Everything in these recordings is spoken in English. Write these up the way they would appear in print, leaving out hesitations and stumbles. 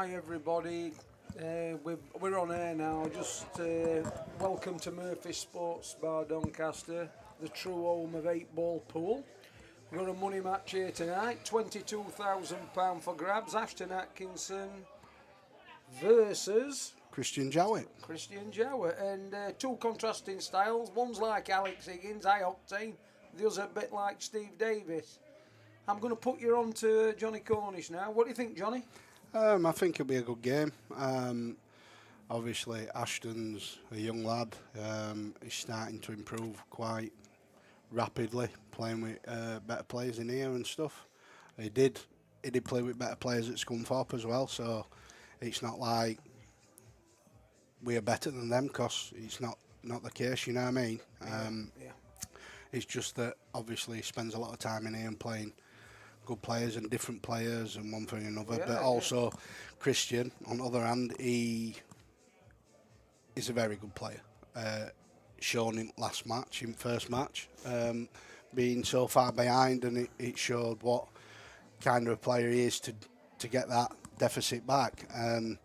Hi everybody, we're on air now. Just welcome to Murphy's Sports Bar Doncaster, the true home of 8-ball pool. We've got a money match here tonight, £22,000 for grabs. Ashton Atkinson versus Jowett. Jowett, and two contrasting styles. One's like Alex Higgins, high octane. The other's a bit like Steve Davis. I'm going to put you on to Johnny Cornish now. What do you think, Johnny? I think it'll be a good game. Obviously, Ashton's a young lad. He's starting to improve quite rapidly, playing with better players in here and stuff. He did play with better players at Scunthorpe as well, so it's not like we're better than them, because it's not the case, you know what I mean? Yeah. It's just that obviously he spends a lot of time in here and playing good players and different players and one thing and another. Yeah, but also Christian, on the other hand, he is a very good player. Shown in first match, being so far behind, and it showed what kind of a player he is to get that deficit back. And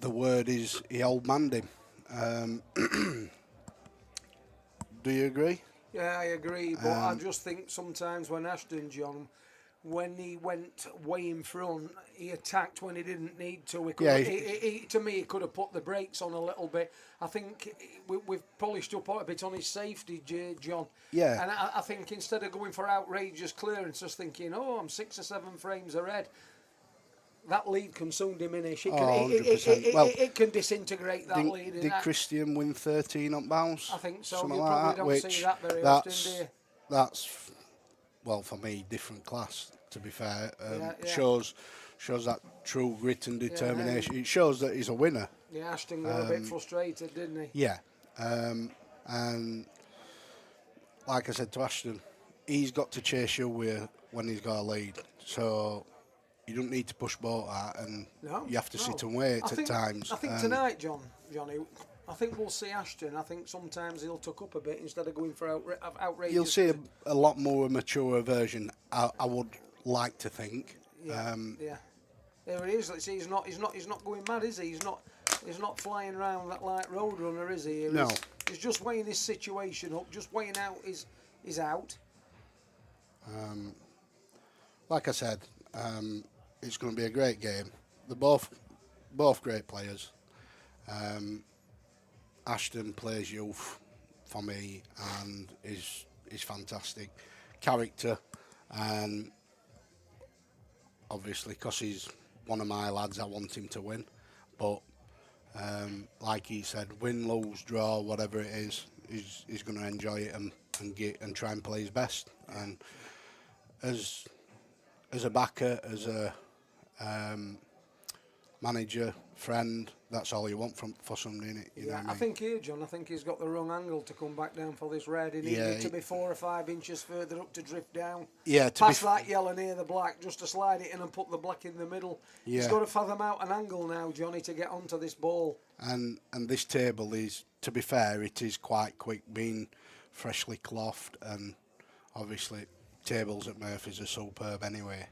the word is he old manned him. Do you agree? Yeah, I agree, but I just think sometimes when Ashton, John, when he went way in front, he attacked when he didn't need to. To me, he could have put the brakes on a little bit. I think we've polished up a bit on his safety, John. Yeah. And I think instead of going for outrageous clearance, just thinking, I'm 6 or 7 frames ahead, that lead can soon diminish. It can disintegrate that lead. Did Christian win 13 up bounce? I think so. Something You like probably that, don't see that very often, do you? That's, well, for me, different class, to be fair. Yeah. Shows that true grit and determination. It shows that he's a winner. Yeah, Ashton got a bit frustrated, didn't he? Yeah. And like I said to Ashton, he's got to chase you when he's got a lead. So you don't need to push both out, and you have to sit and wait at times. I think tonight, Johnny, I think we'll see Ashton. I think sometimes he'll tuck up a bit instead of going for outrageous. You'll see a lot more mature version, I would like to think. Yeah. There he is. Let's see, he's not going mad, is he? He's not flying around like Roadrunner, is he? No. He's just weighing his situation up, just weighing out his out. Like I said, it's going to be a great game. They're both great players. Ashton plays youth for me and is fantastic character, and obviously because he's one of my lads, I want him to win. But like he said, win, lose, draw, whatever it is, he's going to enjoy it and try and play his best. And as a backer, as a manager, friend, that's all you want for somebody, innit? You know what I mean? I think here, John, he's got the wrong angle to come back down for this red. He needed to be 4 or 5 inches further up to drift down. Yeah, past that yellow near the black, just to slide it in and put the black in the middle. Yeah. He's got to fathom out an angle now, Johnny, to get onto this ball. And this table is, to be fair, it is quite quick, being freshly clothed, and obviously tables at Murphy's are superb anyway.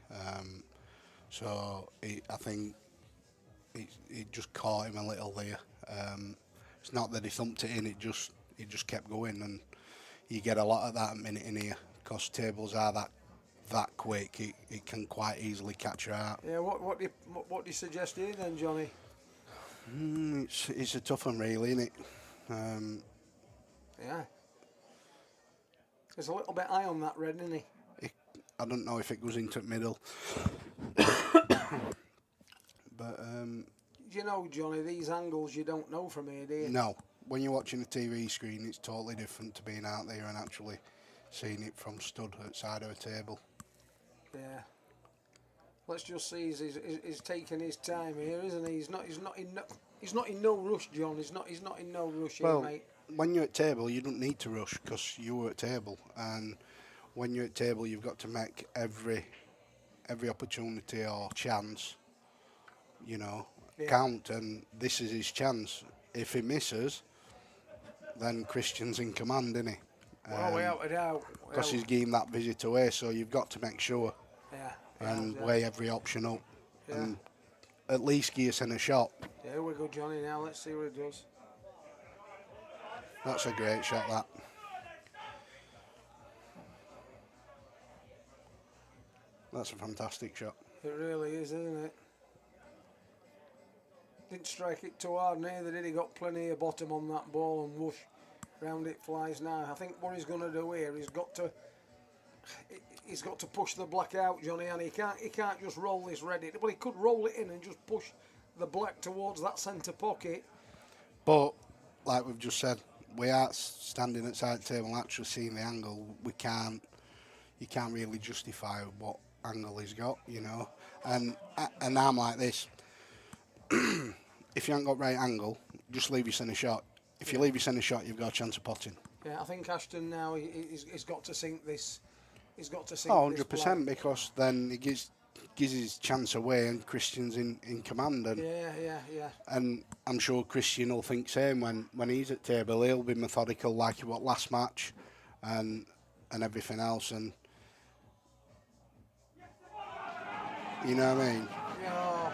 So I think it just caught him a little there. It's not that he thumped it in; it just kept going, and you get a lot of that minute in here because tables are that quick. It can quite easily catch your eye. Yeah. What do you suggest here then, Johnny? It's a tough one, really, isn't it? Yeah. There's a little bit high on that red, isn't he? I don't know if it goes into the middle. But you know, Johnny, these angles you don't know from here, do you? No. When you're watching the TV screen, it's totally different to being out there and actually seeing it from stud outside of a table. Yeah. Let's just see. He's taking his time here, isn't he? He's not in no rush, John. He's not in no rush here, mate. When you're at table, you don't need to rush because you're at table, and when you're at table, you've got to make every opportunity or chance, count, and this is his chance. If he misses, then Christian's in command, isn't he? Without a doubt. Because he's giving that visit away, so you've got to make sure and weigh every option up. and at least give us in a shot. Yeah, here we go, Johnny, now. Let's see what he does. That's a great shot, that. That's a fantastic shot. It really is, isn't it? Didn't strike it too hard neither, did he? Got plenty of bottom on that ball, and whoosh, round it flies now. I think what he's going to do here, he's got to push the black out, Johnny, and he can't just roll this red in. Well, he could roll it in and just push the black towards that centre pocket. But like we've just said, we are standing at side table and actually seeing the angle. You can't really justify what angle he's got, you know. And I'm like this. If you haven't got right angle, just leave your centre shot. If you leave your centre shot, you've got a chance of potting. Yeah, I think Ashton now, he's got to sink this. He's got to sink 100%, because then he gives his chance away and Christian's in command. And, yeah. And I'm sure Christian will think same when he's at table. He'll be methodical like he was last match and everything else. And you know what I mean? Yeah.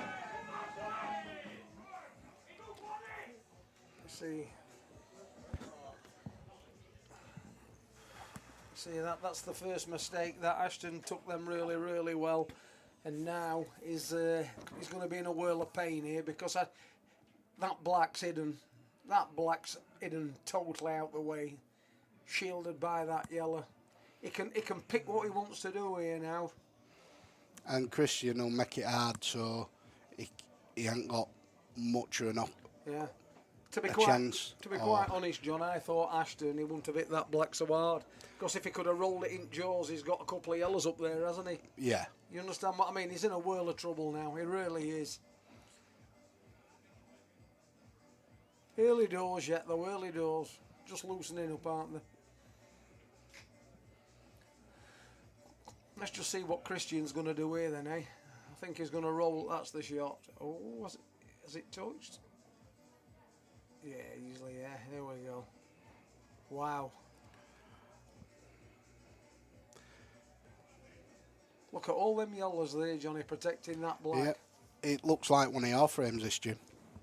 See, that's the first mistake that Ashton took them really, really well, and now he's going to be in a whirl of pain here because that black's hidden totally out the way, shielded by that yellow. He can pick what he wants to do here now. And Christian will make it hard, so he ain't got much of an To be quite honest, John, I thought Ashton, he wouldn't have hit that black so hard. Because if he could have rolled it in jaws, he's got a couple of yellows up there, hasn't he? Yeah. You understand what I mean? He's in a whirl of trouble now. He really is. Early doors yet, though. Early doors. Just loosening up, aren't they? Let's just see what Christian's going to do here then, eh? I think he's going to roll. That's the shot. Oh, has it touched? Yeah, easily, yeah. There we go. Wow. Look at all them yellows there, Johnny, protecting that black. Yeah, it looks like one of your frames, this, Jim.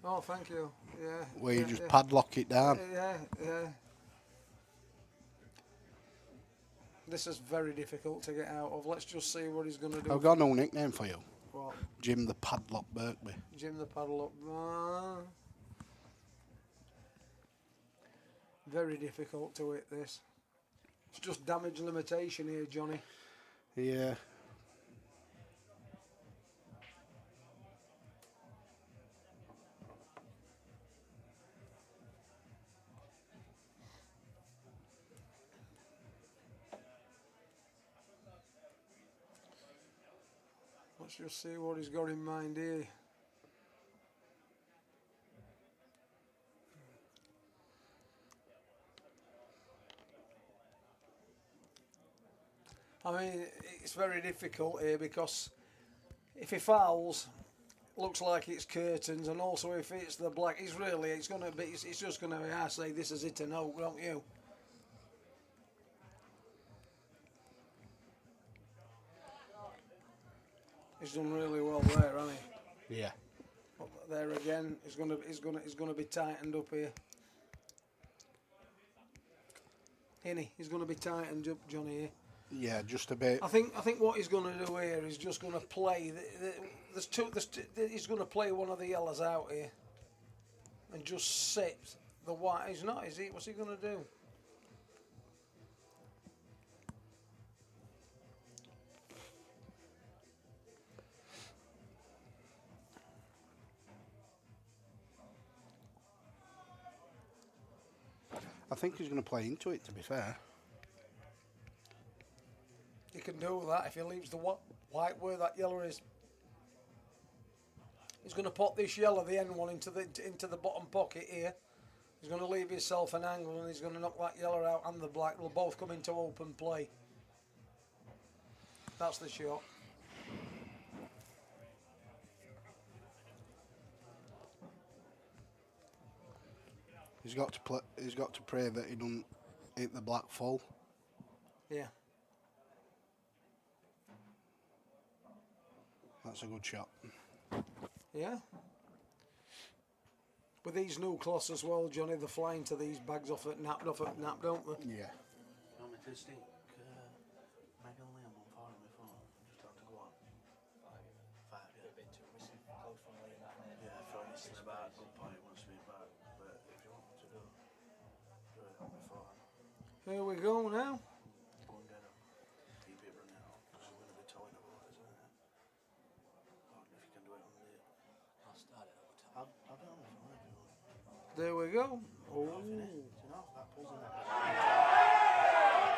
Oh, thank you. Yeah. Where you just padlock it down. Yeah. This is very difficult to get out of. Let's just see what he's going to do. I've got no nickname for you. What? Jim the Padlock Birkby. Jim the Padlock. Very difficult to hit this. It's just damage limitation here, Johnny. Yeah. Let's just see what he's got in mind here. I mean, it's very difficult here because if he fouls, looks like it's curtains, and also if it's the black, it's just going to be, I say this is it a no, don't you? He's done really well there, hasn't he? Yeah. But there again, he's going to be tightened up here. He's going to be tightened up, Johnny. Here. Yeah, just a bit. I think what he's going to do here is just going to play. He's going to play one of the yellows out here, and just sit the white. He's not, is he? What's he going to do? I think he's going to play into it, to be fair. He can do that if he leaves the white where that yellow is. He's going to pop this yellow, the end one, into the bottom pocket here. He's going to leave himself an angle, and he's going to knock that yellow out and the black. They'll both come into open play. That's the shot. He's got to pray that he don't hit the black full. Yeah. That's a good shot. Yeah. With these new cloths as well, Johnny, they're flying to these bags off at nap, don't they? Yeah. Want me to stick Megan Liam on for him before? Just have to go on. 5, yeah. A bit too missing close from Liam, that name. Yeah, I thought it's back. Good point, wants to be back. But if you want me to do it on before. Here we go now. Go and get him. Keep it running out. Because we're going to be towing otherwise, isn't it? Or if you can do it on the... I'll start it over time. I'll do it on the phone if you want. There we go. Oh. That pulls in that.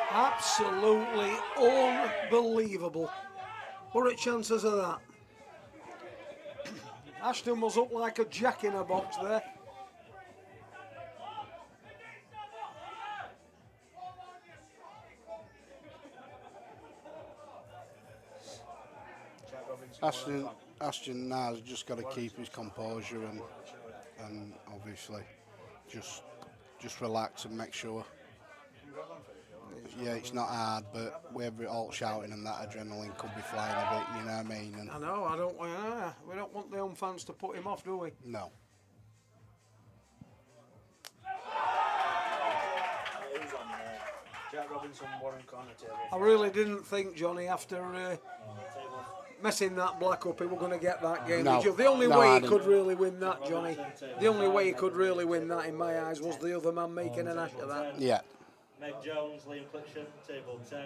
Absolutely unbelievable. What are the chances of that? Ashton was up like a jack in a box there. Ashton now has just got to keep his composure and obviously just relax and make sure. Yeah, it's not hard, but with all shouting and that adrenaline could be flying a bit, you know what I mean? And I know, we don't want the home fans to put him off, do we? no. Jack Robinson, Warren corner table. I really didn't think, Johnny, after messing that black up, he was going to get that game. No. The only No, way I he didn't. could really win that, Johnny, the only way he could really win that, in my eyes, was the other man making an ash of that. Yeah. Meg Jones, Liam Clitchen, table 10.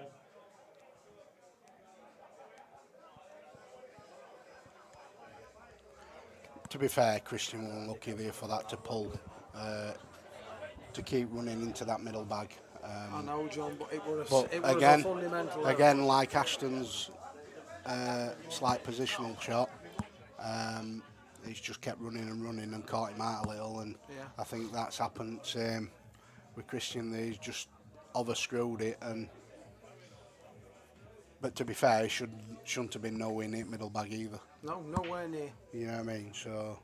To be fair, Christian was unlucky there for that to pull, to keep running into that middle bag. I know, John, but it was But a again, fundamental error. again, like Ashton's slight positional shot, he's just kept running and caught him out a little, and Yeah. I think that's happened same with Christian there. He's just overscrewed it, but to be fair, he shouldn't have been nowhere near middle bag either. No, nowhere near. You know what I mean? So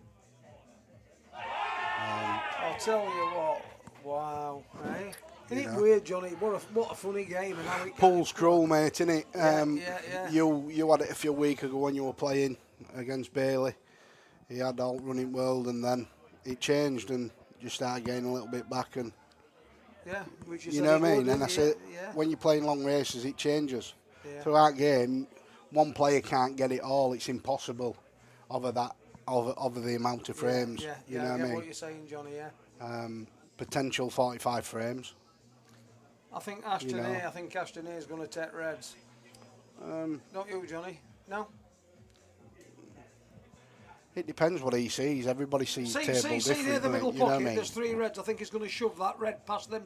I'll tell you what, wow, eh? Isn't it know. weird, Johnny? What a funny game, and how it pool's cruel, mate, isn't it? Yeah. You had it a few weeks ago when you were playing against Bailey. He had all running world, and then it changed, and you started getting a little bit back, and Yeah, which you know what I mean. And I said, yeah. when you're playing long races, it changes. Yeah. Throughout game, one player can't get it all. It's impossible over the amount of frames. Yeah, you know I what I get mean? what you're saying, Johnny. Yeah. Potential 45 frames. I think Ashton know. is going to take reds. Don't you, Johnny? No. It depends what he sees. Everybody sees the table See different. there, the middle you know what pocket. I mean? There's 3 reds. I think he's going to shove that red past them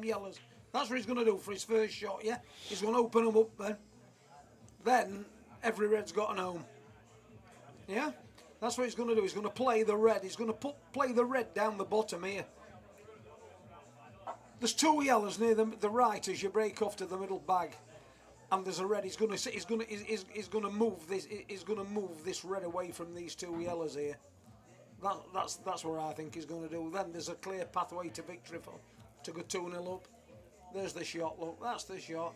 yellows. That's what he's going to do for his first shot. Yeah, he's going to open them up then. Then every red's got an home. Yeah, that's what he's going to do. He's going to play the red. He's going to play the red down the bottom here. There's 2 yellows near the right as you break off to the middle bag, and there's a red. He's going to move this. He's going to move this red away from these 2 yellows here. That's what I think he's going to do. Then there's a clear pathway to victory to go 2-0 up. There's the shot. Look, that's the shot.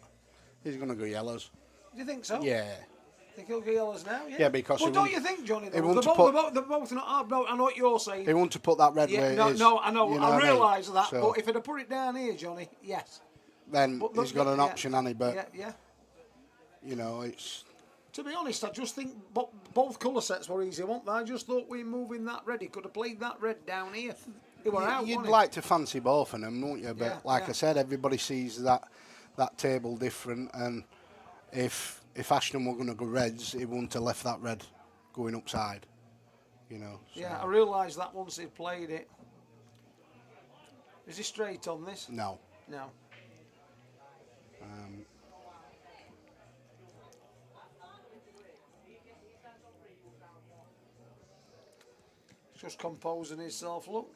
He's going to go yellows. Do you think so? Yeah. Think he'll go yellows now? Yeah. Yeah, because well, he don't won't- you think, Johnny? he They're won't both not hard. I know what you're saying. He want to put that red where it is. No, I know. You know I what realise mean? that. So But if I'd have put it down here, Johnny, yes. then But he's got an option, hasn't he? But yeah. you know, it's To be honest, I just think both colour sets were easy, weren't they? I just thought we moving that red. He could have played that red down here. He were out, you'd wasn't he? like to fancy both of them, wouldn't you? But Yeah, like yeah. I said, everybody sees that table different, and if Ashton were going to go reds, he wouldn't have left that red going upside. You know. So. Yeah, I realised that once he'd played it. Is he straight on this? No. No. Just composing himself. Look,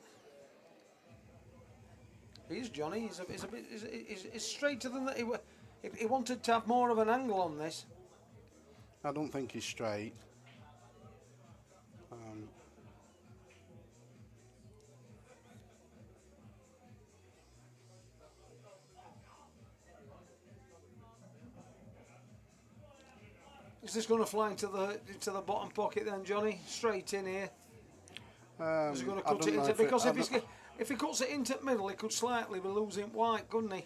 he's Johnny. He's straighter than that. He wanted to have more of an angle on this. I don't think he's straight. Is this going to fly into the bottom pocket then, Johnny? Straight in here. Is he going to cut it into? Because if he cuts it into the middle, he could slightly be losing white, couldn't he?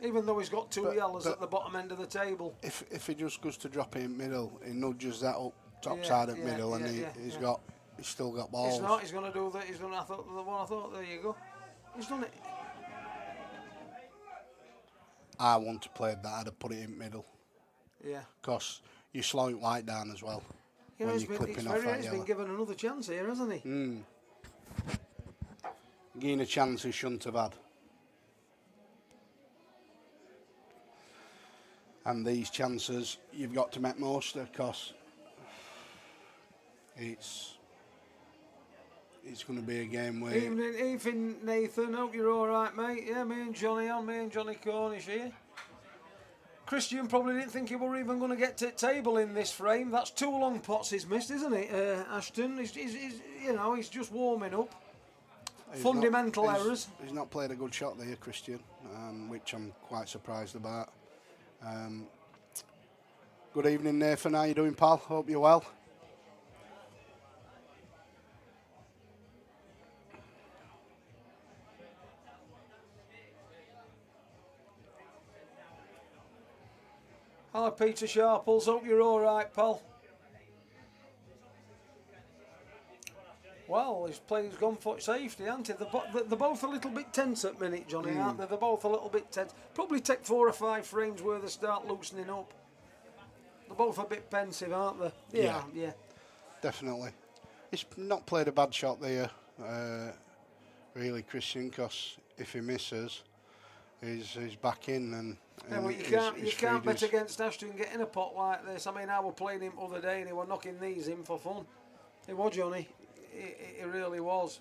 Even though he's got two yellows at the bottom end of the table. If he just goes to drop it in middle, he nudges that up top side at middle, and he's still got balls. He's not. He's going to do that. He's going to. I thought. There you go. He's done it. I want to play that. I'd have put it in middle. Yeah. Because you're slowing white down as well. You know, he's been given another chance here, hasn't he? Given a chance he shouldn't have had. And these chances you've got to make most of, because it's going to be a game where... Evening, Nathan. Hope you're all right, mate. Yeah, me and Johnny Cornish here. Christian probably didn't think he were even going to get to the table in this frame. That's 2 long pots he's missed, isn't it, Ashton? He's just warming up. Fundamental errors. He's not played a good shot there, Christian, which I'm quite surprised about. Good evening, Nathan. How you doing, pal? Hope you're well. Hello, Peter Sharples. Hope you're all right, pal. Well, he's gone for safety, hasn't he? They're both a little bit tense at the minute, Johnny, aren't they? They're both a little bit tense. Probably take 4 or 5 frames where they start loosening up. They're both a bit pensive, aren't they? Yeah. Definitely. He's not played a bad shot there, really, Christian, because if he misses, he's back in and... Yeah, well, you can't bet against Ashton getting a pot like this. I mean, I was playing him the other day and he was knocking these in for fun. He was, Johnny. He really was.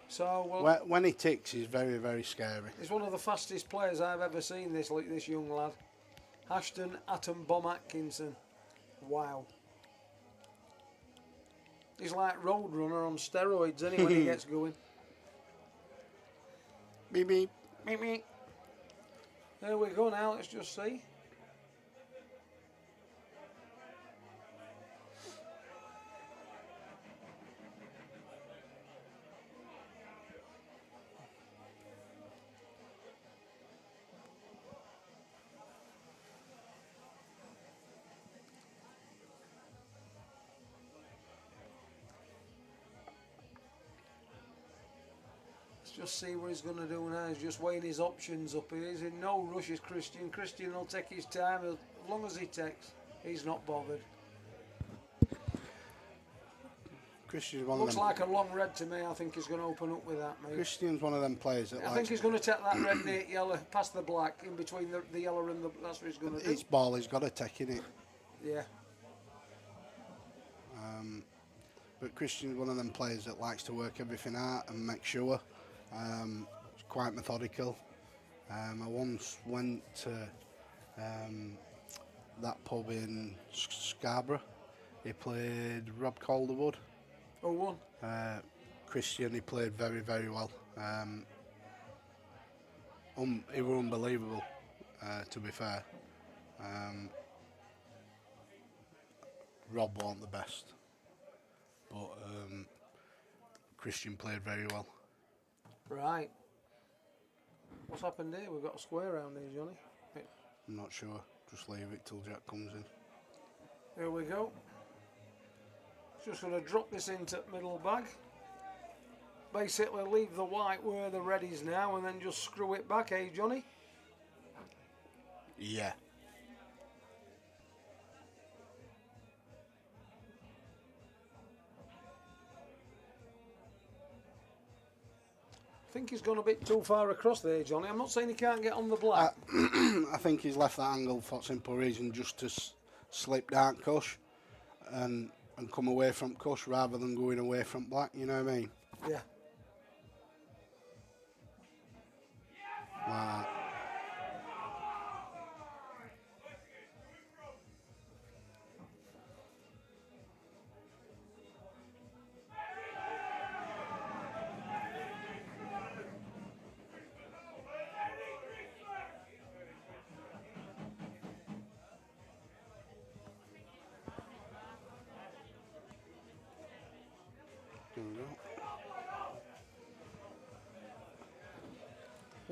So when he ticks, he's very, very scary. He's one of the fastest players I've ever seen. This young lad, Ashton Atom Bomb Atkinson. Wow. He's like Roadrunner on steroids. When he gets going. Beep beep. Beep beep. There we go now, let's just see. Just see what he's going to do now. He's just weighing his options up. He's in no rush, is Christian. Christian will take his time. As long as he takes, he's not bothered. Christian's one Looks of them. like a long red to me. I think he's going to open up with that, mate. Christian's one of them players that I think he's going to take that red, the yellow, past the black, in between the yellow and the... That's what he's going to do. It's ball he's got to take, innit? Yeah. But Christian's one of them players that likes to work everything out and make sure. He's quite methodical. I once went to that pub in Scarborough. He played Rob Calderwood. Oh, one. Christian, he played very, very well. He was unbelievable, to be fair. Rob wasn't the best, but Christian played very well. Right. What's happened here? We've got a square around here, Johnny. I'm not sure. Just leave it till Jack comes in. Here we go. Just going to drop this into the middle bag. Basically leave the white where the red is now and then just screw it back, eh, Johnny? Yeah. I think he's gone a bit too far across there, Johnny. I'm not saying he can't get on the black. I think he's left that angle for simple reason, just to slip down cush and come away from cush rather than going away from black, you know what I mean? Yeah. Like that. go.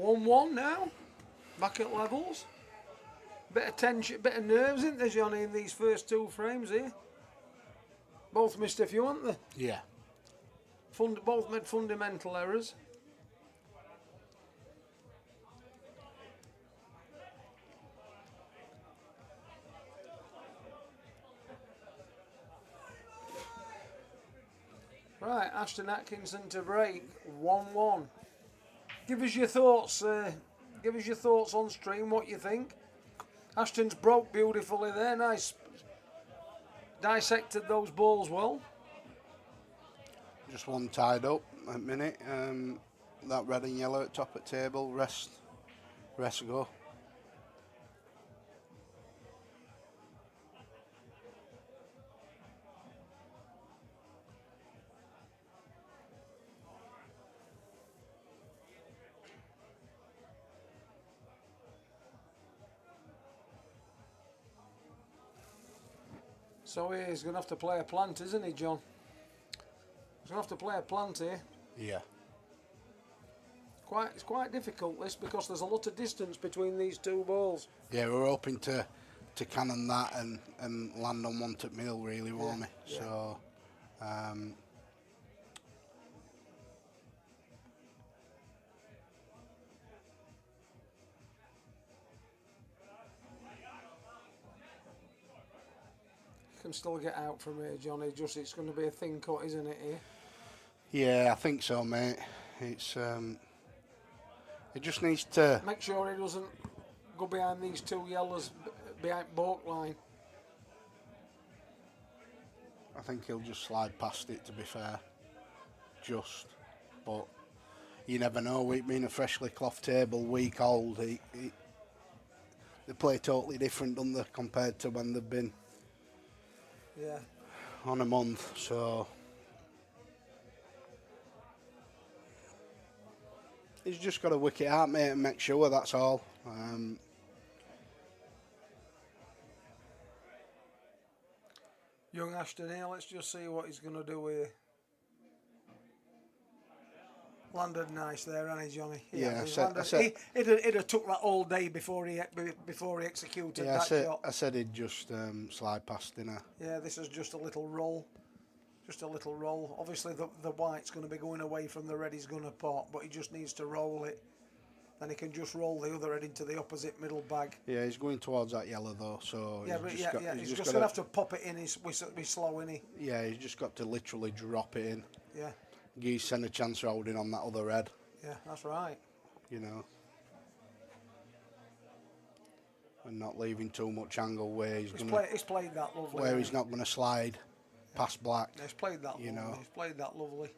1-1 now. Back at levels. Bit of tension, bit of nerves, isn't there, Johnny, in these first 2 frames here? Both missed a few, haven't they? Yeah. Both made fundamental errors. Right, Ashton Atkinson to break, 1-1. Give us your thoughts. Give us your thoughts on stream. What you think? Ashton's broke beautifully there. Nice. Dissected those balls well. Just one tied up at the minute. That red and yellow at top at table. Rest go. So he's going to have to play a plant, isn't he, John? He's going to have to play a plant here. Yeah. It's quite difficult, this, because there's a lot of distance between these 2 balls. Yeah, we're hoping to cannon that and land on one at mill, really, weren't we? Yeah. So, Can still get out from here, Johnny. Just it's going to be a thin cut, isn't it? Here. yeah, I think so, mate. It's it just needs to Make sure he doesn't go behind these 2 yellows behind balk line. I think he'll just slide past it, to be fair. But you never know. It being a freshly cloth table, week old, they play totally different, don't they, compared to when they've been Yeah. on a month. So he's just got to wick it out, mate, and make sure, that's all. Young Ashton here, let's just see what he's going to do here. Landed nice there, hasn't he, Johnny? Yeah, He'd have took that all day before he executed that shot. I said he'd just slide past, didn't I? Yeah, this is just a little roll. Just a little roll. Obviously, the white's going to be going away from the red he's going to pot, but he just needs to roll it. Then he can just roll the other head into the opposite middle bag. Yeah, he's going towards that yellow, though, so... Yeah, he's just going to have to pop it in. He's slow, isn't he? Yeah, he's just got to literally drop it in. Yeah. Give his centre chance of holding on that other red. Yeah, that's right. You know. And not leaving too much angle where he's played that lovely. Where he's not going to slide past black. Yeah, he's played that you lovely. know. He's played that lovely.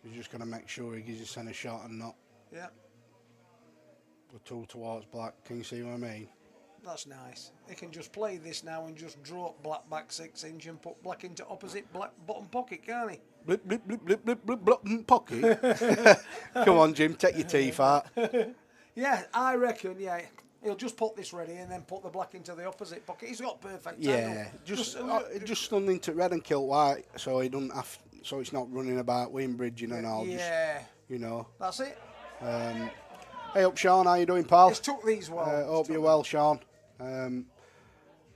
He's just going to make sure he gives his centre shot and not Yeah. go too towards black. Can you see what I mean? That's nice. He can just play this now and just drop black back 6 inch and put black into opposite black bottom pocket, can't he? Blip, blip, blip, blip, blip, blip, bottom pocket. Come on, Jim, take your teeth out. Yeah, I reckon, yeah. He'll just put this ready and then put the black into the opposite pocket. He's got perfect Yeah, just stun into red and kill white, so he doesn't have, so it's not running about wind bridging and all. Yeah. Just, you know. That's it. Hey up, Sean. How you doing, pal? He's took these well. Hope you're well, Sean. I'm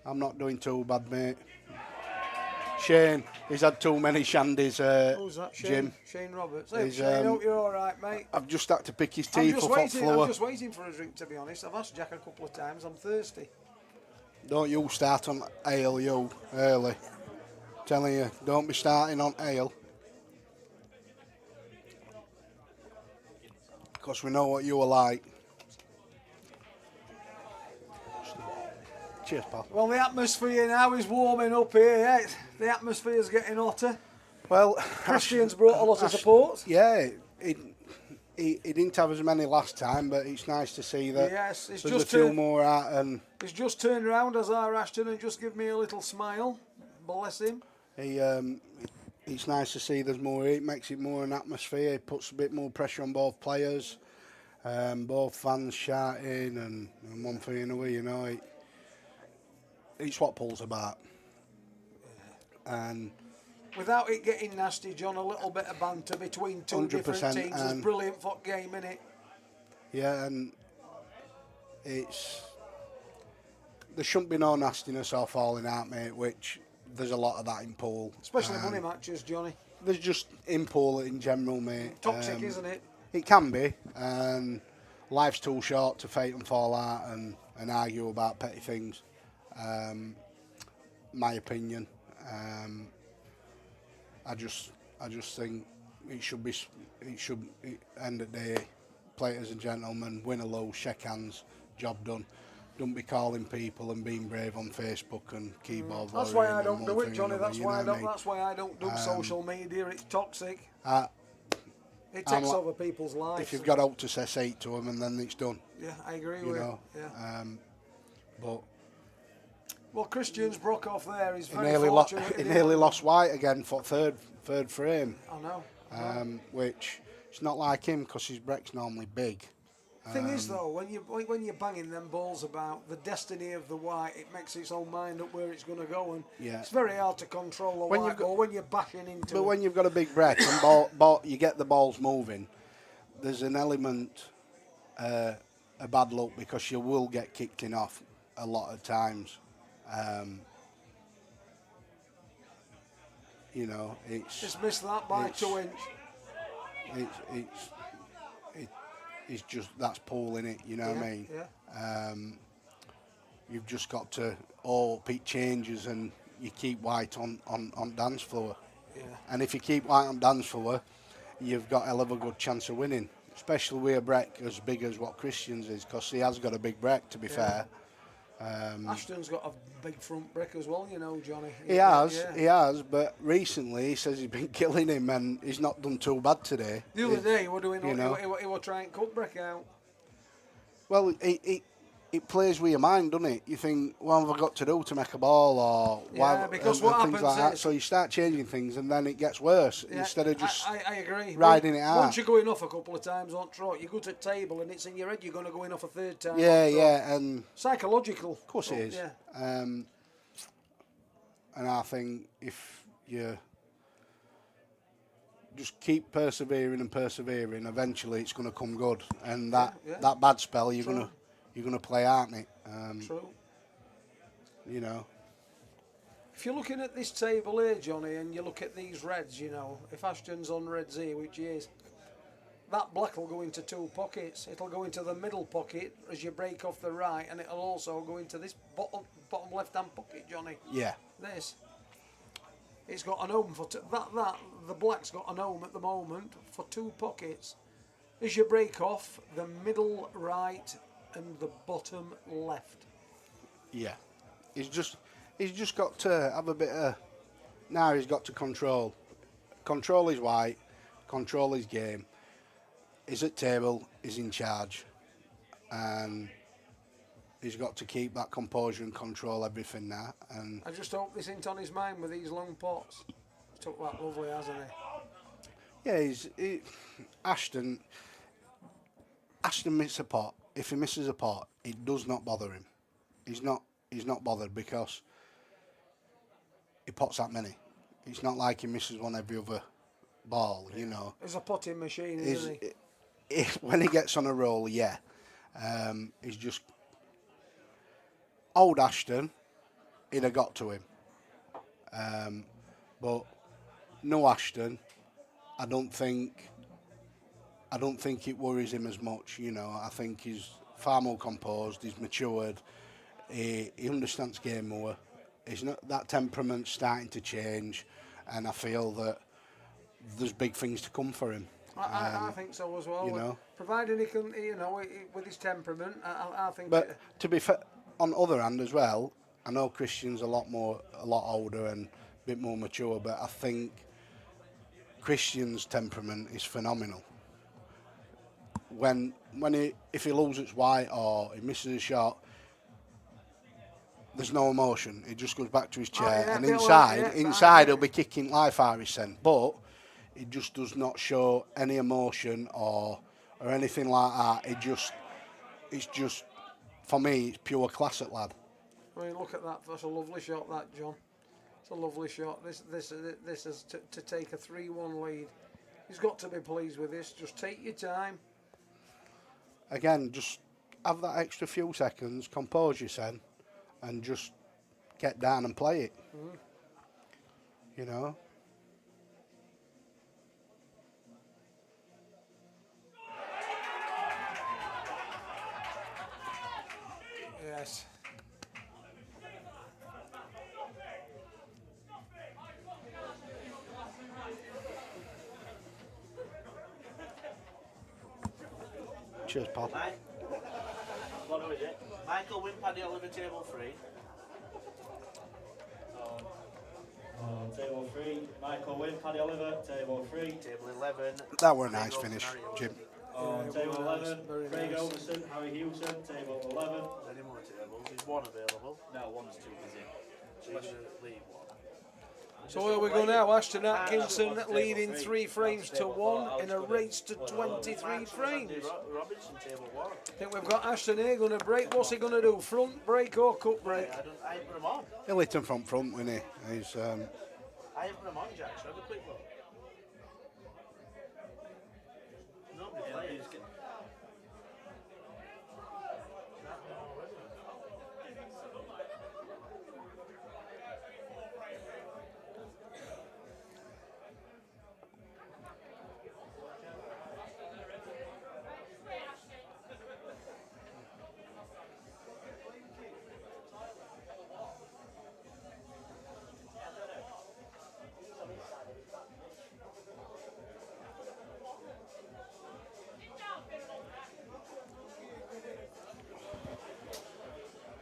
not doing too bad, mate. Shane, he's had too many shandies. Who's that? Jim. Shane Roberts. Hey, Shane, hope you're all right, mate. I've just had to pick his teeth off the floor. I'm just waiting for a drink, to be honest. I've asked Jack a couple of times. I'm thirsty. Don't you start on ale, you, early. Telling you, don't be starting on ale. Because we know what you are like. Cheers, pal. Well, the atmosphere now is warming up here. Yeah? The atmosphere's getting hotter. Well, Christian's brought a lot of support. Yeah, he didn't have as many last time, but it's nice to see that there's a few more out. And he's just turned around as our Ashton and just give me a little smile. Bless him. It's nice to see there's more. It makes it more an atmosphere. It puts a bit more pressure on both players, both fans shouting and one thing another. You know, it's what Paul's about. And without it getting nasty, John, a little bit of banter between two different 100%, teams is brilliant for game, innit? Yeah, and there shouldn't be no nastiness or falling out, mate, which there's a lot of that in pool. Especially money matches, Johnny. There's just in pool in general, mate. Toxic, isn't it? It can be, and life's too short to fight and fall out and argue about petty things. My opinion. I just think it should end of the day, play it as a gentleman, win or lose, shake hands, job done. Don't be calling people and being brave on Facebook and keyboard. That's why I don't do it, Johnny. That's why I don't do social media. It's toxic. It takes over people's lives. If you've got out to say it to them, and then it's done. Yeah, I agree with you. Yeah. But well, Christian's broke off there. He's very he nearly lost White again for third frame. I know. Which it's not like him because his break's normally big. Thing is though, when you're banging them balls about, the destiny of the white, it makes its own mind up where it's going to go, and it's very hard to control the white ball when you're bashing into. But it. when you've got a big break and you get the balls moving, there's an element a bad luck because you will get kicked in off a lot of times. It's missed that by 2 inch. It's just that's pulling it, you know what I mean? Yeah. You've just got to pick changes and you keep White on dance floor. Yeah. And if you keep White on dance floor, you've got a hell of a good chance of winning, especially with a break as big as what Christian's is, because he has got a big break, to be fair. Ashton's got a big front break as well, you know, Johnny. He has, but recently he says he's been killing him and he's not done too bad today. The other day he were trying cut break out. Well, it plays with your mind, doesn't it? You think, what have I got to do to make a ball, or because what happens like that. is, so you start changing things and then it gets worse instead of just I agree. riding it out. Once you're going off a couple of times on trot, you go to the table and it's in your head you're going to go in off a third time. And psychological. Of course it is. Yeah. And I think if you just keep persevering, eventually it's going to come good. And that bad spell you're going to play, aren't it? True. You know. If you're looking at this table here, Johnny, and you look at these reds, you know, if Ashton's on reds here, which he is, that black will go into two pockets. It'll go into the middle pocket as you break off the right, and it'll also go into this bottom left-hand pocket, Johnny. Yeah. This. It's got an home for the black's got an home at the moment for two pockets. As you break off the middle right and the bottom left. Yeah. He's just got to have a bit of. Now he's got to control his white, control his game. He's at table, he's in charge, and he's got to keep that composure and control everything now. And I just hope this ain't on his mind with these long pots. He's took that lovely, hasn't he? Yeah, Ashton misses a pot. If he misses a pot, it does not bother him. He's not bothered because he pots that many. It's not like he misses one every other ball, you know. He's a potting machine, isn't he? When he gets on a roll, he's just old Ashton. He'd have got to him, but no Ashton. I don't think it worries him as much. You know, I think he's far more composed. He's matured. He understands game more. He's not that temperament's starting to change, and I feel that there's big things to come for him. I think so as well. You know, provided he can, you know, with his temperament, I think. But to be fair, on the other hand as well, I know Christian's a lot older and a bit more mature, but I think Christian's temperament is phenomenal. If he loses white or he misses a shot, there's no emotion. He just goes back to his chair, and inside he'll be kicking life out of his send. But he just does not show any emotion or anything like that. It's just for me, it's pure classic lad. I mean, look at that. That's a lovely shot, that, John. It's a lovely shot. This is to take a 3-1 lead. He's got to be pleased with this. Just take your time. Again, just have that extra few seconds, compose yourself, and just get down and play it. You know. Yes. Cheers, Paul. What is it? Michael win Paddy Oliver table 3. Table 3. Michael Wynn, Paddy Oliver, table 3. Table 11. That were a nice finish, Jim. Table 11. Very Craig nice. Overson, Harry Hewson, table 11. Any more tables? There's one available. No, one's too busy. So you're going to leave one. So where we go now? Ashton Atkinson leading 3 frames to 1 in a race to 23 frames. Robinson table 1. I think we've got Ashton here going to break. What's he going to do? Front break or cut break? I ain't put him on. He'll hit him from front, won't he? He's, I ain't put him on, Jack. So have a quick look. Nobody plays.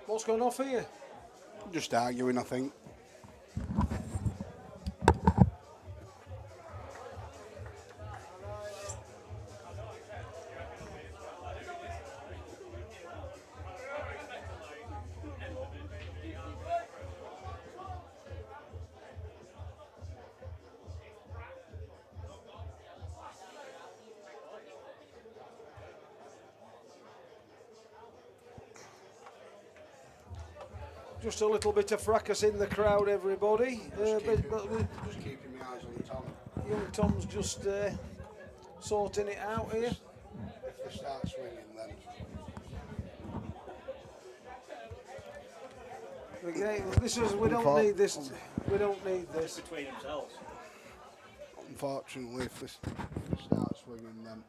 What's going off here? just arguing, I think. Just a little bit of fracas in the crowd, everybody. Just keeping my eyes on Tom. Young Tom's just sorting it out here. If they start swinging, then We don't need this. We don't need this. Between themselves. unfortunately, if they start swinging, then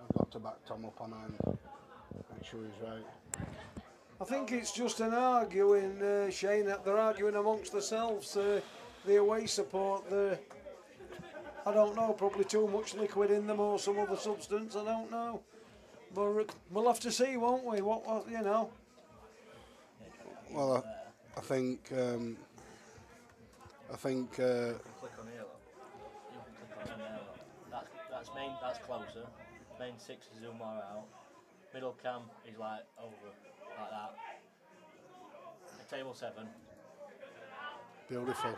I've got to back Tom up on and make sure he's right. I think it's just an arguing, Shane, that they're arguing amongst themselves. The away support, I don't know, probably too much liquid in them or some other substance, I don't know. But we'll have to see, won't we? What you know. Well, I think. Click on here, look. You can click on there, look. That's main. That's closer. Main 6 is zoom more out. Middle cam is like over, like that. Table 7. Beautiful.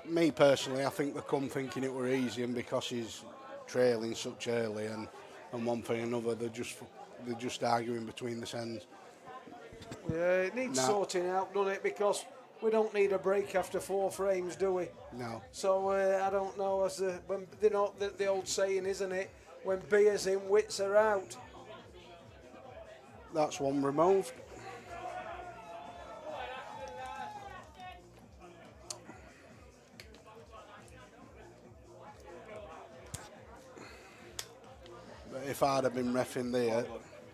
Me personally, I think they come thinking it were easy, and because he's trailing such early, and one thing and another, they're just arguing between the ends. Yeah, it needs sorting out, doesn't it? Because we don't need a break after 4 frames, do we? No. So I don't know. When the old saying, isn't it? When beer's in, wits are out. That's one removed. But if I'd have been reffing there.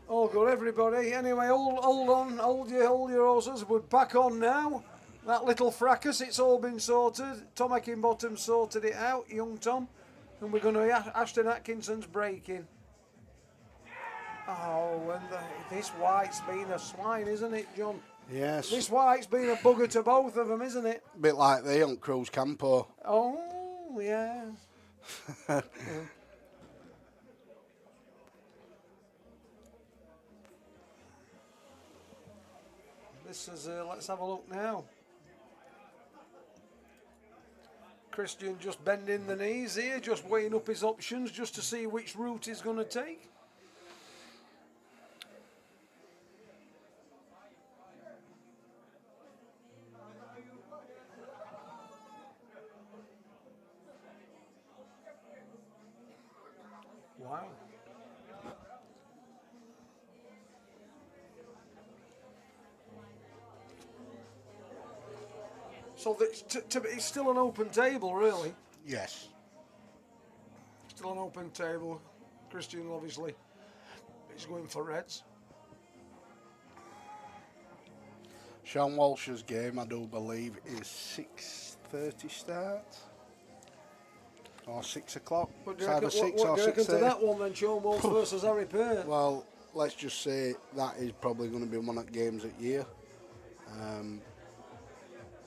All good, everybody. Anyway, hold on, hold your horses. We're back on now. That little fracas, it's all been sorted. Tom Heckingbottom sorted it out, young Tom. And we're going to Ashton Atkinson's breaking. Oh, and this white's been a swine, isn't it, John? Yes. This white's been a bugger to both of them, isn't it? A bit like they on Cruz Campo. Oh, yeah. This is, let's have a look now. Christian just bending the knees here, just weighing up his options just to see which route he's going to take. Wow. So it's still an open table, really. Yes. Still an open table. Christian, obviously, is going for reds. Sean Walsh's game, I do believe, is 6:30 start. Or 6 o'clock. What It's do you either reckon, 6 what or do you reckon to 6:30. that one then, Sean Walsh versus Harry Peart? Well, let's just say that is probably going to be one of the games at year.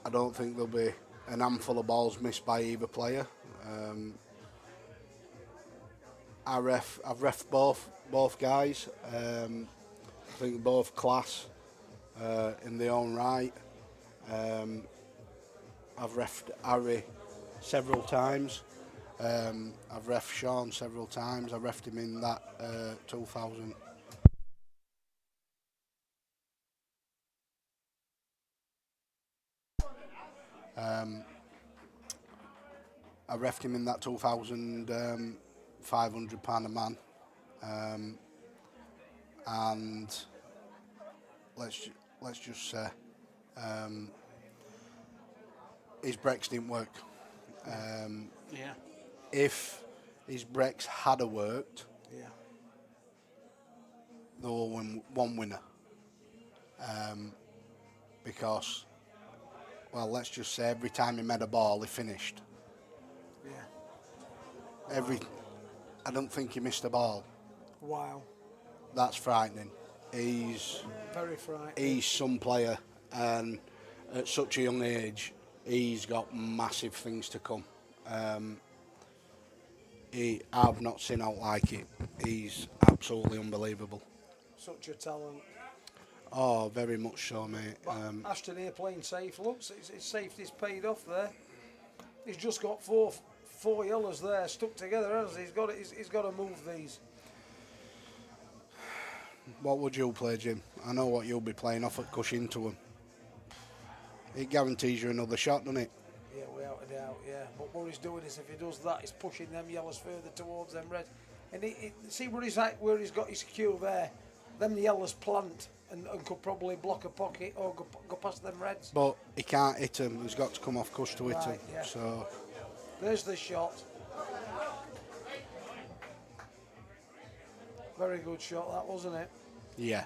I don't think there'll be an handful of balls missed by either player. I've ref both guys. I think both class in their own right. I've refed Harry several times. I've refed Sean several times. I refed him in that 2000. I refed him in that 2,500 £500 a man, and let's just say his brakes didn't work. Yeah. If his brakes had worked, Yeah. there were one winner. Because, well, let's just say every time he made a ball, he finished. Yeah. I don't think he missed a ball. Wow. That's frightening. He's very frightening. He's some player, and at such a young age, he's got massive things to come. I've not seen out like it. He's absolutely unbelievable. Such a talent. Oh, very much so, mate. But Ashton here playing safe. Looks, his safety's paid off there. He's just got four yellows there stuck together, hasn't he? He's got to move these. What would you play, Jim? I know what you'll be playing off at Cushing to him. It guarantees you another shot, doesn't it? Yeah, without a doubt, yeah. But what he's doing is, if he does that, he's pushing them yellows further towards them reds. And see where he's got his cue there. Them yellows plant and could probably block a pocket or go past them reds. But he can't hit him. He's got to come off Cush to hit him. Yeah. So there's the shot. Very good shot, that, wasn't it? yeah.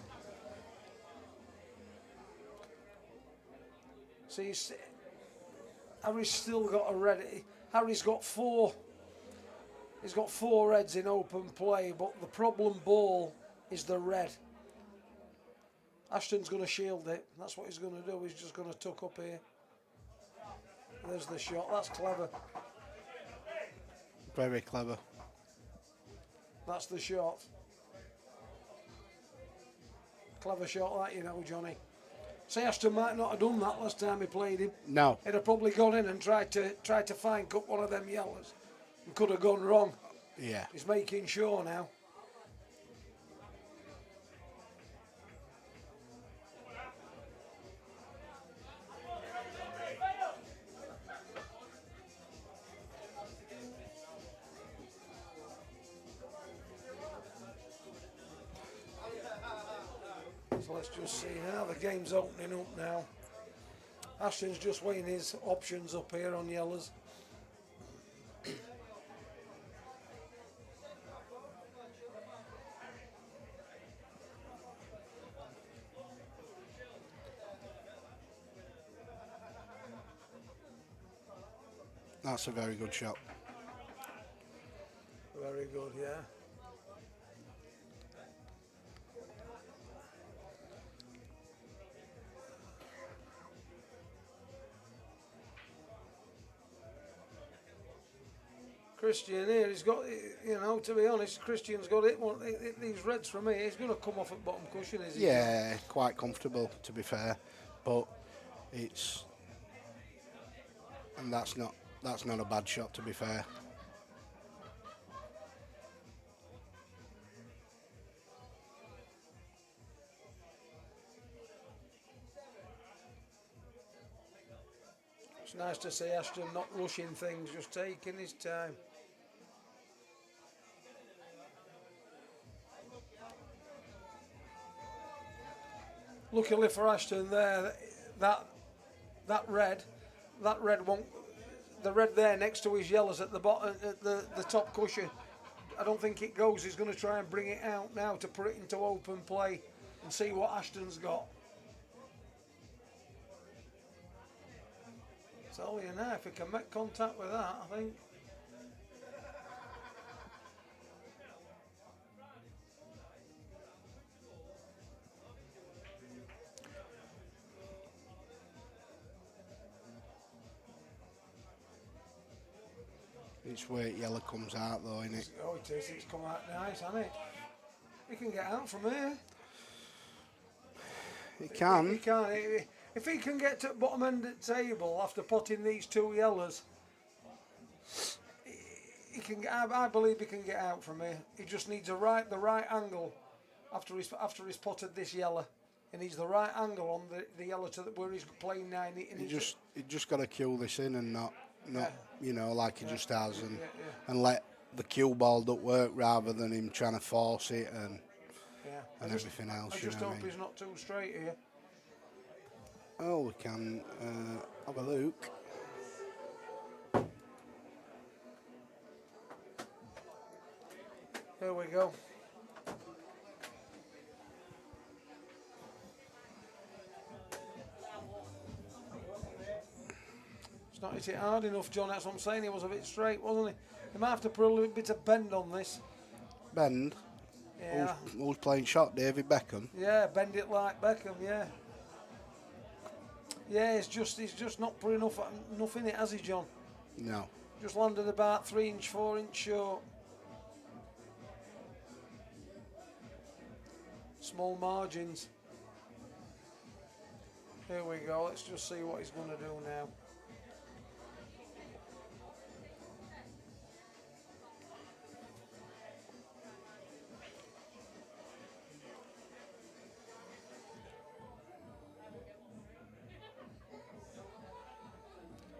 See, Harry's still got a red. Harry's got four. He's got four reds in open play, but the problem ball is the red. Ashton's going to shield it. That's what he's going to do. He's just going to tuck up here. There's the shot. That's clever. Very clever. That's the shot. Clever shot, that, you know, Johnny. See, Ashton might not have done that last time he played him. No. He'd have probably gone in and tried to find cut one of them yellows, and could have gone wrong. Yeah. He's making sure now. So let's just see now. The game's opening up now. Ashton's just weighing his options up here on yellows. That's a very good shot. Very good, yeah. Christian here, he's got, you know, to be honest, Christian's got it. These reds from here, he's going to come off at bottom cushion, is he? Yeah, quite comfortable, to be fair. But it's... And that's not a bad shot, to be fair. It's nice to see Ashton not rushing things, just taking his time. luckily for Ashton there, that red won't. The red there next to his yellows at the bottom, at the top cushion. I don't think it goes. He's going to try and bring it out now to put it into open play and see what Ashton's got. Tell you now, if he can make contact with that, I think. It's where yellow comes out though, isn't it? Oh, it is. It's come out nice, hasn't it? He can get out from here. He can. He can. If he can get to the bottom end of the table after potting these two yellows, he can. I believe he can get out from here. He just needs the right angle after he's potted this yellow. He needs the right angle on the yellow to where he's playing now. He just got to kill this in and not you know, like he just has, and let the cue ball do work rather than him trying to force it and everything else. I just hope he's not too straight here. Oh, we can have a look. Here we go. It's not hit it hard enough, John. That's what I'm saying. He was a bit straight, wasn't he? He might have to put a little bit of bend on this. Bend? Yeah. Who's playing shot? David Beckham? Yeah, bend it like Beckham, yeah. Yeah, he's just not put enough in it, has he, John? No. Just landed about 3 inch, 4 inch short. Small margins. Here we go. Let's just see what he's going to do now.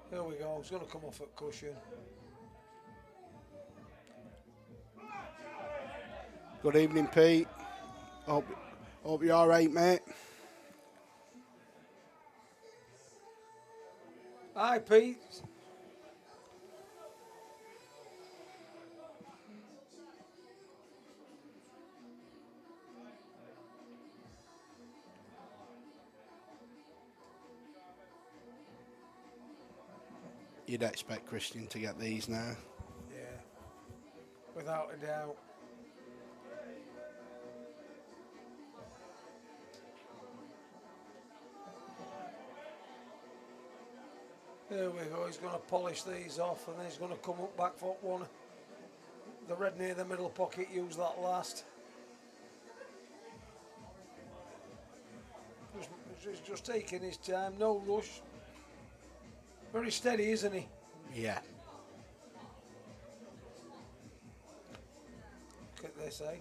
Here we go. He's going to come off at cushion. Good evening, Pete. Hope you're all right, mate. Hi, Pete. You'd expect Christian to get these now. Yeah, without a doubt. There we go, he's going to polish these off and then he's going to come up back for one. The red near the middle pocket, use that last. He's just taking his time, no rush. Very steady, isn't he? Yeah. Look at this, eh?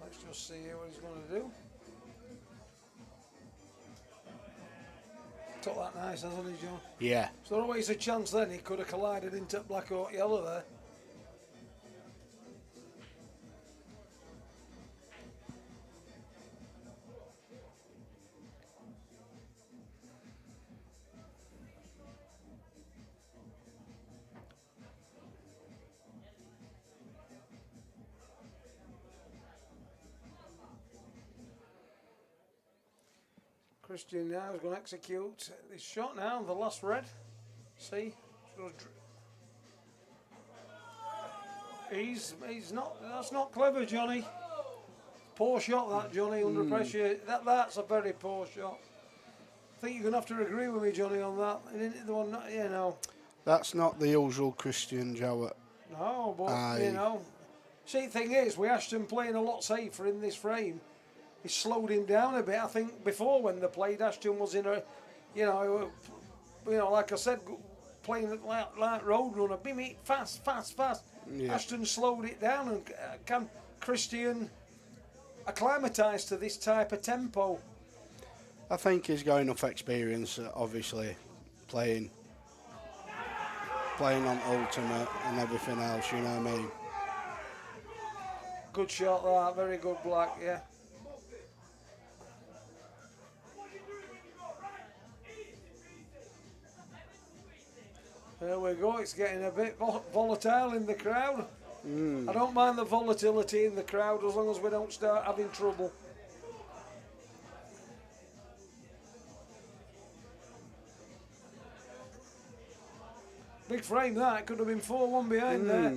Let's just see what he's going to do. Took that nice, hasn't he, John? Yeah. So always a chance then he could have collided into black or yellow there. Christian now is going to execute this shot now, the last red. See? He's not, that's not clever, Johnny. Poor shot that, Johnny, under pressure. That's a very poor shot. I think you're going to have to agree with me, Johnny, on that. The one, you know. That's not the usual Christian Jowett. No, but, you know. See, the thing is, with Ashton playing a lot safer in this frame, he slowed him down a bit. I think before when they played, Ashton was in a, you know, like I said, playing like Roadrunner, beat fast. Yeah. Ashton slowed it down, and can Christian acclimatise to this type of tempo? I think he's got enough experience, obviously, playing on Ultimate and everything else, you know what I mean? Good shot that, very good, Black, yeah. There we go, it's getting a bit volatile in the crowd. I don't mind the volatility in the crowd as long as we don't start having trouble. Big frame that, could have been 4-1 behind there.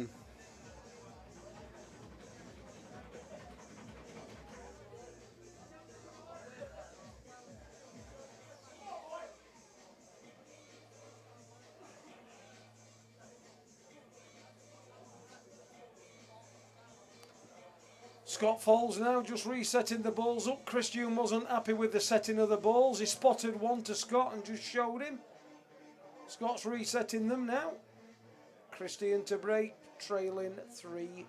Scott falls now, just resetting the balls up. Christian wasn't happy with the setting of the balls. He spotted one to Scott and just showed him. Scott's resetting them now. Christian to break, trailing 3-2.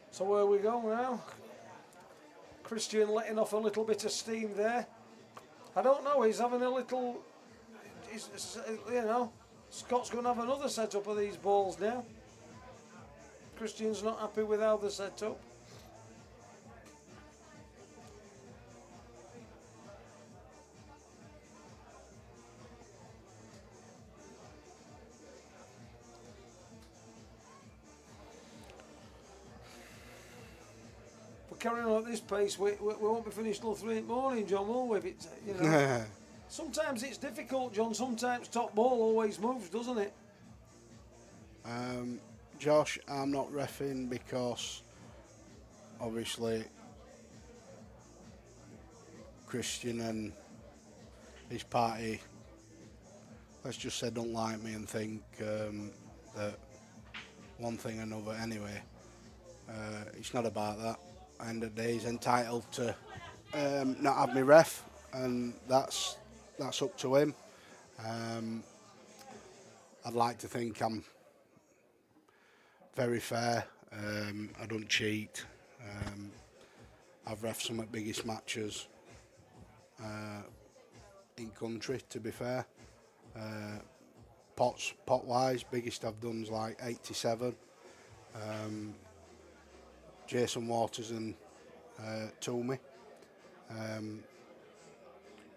So where we go now? Christian letting off a little bit of steam there. I don't know, he's having a little, you know, Scott's going to have another setup of these balls now. Christian's not happy with how they're set up. Carrying on at this pace, we won't be finished till 3 in the morning, John, will we? It's, you know, sometimes it's difficult, John. Sometimes top ball always moves, doesn't it? Josh, I'm not reffing because obviously Christian and his party, let's just say, don't like me and think that one thing or another anyway. It's not about that. End of the day, he's entitled to not have me ref, and that's up to him. I'd like to think I'm very fair. I don't cheat. I've ref some of the biggest matches in country, to be fair. Pot wise, biggest I've done is like 87. Jason Waters and Toomey,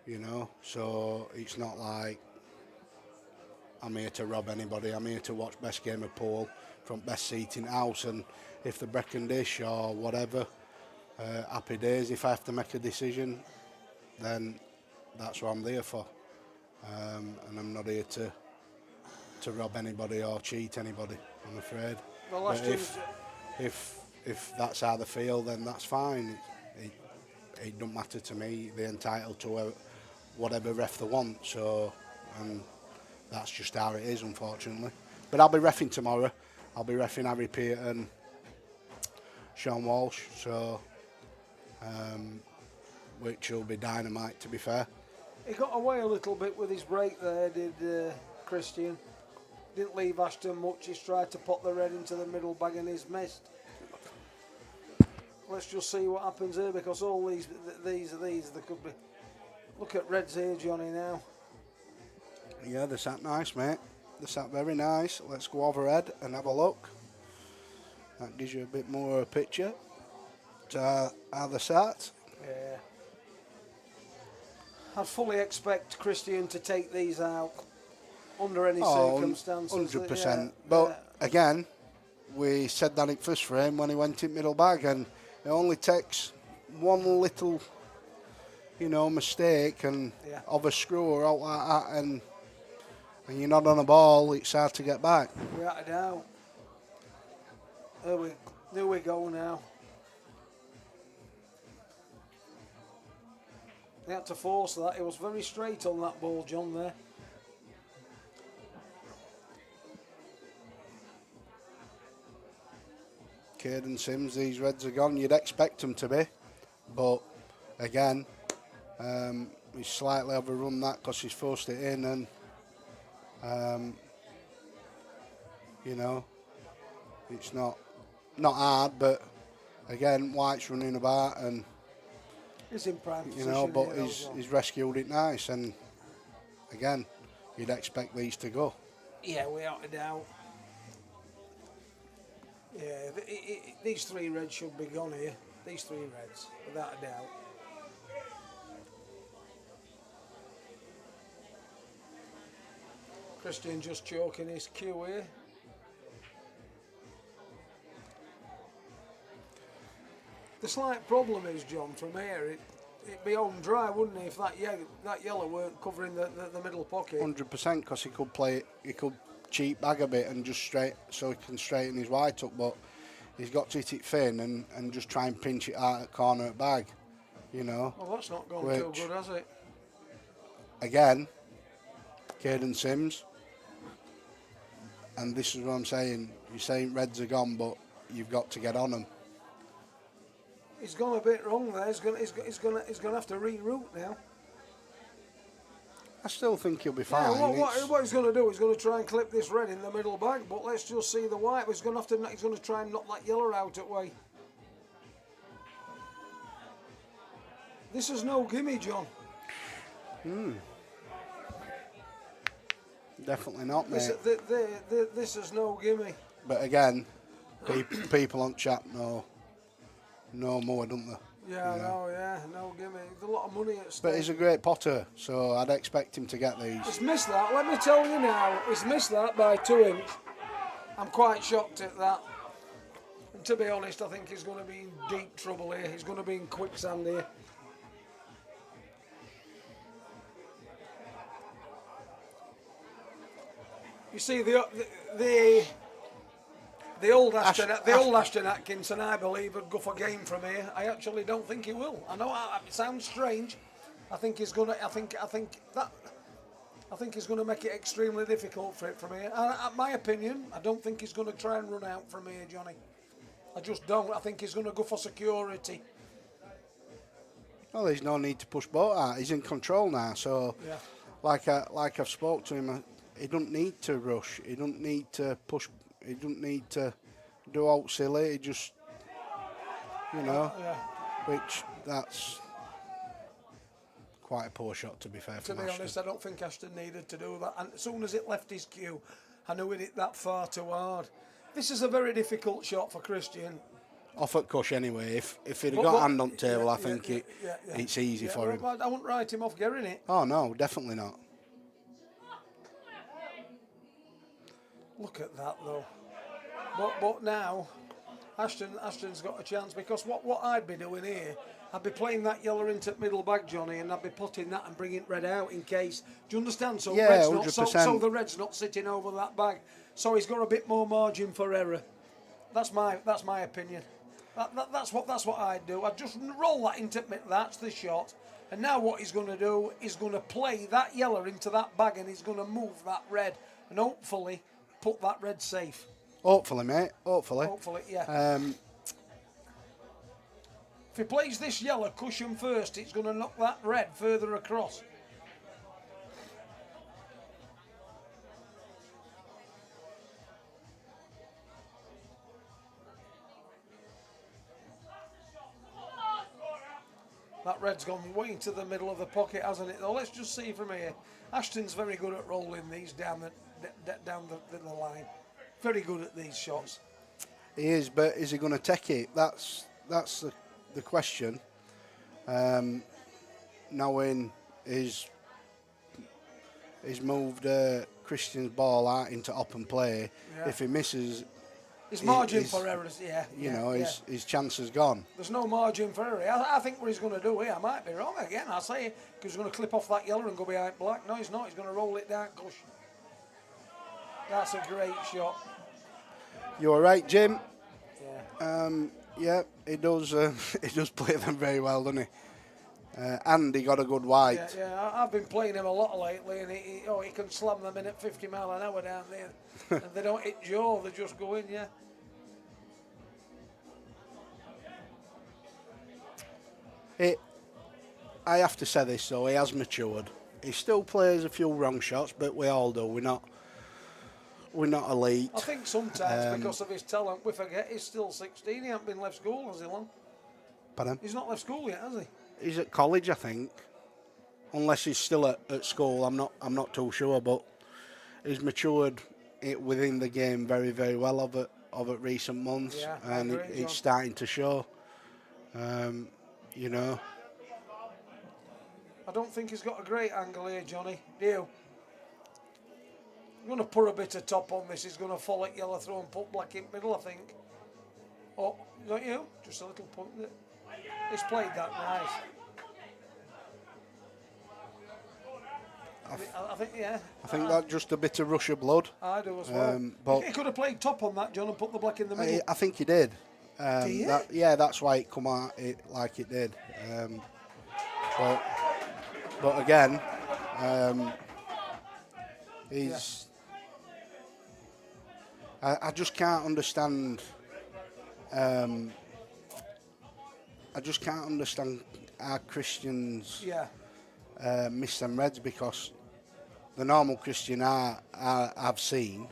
you know, so it's not like I'm here to rob anybody. I'm here to watch best game of pool from best seat in house, and if the Brecon dish or whatever, happy days. If I have to make a decision, then that's what I'm there for, and I'm not here to rob anybody or cheat anybody, I'm afraid. Well, if that's how they feel, then that's fine. It don't matter to me. They're entitled to whatever ref they want. So, and that's just how it is, unfortunately. But I'll be reffing tomorrow. I'll be reffing Harry Peart and Sean Walsh. So, which will be dynamite, to be fair. He got away a little bit with his break there, did Christian. Didn't leave Ashton much. He's tried to put the red into the middle bag and he's missed. Let's just see what happens here, because all these they could be. Look at reds here, Johnny, now. Yeah, they sat nice, mate. They sat very nice. Let's go overhead and have a look. That gives you a bit more of a picture to how they sat. Yeah. I'd fully expect Christian to take these out under any circumstances. 100%. Yeah, but again, we said that in first frame when he went in middle bag, and it only takes one little, you know, mistake and of a screw or out like that, and you're not on a ball, it's hard to get back. Without a doubt. There we go now. They had to force that. It was very straight on that ball, John, there. Caden Sims, these reds are gone. You'd expect them to be, but again, he's slightly overrun that because he's forced it in, and You know, it's not hard, but again, White's running about and He's in prime you position. know, but here, he's rescued it nice, and again, you'd expect these to go. Yeah, without a doubt. Yeah, these 3 reds should be gone here. These 3 reds, without a doubt. Christian just choking his cue here. The slight problem is, John, from here, it'd be home dry, wouldn't it, if that yellow weren't covering the middle pocket? 100%, because he could cheat bag a bit and just so he can straighten his white up, but he's got to hit it thin and just try and pinch it out at corner at bag, you know. Well, that's not gone too good, has it? Again, Caden Sims, and this is what I'm saying. You're saying reds are gone, but you've got to get on them. He's gone a bit wrong there. He's gonna have to reroute now. I still think he'll be fine. Yeah, what he's going to do? He's going to try and clip this red in the middle bag. But let's just see the white. He's going to try and knock that yellow out at way. This is no gimme, John. Definitely not, mate. This is no gimme. But again, people on chat know more, don't they? Yeah, no gimme. There's a lot of money at stake. But he's a great potter, so I'd expect him to get these. He's missed that. Let me tell you now, he's missed that by 2 inch. I'm quite shocked at that. And to be honest, I think he's going to be in deep trouble here. He's going to be in quicksand here. You see, the old Ashton Atkinson, I believe, would go for game from here. I actually don't think he will. I know it sounds strange. I think he's gonna. I think he's gonna make it extremely difficult for it from here. My opinion, I don't think he's gonna try and run out from here, Johnny. I just don't. I think he's gonna go for security. Well, there's no need to push boat out. He's in control now. So, yeah. like I've spoke to him, he don't need to rush. He don't need to push. He don't need to do out silly. He just, which that's quite a poor shot, to be fair. To be honest, I don't think Ashton needed to do that. And as soon as it left his cue, I knew it hit that far too hard. This is a very difficult shot for Christian. Off at Cush anyway. If he'd have got hand on table, I think it's easy for him. I wouldn't write him off getting it. Oh no, definitely not. Look at that though. But now, Ashton's got a chance, because what I'd be doing here, I'd be playing that yellow into middle bag, Johnny, and I'd be putting that and bringing red out in case. Do you understand? So yeah, red's not, so the red's not sitting over that bag. So he's got a bit more margin for error. That's my opinion. That's what I'd do. I'd just roll that into that's the shot. And now what he's going to do is going to play that yellow into that bag, and he's going to move that red, and hopefully put that red safe. Hopefully, mate. Hopefully, yeah. If he plays this yellow cushion first, it's going to knock that red further across. That red's gone way into the middle of the pocket, hasn't it? Though, let's just see from here. Ashton's very good at rolling these down the line. Very good at these shots. He is, but is he going to take it? That's the question. Knowing he's moved Christian's ball out into open play. Yeah. If he misses, his margin for errors, his chance is gone. There's no margin for error. I think what he's going to do here, I might be wrong again, I say, because he's going to clip off that yellow and go behind black. No, he's not. He's going to roll it down cushion. That's a great shot. You're right, Jim. Yeah. He does. He does play them very well, doesn't he? And he got a good white. Yeah, I've been playing him a lot lately, and he can slam them in at 50 mile an hour down there, and they don't hit jaw, they just go in. Yeah. I have to say this though, he has matured. He still plays a few wrong shots, but we all do. we're not elite. I think sometimes because of his talent, we forget he's still 16. He hasn't been left school, has he, long? Pardon? He's not left school yet, has he? He's at college, I think. Unless he's still at school, I'm not too sure. But he's matured within the game very, very well of recent months, Yeah, and it's starting to show. You know. I don't think he's got a great angle here, Johnny. Do you? I'm going to put a bit of top on this. He's going to follow it yellow throw and put black in middle, I think. Oh, not you? Just a little punt there. He's played that nice. I think, yeah. I think that's just a bit of rush of blood. I do as well. But he could have played top on that, John, and put the black in the middle. I think he did. Did he? That's why it come out like it did. But again, he's. Yeah. I just can't understand. I just can't understand how Christians miss them reds, because the normal Christian I've seen,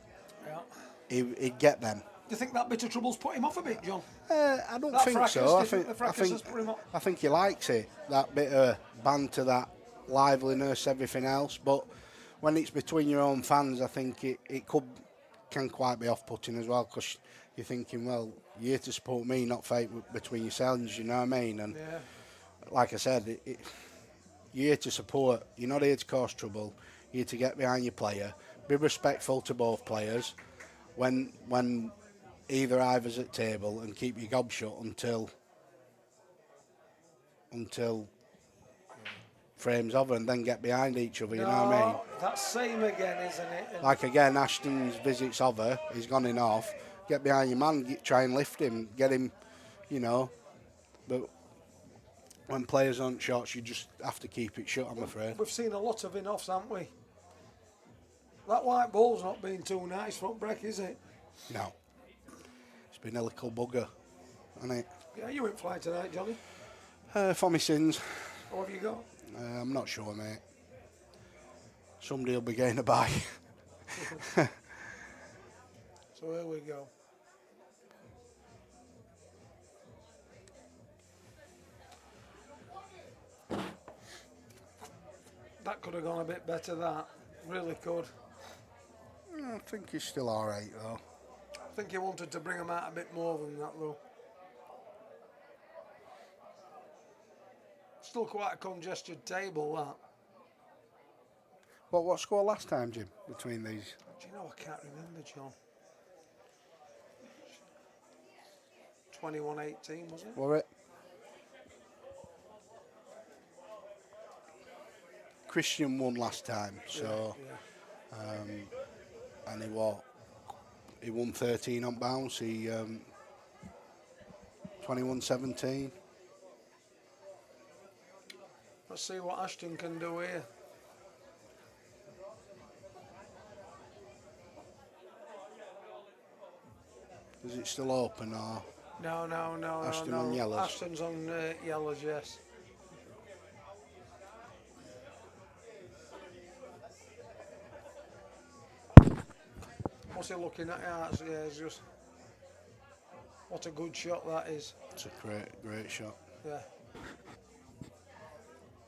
he'd get them. Do you think that bit of trouble's put him off a bit, John? I don't think fracas, so. I think he likes it, that bit of banter, that liveliness, everything else. But when it's between your own fans, I think it can quite be off-putting as well, because you're thinking, well, you're here to support me, not fight between yourselves, you know what I mean? And like I said, you're here to support, you're not here to cause trouble, you're here to get behind your player, be respectful to both players when either's at table, and keep your gob shut until frame's over, and then get behind each other, you know what I mean? That's same again, isn't it? And like again, Ashton's visit's over, he's gone in off, get behind your man, try and lift him, get him, you know. But when players aren't shots, you just have to keep it shut, I'm afraid. We've seen a lot of in-offs, haven't we? That white ball's not been too nice front break, is it? No. It's been a little bugger, hasn't it? Yeah, you went fly tonight, Johnny. For my sins. What have you got? I'm not sure, mate. Somebody will be getting a buy. So here we go. That could have gone a bit better, that. Really could. I think he's still alright, though. I think he wanted to bring him out a bit more than that, though. Still quite a congested table, that. Well, what score last time, Jim, between these? Do you know, I can't remember, John. 21-18, was it? Were it? Christian won last time, so and he won 13 on bounce. He 21-17. Let's see what Ashton can do here. Is it still open, or? No. Ashton on yellows? Ashton's on yellows, yes. What's he looking at? Yeah, it's just... What a good shot that is. It's a great shot. Yeah.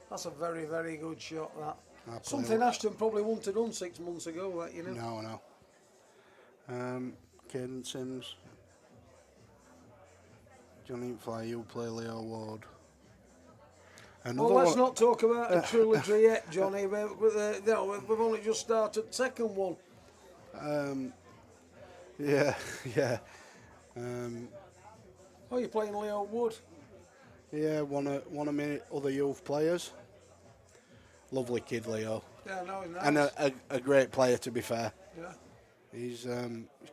That's a very, very good shot, that. Absolutely. Something Ashton probably wanted done 6 months ago, that, you know. No. Caden Sims. Johnny Fly, you play Leo Ward. Well, let's not talk about a trilogy yet, Johnny. We've only just started the second one. Yeah. Oh, you're playing Leo Wood? Yeah, one of my other youth players. Lovely kid, Leo. Yeah, no, he's nice. And a great player, to be fair. Yeah. He's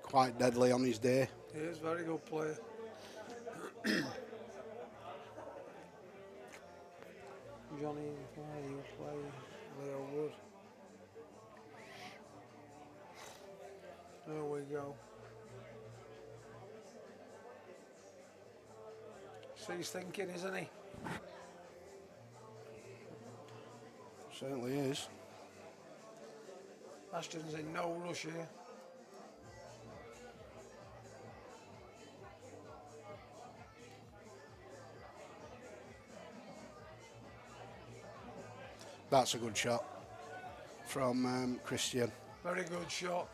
quite deadly on his day. He is a very good player. Johnny, you play Leo Wood. There we go. So he's thinking, isn't he? Certainly is. Ashton's in no rush here. That's a good shot from Christian. Very good shot.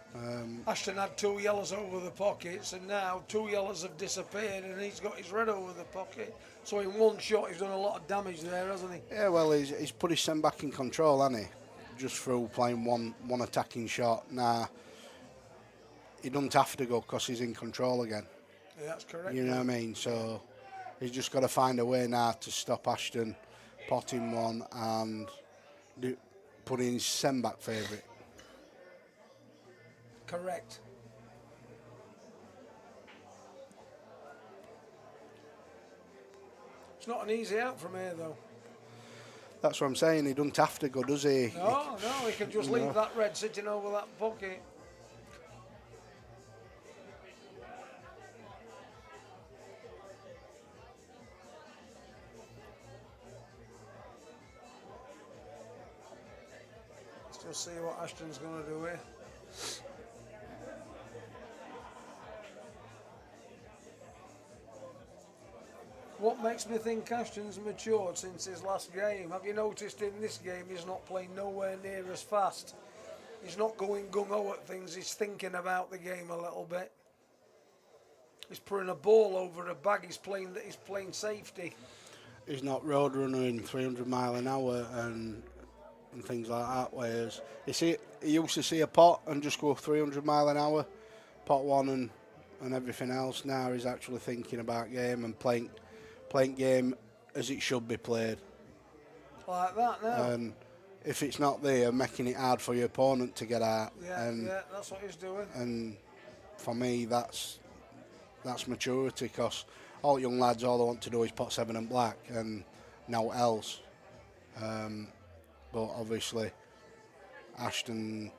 Ashton had 2 yellows over the pockets, and now 2 yellows have disappeared, and he's got his red over the pocket. So in one shot, he's done a lot of damage there, hasn't he? Yeah, well, he's put his son back in control, hasn't he? Just through playing one attacking shot. Now, he doesn't have to go because he's in control again. Yeah, that's correct. You know what I mean? So he's just got to find a way now to stop Ashton, potting one, and putting his sen back favourite. Correct. It's not an easy out from here, though. That's what I'm saying. He doesn't have to go, does he? No, he can just leave that red sitting over that pocket. Let's just see what Ashton's going to do here. What makes me think Ashton's matured since his last game? Have you noticed in this game he's not playing nowhere near as fast? He's not going gung-ho at things, he's thinking about the game a little bit. He's putting a ball over a bag, he's playing safety. He's not road running 300 mile an hour and things like that. Whereas he used to see a pot and just go 300 mile an hour, pot one and everything else. Now he's actually thinking about game and playing game as it should be played. Like that now. And if it's not there, making it hard for your opponent to get out. Yeah, that's what he's doing. And for me, that's maturity, because all young lads, all they want to do is pot 7 and black and no else. But obviously, Ashton,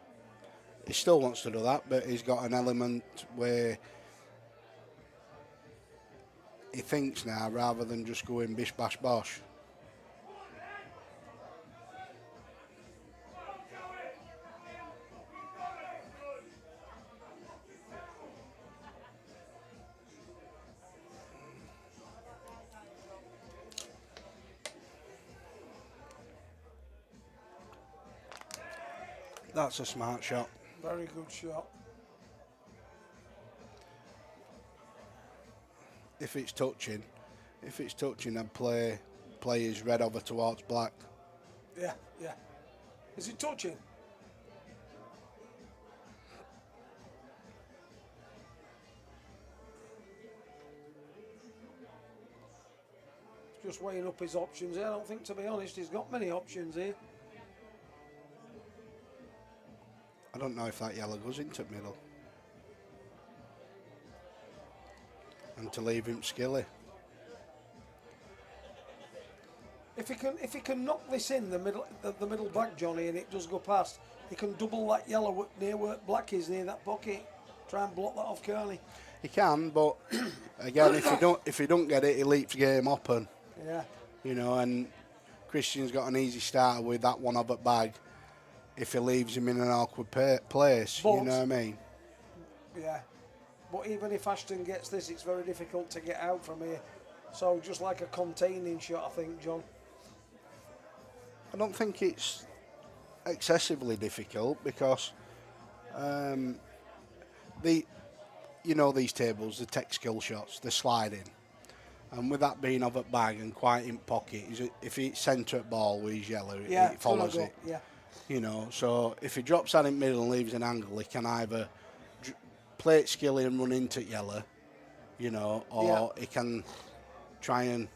he still wants to do that, but he's got an element where he thinks now rather than just going bish bash bosh. That's a smart shot. Very good shot. If it's touching, I'd play his red over towards black. Yeah. Is it touching? Just weighing up his options here. I don't think, to be honest, he's got many options here. I don't know if that yellow goes into the middle. And to leave him skilly. If he can knock this in the middle back, Johnny, and it does go past, he can double that yellow near where black is, near that pocket. Try and block that off Kearney. He can, but again, if he don't get it, he leaps game open. Yeah. You know, and Christian's got an easy start with that one over bag. If he leaves him in an awkward place, but, you know what I mean? Yeah. But even if Ashton gets this, it's very difficult to get out from here. So just like a containing shot, I think, John. I don't think it's excessively difficult, because these tables, the tech skill shots, they're sliding. And with that being over bag and quite in pocket, if it's centre at ball with his yellow, it follows it. Yeah. You know, so if he drops that in middle and leaves an angle, he can either play it skilly and run into yellow, you know, or he can try and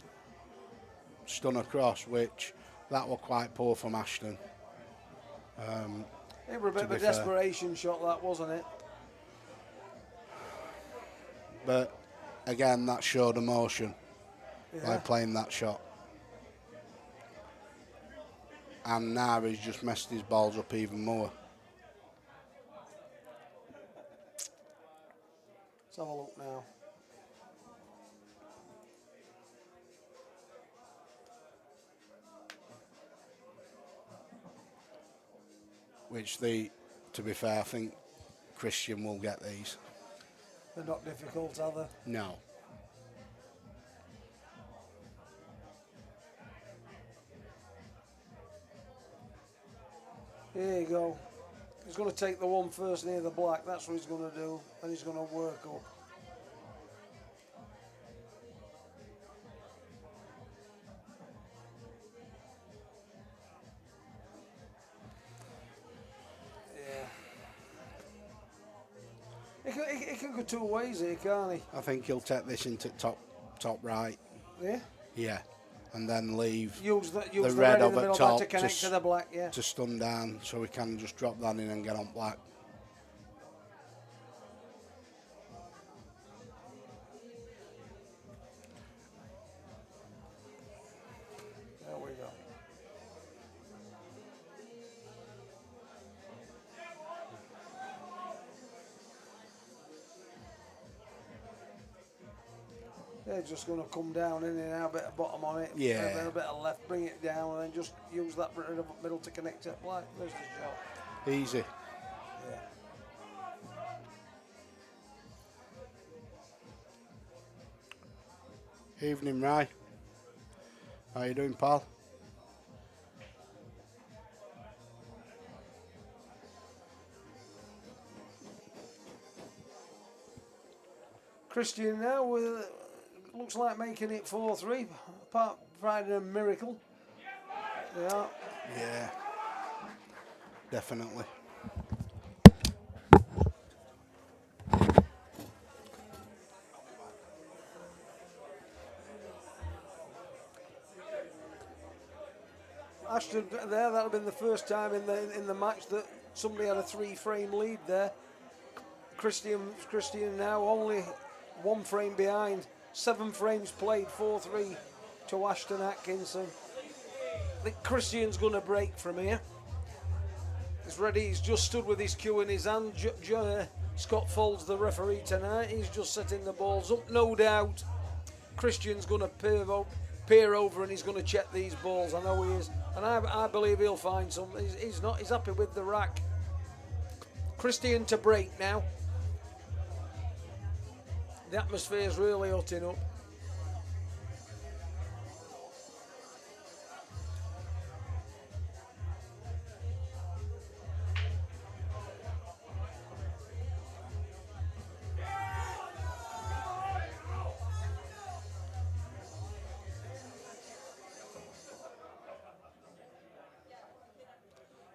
stun across, which that was quite poor from Ashton. It was a bit of a desperation shot, that, wasn't it? But again, that showed emotion by playing that shot. And now he's just messed his balls up even more. Let's have a look now. Which to be fair, I think Christian will get these. They're not difficult, are they? No. Here you go. He's going to take the one first near the black. That's what he's going to do. And he's going to work up. He can go two ways here, can't he? I think he'll take this into top right. Yeah? Yeah. And then leave use the red in the over middle top to connect to the black, yeah. to stun down, so we can just drop that in and get on black. There we go. They're just going to come down in and out, a bit of bottom on it, Yeah. a bit of left, bring it down, and then just use that bit of middle to connect to black. There's the shot. Easy. Yeah. Evening, Ry. How you doing, pal? Christian now with looks like making it 4-3, apart providing a miracle. Yeah. Yeah. Definitely. Ashton there, that'll been the first time in the match that somebody had a 3-frame lead there. Christian now only 1 frame behind. 7 frames played, 4-3 to Ashton Atkinson. I think Christian's going to break from here. He's ready, he's just stood with his cue in his hand. Scott Folds, the referee tonight, he's just setting the balls up, no doubt. Christian's going to peer over and he's going to check these balls, I know he is. And I believe he'll find some. He's happy with the rack. Christian to break now. The atmosphere's really hotting up.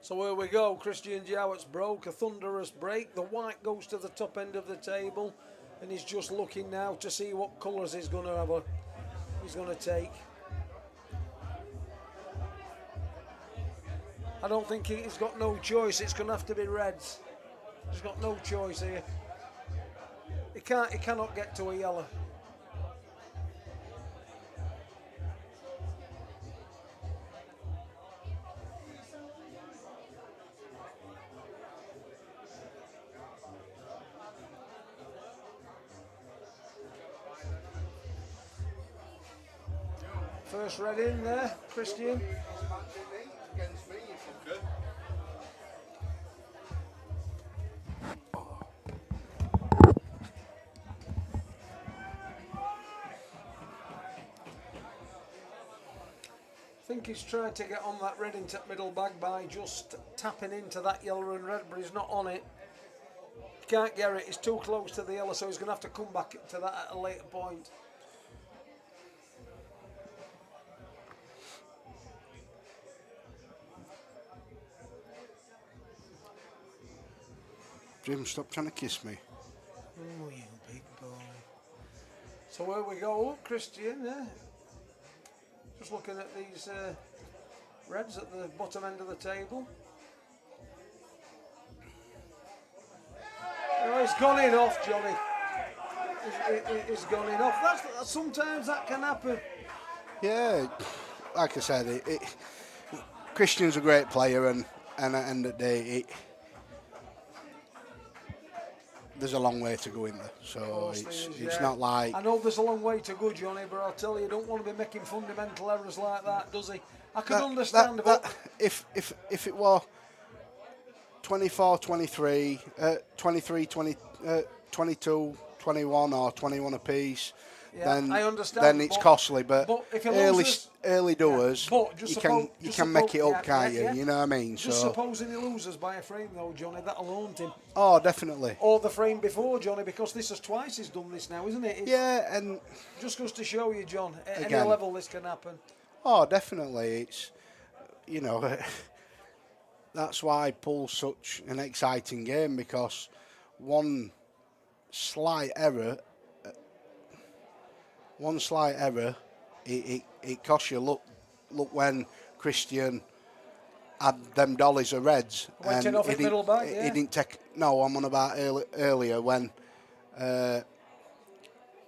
So here we go, Christian Jowett's broke, a thunderous break. The white goes to the top end of the table. And he's just looking now to see what colours he's going to take. I don't think he's got no choice. It's going to have to be reds. He's got no choice here. He cannot get to a yellow. First red in there, Christian. I think he's trying to get on that red into middle bag by just tapping into that yellow and red, but he's not on it. He can't get it, he's too close to the yellow, so he's going to have to come back to that at a later point. Jim, stop trying to kiss me. Oh, you big boy. So where we go, Christian, just looking at these reds at the bottom end of the table. Oh, he's gone in off, Johnny. He's gone in off. Sometimes that can happen. Yeah, like I said, Christian's a great player, and at the end of the day, there's a long way to go in there, so it's not like... I know there's a long way to go, Johnny, but I'll tell you, don't want to be making fundamental errors like that, does he? I could understand that. If it were 24, 23, 23, 20, 22, 21 or 21 apiece, then I understand, then it's costly. But if he early loses, early doors, you can make it up, can't you? You know what I mean? Just supposing he loses by a frame though, Johnny, that'll haunt him. Oh, definitely. Or the frame before, Johnny, because this is twice he's done this now, isn't it? And just goes to show you, John, at again, any level this can happen. Oh, definitely. It's, that's why pool's such an exciting game, because one slight error, it costs you. Look when Christian had them dollies of reds, and off middle back, he didn't take. No, I'm on about earlier when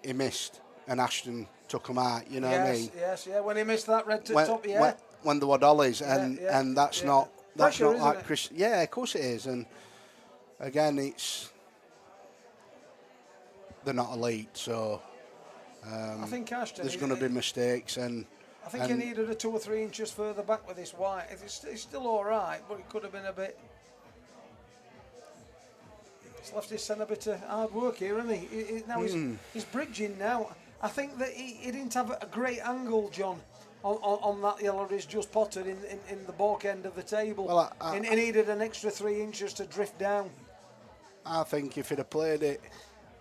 he missed and Ashton took him out. You know what I mean? Yes, when he missed that red to top, when there were dollies, and that's not pressure, like Christian. Yeah, of course it is, and again, they're not elite, so I think Ashton, there's going to be mistakes, and I think he needed a 2 or 3 inches further back with this white. It's still all right, but it could have been a bit. He's left his centre bit of hard work here, hasn't he? Now he's bridging now. I think that he didn't have a great angle, John, on that yellow he's just potted in the baulk end of the table. Well, he needed an extra 3 inches to drift down. I think if he'd have played it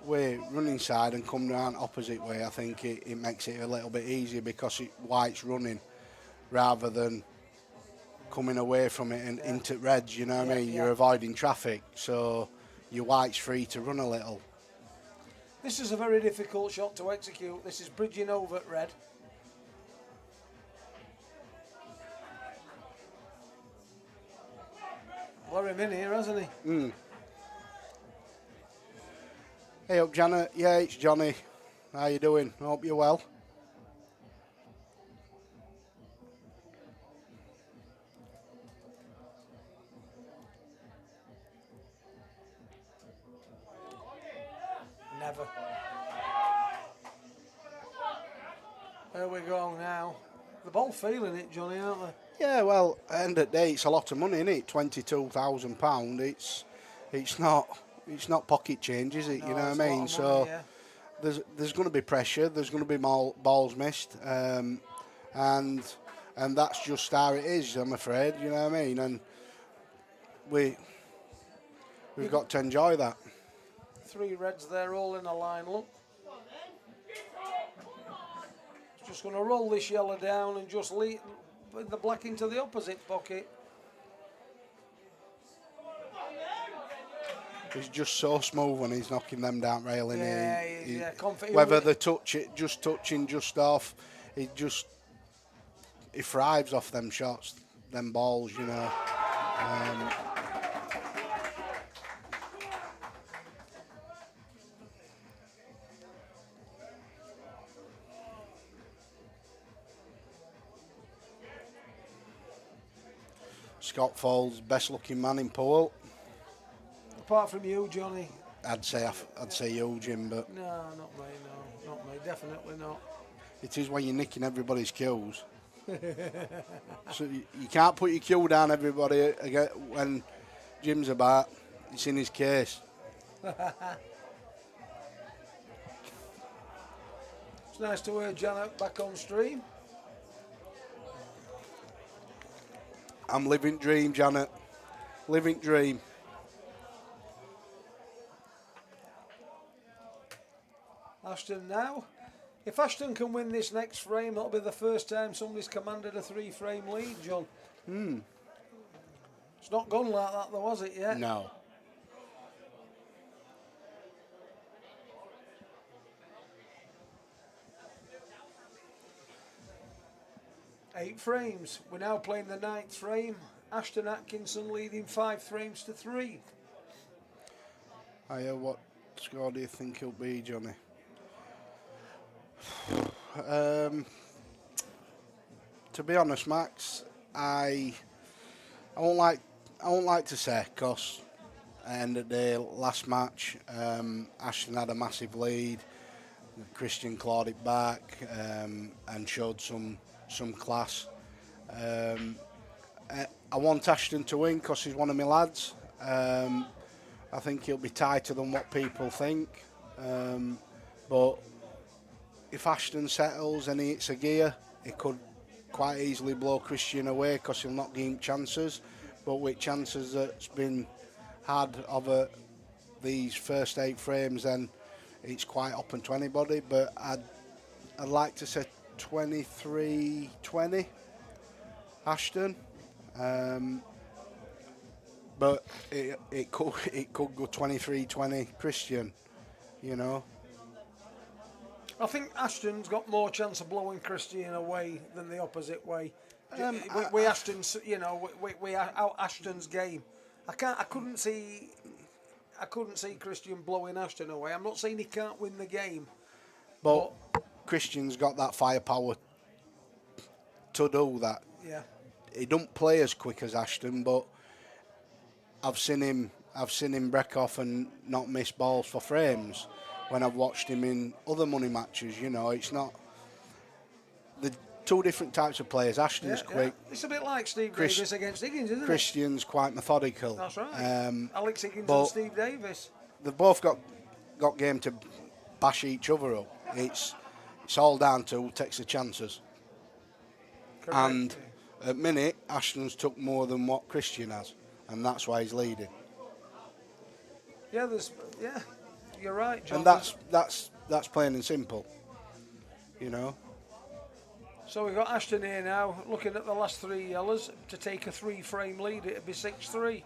way running side and come down opposite way, I think it makes it a little bit easier, because white's running rather than coming away from it and into reds. You know what I mean? You're avoiding traffic, so your white's free to run a little. This is a very difficult shot to execute. This is bridging over at red. Blur him in here, hasn't he? Hey up, Janet. Yeah, it's Johnny. How you doing? I hope you're well. Never. There we go now. The ball feeling it, Johnny, aren't they? Yeah, well, at the end of the day, it's a lot of money, isn't it? £22,000. It's not pocket change, is it? No, you know what I mean? So there's going to be pressure. There's going to be more balls missed, and that's just how it is. I'm afraid. You know what I mean? And we've got to enjoy that. 3 reds there, all in a line. Look. Just going to roll this yellow down and just leave the black into the opposite pocket. He's just so smooth when he's knocking them down railing. Confident. Whether they touch it, just touching just off, he thrives off them shots, them balls, you know. Scott Falls, best looking man in pool. Apart from you, Johnny. I'd say you, Jim, but no, not me. No, not me. Definitely not. It is when you're nicking everybody's kills. So you can't put your kill down, everybody, again when Jim's about. It's in his case. It's nice to hear Janet back on stream. I'm living dream, Janet. Living dream. Ashton now. If Ashton can win this next frame, that'll be the first time somebody's commanded a 3-frame lead, John. It's not gone like that though, has it yet? No. Eight frames. We're now playing the 9th frame. Ashton Atkinson leading 5 frames to 3. What score do you think it'll be, Johnny? To be honest, Max, I won't like to say, because at the end of the day, last match, Ashton had a massive lead. Christian clawed it back and showed some class. I want Ashton to win because he's one of my lads. I think he'll be tighter than what people think, but if Ashton settles and he hits a gear, he could quite easily blow Christian away because he'll not give him chances. But with chances that's been had over these first 8 frames, then it's quite open to anybody. But I'd like to say 23-20 Ashton. But it could go 23-20 Christian, you know. I think Ashton's got more chance of blowing Christian away than the opposite way. We Ashton's, you know, we out Ashton's game. I couldn't see Christian blowing Ashton away. I'm not saying he can't win the game, but Christian's got that firepower to do that. Yeah. He don't play as quick as Ashton, but I've seen him break off and not miss balls for frames when I've watched him in other money matches. You know, it's not the 2 different types of players. Ashton's quick. Yeah. It's a bit like Steve Davis against Higgins, isn't Christian's quite methodical. That's right. Alex Higgins but and Steve Davis. They've both got game to bash each other up. It's all down to who takes the chances. Correct. And at minute, Ashton's took more than what Christian has, and that's why he's leading. Yeah, you're right, John. And that's plain and simple, you know. So we've got Ashton here now, looking at the last 3 yellows to take a 3-frame lead. It'd be 6-3.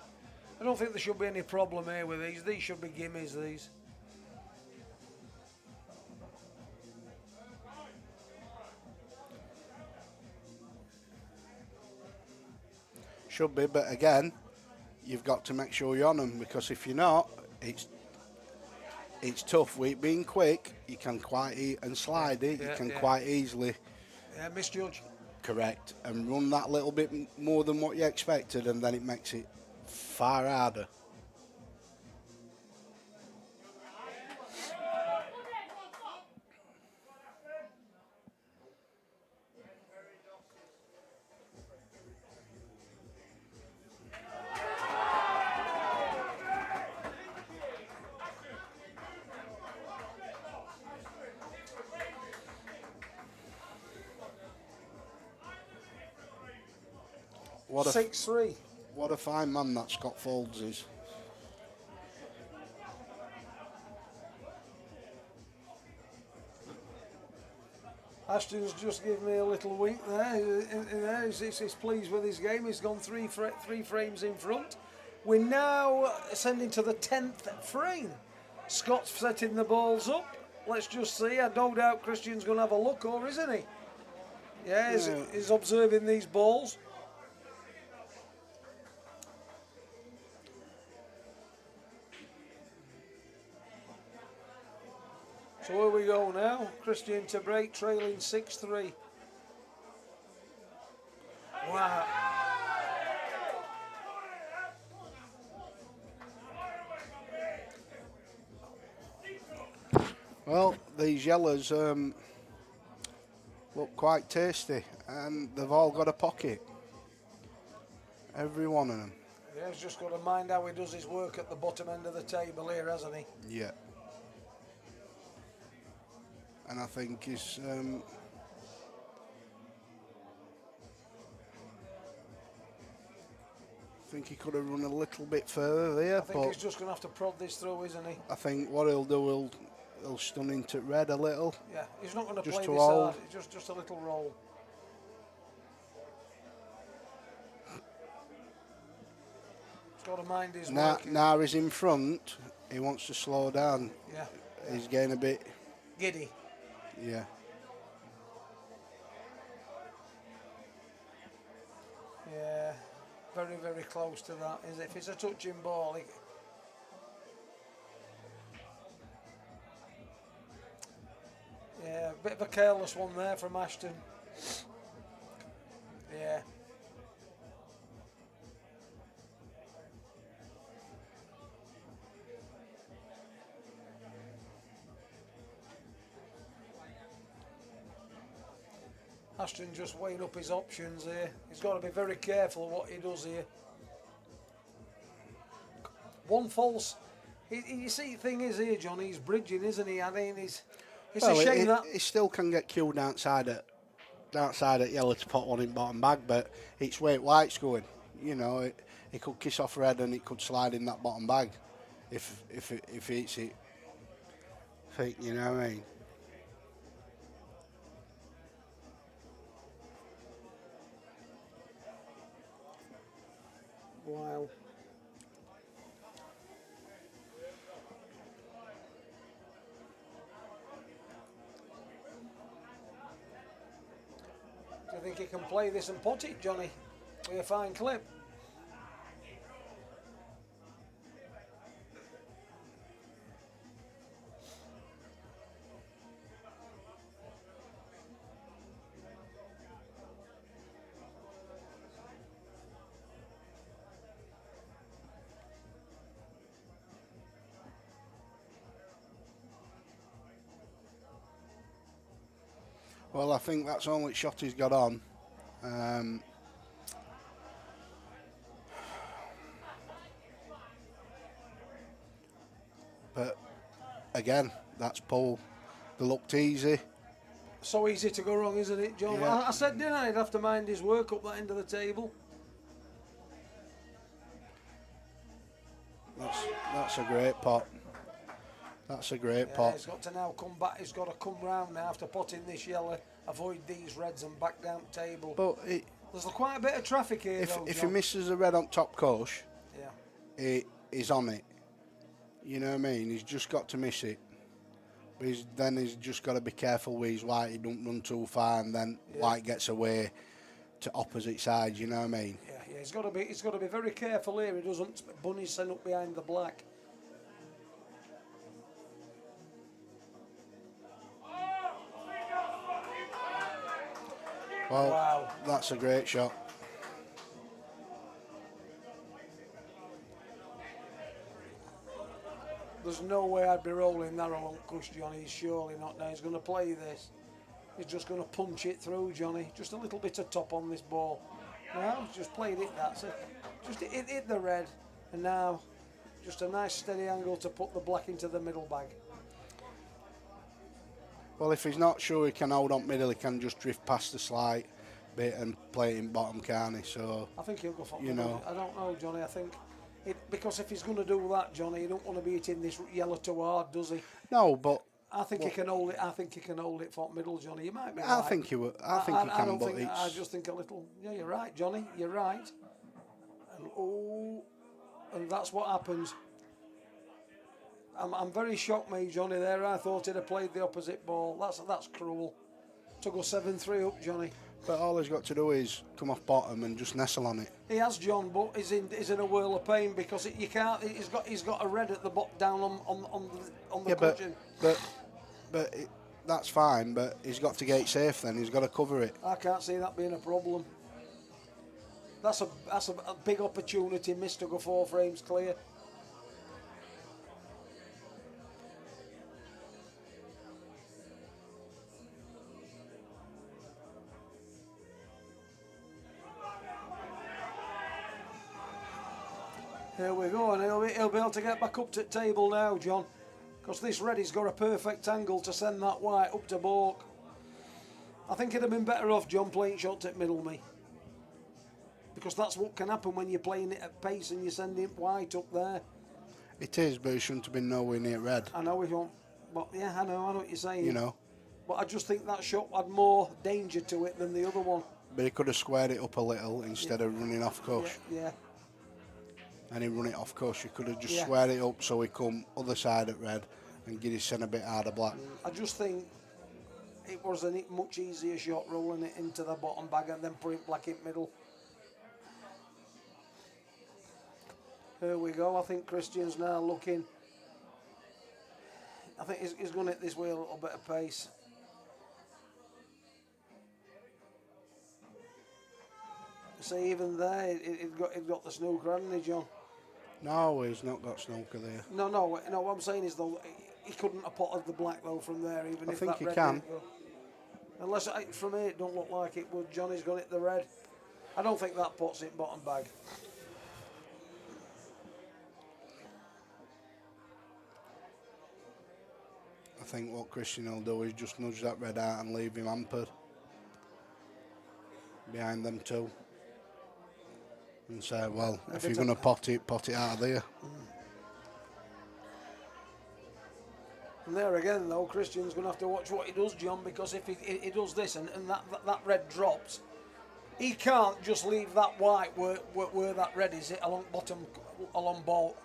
I don't think there should be any problem here with these. These should be gimmies. These. Should be, but again, you've got to make sure you're on them, because if you're not, it's tough. With it being quick, you can and slide it. You can quite easily misjudge. Correct, and run that little bit more than what you expected, and then it makes it far harder. What 6-3. What a fine man that Scott Folds is. Ashton's just given me a little wink there. He's pleased with his game. He's gone three frames in front. We're now ascending to the 10th frame. Scott's setting the balls up. Let's just see. I no doubt Christian's going to have a look, or isn't he? Yeah, he's observing these balls. So here we go now. Christian to break, trailing 6-3. Wow. Well, these yellows look quite tasty, and they've all got a pocket. Every one of them. Yeah, he's just got to mind how he does his work at the bottom end of the table here, hasn't he? Yeah. And I think he's I think he could have run a little bit further there. I think he's just going to have to prod this through, isn't he? I think what he'll do, he'll stun into red a little. Yeah, he's not going to just play to this hold. hard. It's just a little roll. He's got to mind his work. Now he's in front. He wants to slow down. Yeah. He's getting a bit giddy. Yeah. Yeah, very, very close to that. If it's a touching ball, yeah, a bit of a careless one there from Ashton. Yeah. Ashton just weighing up his options here. He's got to be very careful what he does here. One false. You see, the thing is here, John, he's bridging, isn't he? I mean, It's a shame that he still can get queued outside at yellow to put one in bottom bag, but it's where white's going. You know, it could kiss off red and it could slide in that bottom bag if he hits it. You know what I mean? wow. Do you think he can play this and pot it, Johnny? With a fine clip. Well, I think that's the only shot he's got on. But again, that's pull. They looked easy. So easy to go wrong, isn't it, John? Yeah. I said, didn't I? He'd have to mind his work up that end of the table. That's a great pot. That's a great pot. He's got to now come back. He's got to come round now after potting this yellow, avoid these reds and back down table. But there's quite a bit of traffic here, if he misses a red on top course, yeah, he's on it. You know what I mean? He's just got to miss it. But he's just got to be careful with his white. He don't run too far, and then white gets away to opposite sides. You know what I mean? Yeah. He's got to be very careful here. He doesn't bun his son up behind the black. Well, wow. That's a great shot. There's no way I'd be rolling that along cush, Johnny. He's surely not now. He's going to play this. He's just going to punch it through, Johnny. Just a little bit of top on this ball. Now, just played it, that's it. Just hit the red. And now, just a nice steady angle to put the black into the middle bag. Well, if he's not sure he can hold on middle, he can just drift past the slight bit and play it in bottom, can't he? So I think he'll go for middle. I don't know, Johnny. I think because if he's going to do that, Johnny, he don't want to be hitting this yellow too hard, does he? No, but I think he can hold it. I think he can hold it for middle, Johnny. You might be I right. think he will. I think he can, but it's... I just think a little. Yeah, you're right, Johnny. You're right. And that's what happens. I'm very shocked, me, Johnny. There, I thought he'd have played the opposite ball. That's cruel. To go 7-3 up, Johnny. But all he's got to do is come off bottom and just nestle on it. He has, John, but he's in a whirl of pain because you can't. He's got a red at the bottom down on the cushion. But that's fine. But he's got to get it safe. Then he's got to cover it. I can't see that being a problem. That's a big opportunity missed to go 4 frames clear. Here we go, and he'll be able to get back up to the table now, John, because this reddy's got a perfect angle to send that white up to balk. I think it'd have been better off John playing shots at middle, me, because that's what can happen when you're playing it at pace and you're sending white up there. It is, but it shouldn't have been nowhere near red. I know we won't, but yeah, I know what you're saying. You know. But I just think that shot had more danger to it than the other one. But he could have squared it up a little instead of running off course. Yeah. And he run it off course. You could have just squared it up so he come other side at red and get his son a bit harder black. I just think it was a much easier shot rolling it into the bottom bag and then putting black in middle. Here we go. I think Christian's now looking. I think he's going to hit this way a little bit of pace. See, even there, it got the snooker, hadn't he, John? No, he's not got snooker there. No. What I'm saying is, though, he couldn't have potted the black though from there, even if think that he red can. didn't go. Unless from here, it don't look like it would. Johnny's got it the red. I don't think that pot's it bottom bag. I think what Christian will do is just nudge that red out and leave him hampered behind them two. And say, well, if you're going to pot it out of there. And there again, though, Christian's going to have to watch what he does, John, because if he does this and that red drops, he can't just leave that white where that red is along bottom, along ball.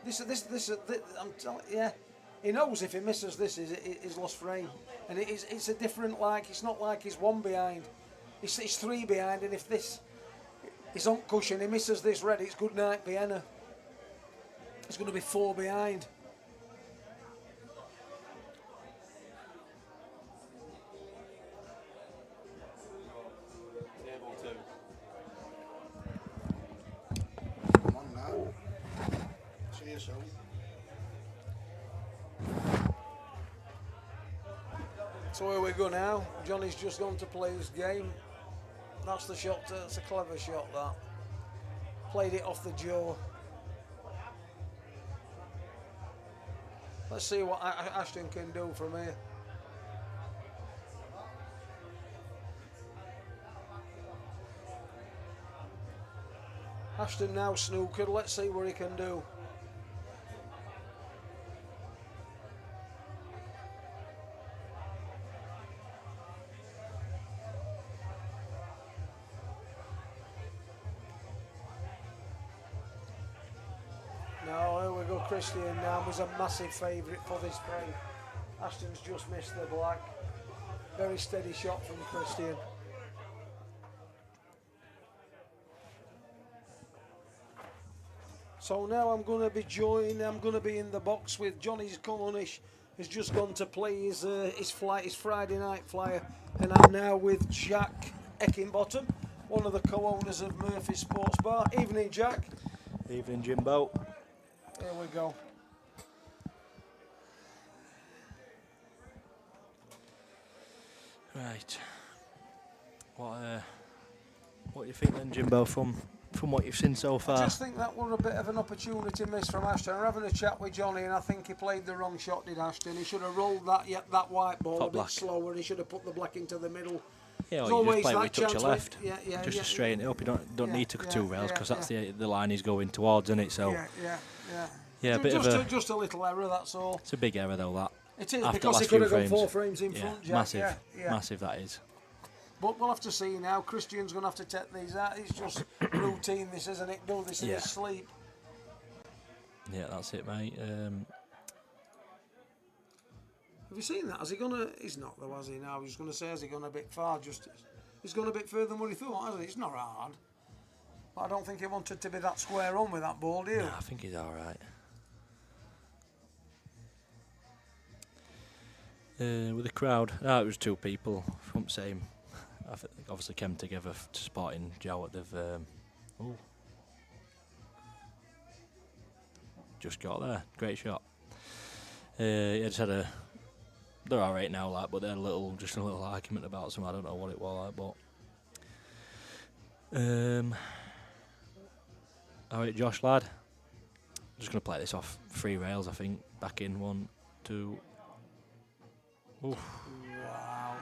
I'm telling you, yeah. He knows if he misses this, he's lost frame. And it's a different, like, it's not like he's one behind. It's three behind, and if this is on cushion, he misses this red, it's good night, Vienna. It's going to be 4 behind. So here we go now. Johnny's just gone to play his game. That's the shot. That's a clever shot, that. Played it off the jaw. Let's see what Ashton can do from here. Ashton now snookered. Let's see what he can do. Christian now was a massive favourite for this frame. Ashton's just missed the black. Very steady shot from Christian. So now I'm going to be in the box with Johnny's Comonish. Has just gone to play his Friday night flyer, and I'm now with Jack Eckinbottom, one of the co-owners of Murphy's Sports Bar. Evening, Jack. Evening, Jimbo. Here we go. Right. What do you think then, Jimbo, from what you've seen so far? I just think that was a bit of an opportunity miss from Ashton. I'm having a chat with Johnny, and I think he played the wrong shot, did Ashton. He should have rolled that white ball a bit slower, and he should have put the black into the middle. Yeah, or you just play with a touch of left. Yeah, just to straighten it up. You don't need to cut 2 rails, because that's the line he's going towards, isn't it? So. Yeah, just a little error, that's all. It's a big error though, that. It is, because he could have gone 4 frames in front, Jack. Massive that is. But we'll have to see now. Christian's going to have to take these out. It's just routine, this, isn't it? Do this in his sleep. Yeah, that's it, mate. Have you seen that? Has he gone a... He's not though, has he now? He's going to say, has he gone a bit far? He's gone a bit further than what he thought, hasn't he? It's not hard. But I don't think he wanted to be that square on with that ball, do you? No, I think he's alright. With the crowd, it was 2 people from same. I think obviously came together to spotting Jowett. They've just got there. Great shot. He just had a. They're alright now, like, but they had a little argument about something. I don't know what it was like, but. Alright, Josh, lad. Just gonna play this off 3 rails, I think. Back in 1, 2. Oof. Wow.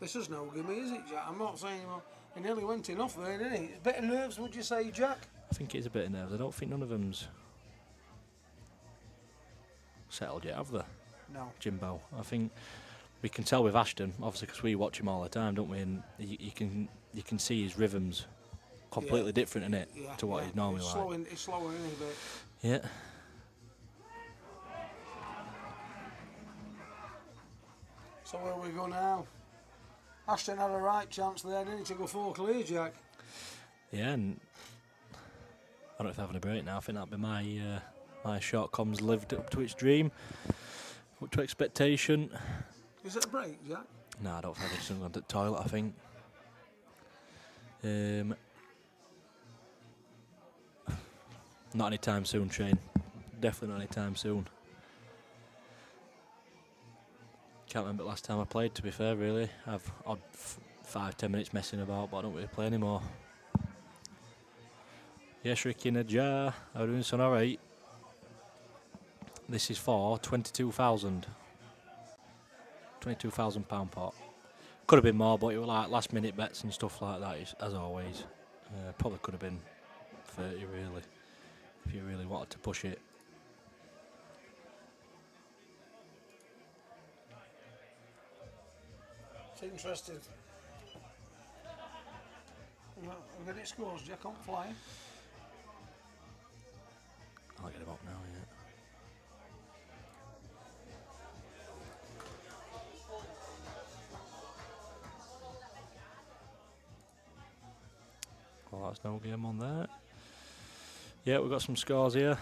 This is no gimme, is it, Jack? I'm not saying he nearly went in off there, didn't he? A bit of nerves, would you say, Jack? I think it's a bit of nerves. I don't think none of them's settled yet, have they? No. Jimbo. I think we can tell with Ashton, obviously, because we watch him all the time, don't we? And you can see his rhythms completely different, innit, to what he's normally like. He's slower, isn't he, a bit? Yeah. So where we go now? Ashton had a right chance there, didn't he, to go 4 clear, Jack? Yeah, and I don't know if they're having a break now. I think that'd be my short comms lived up to its dream, up to expectation. Is it a break, Jack? No, I don't think it's gone to the toilet, I think. Not anytime soon, Shane. Definitely not anytime soon. Can't remember the last time I played, to be fair, really. I've odd 5-10 minutes messing about, but I don't really play anymore. Yes, Ricky in a jar. How are you doing, son? Alright. This is for £22,000 pot. Could have been more, but it was like last minute bets and stuff like that, as always. Probably could have been 30 really, if you really wanted to push it. It's interesting. Well, we've got it scores, Jack, on flying. I'll get him up now, yeah. Well, that's no game on there. Yeah, we've got some scores here.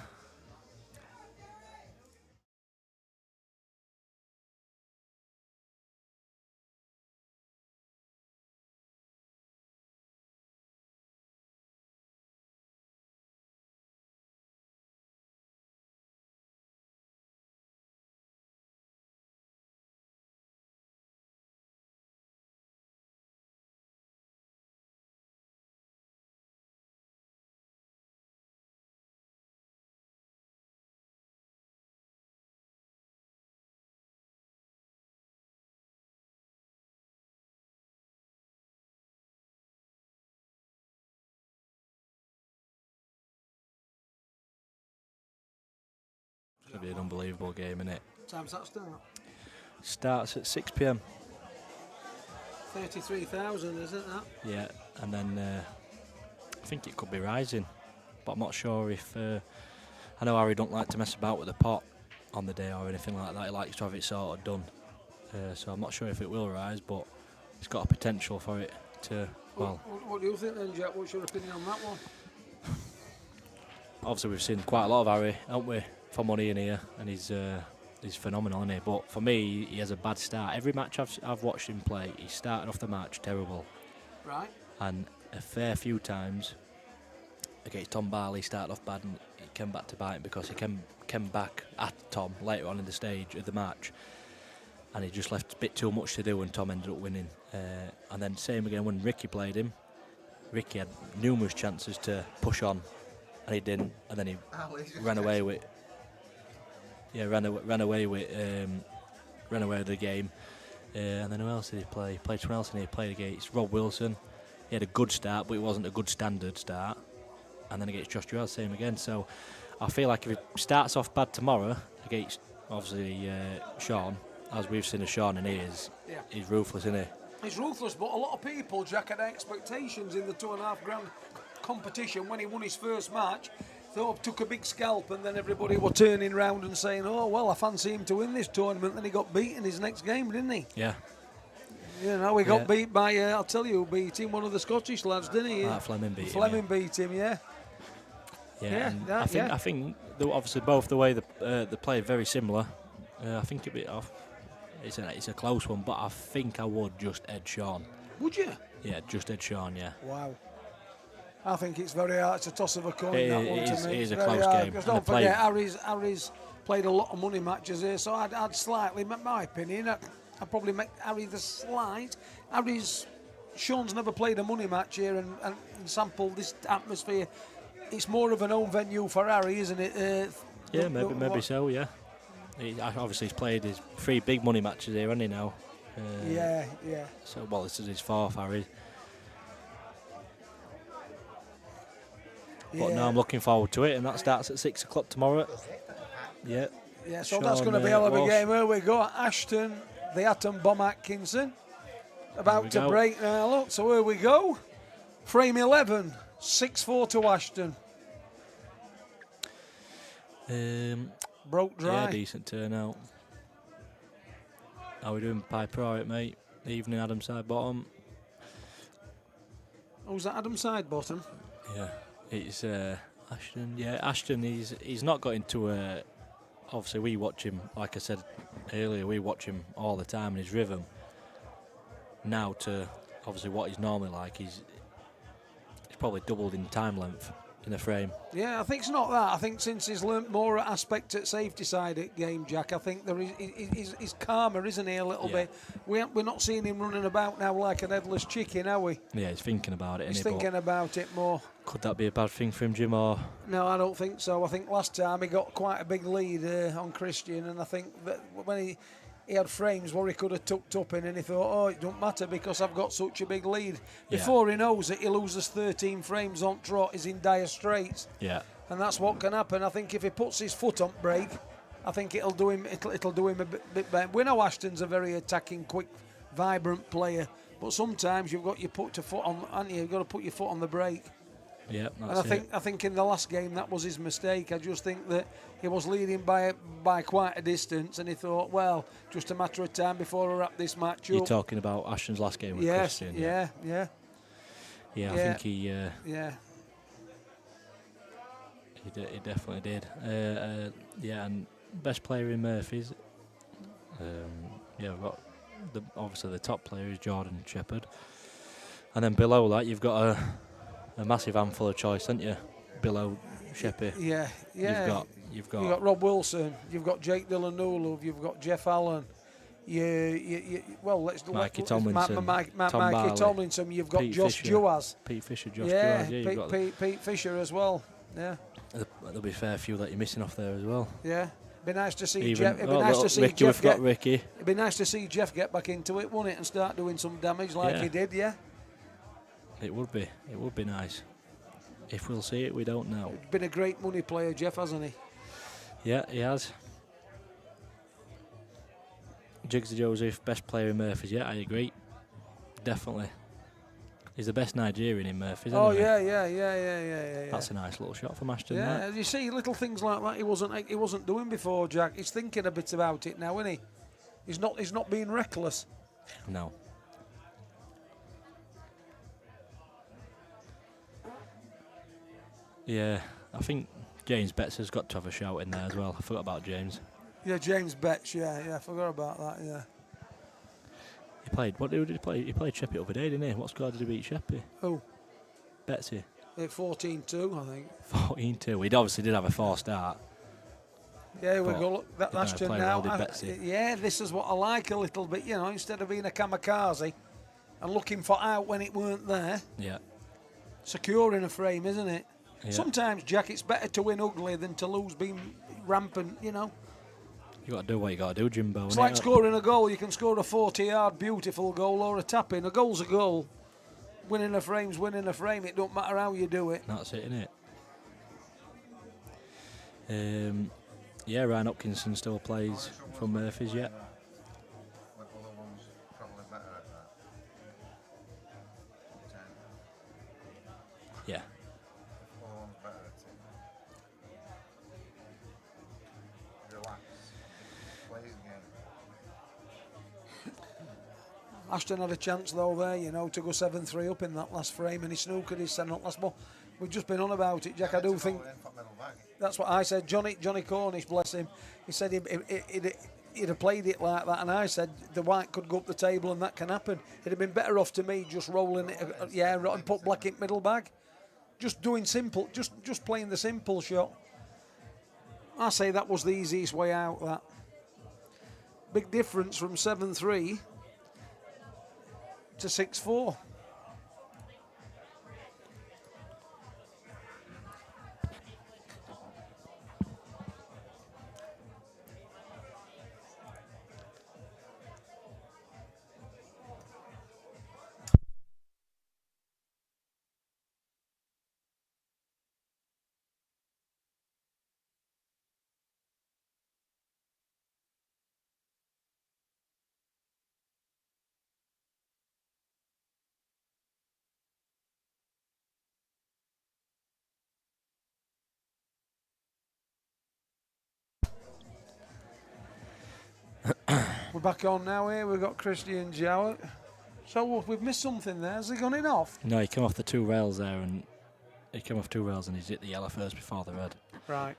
It's going to be an unbelievable game, innit? What time's that start? Starts at 6 p.m. 33,000, isn't that? Yeah, and then I think it could be rising, but I'm not sure if... I know Harry don't like to mess about with the pot on the day or anything like that. He likes to have it sort of done. So I'm not sure if it will rise, but it's got a potential for it to... Well, what do you think then, Jack? What's your opinion on that one? obviously we've seen quite a lot of Harry, haven't we, for money in here, and he's phenomenal, isn't he? But for me, he has a bad start. Every match I've watched him play, he started off the match terrible. Right. And a fair few times against Tom Barley, he started off bad and he came back to bite him because he came back at Tom later on in the stage of the match, and he just left a bit too much to do, and Tom ended up winning. And then same again when Ricky played him. Ricky had numerous chances to push on, and he didn't. And then he ran away with. Yeah, ran away with the game. And then who else did he play? He played someone else, and he played against Rob Wilson. He had a good start, but it wasn't a good standard start. And then against Josh Jowett, same again. So I feel like if he starts off bad tomorrow against obviously Sean, as we've seen of Sean, and he's ruthless, isn't he? He's ruthless, but a lot of people, Jack, had expectations in the 2.5 grand competition when he won his first match. Thought took a big scalp, and then everybody were turning round and saying, "Oh well, I fancy him to win this tournament." Then he got beaten his next game, didn't he? Yeah. You know, he got beat by I'll tell you, who beat him, one of the Scottish lads, didn't he? Fleming beat him. Fleming beat him, yeah. I think obviously both the way they played very similar. I think it's a close one, but I think I would just edge Sean. Would you? Yeah, just edge Sean. Yeah. Wow. I think it's very hard. It's a toss of a coin, that one, to me. It is a very close hard, game. because don't forget, Harry's played a lot of money matches here, so I'd slightly, my opinion, I'd probably make Harry the slight. Sean's never played a money match here and sampled this atmosphere. It's more of an home venue for Harry, isn't it? Maybe so, yeah. Obviously, he's played his 3 big money matches here, hasn't he, now? Yeah. So, well, this is his 4th, Harry. But no, I'm looking forward to it, and that starts at 6 o'clock tomorrow. Yeah. Yeah, so that's going to be a hell of a game. Here we go. Ashton, the atom bomb Atkinson. About to break now, look. So here we go. Frame 11, 6-4 to Ashton. Broke dry. Yeah, decent turnout. How we doing, Piper? All right, mate. Evening, Adam side bottom. Who's that, Adam side bottom? Yeah. It's Ashton. Yeah, Ashton. He's not got into a. Obviously, we watch him. Like I said earlier, we watch him all the time in his rhythm. Now to obviously what he's normally like, he's probably doubled in time length in the frame. Yeah, I think it's not that. I think since he's learnt more aspect at safety side at game, Jack, I think he's calmer, isn't he, a little bit? We're not seeing him running about now like an headless chicken, are we? Yeah, he's thinking about it. He's thinking about it more. Could that be a bad thing for him, Jim? Or No, I don't think so. I think last time he got quite a big lead on Christian, and I think that when he had frames where he could have tucked up in, and he thought, oh, it don't matter because I've got such a big lead. Before he knows it, he loses 13 frames on trot, he's in dire straits. Yeah. And that's what can happen. I think if he puts his foot on brake, I think it'll do him a bit better. We know Ashton's a very attacking, quick, vibrant player, but sometimes you've got your foot on, haven't you? You've got to put your foot on the brake. Yeah, that's and I think in the last game that was his mistake. I just think that he was leading by quite a distance, and he thought, well, just a matter of time before I wrap this match up. You're talking about Ashton's last game with Christian? Yeah, I think he definitely did. And best player in Murphy's. We've got obviously the top player is Jordan Shepherd, and then below that you've got a massive handful of choice, haven't you? Below Sheppy. Yeah. You've got Rob Wilson. You've got Jake Dillanulu. You've got Jeff Allen. Mikey Tomlinson. Mikey Tomlinson. You've got Pete Josh Fisher. Juaz. Pete Fisher, Josh Juaz. Yeah, you've got Pete Fisher as well. Yeah. There'll be a fair few that you're missing off there as well. Yeah. Be nice to see Even, Jeff. It'd be nice to see Ricky, Jeff we've got Ricky. It'd be nice to see Jeff get back into it, wouldn't it, and start doing some damage like he did. Yeah. It would be. It would be nice. If we'll see it, we don't know. He's been a great money player, Jeff, hasn't he? Yeah, he has. Jigsy Joseph, best player in Murphy's. Yeah, I agree. Definitely. He's the best Nigerian in Murphy's. Oh, yeah. That's a nice little shot from Ashton. Yeah, that. you see little things like that he wasn't doing before, Jack. He's thinking a bit about it now, isn't he? He's not being reckless. No. Yeah, I think James Betts has got to have a shout in there as well. I forgot about James. Yeah, James Betts, I forgot about that, yeah. He played, what did he play? He played Sheppy over there, didn't he? What score did he beat Sheppy? Who? Betsy. 14-2, I think. 14-2. He obviously did have a 4 start. Yeah, we go. Look, that's to now. Well, this is what I like a little bit, instead of being a kamikaze and looking for out when it weren't there. Yeah. Securing a frame, isn't it? Yeah. Sometimes, Jack, it's better to win ugly than to lose being rampant, You got to do what you got to do, Jimbo. It's like scoring a goal. You can score a 40-yard beautiful goal or a tap-in. A goal's a goal. Winning a frame's winning a frame. It don't matter how you do it. That's it, innit? Ryan Atkinson still plays for Murphy's, yeah. Yeah. Ashton had a chance though there, to go 7-3 up in that last frame, and he snookered his last ball. We've just been on about it, Jack. I do think that's what I said. Johnny Cornish, bless him, he said he'd have played it like that, and I said the white could go up the table and that can happen. It'd have been better off to me just rolling it, and put black in middle bag, just doing simple, just playing the simple shot. I say that was the easiest way out. That big difference from 7-3 to 6-4. We're back on now here. We've got Christian Jowett. So we've missed something there. Has he gone in off? No, he came off the 2 rails there, and he's hit the yellow first before the red. Right.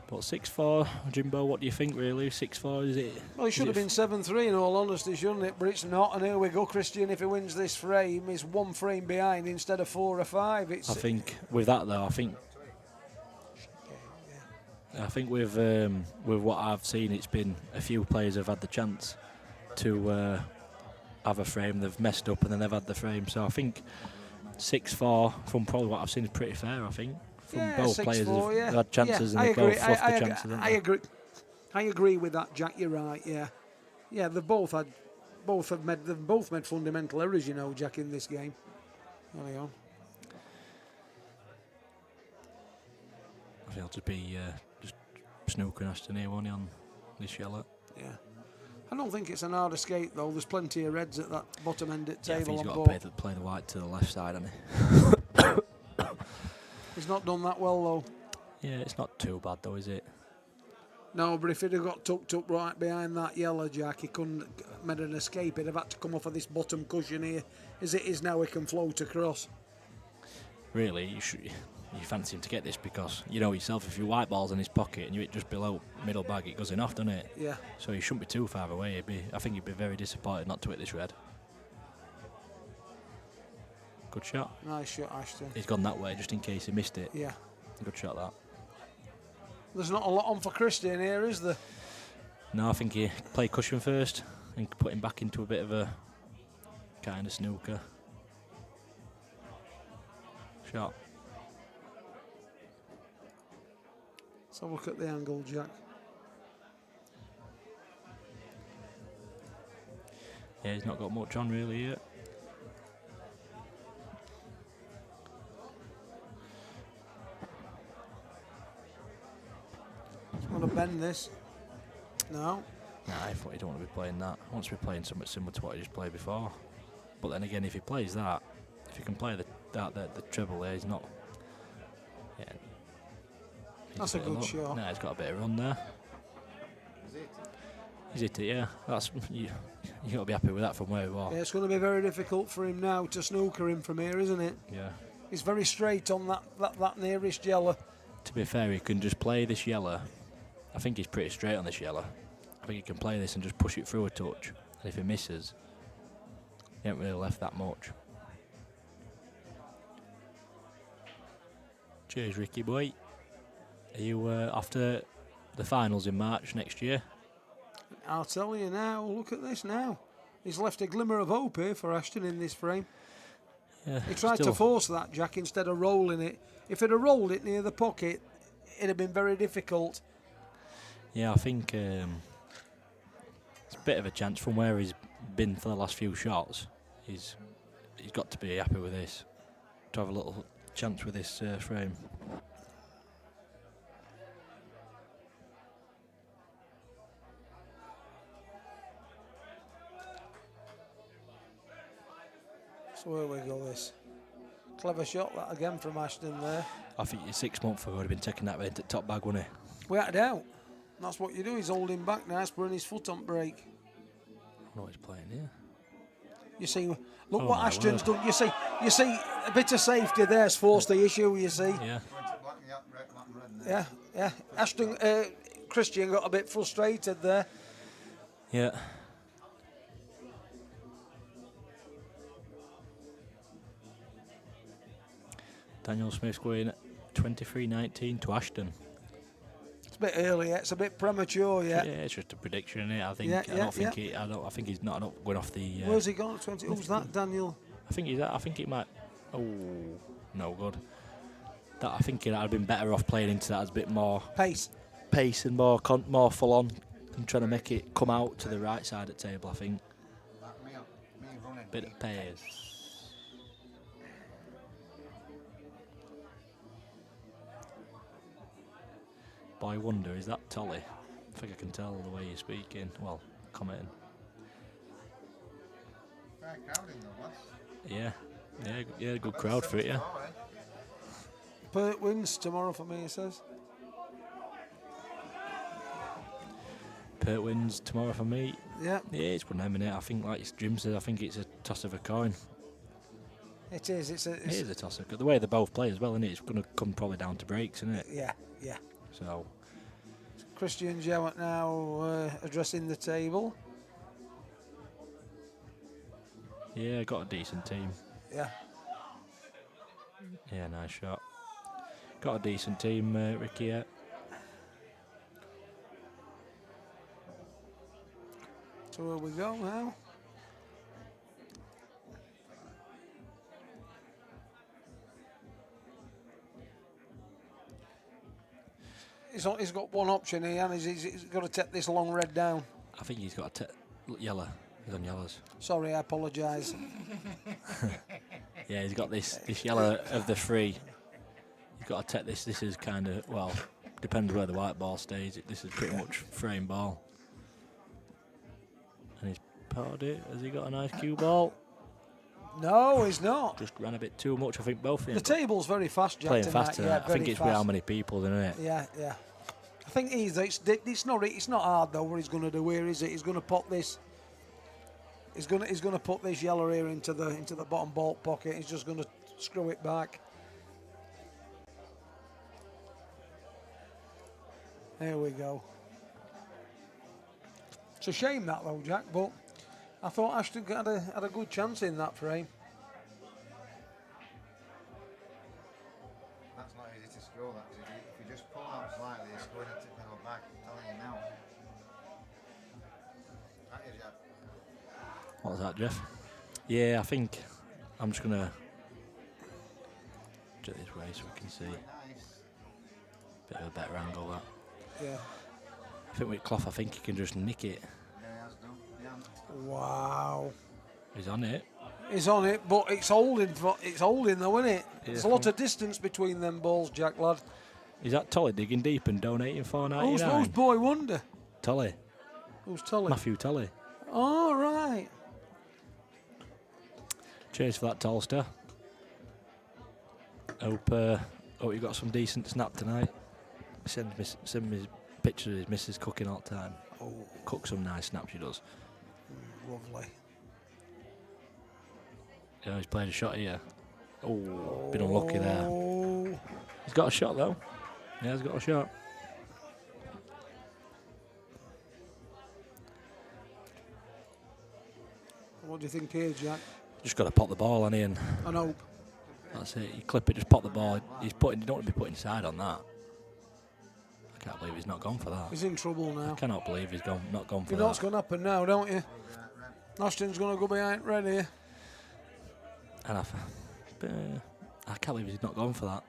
But 6-4, Jimbo, what do you think really? 6-4, is it? Well, it should have been 7-3 in all honesty, shouldn't it? But it's not, and here we go. Christian, if he wins this frame, is 1 frame behind instead of 4 or 5. I think with that though, I think with what I've seen, it's been a few players have had the chance to have a frame. They've messed up and then they've had the frame. So I think 6-4 from probably what I've seen is pretty fair, I think. From Yeah, both 6-4, players have yeah. had chances Yeah, and I they both agree. fluffed the chances, haven't I they? agree. I agree with that, Jack. You're right. Yeah, yeah. They've both made fundamental errors, you know, Jack, in this game. There we go. I think he'll just be just snooking Ashton here, won't he, on this yellow? Yeah. I don't think it's an hard escape though. There's plenty of reds at that bottom end at Yeah, I table think he's on got board. to play the white to the left side, hasn't he? He's not done that well though. Yeah, it's not too bad though, is it? No, but if he'd have got tucked up right behind that yellow, Jack, he couldn't have made an escape. He'd have had to come off of this bottom cushion here. As it is now, he can float across. Really, you fancy him to get this because you know yourself, if your white ball's in his pocket and you hit just below middle bag, it goes in off, doesn't it? Yeah. So he shouldn't be too far away. I think he'd be very disappointed not to hit this red. Good shot. Nice shot, Ashton. He's gone that way just in case he missed it. Yeah. Good shot, that. There's not a lot on for Christian here, is there? No, I think he played cushion first and put him back into a bit of a kind of snooker. Shot. Let's have a look at the angle, Jack. Yeah, he's not got much on really yet. Just want to bend this. No. Nah, I thought he don't want to be playing that. He wants to be playing something similar to what he just played before. But then again, if he plays that, if he can play the treble there, he's not. Yeah. That's a good shot. Nah, he's got a bit of run there. He's hit it, yeah. That's you got to be happy with that from where he was. Yeah, it's going to be very difficult for him now to snooker him from here, isn't it? Yeah. He's very straight on that nearest yellow. To be fair, he can just play this yellow. I think he's pretty straight on this yellow. I think he can play this and just push it through a touch. And if he misses, he ain't really left that much. Cheers, Ricky boy. Are you after the finals in March next year? I'll tell you now, look at this now. He's left a glimmer of hope here for Ashton in this frame. Yeah, He tried to force that, Jack, instead of rolling it. If he'd have rolled it near the pocket, it'd have been very difficult. Yeah, I think it's a bit of a chance from where he's been for the last few shots. He's got to be happy with this, to have a little chance with this frame. So where we go this. Clever shot that again from Ashton there. I think 6 months ago would have been taking that into top bag, wouldn't he? Without a doubt. That's what you do. He's holding back now, putting his foot on brake. I know he's playing here. You see, look Oh what my Ashton's word. done. You see, a bit of safety there's forced the issue. You see, Yeah. yeah. Ashton, Christian got a bit frustrated there. Yeah. Daniel Smith's going 23-19 to Ashton. It's a bit early yet. It's a bit premature yet. Yeah, it's just a prediction, innit? I think. Yeah, I don't think he. I think he's not going off the. Where's he gone? 20. Who's that? Daniel. I think he's. I think it might. Oh, no good. That I think he'd have been better off playing into that as a bit more Pace. and more full on, and trying to make it come out to the right side of the table. I think. Bit of pace. Boy wonder, is that Tolly? I think I can tell the way you're speaking. Well, commenting. Yeah, good crowd for it, yeah. Pert wins tomorrow for me, he says. Pert wins tomorrow for me. Yeah. Yeah, it's one of them, innit? I think, like Jim said, I think it's a toss of a coin. It is. It is a toss of a coin. The way they both play as well, isn't it? It's going to come probably down to breaks, isn't it? Yeah. So. Christian Jowett now addressing the table. Yeah, got a decent team. Yeah. Yeah, nice shot. Got a decent team, Ricky. Yeah. So where we go now? He's got one option here, and he's got to take this long red down. I think he's got to take yellow. He's on yellows. Sorry, I apologise. Yeah, he's got this yellow of the 3. He's got to take this. This is kind of, well, depends where the white ball stays. This is pretty much frame ball. And he's parred it. Has he got a nice cue ball? No, he's not. Just ran a bit too much. I think both of them. The table's very fast, Jack. Playing tonight. fast tonight. I think it's with how many people, isn't it? Yeah. I think it's not hard though. What he's going to do here is it? He's going to pop this. He's going to put this yellow here into the bottom baulk pocket. He's just going to screw it back. There we go. It's a shame that though, Jack, but I thought Ashton had a good chance in that frame. That's not easy to scroll, that. If you just pull out slightly, it's going to go back. I'm telling you now. That is, yeah. What was that, Jeff? Yeah, I think I'm just going to do it this way so we can see. Nice. Bit of a better angle, that. Yeah. I think with cloth, I think he can just nick it. Yeah, he has done. Yeah. Wow. He's on it. He's on it, but it's holding. It's holding though, isn't it? Yeah, There's a lot of distance between them balls, Jack lad. Is that Tully digging deep and donating $4.99? Who's Boy Wonder? Tully. Who's Tully? Matthew Tully. All right. Cheers for that, Tolster. Hope you got some decent snap tonight. Send me pictures of his missus cooking all the time. Oh, Cook some nice snaps, she does. lovely. Yeah, he's played a shot here. Oh, been unlucky there. Oh, He's got a shot though. Yeah, he's got a shot. what do you think here, Jack? Just got to pop the ball on in. I hope. That's it. You clip it, just pop the ball. You don't want to be putting side on that. I can't believe he's not gone for that. He's in trouble now. I cannot believe he's not gone for You know what's that. going to happen now, don't you? Ashton's going to go behind red here. And I can't believe he's not gone for that.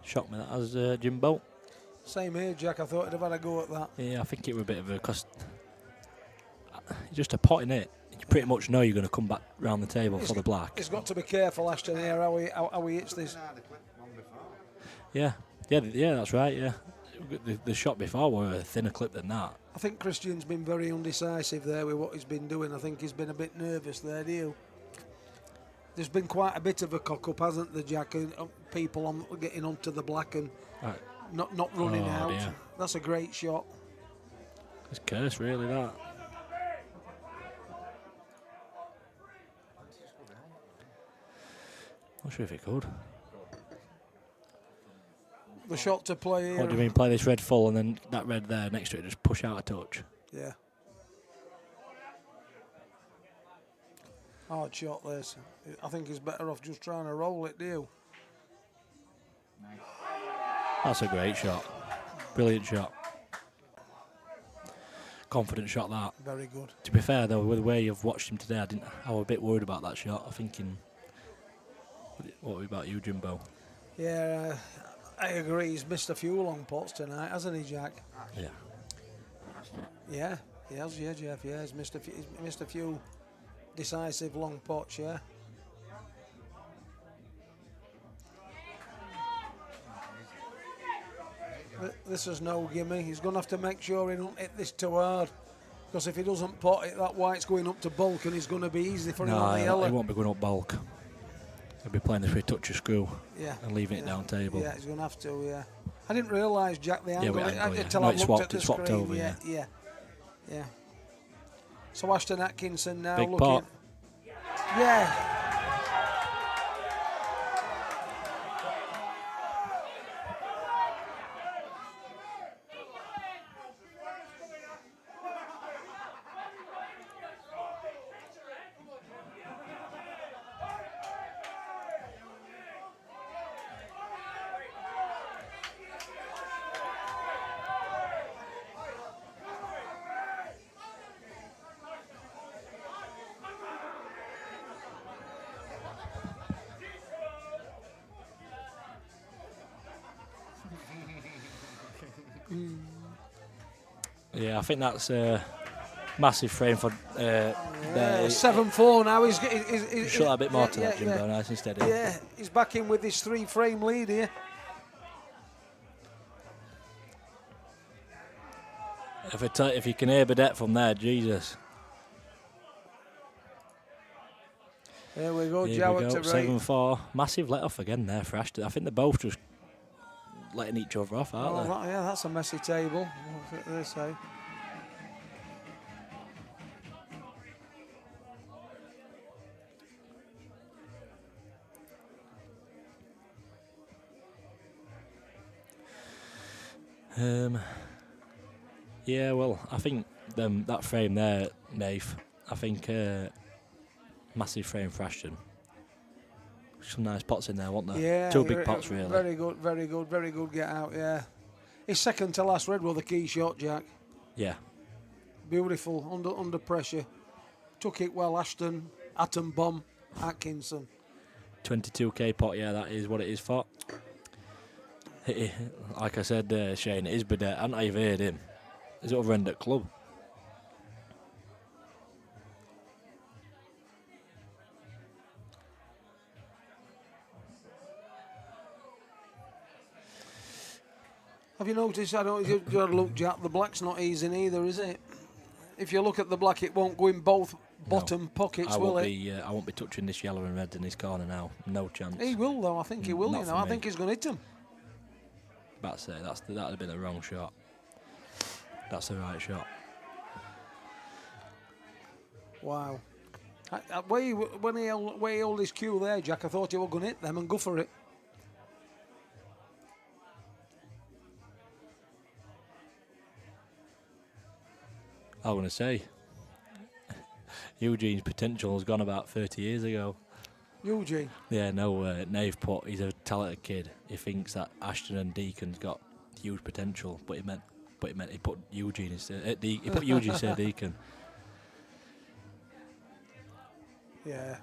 Shocked me that as Jimbo. Same here, Jack. I thought he'd have had a go at that. Yeah, I think it was a bit of a cost. Just a pot in it. You pretty much know you're going to come back round the table for the black. He's got to be careful, Ashton, here, how he hits this. Yeah, that's right. Yeah, the shot before were a thinner clip than that. I think Christian's been very undecisive there with what he's been doing. I think he's been a bit nervous there, do you? There's been quite a bit of a cock-up, hasn't there, Jack? And people getting onto the black and Right. not running out. Dear. That's a great shot. It's curse, really, that. Not sure if it could. The shot to play here. What do you mean, play this red full and then that red there next to it, just push out a touch? Yeah. Hard shot this. I think he's better off just trying to roll it, do you? That's a great shot. Brilliant shot. Confident shot, that. Very good. To be fair, though, with the way you've watched him today, I was a bit worried about that shot. I'm thinking, what about you, Jimbo? Yeah, I agree. He's missed a few long pots tonight, hasn't he, Jack? Yeah. Yeah, he has, yeah, Jeff. Yeah, he's missed a few decisive long pots, yeah. This is no gimme. He's going to have to make sure he don't hit this too hard. Because if he doesn't pot it, that white's going up to bulk and it's going to be easy for him on the yellow. He won't be going up bulk. He'll be playing this with touch of screw and leaving it down table. Yeah, he's going to have to, yeah. I didn't realise, Jack, the angle. Until No, I it looked swapped, at the it swapped screen. over, yeah. Yeah. So Ashton Atkinson now Big looking. pot. Yeah. Yeah, I think that's a massive frame for. 7-4 now. He's shut that a bit more to that, Jimbo. Nice and steady. Yeah, he's back in with his 3-frame lead here. If you can hear Burdett from there, Jesus. There we go, Here Jowett we go, to right. 7-4. Massive let off again there for Ashton. I think they're both just letting each other off, aren't they? Yeah, that's a messy table. What do they say? Yeah, well, I think that frame there, Nath, I think massive frame for Ashton. Some nice pots in there, weren't there? Yeah. 2 big pots, really. Very good get out, yeah. His second to last red with a key shot, Jack. Yeah. Beautiful, under pressure. Took it well, Ashton, atom bomb, Atkinson. 22k pot, yeah, that is what it is for. Like I said, Shane, it is Burdett. Haven't I heard him? He's over end at club. Have you noticed, I don't, you've got to look, Jack, the black's not easing either, is it? If you look at the black, it won't go in both bottom pockets, will it? I won't be touching this yellow and red in his corner now. No chance. He will, though. I think he will, Not for I me. think he's going to hit him. That's it. That'd have been the wrong shot. That's the right shot. Wow. When he held his cue there, Jack, I thought he was going to hit them and go for it. I was going to say, Eugene's potential has gone about 30 years ago. Eugene. Yeah, no, Nave put, he's a talented kid. He thinks that Ashton and Deacon's got huge potential, but he put Eugene instead. He put Eugene instead of Deacon. Yeah.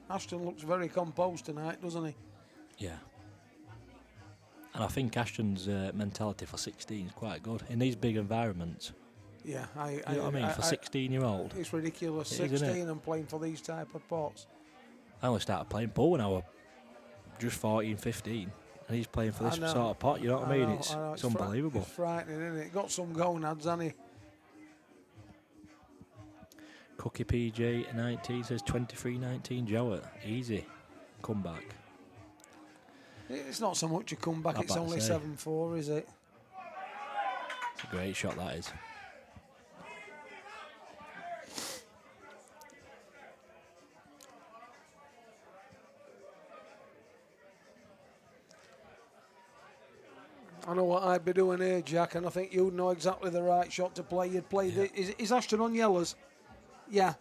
Ashton looks very composed tonight, doesn't he? Yeah. And I think Ashton's mentality for 16 is quite good in these big environments. Yeah, You know what I mean? For 16-year-old. It's ridiculous, It is, 16 and playing for these type of pots. I only started playing pool when I was just 14, 15. And he's playing for this sort of pot, you know what I mean? It's unbelievable. It's frightening, isn't it? Got some gonads, hasn't he? Cookie PJ 19 says 23-19 Jowett. Easy. Come back. It's not so much a comeback, I'm it's about to only say. 7-4, is it? It's a great shot, that is. I know what I'd be doing here, Jack, and I think you'd know exactly the right shot to play. You'd play is Ashton on yellows? Yeah.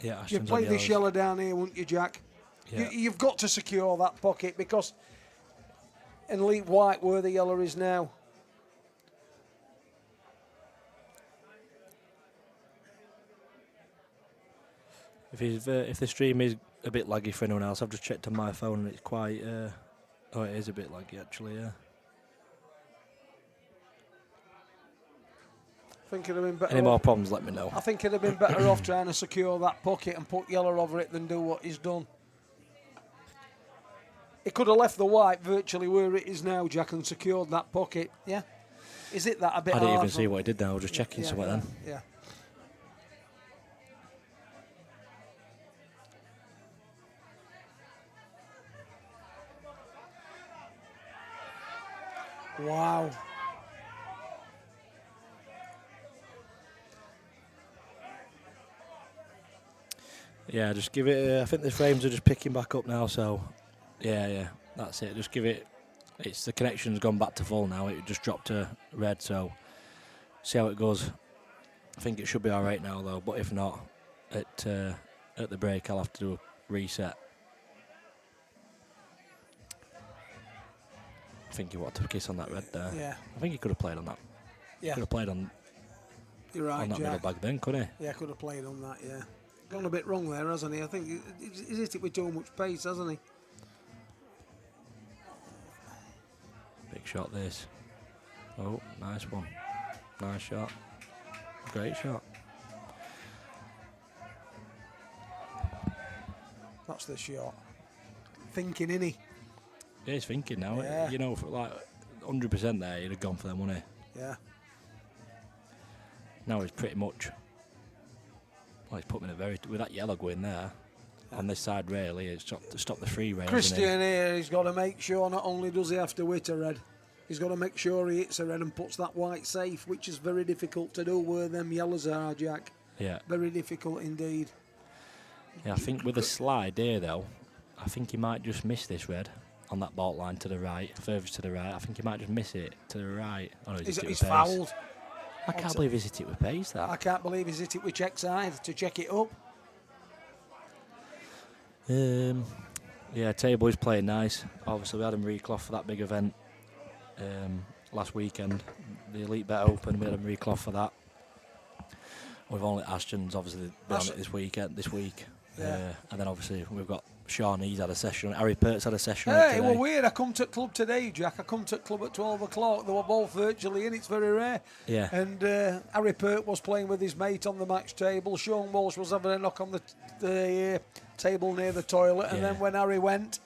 Yeah, Ashton's You'd play on this yellows. yellow down here, wouldn't you, Jack? Yeah. You've got to secure that pocket because and leave white where the yellow is now. If the stream is a bit laggy for anyone else, I've just checked on my phone and it's quite. Oh, it is a bit laggy actually. Yeah. I think it'd have been better. Any more problems? Let me know. I think it'd have been better off trying to secure that pocket and put yellow over it than do what he's done. He could have left the white virtually where it is now, Jack, and secured that pocket. Yeah. Is it that a bit? I didn't hard even see what he did there. I was just checking something then. Yeah. Wow. Yeah, just give it. I think the frames are just picking back up now. So, yeah, that's it. Just give it. It's the connection's gone back to full now. It just dropped to red. So, see how it goes. I think it should be all right now though. But if not, at the break, I'll have to do a reset. I think he wanted to kiss on that red there. Yeah. I think he could have played on that. Yeah. Could have played on You're right, that Jack. middle bag then, couldn't he? Yeah, could have played on that, yeah. Gone a bit wrong there, hasn't he? I think he's hit it with too much pace, hasn't he? Big shot this. Oh, nice one. Nice shot. Great shot. That's the shot. Thinking, innit? Yeah, he's thinking now. Yeah. You know, for like 100% there, he'd have gone for them, wouldn't he? Yeah. Now he's pretty much. Well, he's put me in a very. With that yellow going there, on this side really, it's stop the free rail. Christian here, he's got to make sure not only does he have to hit a red, he's got to make sure he hits a red and puts that white safe, which is very difficult to do where them yellows are, Jack. Yeah. Very difficult indeed. Yeah, I think with a slide here though, I think he might just miss this red on that baulk line to the right, furthest to the right. I think he might just miss it to the right. Oh, no, He's fouled. I can't believe he's hit it with pace, that. I can't believe he's hit it with check side to check it up. Yeah, Table is playing nice. Obviously, we had him recloth for that big event last weekend. The Elite Bet Open, we had him recloth for that. We've only Ashton's obviously been on it this week. Yeah. And then obviously we've got Sean, he's had a session. Harry Pert's had a session. Hey, it was weird. I come to club today, Jack. I come to club at 12 o'clock. They were both virtually in. It's very rare. Yeah. And Harry Pert was playing with his mate on the match table. Sean Walsh was having a knock on the table near the toilet. And then when Harry went,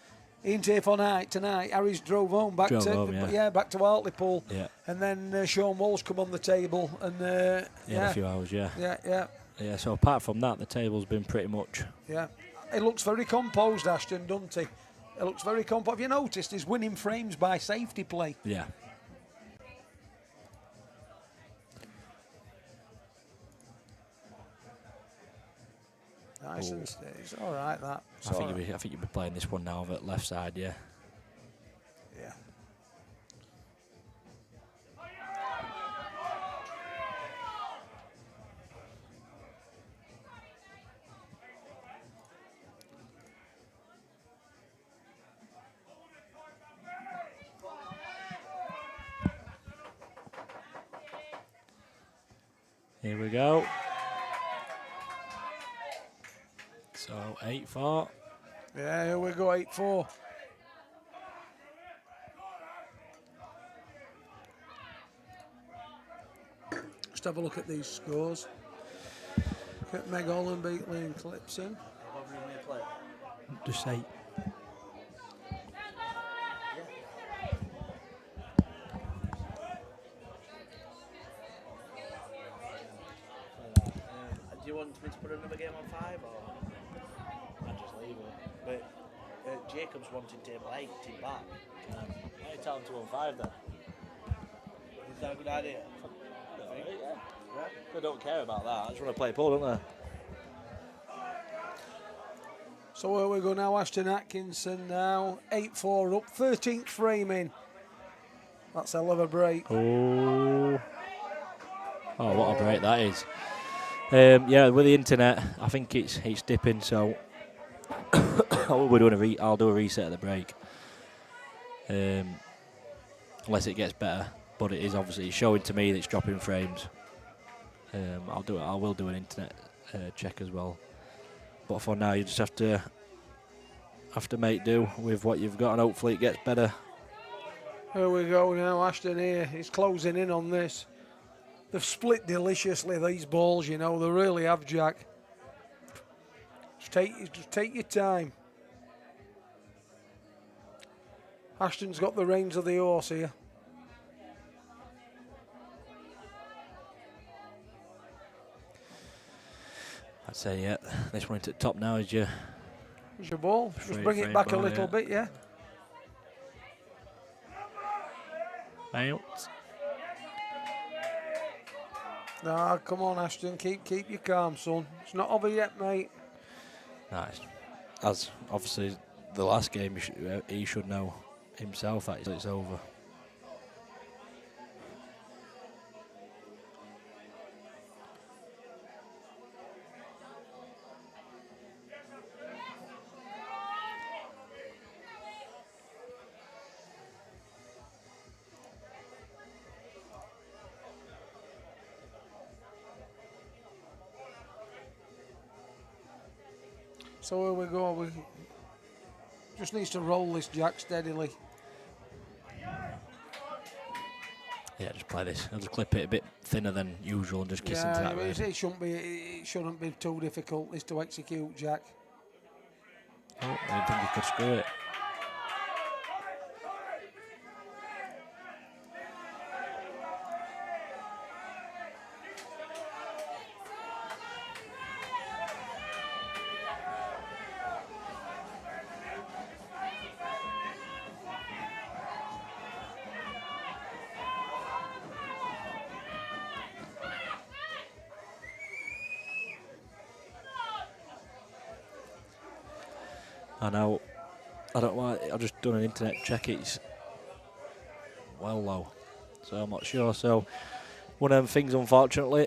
he ain't here for tonight. Harry's drove home back to Hartlepool. Yeah. And then Sean Walsh come on the table. And a few hours. Yeah. So apart from that, the table's been pretty much. Yeah. It looks very composed, Ashton, doesn't he? It looks very composed. Have you noticed he's winning frames by safety play? Yeah. Nice and steady. It's all right, that. I think you'll be playing this one now at left side, yeah. Yeah. Here we go. So 8-4. Yeah, here we go, 8-4. Just have a look at these scores. Look at Meg Holland beat Liam Clipson. Just 8. Do you want me to put another game on 5 or I just leave it? But Jacob's wanting table 8 back. I tell him to on 5 then. Is that a good idea? Yeah. They don't care about that. I just want to play pool, don't they? So here we go now, Ashton Atkinson now, 8-4 up, 13th frame in. That's a hell of a break. Oh, what a break that is. Yeah, with the internet, I think it's dipping, so we're doing I'll do a reset of the break. Unless it gets better, but it is obviously showing to me that it's dropping frames. I will do an internet check as well. But for now, you just have to make do with what you've got, and hopefully it gets better. Here we go now, Ashton here. He's closing in on this. They've split deliciously, these balls, you know. They really have, Jack. Just take your time. Ashton's got the reins of the horse here. I'd say, yeah, this one at the top now is your... It's your ball. Just bring it back a little bit, yeah. Out. Nah, come on, Ashton. Keep your calm, son. It's not over yet, mate. Nice. As obviously the last game, he should know himself that it's over. So here we go. We just needs to roll this, Jack, steadily. Yeah, just play this. I'll just clip it a bit thinner than usual and just kiss into that. It shouldn't be too difficult this to execute, Jack. Oh, I didn't think he could screw it. I know. I don't know. I've just done an internet check. It's well low, so I'm not sure. So one of them things, unfortunately.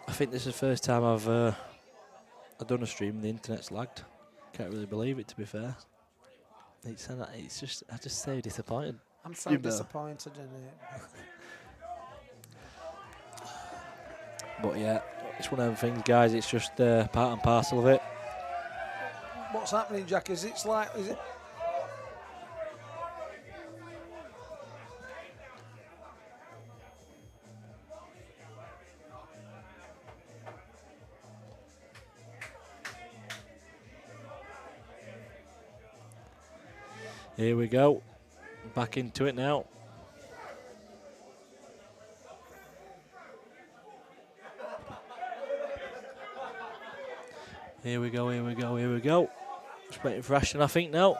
I think this is the first time I've done a stream and the internet's lagged. Can't really believe it, to be fair. It's just I'm just so disappointed. I'm so disappointed in it. But yeah, it's one of them things, guys. It's just part and parcel of it. What's happening, Jack? Is it? Here we go. Back into it now. Here we go. Just waiting for Ashton, I think, now.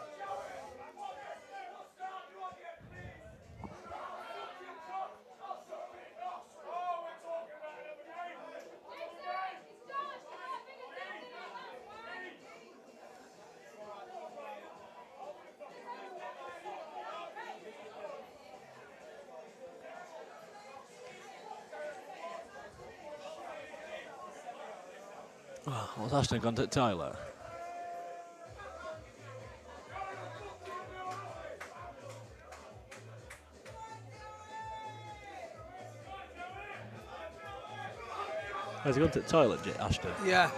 Oh, what's Ashton gone to Tyler? Has he gone to the toilet, Ashton? Yeah.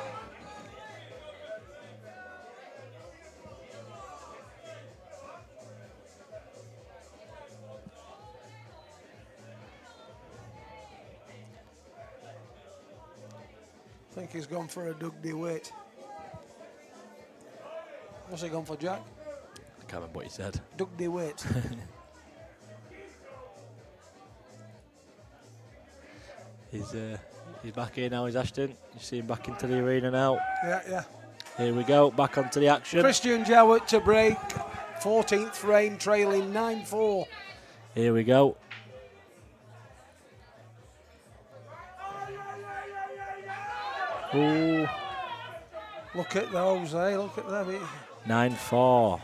I think he's gone for a Doug Jowett. What's he gone for, Jack? I can't remember what he said. Doug Jowett. He's back here now, is Ashton. You see him back into the arena now. Yeah. Here we go, back onto the action. Christian Jowett to break. 14th frame, trailing 9-4. Here we go. Ooh. Look at those, eh? Look at them. 9-4.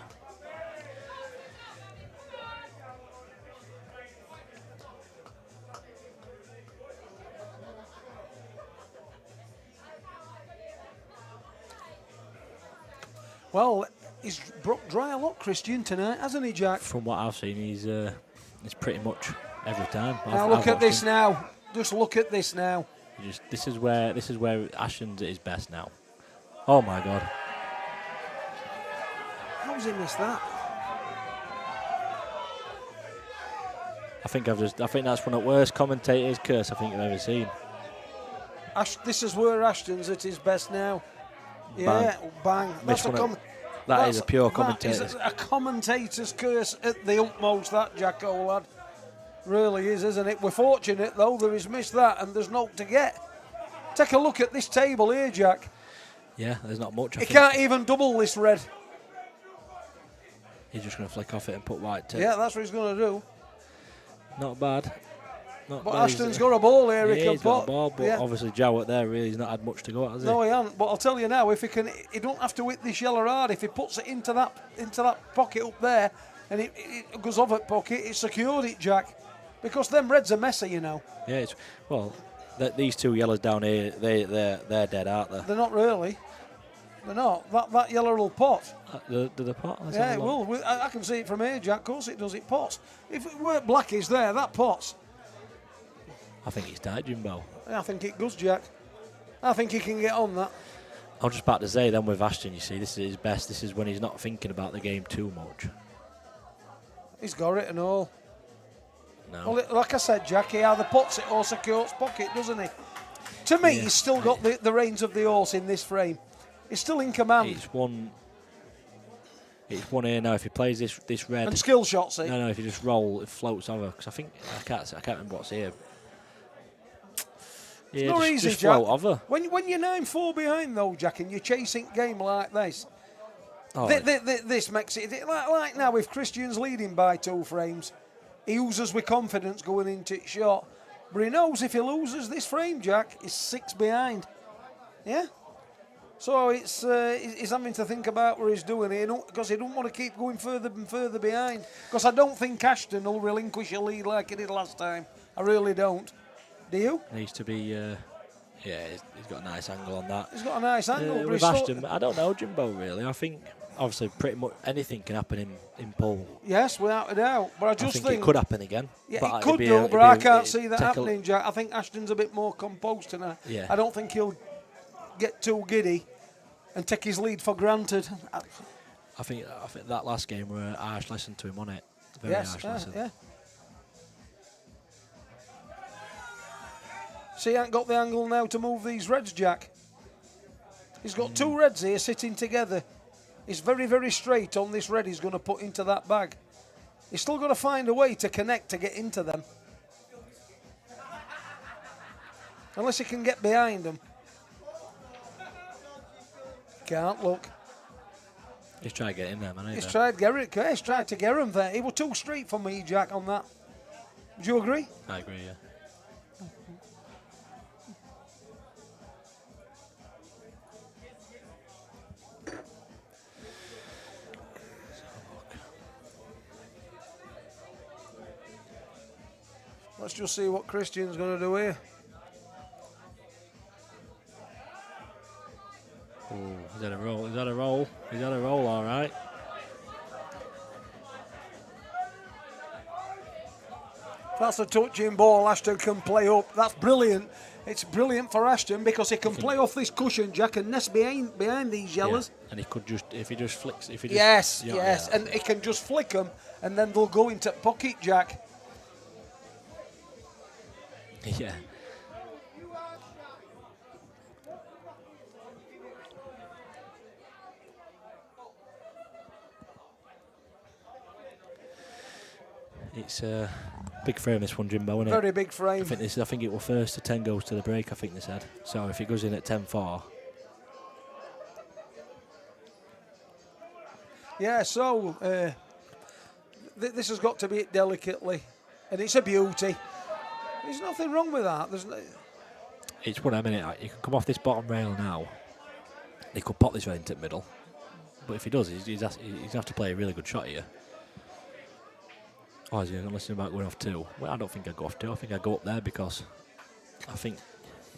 Well, he's broke dry a lot, Christian, tonight, hasn't he, Jack? From what I've seen, he's pretty much every time. Now look at this now. Just look at this now. This is where Ashton's at his best now. Oh my God! How's he missed that? I think that's one of the worst commentators' curse I think I've ever seen. This is where Ashton's at his best now. Yeah, bang. That is a pure commentator. That is a commentator's curse at the utmost, that, Jacko, lad. Really is, isn't it? We're fortunate, though, that he's missed that and there's no to get. Take a look at this table here, Jack. Yeah, there's not much. He can't even double this red. He's just going to flick off it and put white tape. Yeah, that's what he's going to do. Not bad. But Ashton's got a ball here. Yeah, he's got a ball, but obviously Jowett there really has not had much to go at, has he? No, he hasn't. But I'll tell you now, if he don't have to hit this yellow hard. If he puts it into that pocket up there, and it goes over that pocket, it's secured it, Jack. Because them reds are messy, you know. Yeah, these two yellows down here, they're dead, aren't they? They're not really. They're not. That yellow will pot. Do the pot? Yeah, it will. I can see it from here, Jack. Of course it does. It pots. If it weren't blackies there, that pots. I think it's tight, Jimbo. I think it does, Jack. I think he can get on that. I was just about to say, then with Ashton, you see, this is his best. This is when he's not thinking about the game too much. He's got it and all. now. Well, like I said, Jack, he either puts it or secures pocket, doesn't he? To me, he's still got the reins of the horse in this frame. He's still in command. It's one here now. If he plays this red and skill shots it. No, if you just roll, it floats over. Because I can't remember what's here. Yeah, it's not easy, just Jack. float over. When you're 9-4 behind though, Jack, and you're chasing game like this, this makes it like now. If Christian's leading by 2 frames, he oozes with confidence going into it short. But he knows if he loses this frame, Jack, he's 6 behind. Yeah. So it's he's having to think about where he's doing it because he don't want to keep going further and further behind. Because I don't think Ashton will relinquish a lead like he did last time. I really don't. Do you? Needs to be. He's got a nice angle on that. He's got a nice angle. With Ashton, I don't know Jimbo really. I think obviously pretty much anything can happen in pole. Yes, without a doubt. But I just think it could happen again. Yeah, it could do, but I can't see that happening, Jack. I think Ashton's a bit more composed tonight. Yeah. I don't think he'll get too giddy and take his lead for granted. I think that last game were a harsh lesson to him on it. Very harsh lesson. Yeah. See, he ain't got the angle now to move these reds, Jack. He's got 2 reds here sitting together. He's very, very straight on this red he's going to put into that bag. He's still got to find a way to connect to get into them. Unless he can get behind them. Can't look. He's tried to get in there, man. He's tried to get him there. He was too straight for me, Jack, on that. Would you agree? I agree, yeah. Let's just see what Christian's going to do here. Ooh, is that a roll? Is that a roll? Is that a roll, all right? That's a touching ball Ashton can play up. That's brilliant. It's brilliant for Ashton because he can play off this cushion, Jack, and nest behind these yellows. Yeah. And he could just, if he just flicks, if he Yes, just... yes, and he can just flick them and then they'll go into pocket, Jack. Yeah. It's a big frame, this one, Jimbo, isn't it? Very big frame. I think it will first to 10 goes to the break, I think they said. So if it goes in at 10-4. Yeah, so this has got to be it delicately, and it's a beauty. There's nothing wrong with that. It's one, I mean, you can come off this bottom rail now. He could pop this right into the middle. But if he does, he's going to have to play a really good shot here. Oh, is he going to listen about going off 2? Well, I don't think I'd go off 2. I think I'd go up there because I think...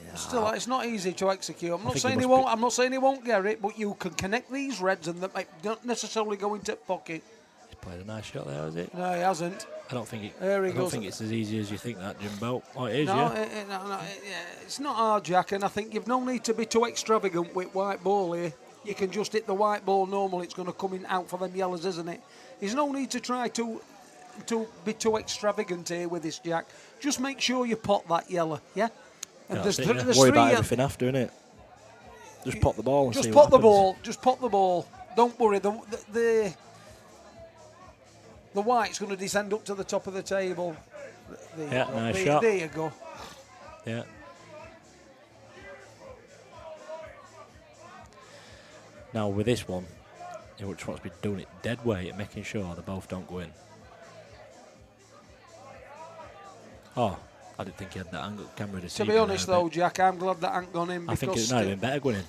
Yeah, still, it's not easy to execute. I'm not saying he won't. I'm not saying he won't get it, but you can connect these reds and that might not necessarily go into pocket. He's played a nice shot there, has it? No, he hasn't. I don't think it's as easy as you think that, Jimbo. Oh, it is, it's not hard, Jack, and I think you've no need to be too extravagant with white ball here. You can just hit the white ball normal. It's going to come in out for them yellows, isn't it? There's no need to try to be too extravagant here with this, Jack. Just make sure you pot that yellow, yeah? And worry about everything after, innit? Just pop the ball and see what happens. Just pop the ball. Don't worry. The white's going to descend up to the top of the table. Nice shot. There you go. Yeah. Now with this one, he just wants to be doing it dead weight and making sure they both don't go in. Oh, I didn't think he had that angle camera. To be honest though, Jack, I'm glad that ain't gone in. I think it might have been better going in.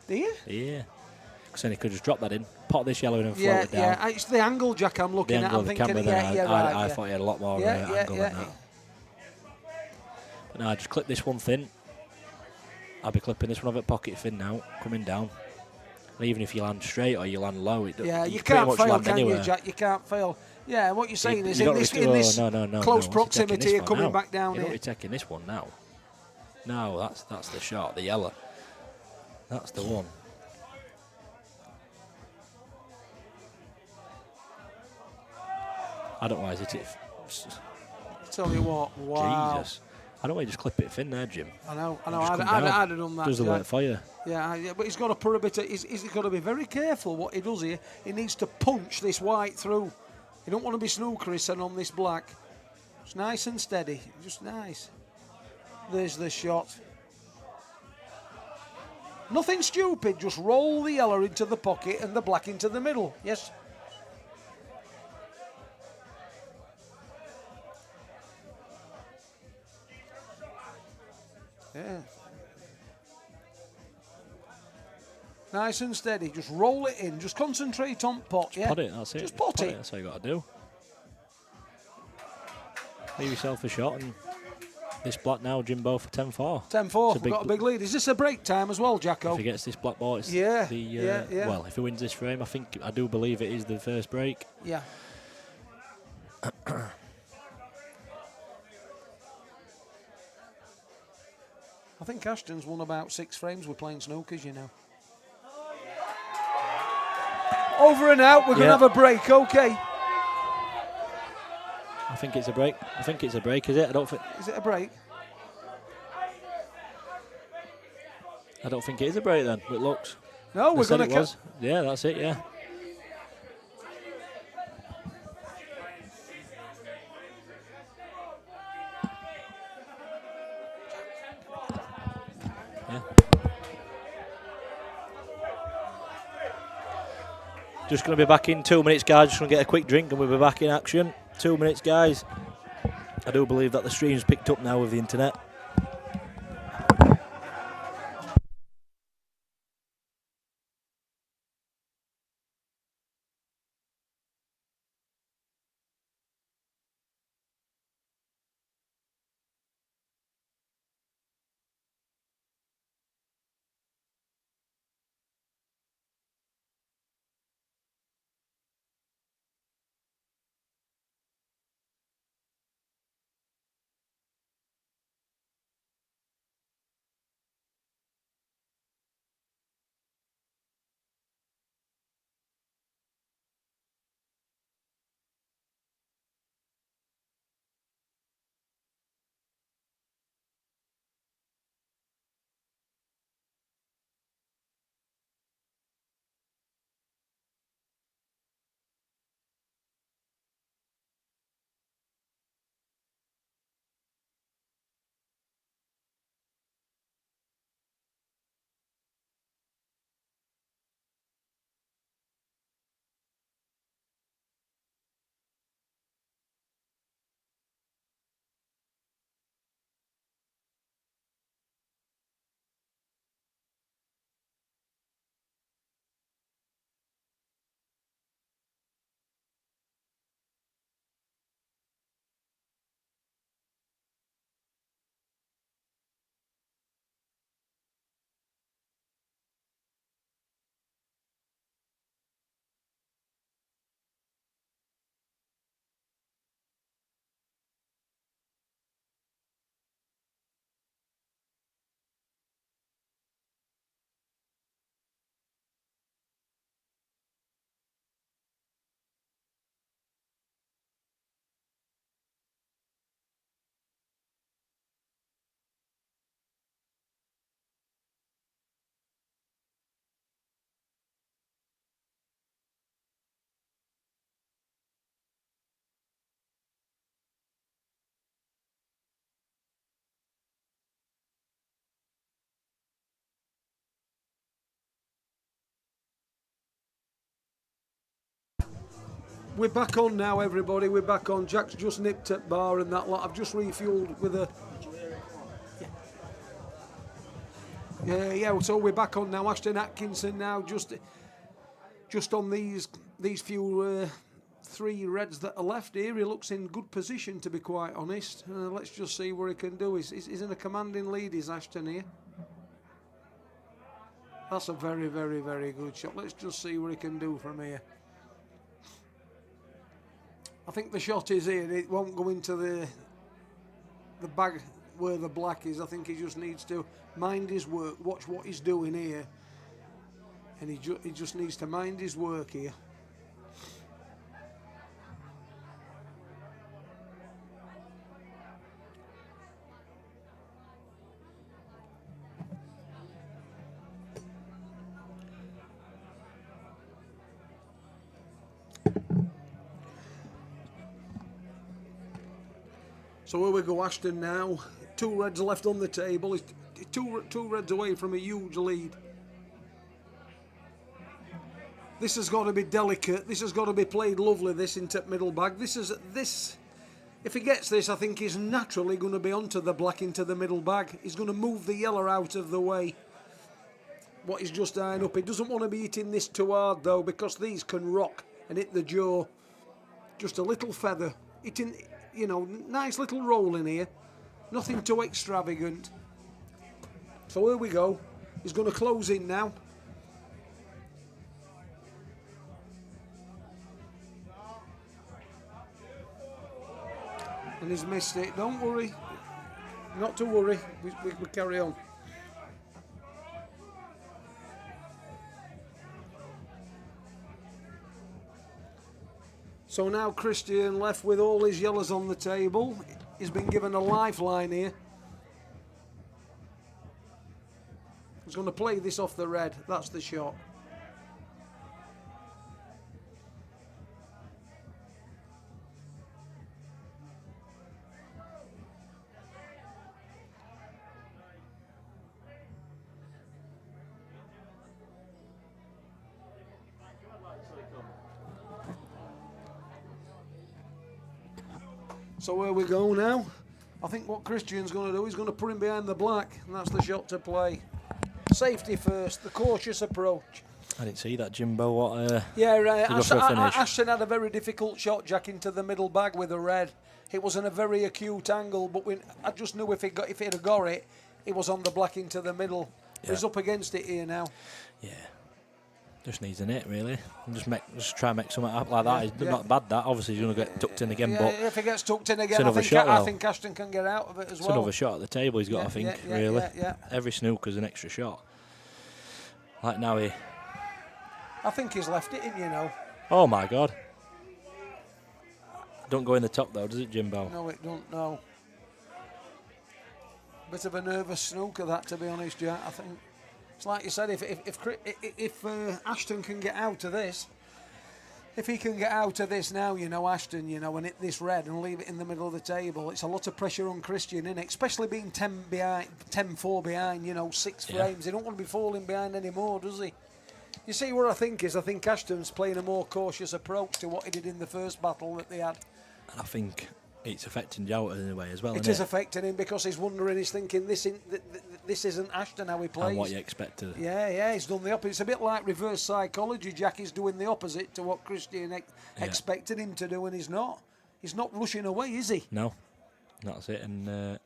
Do you? Yeah. Because then he could just drop that in, pop this yellow in and float it down. Yeah, it's the angle, Jack, I'm looking at. I'm thinking, I thought he had a lot more angle than that. But now I just clip this one thin. I'll be clipping this one over at pocket thin now, coming down. And even if you land straight or you land low, you can't fail, can you, Jack? You can't fail. Yeah, what you're saying is in this close proximity, you're coming back down here. You're not taking this one now. No, that's the shot, the yellow. That's the one. I don't know why is it Tell you what, wow. Jesus. I don't want you just clip it thin there, Jim. I know. Just I'd come have down. done that. Does the Jack. work for you. Yeah, but he's got to put a bit of. He's got to be very careful what he does here. He needs to punch this white through. You don't want to be snookerissing on this black. It's nice and steady, just nice. There's the shot. Nothing stupid, just roll the yellow into the pocket and the black into the middle. Yes. Yeah. Nice and steady. Just roll it in. Just concentrate on pot. Just yeah. pot it. That's it. Just pot it. That's all you got to do. Leave yourself a shot, and this black now, Jimbo, for 10-4. 10-4. We've got a big lead. Is this a break time as well, Jacko? If he gets this black ball, it's yeah. Well, if he wins this frame, I do believe it is the first break. Yeah. I think Ashton's won about 6 frames with playing snookers, you know. Over and out. We're going to have a break. Okay. I think it's a break. I think it's a break, is it? I don't think. Is it a break? I don't think it is a break then. It looks. No, we're going to. Yeah, that's it. Yeah. Just going to be back in 2 minutes, guys. Just going to get a quick drink and we'll be back in action. 2 minutes, guys. I do believe that the stream's picked up now with the internet. We're back on now, everybody. We're back on. Jack's just nipped at bar and that lot. I've just refueled with a. Yeah. So we're back on now. Ashton Atkinson now, just on these few 3 reds that are left here. He looks in good position, to be quite honest. Let's just see what he can do. He's in a commanding lead, is Ashton here. That's a very, very, very good shot. Let's just see what he can do from here. I think the shot is here. It won't go into the bag where the black is. I think he just needs to mind his work, watch what he's doing here. And he just needs to mind his work here. So here we go, Ashton now. 2 reds left on the table. He's two reds away from a huge lead. This has got to be delicate. This has got to be played lovely, this into middle bag. This. If he gets this, I think he's naturally going to be onto the black into the middle bag. He's going to move the yellow out of the way. What he's just eyeing up. He doesn't want to be hitting this too hard, though, because these can rock and hit the jaw. Just a little feather. Hitting, nice little roll in here. Nothing too extravagant. So here we go. He's going to close in now. And he's missed it. Don't worry. Not to worry. We carry on. So now Christian left with all his yellows on the table. He's been given a lifeline here. He's going to play this off the red. That's the shot. So here we go now. I think what Christian's going to do, he's going to put him behind the black, and that's the shot to play. Safety first, the cautious approach. I didn't see that, Jimbo. What? Yeah, right. Ashton had a very difficult shot, Jack, into the middle bag with a red. It was in a very acute angle, but I just knew if he'd have got it, it was on the black into the middle. Yeah. He's up against it here now. Yeah. Just needs a net, really. Just try and make something up like that. It's not bad, that. Obviously, he's going to get tucked in again, but if he gets tucked in again, I think Ashton can get out of it as well. It's another shot at the table he's got, I think, really. Every snooker's an extra shot. Like now I think he's left it in, Oh, my God. Don't go in the top, though, does it, Jimbo? No, it don't, no. Bit of a nervous snooker, that, to be honest, Jack, I think. It's like you said, if Ashton can get out of this, if he can get out of this now, Ashton, and hit this red and leave it in the middle of the table, it's a lot of pressure on Christian, isn't it? Especially being 10-4 behind, 6 frames. He don't want to be falling behind anymore, does he? You see what I think Ashton's playing a more cautious approach to what he did in the first battle that they had. And I think it's affecting Jowett in a way as well, It is affecting him because he's wondering, he's thinking this isn't Ashton how he plays. And what you expected. Yeah, he's done the opposite. It's a bit like reverse psychology. Jack is doing the opposite to what Christian expected him to do, and he's not. He's not rushing away, is he? No, that's it. And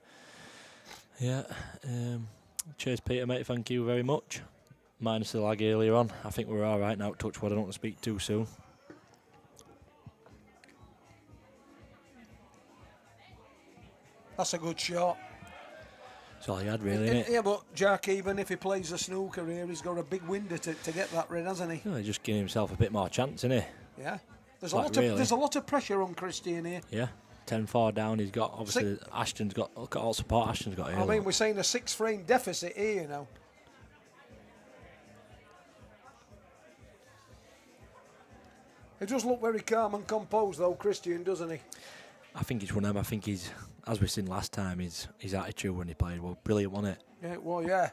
cheers, Peter, mate. Thank you very much. Minus the lag earlier on. I think we're all right now. Touch wood. I don't want to speak too soon. That's a good shot. That's all he had, really, isn't it? Yeah, but Jack, even if he plays a snooker here, he's got a big window to get that red, hasn't he? No, he's just giving himself a bit more chance, isn't he? Yeah. There's a lot of pressure on Christian here. Yeah. 10-4 down. He's got, obviously, Ashton's got, look at all support Ashton's got here. I mean, we're saying a 6-frame deficit here, He does look very calm and composed, though, Christian, doesn't he? I think he's one of them. I think he's, as we've seen last time, his attitude when he played was brilliant, wasn't it? Yeah, well, yeah.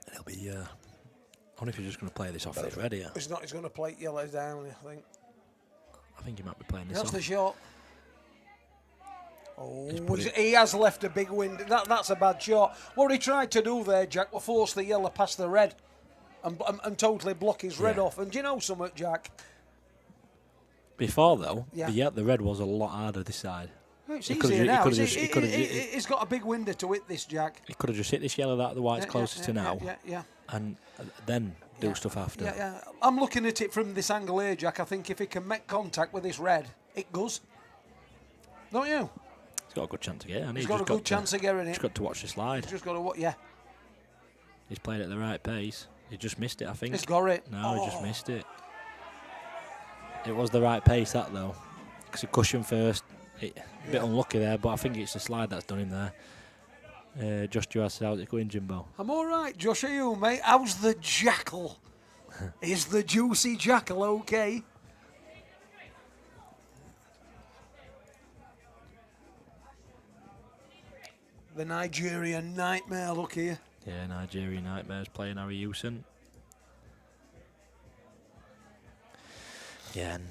And he'll be, I wonder if he's just going to play this off this red here. He's not, he's going to play yellows down, I think. I think he might be playing this That's off. the shot. Oh, he has left a big window. That's a bad shot. What he tried to do there, Jack, was force the yellow past the red and totally block his red off. And do you know something, Jack? Before, though, the red was a lot harder this side. It's easier now. He's got a big window to hit this, Jack. He could have just hit this yellow that the white's closest to now. Yeah. And then do stuff after. Yeah. I'm looking at it from this angle here, Jack. I think if he can make contact with this red, it goes. Don't you? He's got a good chance to get it. He's got a good chance of getting it. He's got to watch the slide. He's just got to He's played at the right pace. He just missed it, I think. He's got it. No, he just missed it. It was the right pace, that, though. Because he cushioned first. A bit unlucky there, but I think it's the slide that's done him there. Josh Jowett said, how's it going, Jimbo? I'm all right, Josh. Are you, mate? How's the jackal? Is the juicy jackal okay? The Nigerian Nightmare, look here. Yeah, Nigerian Nightmares playing Harry Houston. Yeah, and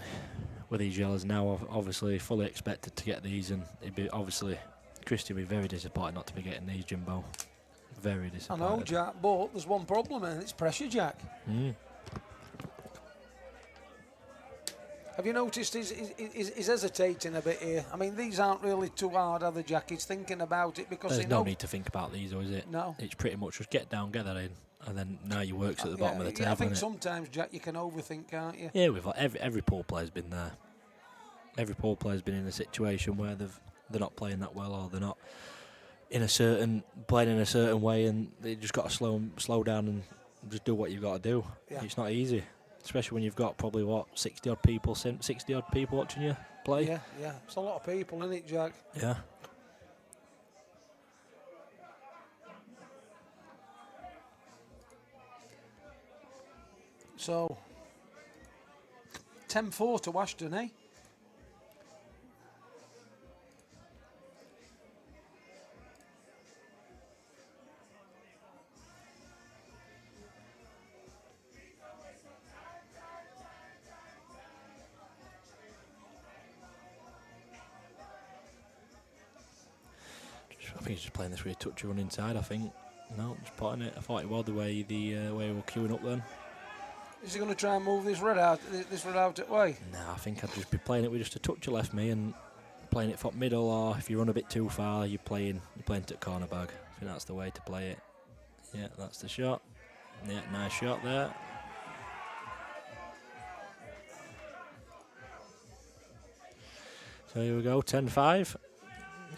with these yellows now, obviously fully expected to get these, and it'd be obviously Christian would be very disappointed not to be getting these, Jimbo. Very disappointed. I know, Jack, but there's one problem, and it's pressure, Jack. Have you noticed he's hesitating a bit here? I mean, these aren't really too hard, are they, Jack? He's thinking about it because there's no need to think about these, though, is it? No. It's pretty much just get down, get that in, and then now your work's at the bottom of the table. I think sometimes, Jack, you can overthink, can't you? Yeah, we've every pool player's been there. Every pool player's been in a situation where they're not playing that well, or they're not playing in a certain way, and they just got to slow down and just do what you've got to do. Yeah. It's not easy. Especially when you've got probably 60 odd people watching you play. Yeah. It's a lot of people, isn't it, Jack? Yeah. So 10-4 to Ashton, eh? I think he's just playing this with a touch of run inside, I think. No, just putting it. I thought it was the way we were queuing up then. Is he going to try and move this red out that way? No, I think I'd just be playing it with just a touch of left me and playing it for middle, or if you run a bit too far, you're playing to corner bag. I think that's the way to play it. Yeah, that's the shot. Yeah, nice shot there. So here we go, 10-5.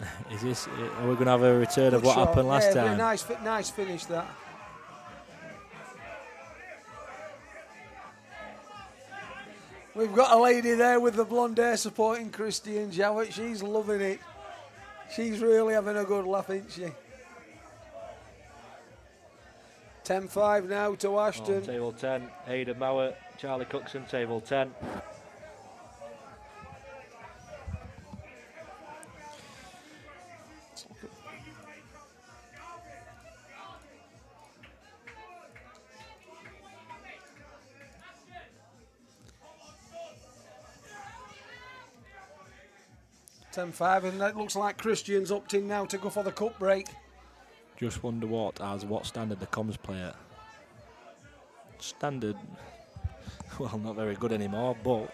Are we going to have a return of what happened last time? Nice finish that. We've got a lady there with the blonde hair supporting Christian Jowett. She's loving it. She's really having a good laugh, isn't she? 10-5 now to Ashton. On table 10, Aidan Mowat, Charlie Cookson, table 10. And it looks like Christian's upped in now to go for the cup break. Just wonder what standard the comms play at. Standard, well, not very good anymore, but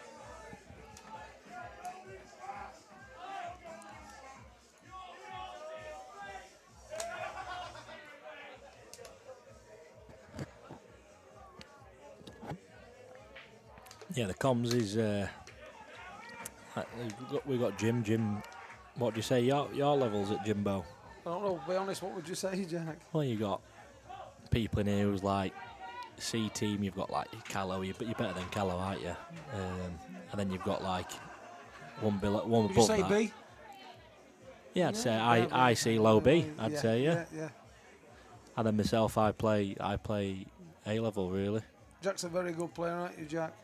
yeah, the comms is. We've got Jim. What do you say? Your levels at Jimbo? I don't know. To be honest, what would you say, Jack? Well, you got people in here who's like C team. You've got like Callow. You're better than Callow, aren't you? And then you've got like one above that. Did you say B? Yeah, I'd say I see low B. I'd say yeah. And then myself, I play A level really. Jack's a very good player, aren't you, Jack?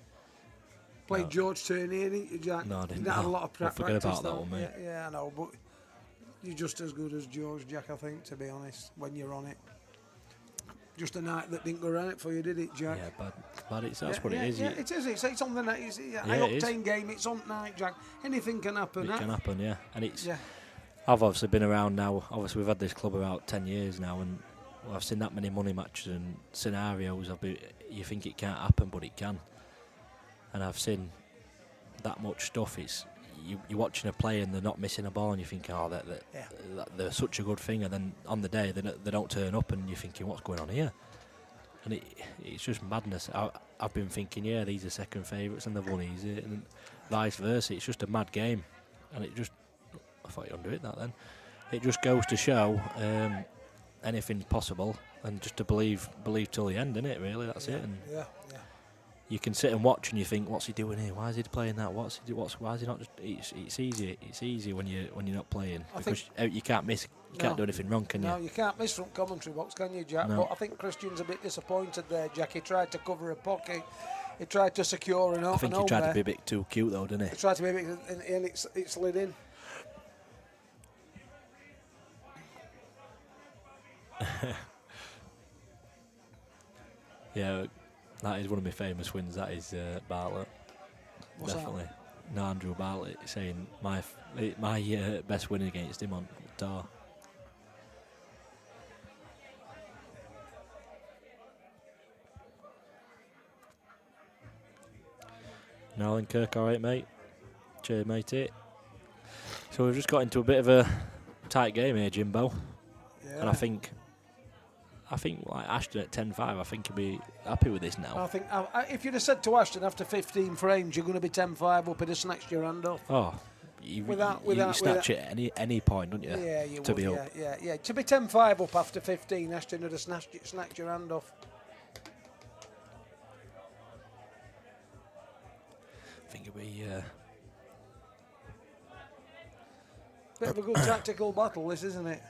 Played George Turnier, didn't you, Jack? No, I didn't. Had a lot of practice. Forget about that one, mate. Yeah, I know, but you're just as good as George, Jack, I think, to be honest, when you're on it. Just a night that didn't go right for you, did it, Jack? Yeah, but that's what it is. Yeah, it is. It's on the night. It's an octane game. It's on night, Jack. Anything can happen. It can happen, yeah. And it's. Yeah. I've obviously been around now. Obviously, we've had this club about 10 years now, and I've seen that many money matches and scenarios. You think it can't happen, but it can. And I've seen that much stuff. It's you're watching a player and they're not missing a ball, and you think, they're such a good thing, and then on the day they don't turn up, and you're thinking, what's going on here? And it's just madness. I've been thinking, these are second favourites, and they've won easy, and vice versa. It's just a mad game, and I thought you'd undo it that then. It just goes to show anything's possible, and just to believe till the end, innit? Really, that's it. And you can sit and watch and you think, what's he doing here? Why is he playing that? Why is he not just? It's easy. It's easy when you're not playing, because you can't miss. You can't do anything wrong, can you? No, you can't miss from commentary box, can you, Jack? No. But I think Christian's a bit disappointed there, Jack. He tried to cover a pocket. He tried to secure an open. I think he tried to be a bit too cute, though, didn't he? He tried to be a bit, and it slid in. Yeah, that is one of my famous wins. That is Bartlett. What's Definitely. No, Andrew Bartlett saying my best win against him on tour. Nolan Kirk, all right, mate. Cheers, matey. So we've just got into a bit of a tight game here, Jimbo. Yeah. And I think like Ashton at 10-5, I think he'll be happy with this now. I think if you'd have said to Ashton after 15 frames you're going to be 10-5 up, he'd have snatched your hand off. Oh, you snatch it at any point, don't you? Yeah, you to would. be Yeah, up. yeah. To be 10-5 up after 15, Ashton would have snatched your hand off. I think it'll be. Bit of a good tactical battle, this, isn't it?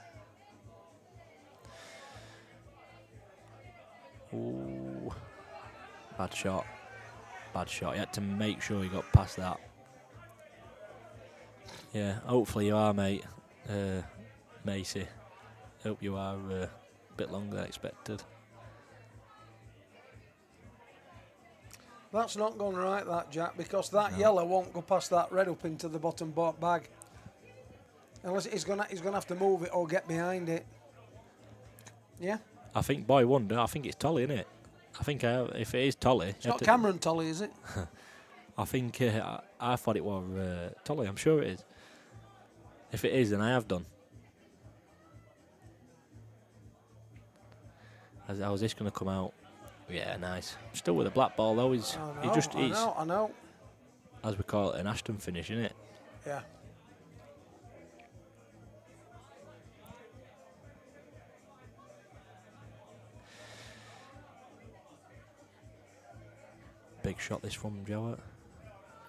Ooh, bad shot. He had to make sure he got past that. Yeah, hopefully you are, mate. Macy. Hope you are a bit longer than expected. That's not gone right, that, Jack, because that yellow won't go past that red up into the bottom bag. Unless he's gonna have to move it or get behind it. Yeah? I think Boy Wonder, I think it's Tolly, isn't it? I think if it is Tolly... It's not Cameron Tolly, is it? I think I thought it was Tolly, I'm sure it is. If it is, then I have done. How's this going to come out? Yeah, nice. Still with a black ball though. I know. As we call it, an Ashton finish, isn't it? Yeah. Big shot this from Jowett.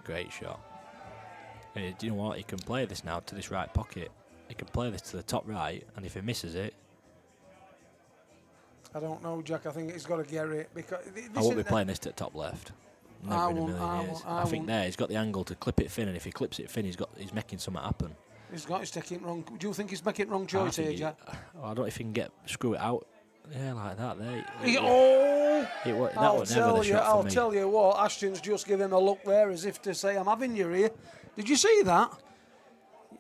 Great shot. Do you know what? He can play this now to this right pocket. He can play this to the top right, and if he misses it, I don't know, Jack. I think he's got to get it because I won't be playing this to the top left. Never in a million years. I think there he's got the angle to clip it thin, and if he clips it thin, he's making something happen. He's taking wrong. Do you think he's making wrong choice here, Jack? I don't know if he can screw it out. Yeah, like that. There. I'll tell you what. Ashton's just give him a look there, as if to say, "I'm having you here." Did you see that?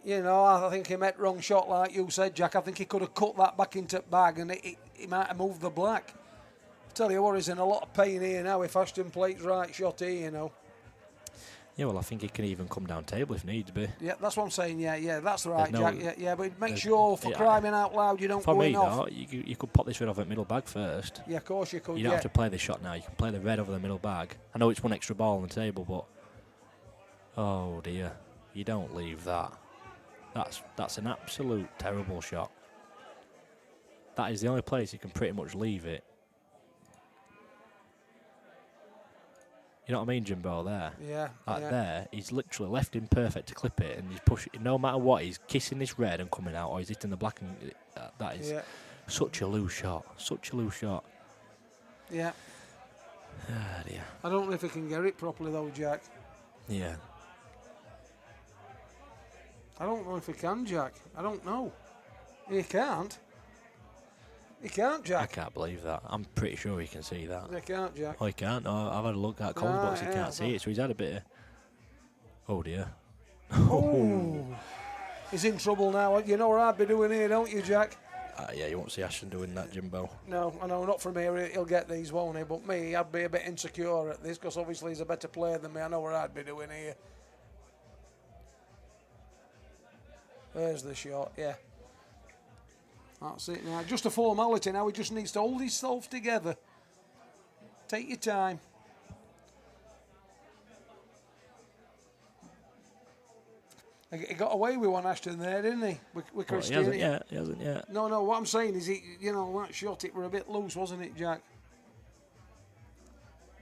You know, I think he met wrong shot, like you said, Jack. I think he could have cut that back into the bag, and he might have moved the black. I tell you what, he's in a lot of pain here now. If Ashton plays right shot here, you know. Yeah, well, I think he can even come down table if needs be. Yeah, that's what I'm saying. Yeah, that's right, Jack. Yeah, but make sure, for crying out loud, you don't go in off. You could pop this red over the middle bag first. Yeah, of course you could. You don't have to play this shot now. You can play the red over the middle bag. I know it's one extra ball on the table, but oh dear, you don't leave that. That's an absolute terrible shot. That is the only place you can pretty much leave it. You know what I mean, Jimbo, there? Yeah. There, he's literally left him perfect to clip it, and he's pushing, no matter what, he's kissing this red and coming out, or he's hitting the black, and that is such a loose shot. Yeah. Ah, dear. I don't know if he can get it properly, though, Jack. Yeah. I don't know if he can, Jack. I don't know. He can't. He can't, Jack. I can't believe that. I'm pretty sure he can see that. He can't, Jack. Oh, he can't? No, I've had a look at Cole's box. He can't see it, so he's had a bit of... Oh, dear. Oh. He's in trouble now. You know what I'd be doing here, don't you, Jack? Yeah, you won't see Ashton doing that, Jimbo. No, I know, not from here. He'll get these, won't he? But me, I'd be a bit insecure at this, because obviously he's a better player than me. I know what I'd be doing here. There's the shot, yeah. That's it now. Just a formality now. He just needs to hold himself together. Take your time. He got away with one, Ashton, there, didn't he? With Christian. He hasn't yet. No, what I'm saying is, that shot, it were a bit loose, wasn't it, Jack?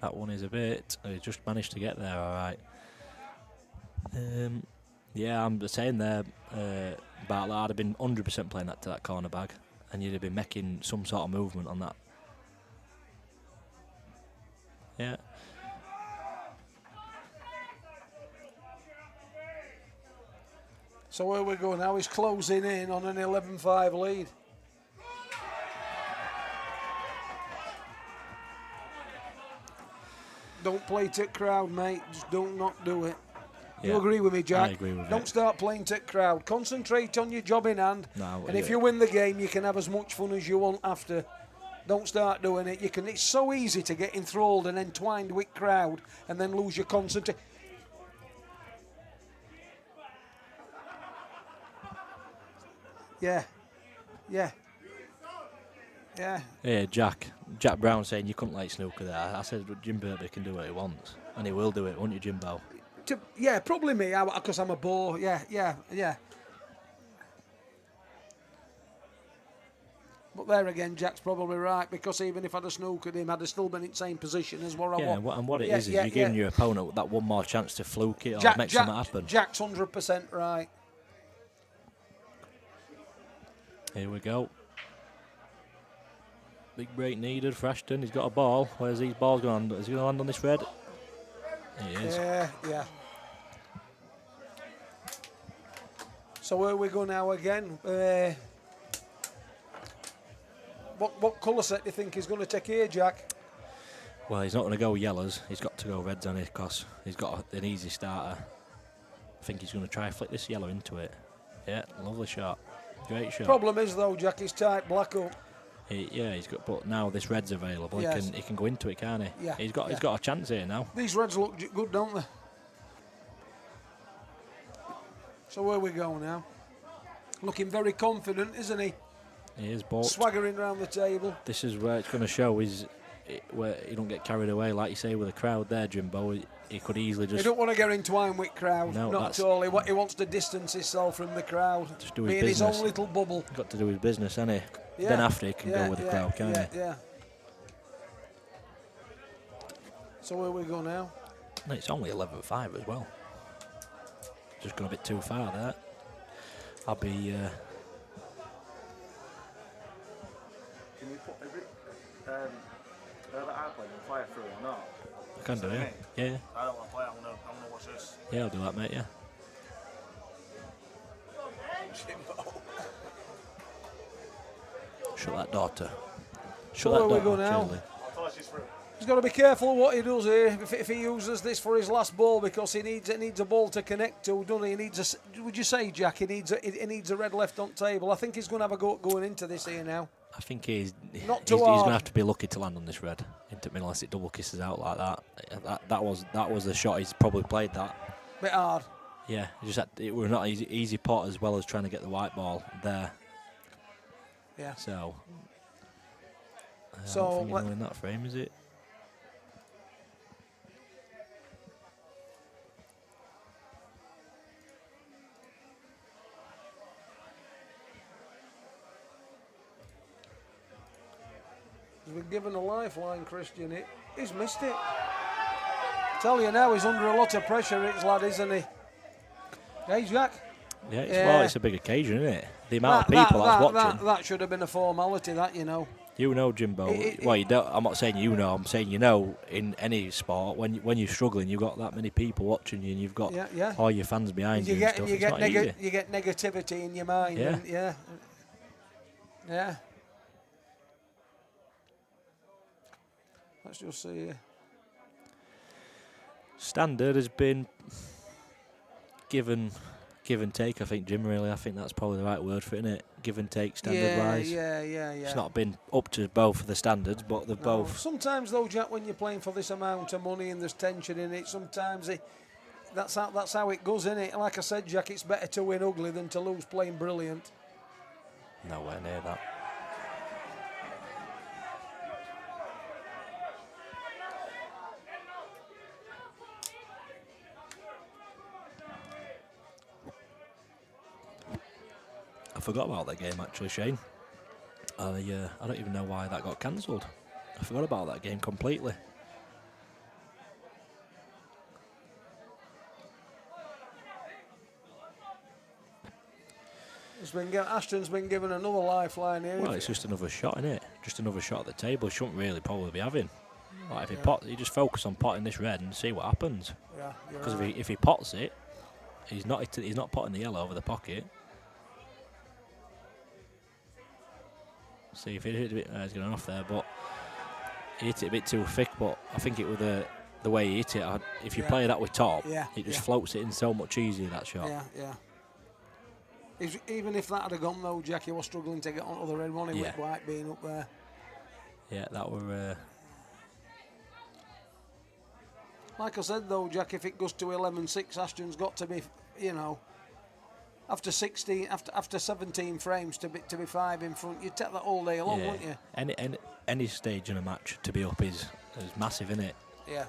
That one is a bit. He just managed to get there, all right. Yeah, I'm saying there, Bartlett, I'd have been 100% playing that to that corner bag, and you'd have been making some sort of movement on that. Yeah. So where we go now, he's closing in on an 11-5 lead. don't play to crowd, mate. Just don't not do it. Yeah, You agree with me, Jack? I agree with Don't it. start playing to crowd. Concentrate on your job in hand. No, and if yeah. you win the game, you can have as much fun as you want after. Don't start doing it. You can. It's so easy to get enthralled and entwined with crowd and then lose your concentration. Yeah. Yeah. Yeah. Yeah, Jack Brown saying you couldn't like snooker there. I said Jim Burby can do what he wants, and he will do it, won't you, Jimbo? Yeah, probably me, because I'm a bore. Yeah. But there again, Jack's probably right, because even if I'd have snookered him, I'd have still been in the same position as what I Yeah, want. and what it is you're giving your opponent that one more chance to fluke it or make something happen. Jack's 100% right. Here we go. Big break needed for Ashton. He's got a ball. Where's these balls going to land? Is he going to land on this red? He is. Yeah. So where we go now again? What colour set do you think he's going to take here, Jack? Well, he's not going to go yellows. He's got to go reds on it because he's got an easy starter. I think he's going to try and flick this yellow into it. Yeah, lovely shot. Great shot. Problem is though, Jack, he's tight black up. He's got. But now this red's available. Yes. He can go into it, can't he? Yeah. He's got a chance here now. These reds look good, don't they? So where we go now? Looking very confident, isn't he? He is, but Swaggering around the table. this is where it's going to show where he don't get carried away, like you say, with the crowd there, Jimbo. He could easily He just don't want to get entwined with crowd. No, not at all. He wants to distance himself from the crowd. Just do be his in his business. own little bubble. got to do his business, hasn't he? Yeah. Then after he can go with the crowd, can't he? Yeah. So where we go now? No, it's only 11-5 as well. Just gone a bit too far there. I'll be. Can we put every that I played and fire through or not? I can do it. Me? Yeah. I don't want to play. I'm gonna watch this. Yeah, I'll do that, mate. Yeah. Shut that door to. Shut Where that we door, go now? Shirley. I'll toss this through. He's got to be careful what he does here. If he uses this for his last ball, because he needs a ball to connect to, doesn't he? He needs a. Would you say, Jack? He needs a red left on table. I think he's going to have a go going into this here now. I think he's Not he's too going hard. to have to be lucky to land on this red into me unless it double kisses out like that. That was the shot. He's probably played that. Bit hard. Yeah, it was not easy pot as well as trying to get the white ball there. Yeah. So. I So, don't think he's in that frame, is it? He's been given a lifeline, Christian. He's missed it. Tell you now, he's under a lot of pressure, this lad, isn't he? Hey, Jack. Yeah, Yeah. it's a big occasion, isn't it? The amount of people that's watching. That should have been a formality, that, you know. You know, Jimbo. You don't. I'm not saying you know. I'm saying in any sport, when you're struggling, you've got that many people watching you, and you've got all your fans behind you. You get and stuff. you get negativity in your mind. Yeah. And yeah. Let's just see here. Standard has been give and take. I think, Jim. Really, I think that's probably the right word for it, isn't it? Give and take, standard wise. Yeah. It's not been up to both of the standards, but they've both. Sometimes though, Jack, when you're playing for this amount of money and there's tension in it, sometimes that's how it goes, isn't it? Like I said, Jack, it's better to win ugly than to lose playing brilliant. Nowhere near that. I forgot about that game actually, Shane. I don't even know why that got cancelled. I forgot about that game completely. Ashton's been given another lifeline here. Well, it's just another shot, isn't it? Just another shot at the table. He shouldn't really probably be having. Like if he just focus on potting this red and see what happens. Yeah, because if he pots it, he's not potting the yellow over the pocket. See if he hit it a bit. He's going off there, but he hit it a bit too thick. But I think it was the way he hit it, if you play that with top, Yeah, it just yeah. floats it in so much easier, that shot. Yeah. Even if that had gone though, Jackie was struggling to get onto the red one. With White being up there. Yeah, that were. Like I said though, Jack, if it goes to 11-6, Ashton's got to be, after 17 frames to be 5 in front. You'd take that all day long, wouldn't you? Any stage in a match to be up is massive, isn't it? Yeah.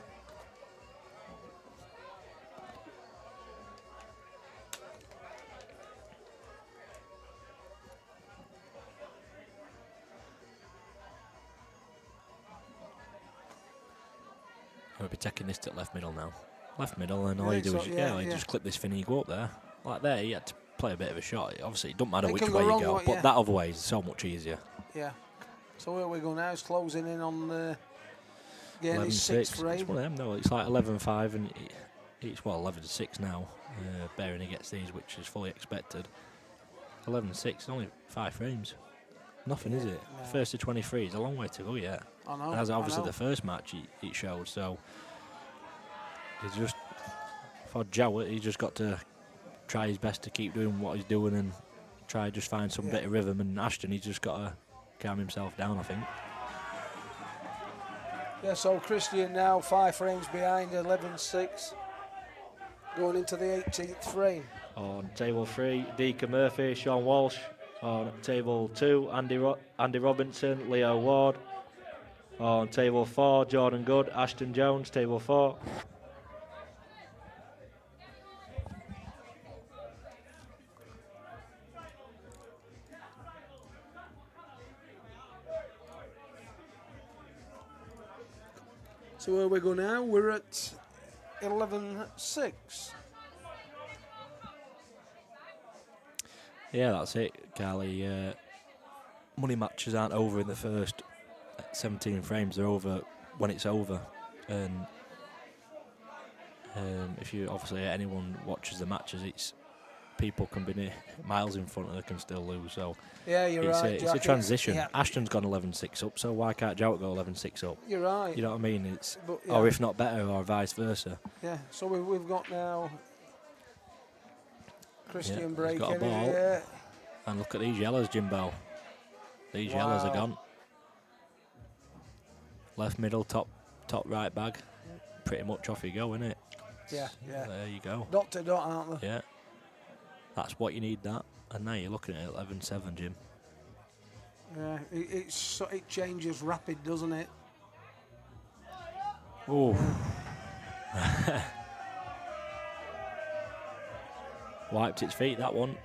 We'll be taking this to left middle now. Left middle, and all you do is just clip this fin and you go up there. Like there, you had to play a bit of a shot. Obviously, it doesn't matter which way you go, but that other way is so much easier. Yeah. So where we go now is closing in on getting his 6th frame. It's one of them, though. It's like 11-5, and it's 11-6 now. Bearing he gets these, which is fully expected. 11-6, only 5 frames. Nothing, is it? No. First to 23 is a long way to go yet. I know. As obviously the first match it showed, so he's just, for Jowett, he's just got to try his best to keep doing what he's doing and try just find some bit of rhythm. And Ashton, he's just got to calm himself down, I think. Yeah, so Christian now 5 frames behind, 11-6, going into the 18th frame. On table 3, Deacon Murphy, Sean Walsh. On table 2, Andy Robinson, Leo Ward. On table 4, Jordan Good, Ashton Jones, table 4. So where we go now? We're at 11-6. Yeah, that's it, Carly. Money matches aren't over in the first 17 frames. They're over when it's over. And if you obviously anyone watches the matches, it's people can be miles in front and they can still lose. So yeah, you're right. It's a transition. Yeah. Ashton's gone 11-6 up, so why can't Jowett go 11-6 up? You're right. You know what I mean? It's or if not better, or vice versa. Yeah. So we've got now Christian breaking. Got a ball. And look at these yellows, Jimbo. These yellows are gone. Left middle, top right bag. Pretty much off you go, innit? Yeah. There you go. Dot to dot, aren't they? Yeah. That's what you need, that. And now you're looking at 11-7, Jim. Yeah, it changes rapid, doesn't it? Oh. Wiped its feet, that one.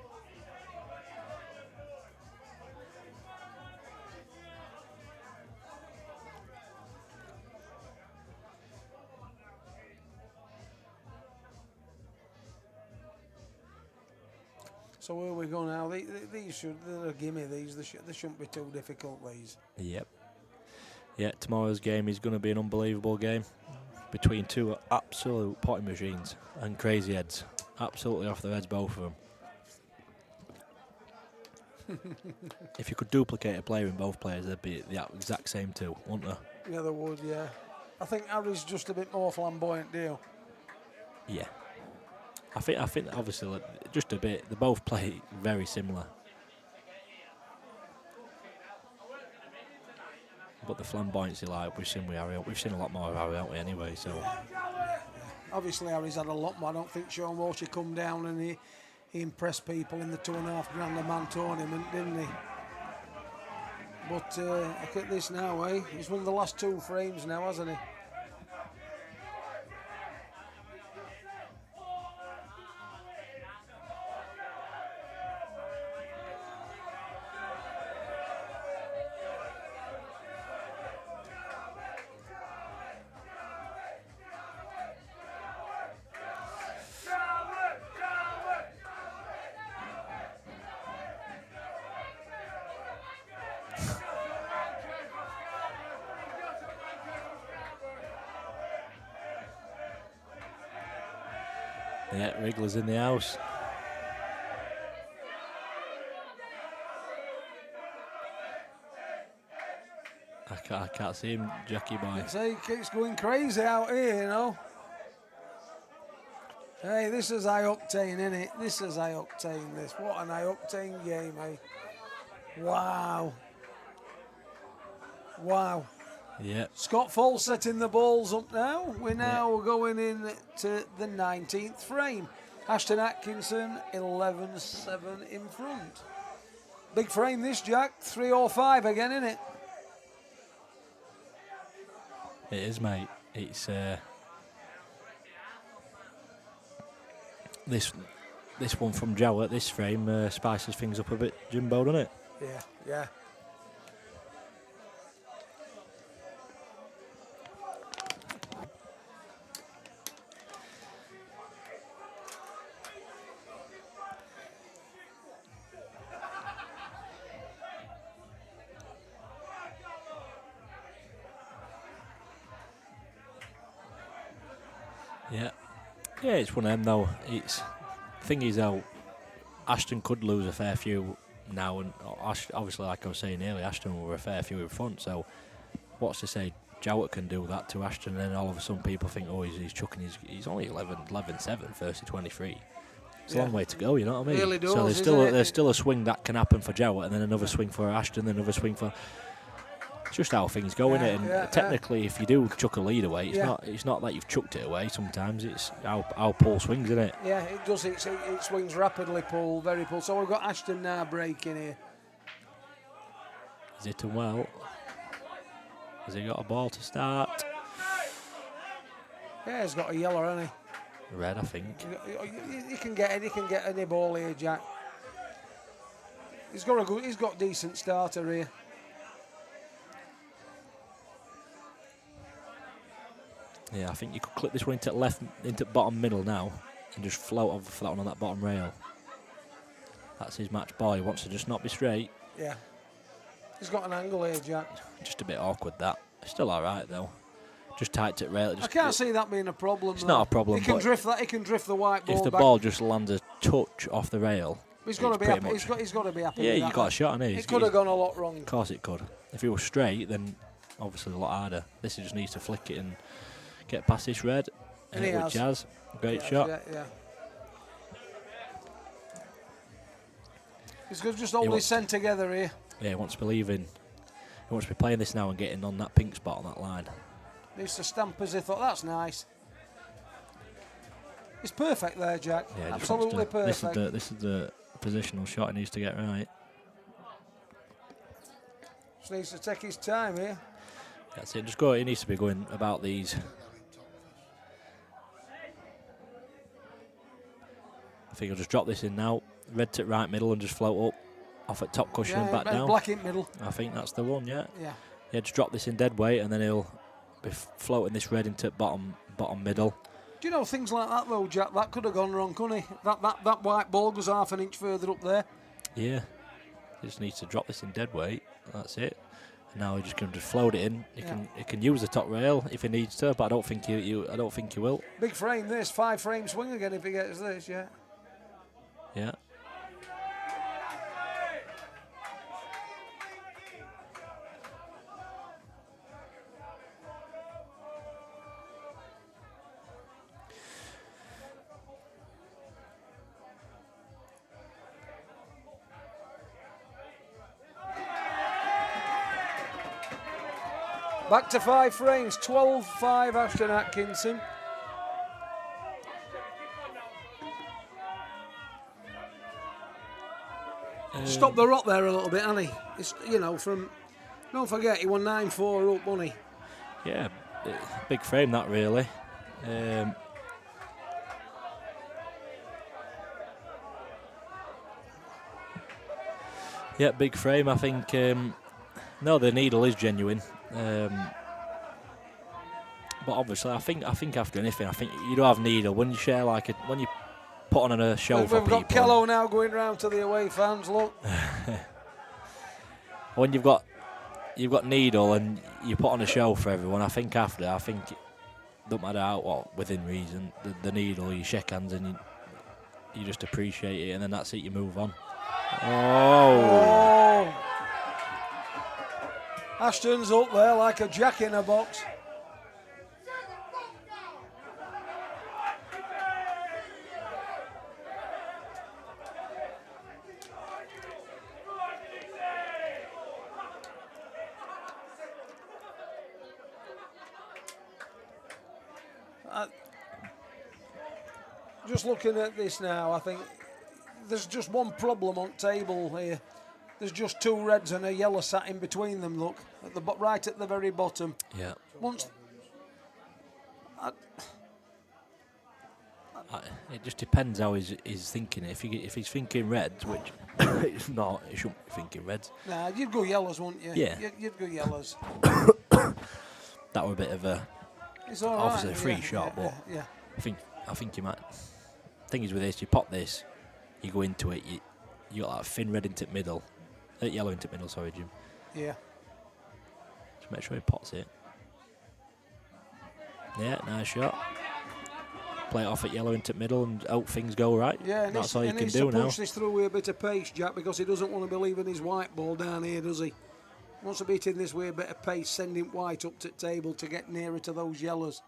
So where we go now? They're a gimme. They shouldn't be too difficult. These. Yep. Yeah, tomorrow's game is going to be an unbelievable game between two absolute potting machines and crazy heads. Absolutely off their heads, both of them. If you could duplicate a player in both players, they'd be the exact same two, wouldn't they? Yeah, they would. Yeah. I think Harry's just a bit more flamboyant, do you? Yeah. I think obviously just a bit. They both play very similar, but the flamboyancy, like we've seen with Harry, we've seen a lot more of Harry, haven't we? Anyway, so obviously Harry's had a lot more. I don't think Sean Walsh come down and he impressed people in the $2.5 grand a man tournament, didn't he? But look at this now, eh? He's won the last 2 frames now, hasn't he? yeah, Wriggler's in the house. I can't see him, Jackie boy. He keeps going crazy out here, you know. Hey, this is high octane, innit? This is high octane, this. What an high octane game, eh? Wow. Wow. Yeah. Scott Fall setting the balls up now. We're now going in to the 19th frame. Ashton Atkinson, 11-7 in front. Big frame this, Jack. 3 or 5 again, innit? It is, mate. It's this one from Jowett, this frame spices things up a bit, Jimbo, doesn't it? Yeah, yeah. Yeah, it's one of them though. It's thing is though, Ashton could lose a fair few now, and obviously, like I was saying earlier, Ashton were a fair few in front. So, what's to say Jowett can do that to Ashton, and then all of a sudden people think, oh, he's chucking. He's only 11-7, first to 23. It's a long way to go, you know what I mean? Really does, so there's still a swing that can happen for Jowett, and then another swing for Ashton, then another swing for. It's just how things go, innit? And technically, if you do chuck a lead away, it's not like you've chucked it away. Sometimes it's how Paul swings, isn't it? Yeah, it does. It swings rapidly, Paul, very Paul. So we've got Ashton now breaking here. Is it done well? Has he got a ball to start? Yeah, he's got a yellow, hasn't he? Red, I think. He can get any ball here, Jack. He's got decent starter here. Yeah, I think you could clip this one into left, into bottom middle now, and just float over for that one on that bottom rail. That's his match ball. He wants to just not be straight. Yeah. He's got an angle here, Jack. Just a bit awkward, that. Still all right, though. Just tight to rail. I can't see that being a problem. It's not a problem. He can drift that. He can drift the white ball. If the back. ball just lands a touch off the rail, he's got to be happy. He's got to be happy. Yeah, with you that, got a shot on it. It could have gone a lot wrong. Of course, it could. If he was straight, then obviously a lot harder. This just needs to flick it and get past this red. And he with Jazz. Great shot. Yeah. He's going to just hold his scent together here. Yeah, he wants to be leaving. He wants to be playing this now and getting on that pink spot on that line. Needs to stamp as he thought. That's nice. It's perfect there, Jack. Yeah, absolutely perfect. This is the positional shot he needs to get right. Just needs to take his time here. That's it. Just go. He needs to be going about these. I think he'll just drop this in now. Red to right middle and just float up off at top cushion and back down. Black in middle. I think that's the one. Yeah. Yeah. Just drop this in dead weight and then he'll be floating this red into bottom middle. Do you know things like that though, Jack? That could have gone wrong, couldn't he? That white ball goes half an inch further up there. Yeah. He just needs to drop this in dead weight. That's it. And now he just can just float it in. He can use the top rail if he needs to, but I don't think he will. Big frame this, 5 frame swing again if he gets this, yeah. Yeah. Back to 5 frames, 12-5 Ashton Atkinson. Stop the rot there a little bit, hasn't he? It's, from... Don't forget, he won 9-4 up, wasn't he? Yeah, big frame that, really. Yeah, big frame. I think... no, the needle is genuine. But obviously, I think after anything, I think you do have needle when you share when you put on a show for people. We've got Kello now going round to the away fans. Look, when you've got needle and you put on a show for everyone, I think don't matter how within reason the needle, you shake hands and you just appreciate it, and then that's it. You move on. Oh. Ashton's up there like a jack in a box. Just looking at this now, I think there's just one problem on table here. There's just 2 reds and a yellow sat in between them, look, at the right at the very bottom. Yeah. Once, it just depends how he's thinking. If he's thinking reds, which it's not, he shouldn't be thinking reds. nah, you'd go yellows, wouldn't you? Yeah. You'd go yellows. That were a bit of a, It's all obviously right, a free yeah, shot, yeah, but yeah. I think you might. Thing is with this, you pop this, you go into it, you got that thin red into the middle, yellow into the middle. Sorry, Jim. Yeah. Just make sure he pots it. Yeah, nice shot. Play it off at yellow into the middle and hope things go right. Yeah, and that's all you and can he's do to now. push this through with a bit of pace, Jack, because he doesn't want to be leaving his white ball down here, does he? He wants to beat in this with a bit of pace, sending white up to the table to get nearer to those yellows.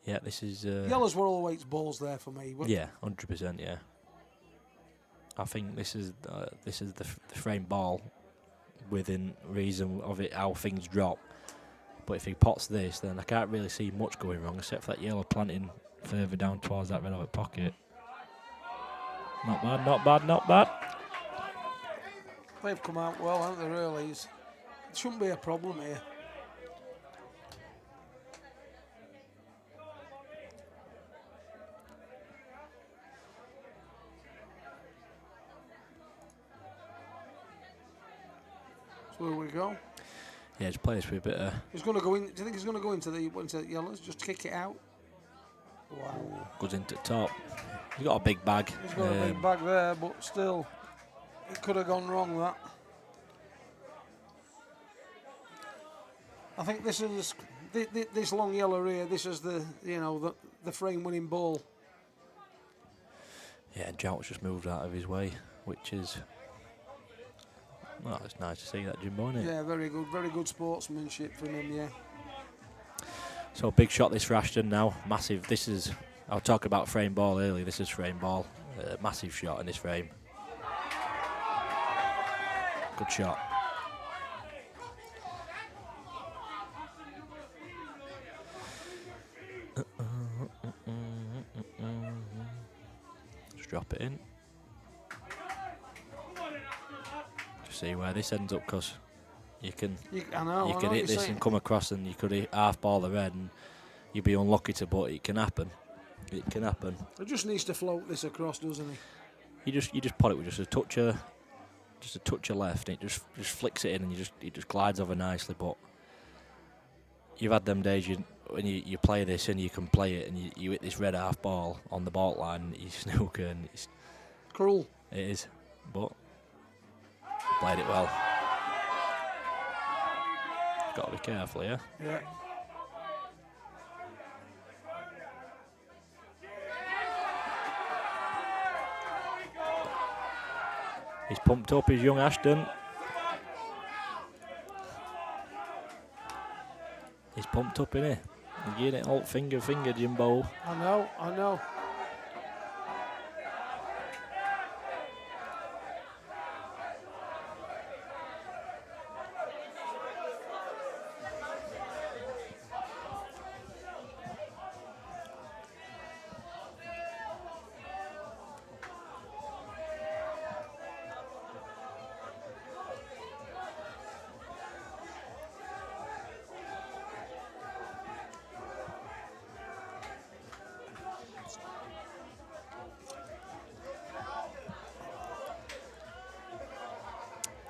Yeah, this is. Yellows were always balls there for me. Yeah, 100%. Yeah. I think this is the frame ball within reason of it how things drop. But if he pots this, then I can't really see much going wrong except for that yellow planting further down towards that red outlet pocket. Not bad, not bad, not bad. They've come out well, haven't they, really? It shouldn't be a problem here. So here we go. Yeah, just play this with a bit of. He's going to go in. Do you think he's going to go into the yellows? Just kick it out. Wow. Goes into the top. He's got a big bag. He's got a big bag there, but still, it could have gone wrong. That. I think this is this long yellow here. This is the the frame winning ball. Yeah, Jowett's just moved out of his way, which is. Well, it's nice to see that, Jimbo, isn't it? Yeah, very good sportsmanship from him. Yeah. So big shot this for Ashton now, massive. This is, I was talking about frame ball earlier, this is frame ball, massive shot in this frame. Good shot. Just drop it in. Just see where this ends up, because you can hit this and come across, and you could half ball the red, and you'd be unlucky to. But it can happen. It can happen. He just needs to float this across, doesn't he? You just pot it with just a touch of left, and it just flicks it in, and it just glides over nicely. But you've had them days when you play this and you can play it, and you hit this red half ball on the ball line, you snooker, and it's cruel. It is, but played it well. Got to be careful, yeah. Yeah. He's pumped up, his young Ashton. He's pumped up, innit? He's getting it all finger, Jimbo. I know.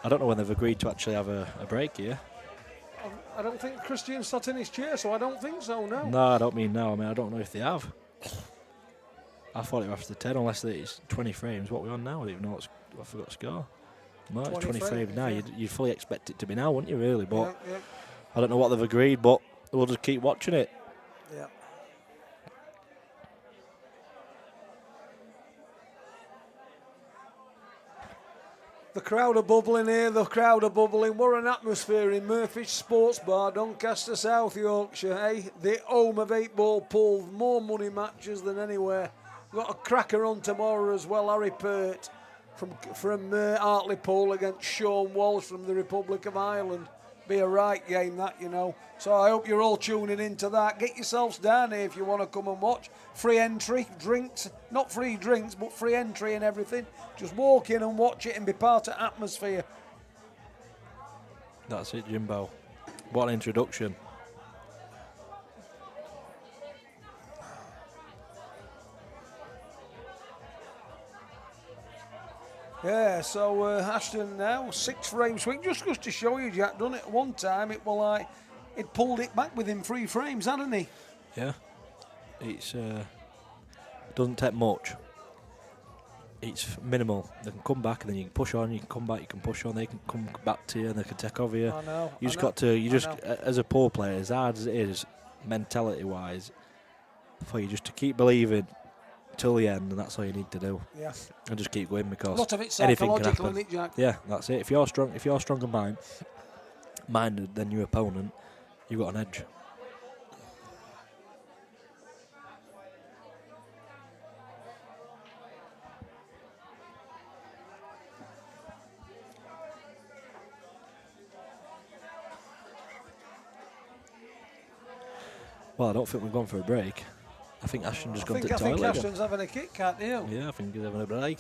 I don't know when they've agreed to actually have a break here. I don't think Christian's sat in his chair, so I don't think so, no. No, I don't mean no. I mean, I don't know if they have. I thought it was after 10, unless it's 20 frames. What are we on now? I don't even know I forgot to score. No, it's 20 frames now. Yeah. You'd fully expect it to be now, wouldn't you, really? But yeah. I don't know what they've agreed, but we'll just keep watching it. Yeah. The crowd are bubbling here, the crowd are bubbling. What an atmosphere in Murphy's Sports Bar, Doncaster, South Yorkshire, eh? The home of 8-ball pool, more money matches than anywhere. Got a cracker on tomorrow as well, Harry Pert from Hartlepool against Sean Walsh from the Republic of Ireland. Be a right game that, you know. So I hope you're all tuning into that. Get yourselves down here if you want to come and watch. Free entry, drinks, not free drinks, but free entry and everything. Just walk in and watch it and be part of atmosphere. That's it, Jimbo. What an introduction. Yeah, so Ashton now, 6 frame swing. Just goes to show you, Jack, done it at one time. It was like, it pulled it back within 3 frames, hadn't he? Yeah. It's doesn't take much. It's minimal. They can come back and then you can push on, you can come back, you can push on, they can come back to you and they can take over you. I know. You just got to, as a poor player, as hard as it is, mentality-wise, for you just to keep believing till the end, and that's all you need to do. Yeah. And just keep going because a lot of it's anything can psychological, happen. isn't it, Jack? Yeah, that's it. If you're stronger minded than your opponent, you've got an edge. Well, I don't think we've gone for a break. I think Ashton just gone to the toilet. I think Ashton's having a Kit Kat, do you? Yeah, I think he's having a break.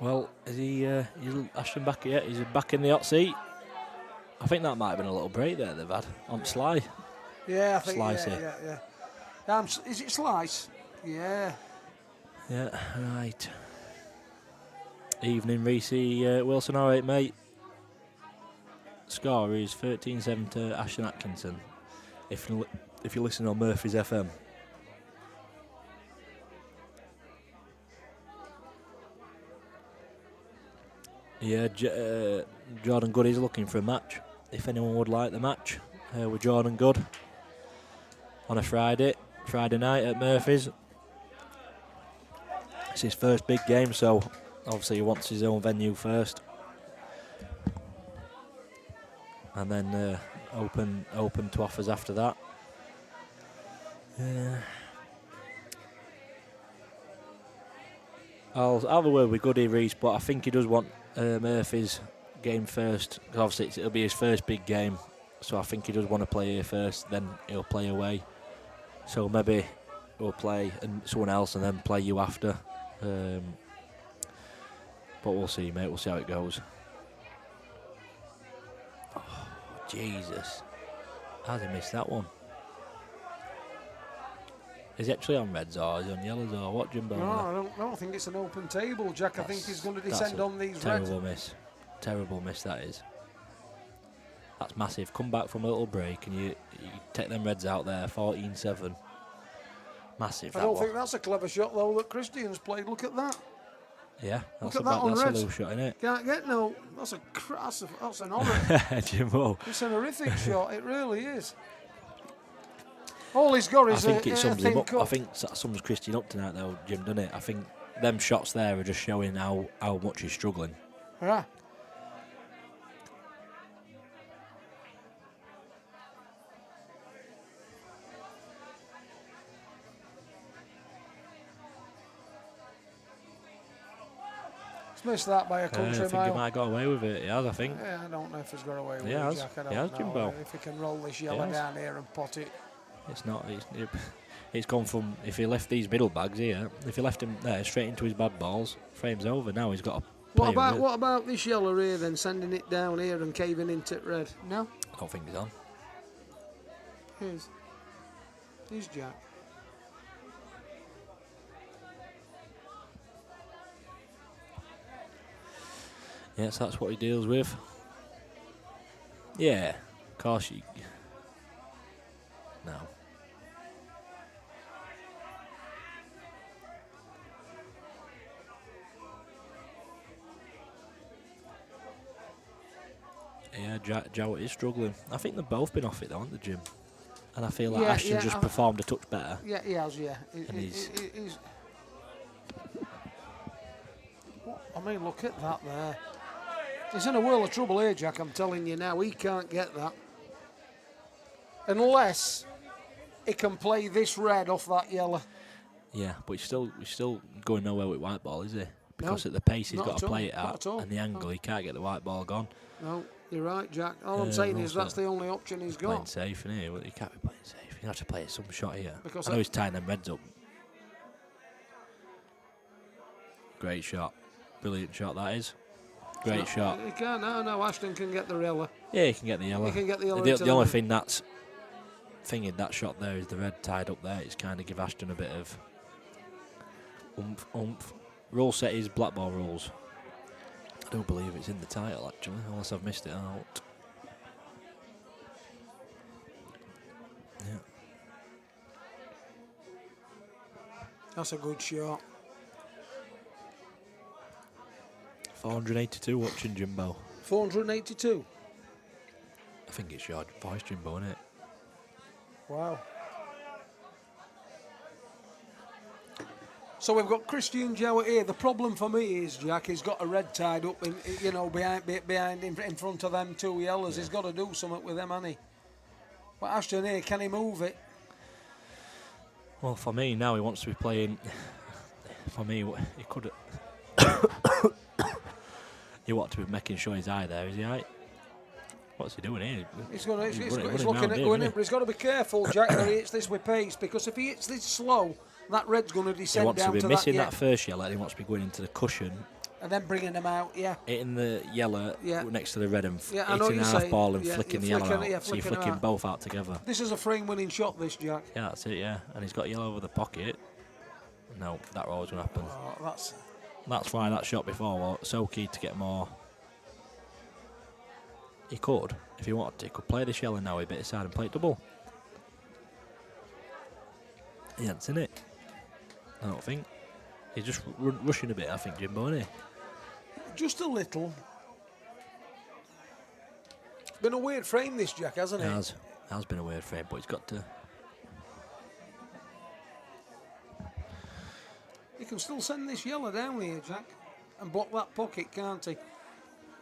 Well, is Ashton back yet? He's back in the hot seat. I think that might have been a little break there they've had on Sly. Yeah, I think Slice yeah. Is it Slice? Yeah. Yeah, right. Evening, Reese Wilson, all right, mate. Score is 13-7 to Ashton Atkinson. If you listen on Murphy's FM. Yeah, Jordan Good is looking for a match. If anyone would like the match with Jordan Good on a Friday night at Murphy's. It's his first big game, so obviously he wants his own venue first. And then open to offers after that. I'll have a word with Goody Reese, but I think he does want Murphy's game first. Obviously, it'll be his first big game, so I think he does want to play here first. Then he'll play away. So maybe we'll play and someone else, and then play you after. But we'll see, mate. We'll see how it goes. Oh, Jesus! How did he miss that one? Is he actually on reds or is he on yellows or what, Jimbo? No, I don't think it's an open table, Jack. I think he's going to descend on these reds. Terrible miss that is. That's massive. Come back from a little break and you take them reds out there, 14-7. Massive. I don't think that's a clever shot though that Christian's played. Look at that. Yeah, that's a low shot, innit? Can't get no. That's an horror. Jimbo. It's an horrific shot. It really is. All he's got is I think it sums him up. cup. I think that sums Christian up tonight, though, Jim, doesn't it? I think them shots there are just showing how much he's struggling. Yeah. He's missed that by a I country think he mile. might have got away with it. He has, I think. Yeah, I don't know if he's got away with He it, has. Jack. I don't He has, know. Jimbo. If he can roll this yellow has. down here and pot it. It's not. It's gone from, if he left these middle bags here, if he left him there straight into his bad balls, frame's over. Now he's got to play with it. What about this yellow here then, sending it down here and caving into red? No? I don't think he's on. Here's Jack. Yes, that's what he deals with. Yeah, of course you. No. Yeah, Jowett is struggling. I think they've both been off it though, haven't they, Jim? And I feel like Ashton just performed a touch better. Yeah, he has, yeah. He's I mean, look at that there. He's in a world of trouble here, Jack, I'm telling you now. He can't get that. Unless he can play this red off that yellow. Yeah, but he's still going nowhere with white ball, is he? Because No, at the pace he's not got to at play all, it not at, at all. and the angle, he can't get the white ball gone. No, you're right, Jack. All I'm saying is that's the only option he's Playing got. safe, isn't he? Well, he can't be playing safe. You have to play some shot here. Because I know he's tying them reds up. Great shot. Brilliant shot, that is. Great shot. He can't, no, Ashton can get the yellow. Yeah, he can get the yellow. He can get the yellow The, into the only the- thing that's in that shot there is the red tied up there. It's kind of give Ashton a bit of oomph. Rule set is Blackball rules. I do believe it's in the title actually, unless I've missed it out. Yeah. That's a good shot. 482 watching Jimbo. 482. I think it's your voice, Jimbo, isn't it? Wow. So we've got Christian Jowett here. The problem for me is, Jack, he's got a red tied up in, behind in front of them two yellows. Yeah. He's got to do something with them, hasn't he? But Ashton here, can he move it? Well, for me now, he wants to be playing. For me, he could. He wants to be making sure he's eye there. Is he eye? What's he doing here? He's looking at going in, but he's got to be careful, Jack, that he hits this with pace, because if he hits this slow, that red's going to descend down to that. He wants to be missing that first yellow, and he wants to be going into the cushion. And then bringing them out, yeah. Hitting the yellow next to the red and hitting the half ball and flicking the yellow out. So you're flicking both out together. This is a frame-winning shot, this, Jack. Yeah, that's it, yeah. And he's got yellow over the pocket. No, that always going to happen. Oh, that's why that shot before was so key to get more. He could, if he wanted to, he could play this yellow now, a bit aside and play it double. He hasn't seen it. I don't think. He's just rushing a bit, I think, Jimbo, isn't he? Just a little. Been a weird frame, this, Jack, hasn't it? It has been a weird frame, but he's got to. He can still send this yellow down here, Jack, and block that pocket, can't he?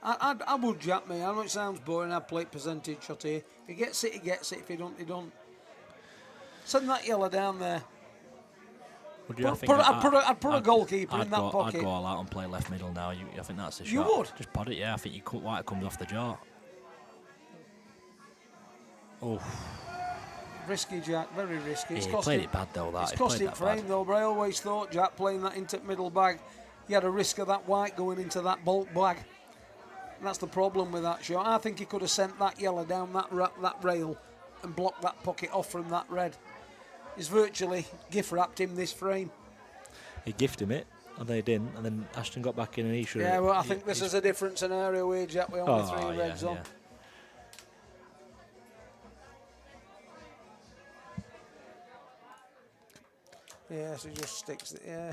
I would, Jack, me. I know it sounds boring. I'd play percentage shot here. If he gets it, he gets it. If he don't, he don't. Send that yellow down there. I'd put a goalkeeper in that pocket. I'd go all out and play left middle now. I think that's the shot. You would? Just pod it, yeah. I think White comes off the jaw. Oh. Risky, Jack. Very risky. He played it bad, though, that. It's cost him frame, though, but I always thought, Jack, playing that into middle bag, he had a risk of that white going into that bulk bag. And that's the problem with that shot. I think he could have sent that yellow down that rail and blocked that pocket off from that red. He's virtually gift-wrapped him this frame. He gifted him it, and they didn't, and then Ashton got back in and he should have... Yeah, well, I think this is a different scenario here, Jack, with only three reds on. Yeah, so he just sticks it, yeah.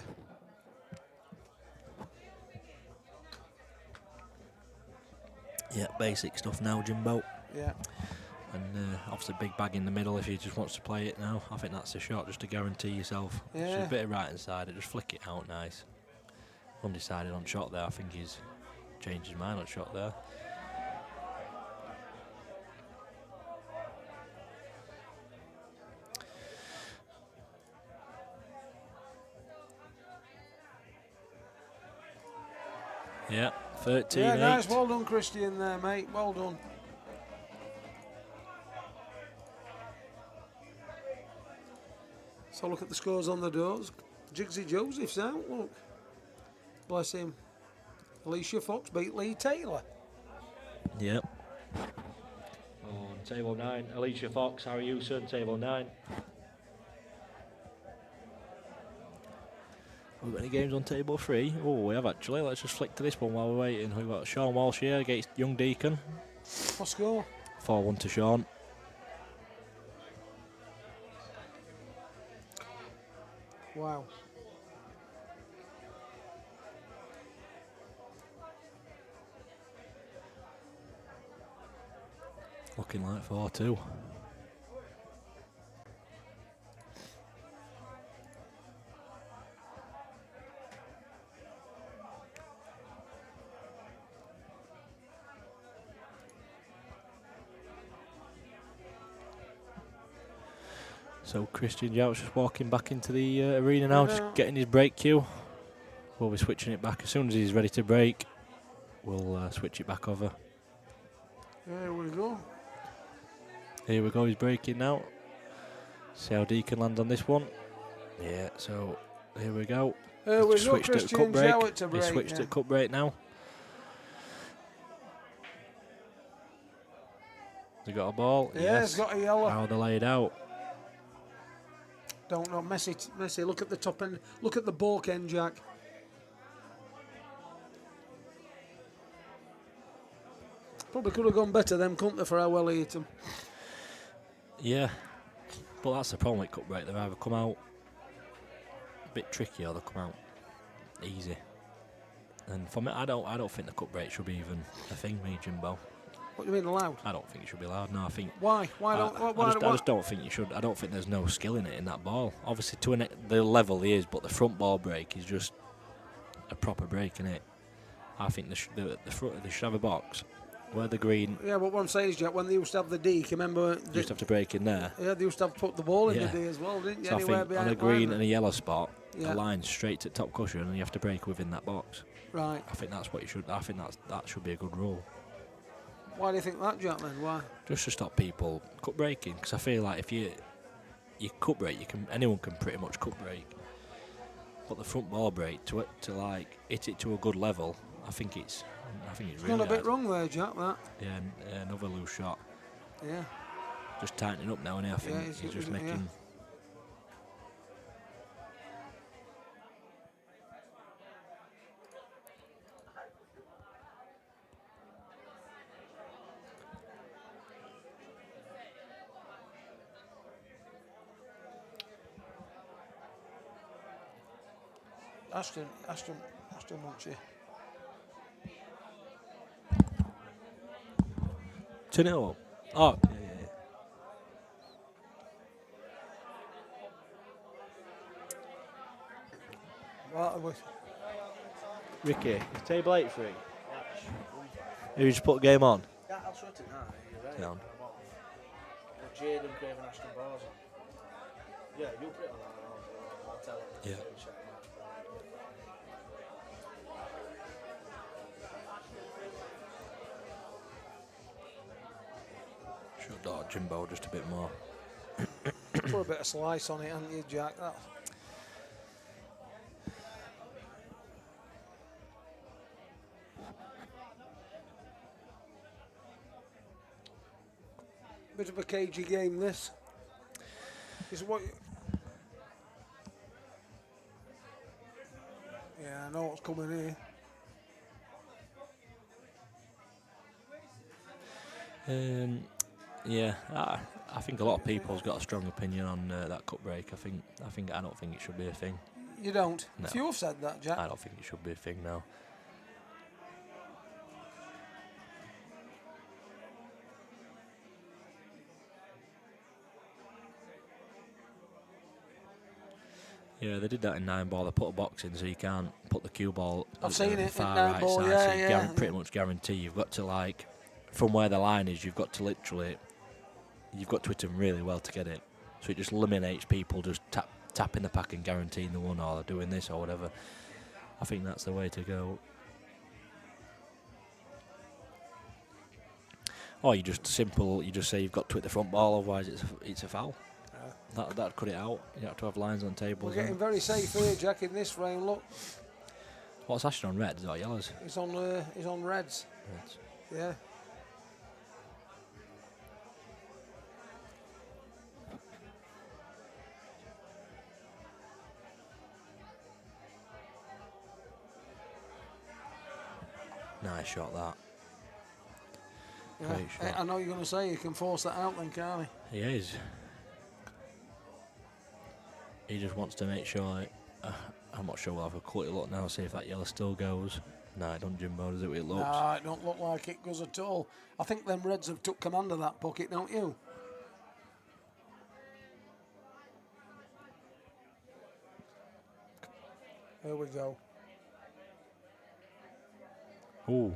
Yeah, basic stuff now, Jimbo. Yeah. And obviously big bag in the middle if he just wants to play it now. I think that's a shot just to guarantee yourself. Yeah. Just a bit of right inside it, just flick it out nice. Undecided on shot there. I think he's changed his mind on shot there. Yeah, 13-8. Yeah, nice. Well done, Christian, there, mate. Well done. So look at the scores on the doors. Jigsy Joseph's out, look. Bless him. Alicia Fox beat Lee Taylor. Yep. On table 9, Alicia Fox, Harry Hewson, table 9. Have we got any games on table 3? Oh, we have actually. Let's just flick to this one while we're waiting. We've got Sean Walsh here against Young Deacon. What score? 4-1 to Sean. Wow. Looking like 4-2. So Christian Jowett's just walking back into the arena now, just getting his break cue. We'll be switching it back as soon as he's ready to break. We'll switch it back over. There we go. Here we go, he's breaking now. See how Deacon lands on this one. Yeah, so here we go. Here we go, Switched at Christian cut break. Jowett to break. He's switched at cut break now. Has he got a ball? Yeah, Yes. he's got a yellow. How they laid out. Don't know, Messi, look at the top end. Look at the balk end, Jack. Probably could have gone better them, couldn't they, for how well he hit them. Yeah, but that's the problem with cut break. They either come out a bit tricky or they come out easy. And for me, I don't think the cut break should be even a thing, me, Jimbo. What do you mean allowed? I don't think it should be allowed. No, I think. Why? Why don't? Why, I just don't think you should. I don't think there's no skill in it in that ball. Obviously, to the level he is, but the front ball break is just a proper break, innit? I think the front they should have a box where the green. Yeah, but what I'm saying is, Jack, when they used to have the D, can you remember? You used to have to break in there. Yeah, they used to have to put the ball in Yeah. the D as well, didn't you? So I Anywhere think behind on a the line green there. and a yellow spot, Yeah. a line straight to top cushion, and you have to break within that box. Right. I think that's what you should. I think that should be a good rule. Why do you think that, Jack? Then why? Just to stop people cut breaking, because I feel like if you cut break, anyone can pretty much cut break. But the front ball break to like hit it to a good level, I think it's It's really gone a bit hard. wrong there, Jack. That. Yeah, another loose shot. Yeah. Just tightening up now, and I think Yeah, he's he's just yeah. making. Ashton wants you. Turn it up. Oh, yeah. Well, Ricky, table 8 free. You just put the game on. Yeah, I'll sort it now. You're right. Down. Jade and Craven Ashton bars on. Yeah, you put it on. I'll tell him. Yeah. Should have Jimbo just a bit more. put a bit of slice on it, haven't you, Jack? That. Bit of a cagey game, this. Is what? Yeah, I know what's coming here. Yeah, I think a lot of people's got a strong opinion on that cut break. I don't think it should be a thing. You don't? No. If you've said that, Jack. I don't think it should be a thing now. Yeah, they did that in 9 ball. They put a box in so you can't put the cue ball. I've seen it in far 9 right ball, side, yeah, so you yeah. pretty much guarantee you've got to, like, from where the line is, you've got to literally, you've got to hit them really well to get it. So it just eliminates people just tapping the pack and guaranteeing the one or doing this or whatever. I think that's the way to go. Or you just say you've got to hit the front ball, otherwise it's a foul. That'd cut it out. You have to have lines on tables. We're getting very safe here, Jack, in this frame. Look. What's Ashton on reds or yellows? He's on reds. Reds. Yeah. Nice shot that. Yeah. Great shot. I know you're going to say he can force that out then, can't He is. He just wants to make sure. I'm not sure we'll have a quick look now, see if that yellow still goes. No, it don't, Jimbo, does it? It looks. No, it don't look like it goes at all. I think them Reds have took command of that pocket, don't you? Here we go. Ooh.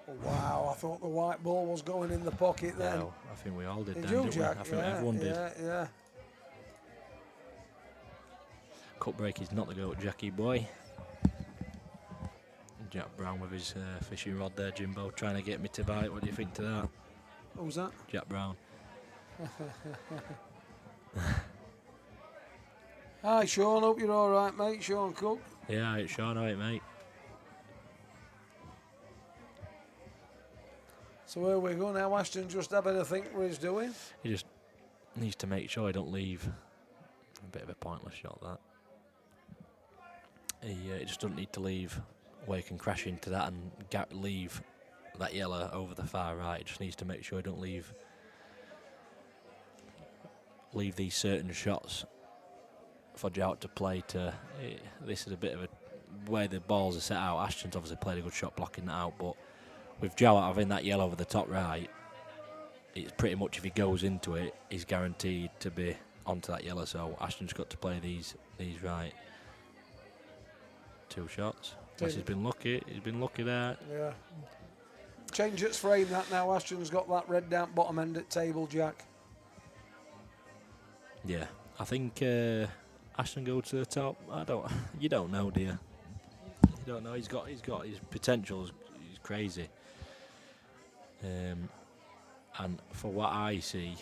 Oh, wow, I thought the white ball was going in the pocket then. No, I think we all did, Did then, you, didn't we? Jack? I think everyone did. Yeah. Cut break is not the goat, Jackie boy. Jack Brown with his fishing rod there, Jimbo, trying to get me to bite. What do you think to that? What was that? Jack Brown. Hi, Sean. Hope you're all right, mate. Sean Cook. Yeah, it's Sean, alright, mate. So where we go now? Ashton just having a think what he's doing. He just needs to make sure he don't leave. A bit of a pointless shot, that. He just doesn't need to leave where he can crash into that and leave that yellow over the far right. He just needs to make sure he don't leave these certain shots for Jowett to play to. This is a bit of a way the balls are set out. Ashton's obviously played a good shot blocking that out, but with Jowett having that yellow over the top right, it's pretty much if he goes into it, he's guaranteed to be onto that yellow. So Ashton's got to play these right. 2 shots. Unless he's been lucky. He's been lucky there. Yeah. Change its frame that now. Ashton's got that red down bottom end at table, Jack. Yeah. I think Ashton go to the top. You don't know, do you? You don't know. He's got his potential. He's crazy. And for what I see,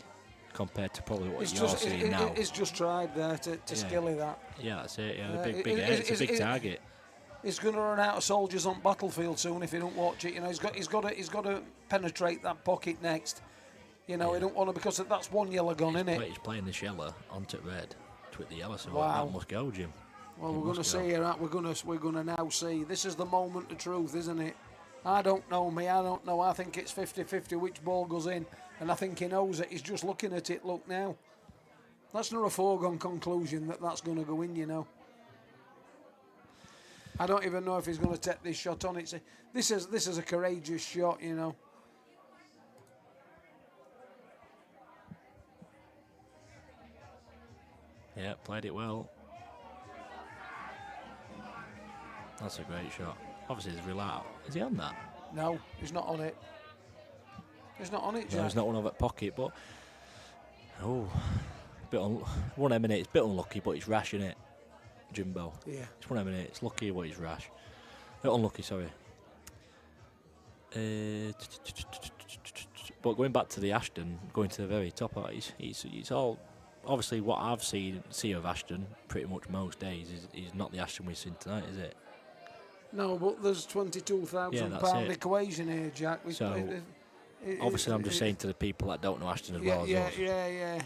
compared to probably what you're seeing now, he's just tried there to skilly that. Yeah, that's it. Yeah, it's a big target. He's going to run out of soldiers on battlefield soon if he don't watch it. You know, he's got to penetrate that pocket next. You know, he don't want to, because that's one yellow gun, isn't it? He's playing this yellow onto red to hit the yellow, so wow. that must go, Jim. Well, we're going to see here. We're going to now see. This is the moment of truth, isn't it? I don't know me. I don't know. I think it's 50-50 which ball goes in, and I think he knows it. He's just looking at it. Look now. That's not a foregone conclusion that that's going to go in. You know. I don't even know if he's going to take this shot on. This is a courageous shot, you know. Yeah, played it well. That's a great shot. Obviously, he's relaxed. Is he on that? No, he's not on it. He's not on it, Jack. No, he's not one of that pocket, but one M&A. It's a bit unlucky, but it's rash, isn't it, Jimbo? Yeah. It's one M&A. It's lucky, but it's rash. Unlucky, sorry. But going back to the Ashton, going to the very top, it's all obviously what I've seen of Ashton pretty much most days is not the Ashton we've seen tonight, is it? No, but there's £22,000 equation here, Jack. So obviously, I'm just saying to the people that don't know Ashton as well as us. Yeah.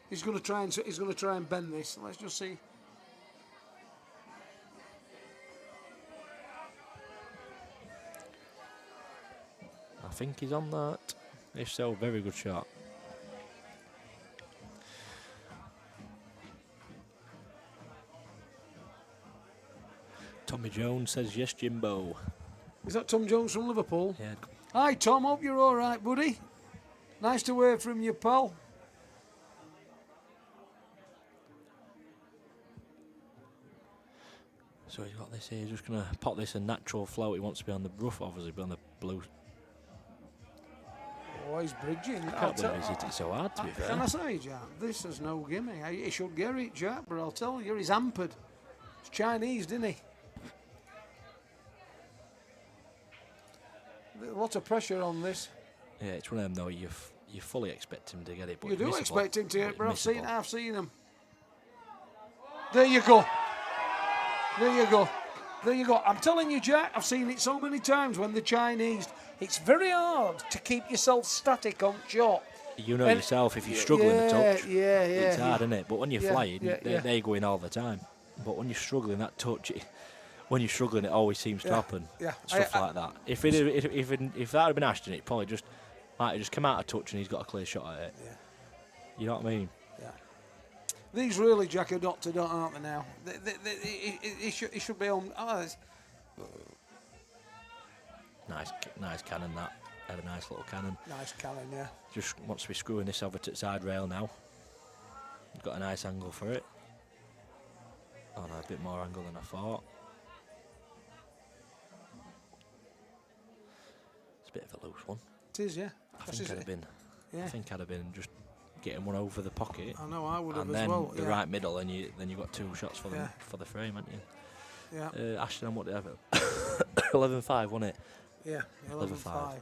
He's going to try and bend this. Let's just see. I think he's on that. If so, very good shot. Tommy Jones says yes, Jimbo. Is that Tom Jones from Liverpool? Yeah. Hi, Tom. Hope you're all right, buddy. Nice to hear from you, pal. So he's got this here. He's just going to pop this a natural float. He wants to be on the rough, obviously, be on the blue. Oh, he's bridging. I can't believe he's hit it so hard, to be fair. Can I say, Jack, this is no gimme. He should get it, Jack, but I'll tell you, he's hampered. It's Chinese, didn't he? A lot of pressure on this. Yeah, it's one of them though. You fully expect him to get it, but You do missable. expect him to get it, but Missable. I've seen him. There you go. There you go. There you go. I'm telling you, Jack, I've seen it so many times when the Chinese. It's very hard to keep yourself static on shot. You know yourself, if you're struggling to touch, it's hard, isn't it? But when you're flying, they go in all the time. But when you're struggling, that touch, when you're struggling, it always seems to happen. Yeah. Stuff like that. If that had been Ashton, it probably might have just come out of touch and he's got a clear shot at it. Yeah. You know what I mean? Yeah. These really, Jack, are not to dot, aren't they now? He should be on. Nice cannon, that. Had a nice little cannon. Nice cannon, yeah. Just wants to be screwing this over to the side rail now. Got a nice angle for it. Oh no, a bit more angle than I thought. It's a bit of a loose one. It is, yeah. I think I'd have been just getting one over the pocket. I know, I would have and as then well. the right middle, and then you got 2 shots for the frame, haven't you? Yeah. Ashton, what did I have? 11-5, wasn't it? Yeah, 11-5.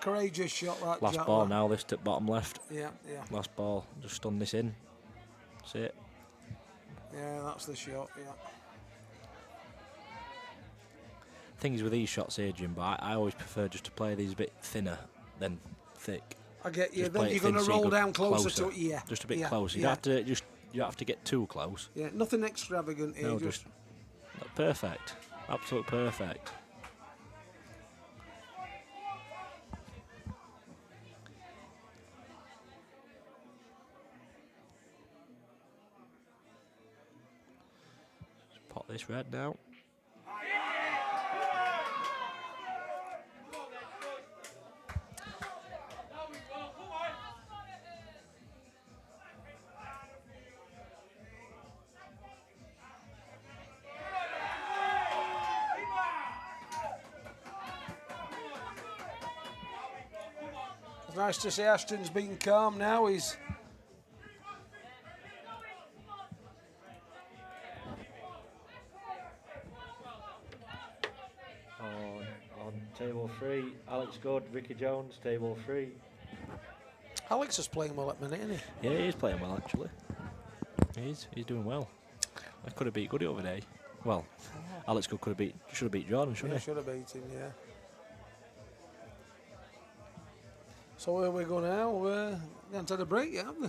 Courageous shot, that. Last Jack, ball that. now, this at bottom left. Yeah. Last ball, just stun this in. That's it. Yeah, that's the shot, yeah. Things with these shots here, Jim, but I always prefer just to play these a bit thinner than thick. I get you. Just Then play it you're going to thin so you roll go down closer to it. Yeah. Just a bit closer. You don't have to get too close. Yeah, nothing extravagant here. No, just perfect. Absolute perfect. Just pop this red now. It's nice to see Ashton's been calm now. He's on table 3, Alex Good, Ricky Jones, table 3. Alex is playing well at the minute, isn't he? Yeah, he's playing well actually. He's doing well. I could have beat Goody over there. Well, Alex Good should have beat Jordan, shouldn't he? Should have beat him, yeah. So where we go now? We're going to the break, haven't we?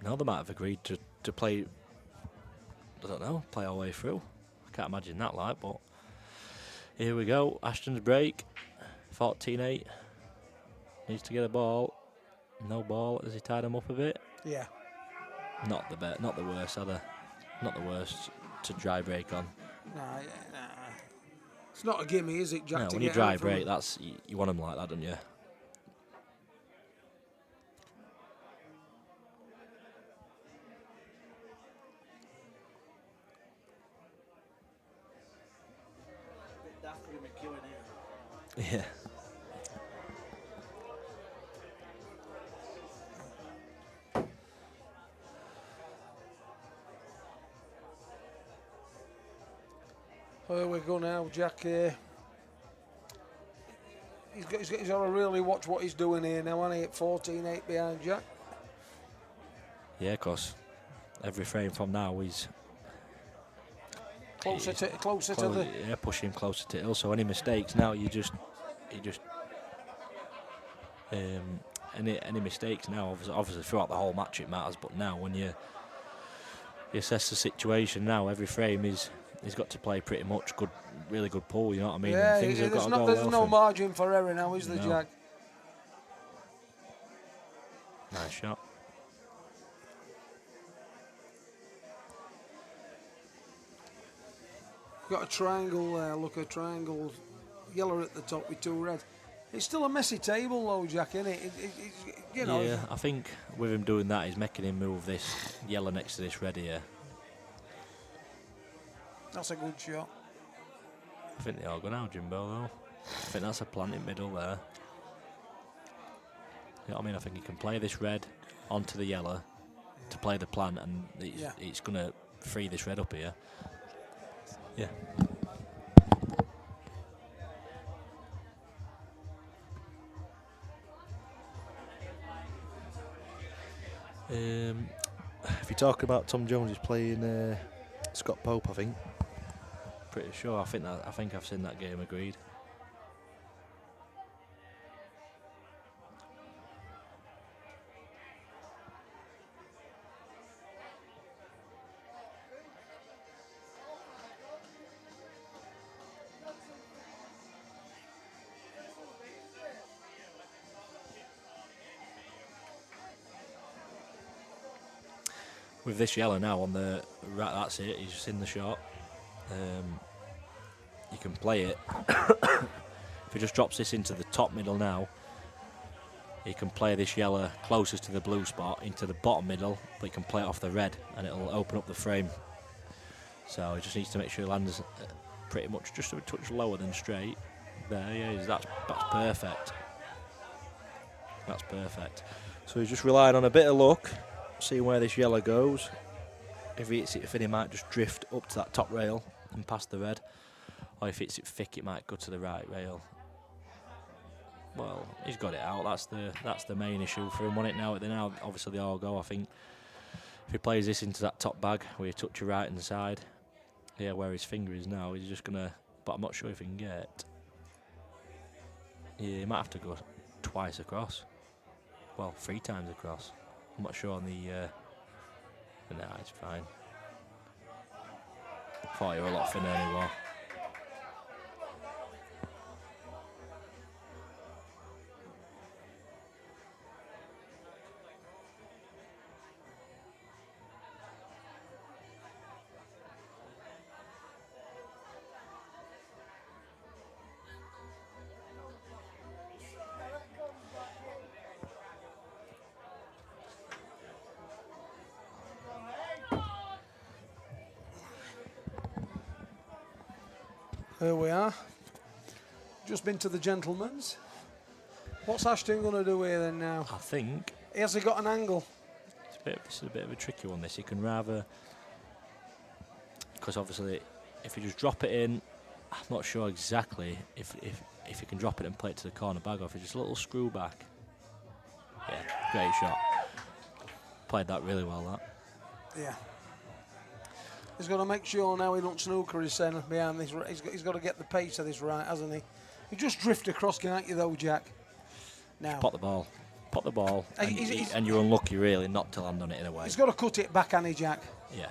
Now they might have agreed to play. I don't know, play our way through. I can't imagine that like, but here we go. Ashton's break, 14-8. Needs to get a ball. No ball. Has he tied him up a bit? Yeah. Not the worst, are they? Not the worst to dry break on. Nah. It's not a gimme, is it, Jack? No, to when you get dry out from break, it? that's you want them like that, don't you? Yeah. Where we go now, Jack? He's got to really watch what he's doing here now, hasn't he? At 14-8 behind Jack. Yeah, of course. Every frame from now he's Closer to the. Yeah, pushing him closer to it. So any mistakes now, any mistakes now, obviously throughout the whole match it matters, but now when you assess the situation now, every frame he's got to play pretty much really good pull, you know what I mean? Yeah, and things have got to go there's well no for him. margin for error now, is there, No. Jack? Nice shot. Got a triangle there, look, a triangle, yellow at the top with 2 reds. It's still a messy table though, Jack, isn't it? You know. Yeah, I think with him doing that, he's making him move this yellow next to this red here. That's a good shot. I think they all go now, Jimbo, though. I think that's a planted middle there. You know what I mean? I think he can play this red onto the yellow to play the plant, and it's going to free this red up here. Yeah. If you're talking about Tom Jones, he's playing Scott Pope, I think. Pretty sure. I think I've seen that game. Agreed. With this yellow now on the right, that's it. He's just in the shot. You can play it. If he just drops this into the top middle now, he can play this yellow closest to the blue spot into the bottom middle, but he can play it off the red, and it'll open up the frame. So he just needs to make sure he lands pretty much just a touch lower than straight. There, yeah, that's perfect. That's perfect. So he's just relying on a bit of luck, seeing where this yellow goes. If he hits it thin, he might just drift up to that top rail and past the red. Or if it's thick, it might go to the right rail. Well, he's got it out. That's the main issue for him. Now, obviously they all go. I think if he plays this into that top bag where you touch your right hand side, yeah, where his finger is now, he's just gonna. But I'm not sure if he can get. Yeah, he might have to go twice across. Well, 3 times across. I'm not sure on the. Nah, it's fine. Thought you were a lot thinner anymore. Here we are. Just been to the gentleman's. What's Ashton going to do here then now? I think Has he got an angle? this is a bit of a tricky one. This, you can rather, because obviously if you just drop it in, I'm not sure exactly if you can drop it and play it to the corner bag, or if it's just a little screw back. Yeah, great shot. Played that really well. That. Yeah. He's got to make sure now he don't snooker his centre behind this. He's got to get the pace of this right, hasn't he? You just drift across, can't you, though, Jack? Now. Pot the ball. Pot the ball. And you're unlucky, really, not to land on it in a way. He's got to cut it back, hasn't he, Jack? Yeah.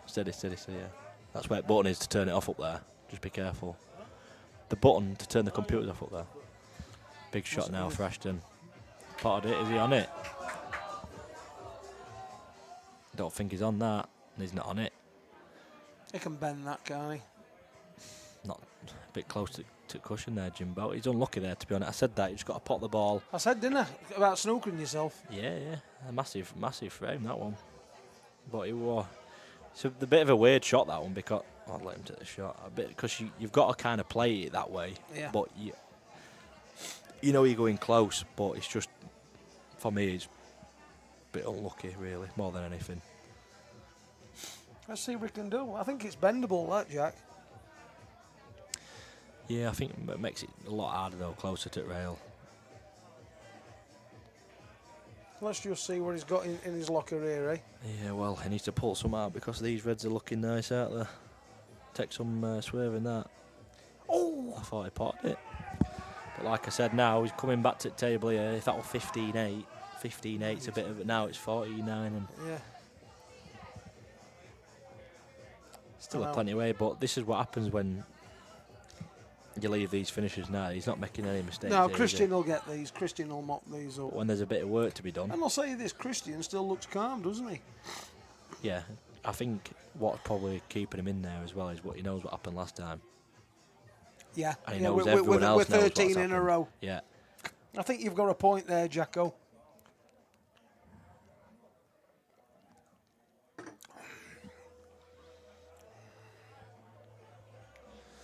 Steady, yeah. That's where the button is to turn it off up there. Just be careful. The button to turn the computers off up there. Big shot now for Ashton. Potted it. Is he on it? Don't think he's on that. He's not on it. He can bend that, can't he? Not a bit close to cushion there, Jimbo. He's unlucky there, to be honest. I said that. You just got to pot the ball. I said, didn't I, about snookering yourself? Yeah. A massive frame, that one. But it's a bit of a weird shot, that one, because I'll let him take the shot a bit, because you've got to kind of play it that way. Yeah. But you know you're going close, but it's just, for me, it's a bit unlucky, really, more than anything. Let's see what we can do. I think it's bendable, that, Jack. Yeah, I think it makes it a lot harder, though, closer to the rail. Let's just see what he's got in his locker here, eh? Yeah, well, he needs to pull some out, because these reds are looking nice, aren't they? Take some swerve in that. Oh! I thought he potted it. But like I said, now he's coming back to the table here. If that was 15-8, 15-8's a bit of it. Now it's 49, and Yeah. still a plenty away. But this is what happens when you leave these finishes now. He's not making any mistakes. No, here, Christian will get these. Christian will mop these up. But when there's a bit of work to be done. And I'll say this, Christian still looks calm, doesn't he? Yeah, I think what's probably keeping him in there as well is what he knows what happened last time. Yeah. And he knows everyone else we're knows 13 what's in a happened. row. Yeah. I think you've got a point there, Jacko.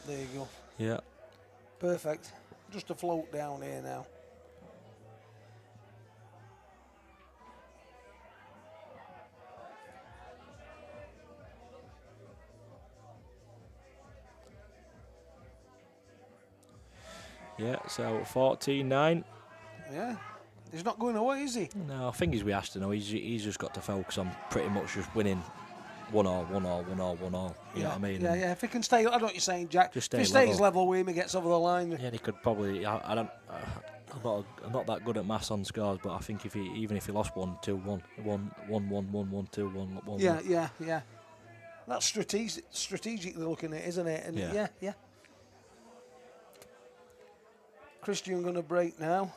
There you go. Yeah. Perfect. just to float down here now. Yeah, so 14-9. Yeah, he's not going away, is he? No, I think he's with Ashton. No, he's just got to focus on pretty much just winning 1-1, 1-1, 1-1, 1-1. You know what I mean? Yeah, yeah. If he can stay, I know what you're saying, Jack. Just if he stay stays level with him, he gets over the line. Yeah, he could probably. I don't. I'm not that good at maths on scores, but I think even if he lost 1-2-1, 1-1, 1-1, 2-1, 1-1. Yeah. That's strategically looking at it, isn't it? And yeah. Christian going to break now.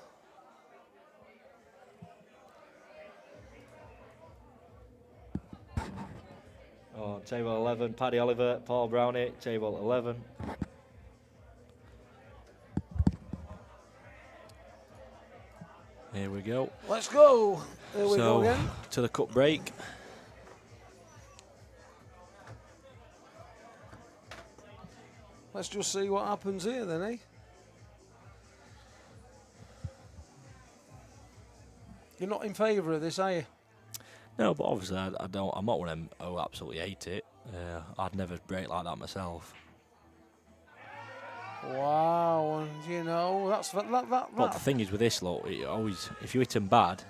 Oh, table 11, Paddy Oliver, Paul Brownie, table 11. Here we go. Let's go. There we go again. To the cup break. Let's just see what happens here then, eh? You're not in favour of this, are you? No, but obviously I don't. I'm not one of them who absolutely hate it. I'd never break like that myself. Wow, and you know that's that. But the thing is with this lot, it always, if you hit them bad,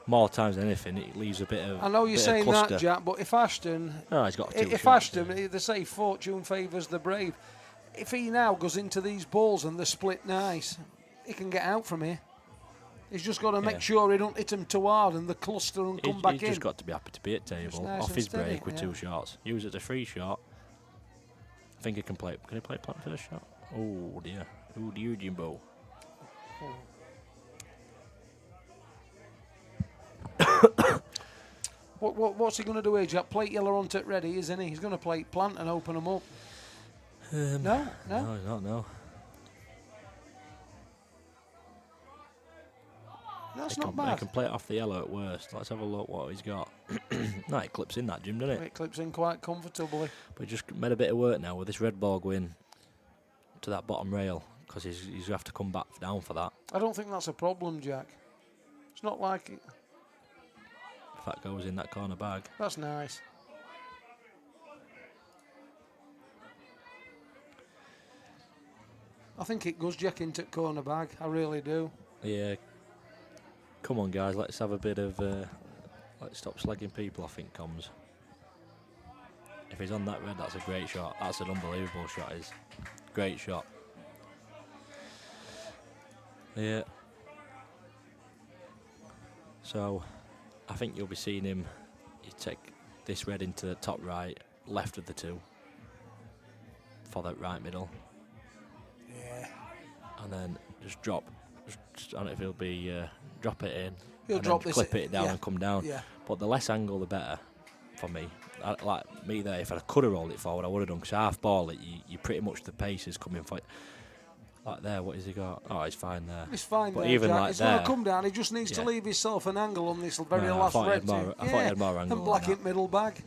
more times than anything, it leaves a bit of. I know you're saying that, Jack, but if Ashton, he's got two if shots, Ashton, they say fortune favours the brave. If he now goes into these balls and they're split nice, he can get out from here. He's just got to make sure he don't hit them too hard and the cluster and come back in. He's just got to be happy to be at table nice off his steady, break with two shots. Use it as a free shot. I think he can play. Can he play plant for the shot? Oh dear. Oh dear, Jimbo. What's he going to do here, Jack? Plate yellow on it ready, isn't he? He's going to play plant and open them up. No, he's not. No. That's not bad. He can play it off the yellow at worst. Let's have a look what he's got. No, it clips in that, Jim, doesn't it? It clips in quite comfortably. But he just made a bit of work now with this red ball going to that bottom rail because he's going to have to come back down for that. I don't think that's a problem, Jack. It's not like it. If that goes in that corner bag. That's nice. I think it goes Jack into corner bag. I really do. Yeah. Come on, guys. Let's have a bit of. Let's stop slagging people off in comms. If he's on that red, that's a great shot. That's an unbelievable shot. Is great shot. Yeah. So, I think you'll be seeing him. You take this red into the top right, left of the two, for that right middle. Yeah. And then just drop. I don't know if he'll be drop it in. He'll and drop then this. Clip it down and come down. Yeah. But the less angle, the better for me. Like me there, if I could have rolled it forward, I would have done. Because half ball, you pretty much the pace is coming for. Like there, what has he got? Oh, he's fine there. He's fine but there, even Jack. like He's there, going to come down. He just needs to leave himself an angle on this very last red. I thought he had more angle. And black it middle bag.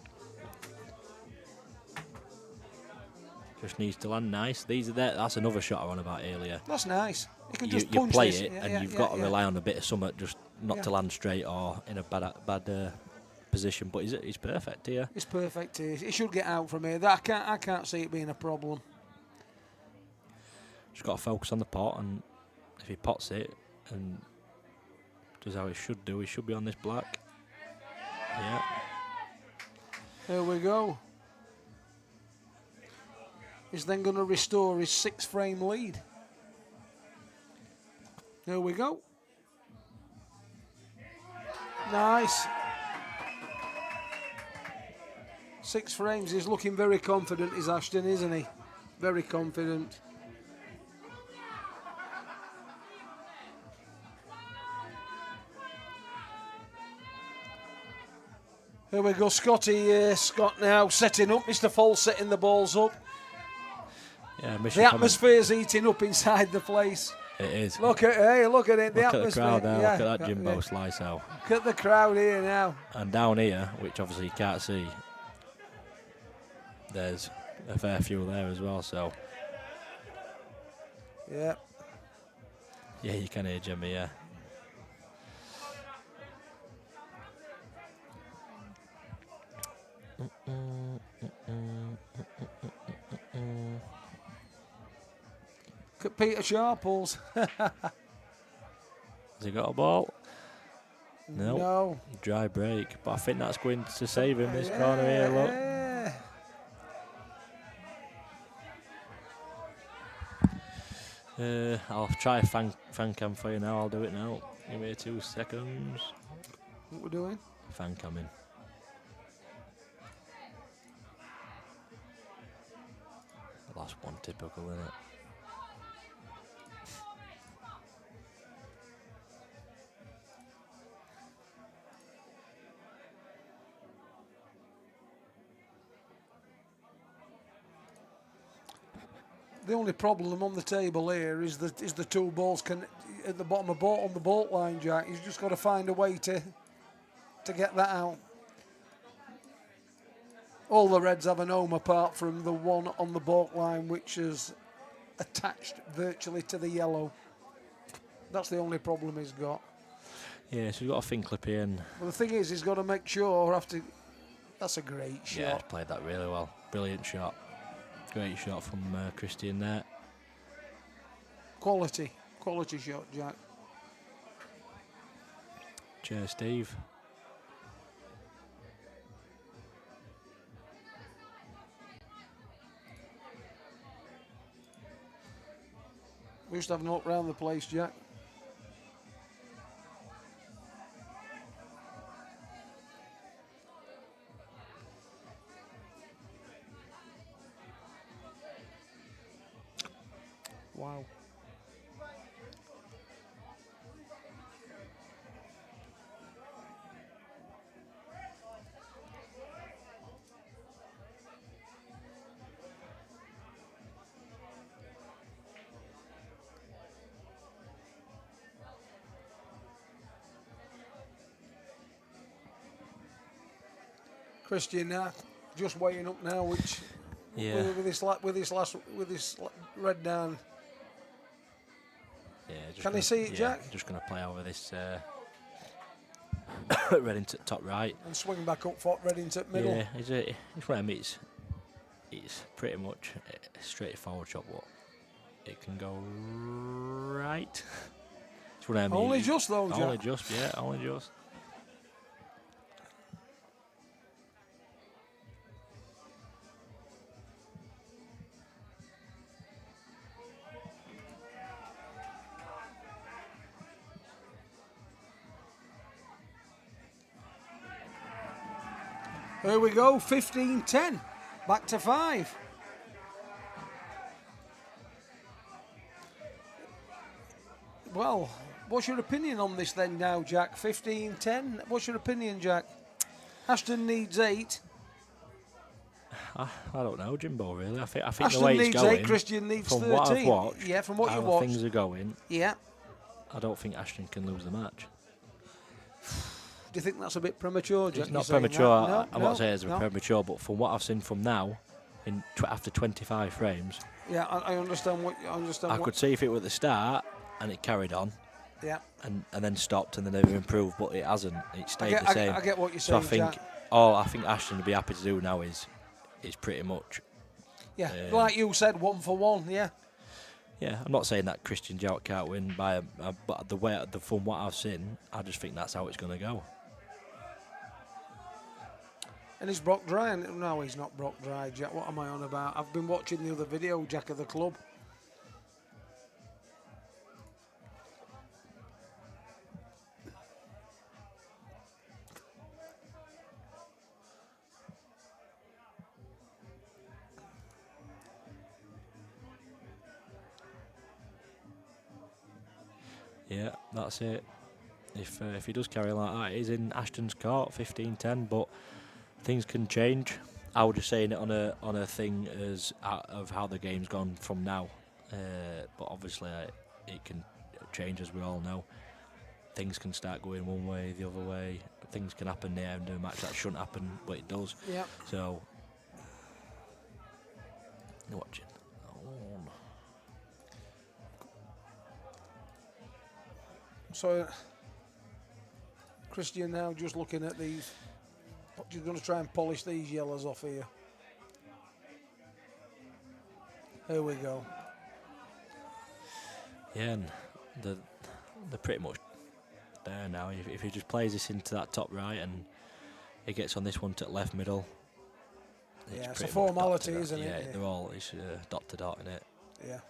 Just needs to land nice. These are there. That's another shot I on about earlier. That's nice. You can You just punch play this. it, and you've got to rely on a bit of something, just not to land straight or in a bad position. But he's perfect here. It's perfect here. He should get out from here. I can't see it being a problem. Just got to focus on the pot, and if he pots it and does how he should do, he should be on this black. Yeah. There we go. He's then going to restore his 6-frame lead. There we go. Nice. 6 frames. He's looking very confident, is Ashton, isn't he? Very confident. Here we go, Scotty. Scott now setting up. Mr. Fall setting the balls up. Yeah, the atmosphere's heating up inside the place. It is. Look at it. Look at the atmosphere. the crowd now. Look at that Jimbo slice out. Look at the crowd here now. And down here, which obviously you can't see, there's a fair few there as well. So yeah. Yeah, you can hear Jimmy, yeah. Look at Peter Sharples. Has he got a ball? No. Dry break. But I think that's going to save him this corner here, look. I'll try a fan cam for you now. I'll do it now. Give me 2 seconds. What we're doing? Fan cam in. Last one typical, isn't it? The only problem on the table here is the 2 balls at the bottom of on the bolt line, Jack. He's just got to find a way to get that out. All the Reds have an home apart from the one on the bolt line, which is attached virtually to the yellow. That's the only problem he's got. Yeah, so he's got a fin clip here. And well, the thing is, he's got to make sure after. That's a great shot. yeah, he's played that really well. Brilliant shot. Great shot from Christian there. Quality shot, Jack. Cheers, Steve. We're just having a look around the place, Jack. Wow. Christian just weighing up now, which with this red down. Yeah, can you see it, Jack? Just going to play over this Reddington top right and swing back up for Reddington middle. Yeah, it's what I mean. It's pretty much a straightforward shot. What it can go right. It's what I mean. Only just though, Jack. Only just, yeah, only just. Here we go, 15-10, back to 5. Well, what's your opinion on this then now, Jack? 15-10, what's your opinion, Jack? Ashton needs 8. I don't know, Jimbo, really. I think Ashton the way it's needs going, 8, Christian needs from 13. What I've watched, yeah, from what you how watched. things are going, yeah. I don't think Ashton can lose the match. Do you think that's a bit premature, Jack? It's not premature. I'm not saying it's premature, but from what I've seen from now, after 25 frames, yeah, I understand what I could see if it were at the start and it carried on, yeah, and then stopped and then never improved, but it hasn't. It stayed the same. I get what you're so saying. I think Jack. all I think Ashton would be happy to do now is pretty much. Yeah, like you said, 1 for 1. Yeah. Yeah, I'm not saying that Christian Jowett can't win by but from what I've seen, I just think that's how it's going to go. And is Brock dry? No, he's not Brock dry, Jack. What am I on about? I've been watching the other video, Jack, of the club. Yeah, that's it. If he does carry like that, he's in Ashton's court, 15-10, but things can change. I was just saying it on a thing as of how the game's gone from now, but obviously it can change, as we all know. Things can start going one way, the other way. Things can happen there in a match that shouldn't happen, but it does. Yeah. So, you're watching. So, Christian now just looking at these. Just going to try and polish these yellows off here. Here we go. Yeah, and they're pretty much there now. If he just plays this into that top right and he gets on this one to left middle. Yeah, it's a pretty much formality, dot to isn't dot. it? Yeah, they're all it's dot to dot in it. Yeah.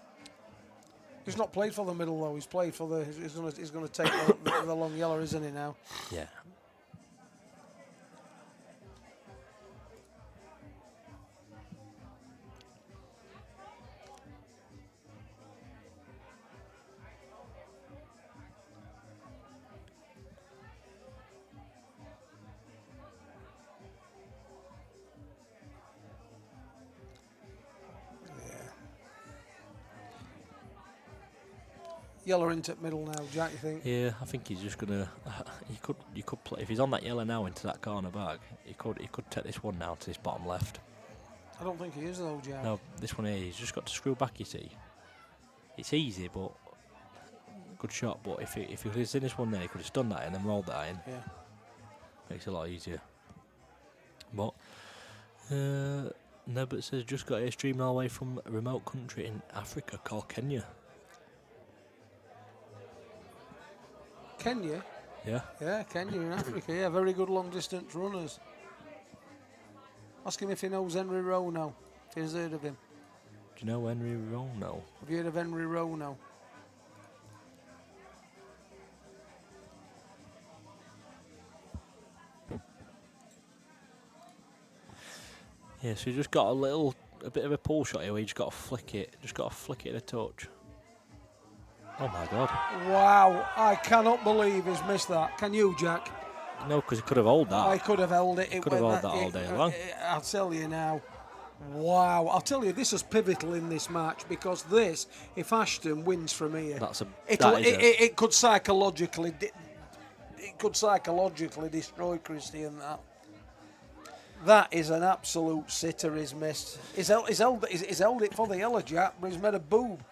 He's not played for the middle though. He's played for the. He's going to take the long yellow, isn't he now? Yeah. Yellow into middle now, Jack. You think? Yeah, I think he's just gonna. You could play if he's on that yellow now into that corner bag. He could take this one now to this bottom left. I don't think he is though, Jack. No, this one here. He's just got to screw back. You see, it's easy, but good shot. But if he was in this one there, he could have done that and then rolled that in. Yeah. Makes it a lot easier. But Nebert says just got here streaming all the way from a remote country in Africa called Kenya. Kenya? Yeah. Yeah, Kenya in Africa. Yeah, very good long distance runners. Ask him if he knows Henry Rono. If he's heard of him. Do you know Henry Rono? Have you heard of Henry Rono? Yeah, so you just got a bit of a pull shot here where you just got to flick it. Just got to flick it in a touch. Oh my God. Wow, I cannot believe he's missed that. Can you, Jack? No, because he could have held that. I could have held it. Could have held that all day long. I'll tell you now. Wow, I'll tell you, this is pivotal in this match because this, if Ashton wins from here, it could psychologically destroy Christian. That is an absolute sitter. He's missed. He's held it for the yellow, Jack, but he's made a boob.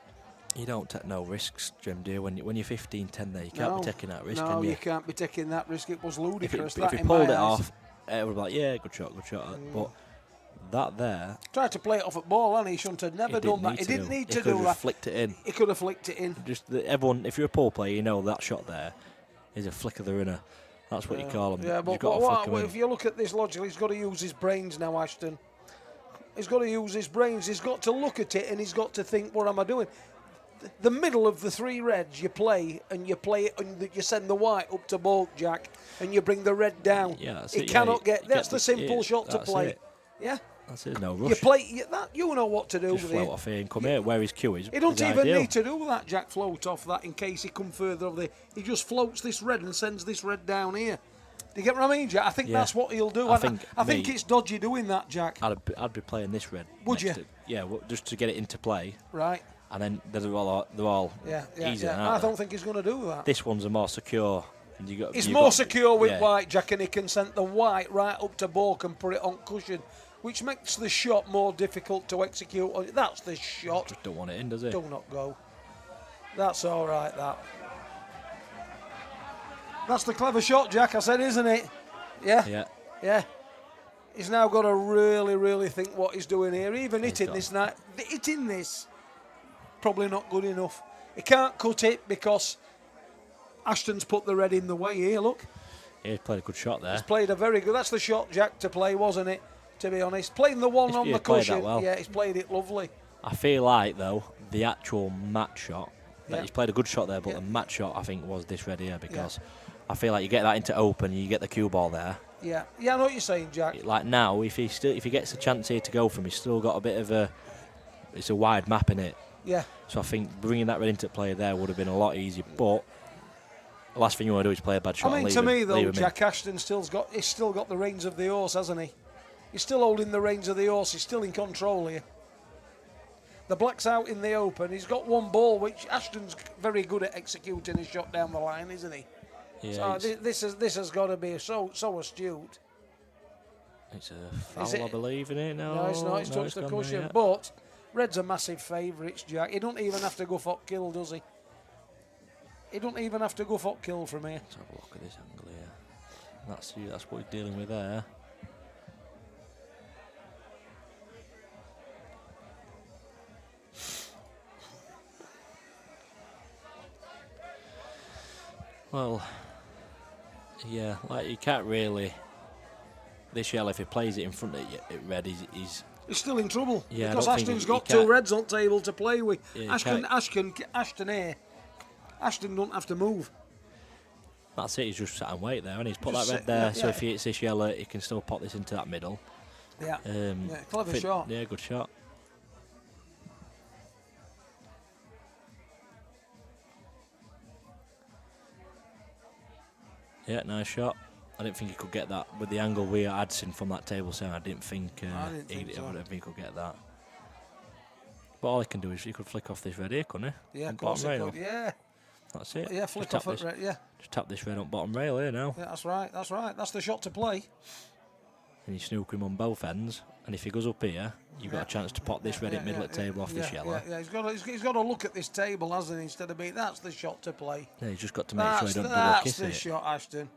You don't take no risks, Jim, dear. When you're 15-10 there, you can't be taking that risk, can you? No, you can't be taking that risk. It was ludicrous. If he pulled it off, it would be like, yeah, good shot. But that there... Tried to play it off at ball, and he shouldn't have never done that. He didn't need to do that. He could have flicked it in. He could have flicked it in. Everyone, if you're a pole player, you know that shot there is a flick of the runner. That's what you call them. Yeah, but if you look at this logically, he's got to use his brains now, Ashton. He's got to use his brains. He's got to look at it, and he's got to think, what am I doing? The middle of the three reds, you play it, and you send the white up to bulk, Jack, and you bring the red down. Yeah, that's it. It cannot get that's the simple shot to play. It. Yeah. That's it, no rush. You play that. You know what to do. Just float off here and come here where his cue is. He don't even need to do that, Jack. Float off that in case he come further over there. He just floats this red and sends this red down here. Do you get what I mean, Jack? I think that's what he'll do. I think it's dodgy doing that, Jack. I'd be playing this red. Would you? Just to get it into play. Right. And then they're all easy. I don't think he's going to do that. This one's a more secure. He's more secure with white, Jack, and he can send the white right up to bulk and put it on cushion, which makes the shot more difficult to execute. That's the shot. Just don't want it in, does it? Do not go. That's all right, that. That's the clever shot, Jack, I said, isn't it? Yeah? Yeah. He's now got to really, really think what he's doing here. Even hitting this, probably not good enough. He can't cut it because Ashton's put the red in the way here, look. Yeah, he's played a good shot there. He's played a very good... That's the shot, Jack, to play, wasn't it? To be honest. Playing the one on the cushion. Well. Yeah, he's played it lovely. I feel like, though, the actual match shot, he's played a good shot there, but the match shot, I think, was this red here because I feel like you get that into open, you get the cue ball there. Yeah, I know what you're saying, Jack. Like now, if he gets a chance here to go from, he's still got a bit of it's a wide map in it. Yeah. So I think bringing that red into play there would have been a lot easier. But the last thing you want to do is play a bad shot. I mean, to me though, Jack Ashton's still got the reins of the horse, hasn't he? He's still holding the reins of the horse. He's still in control here. The black's out in the open. He's got one ball, which Ashton's very good at executing his shot down the line, isn't he? Yeah. So this has got to be so astute. It's a foul, I believe, in it. No, it's not. He's touched the cushion. But Red's a massive favourites, Jack. He don't even have to go for kill, does he? He don't even have to go for kill from here. Let's have a look at this angle here. That's what we're dealing with there. Well, yeah, like you can't really. This yellow, if he plays it in front of it red, he's still in trouble. Yeah, because I don't think Ashton's he got can't- two reds on table to play with. Yeah, Ashton here. Ashton don't have to move. That's it. He's just sat and wait there, and he's put Just that red sit- there. yeah, So yeah. if he hits this yellow, he can still pop this into that middle. Yeah, clever Fit- shot. Yeah, good shot. Yeah, nice shot. I didn't think he could get that with the angle we had Adson from that table sound. I didn't think I didn't think so. I don't think he could get that. But all he can do is he could flick off this red here, couldn't he? Yeah, On of course bottom he rail. could. Yeah, That's it. yeah, Just flick tap off it. this- Yeah, Just tap this red on bottom rail here now. yeah, that's right. That's right. That's the shot to play. And you snooker him on both ends. And if he goes up here, you've got a chance to pop this red at middle at table off this yellow. Yeah, he's got to look at this table, hasn't he? Instead of being, that's the shot to play. Yeah, he's just got to make sure he don't double That's kiss the it. shot, Ashton.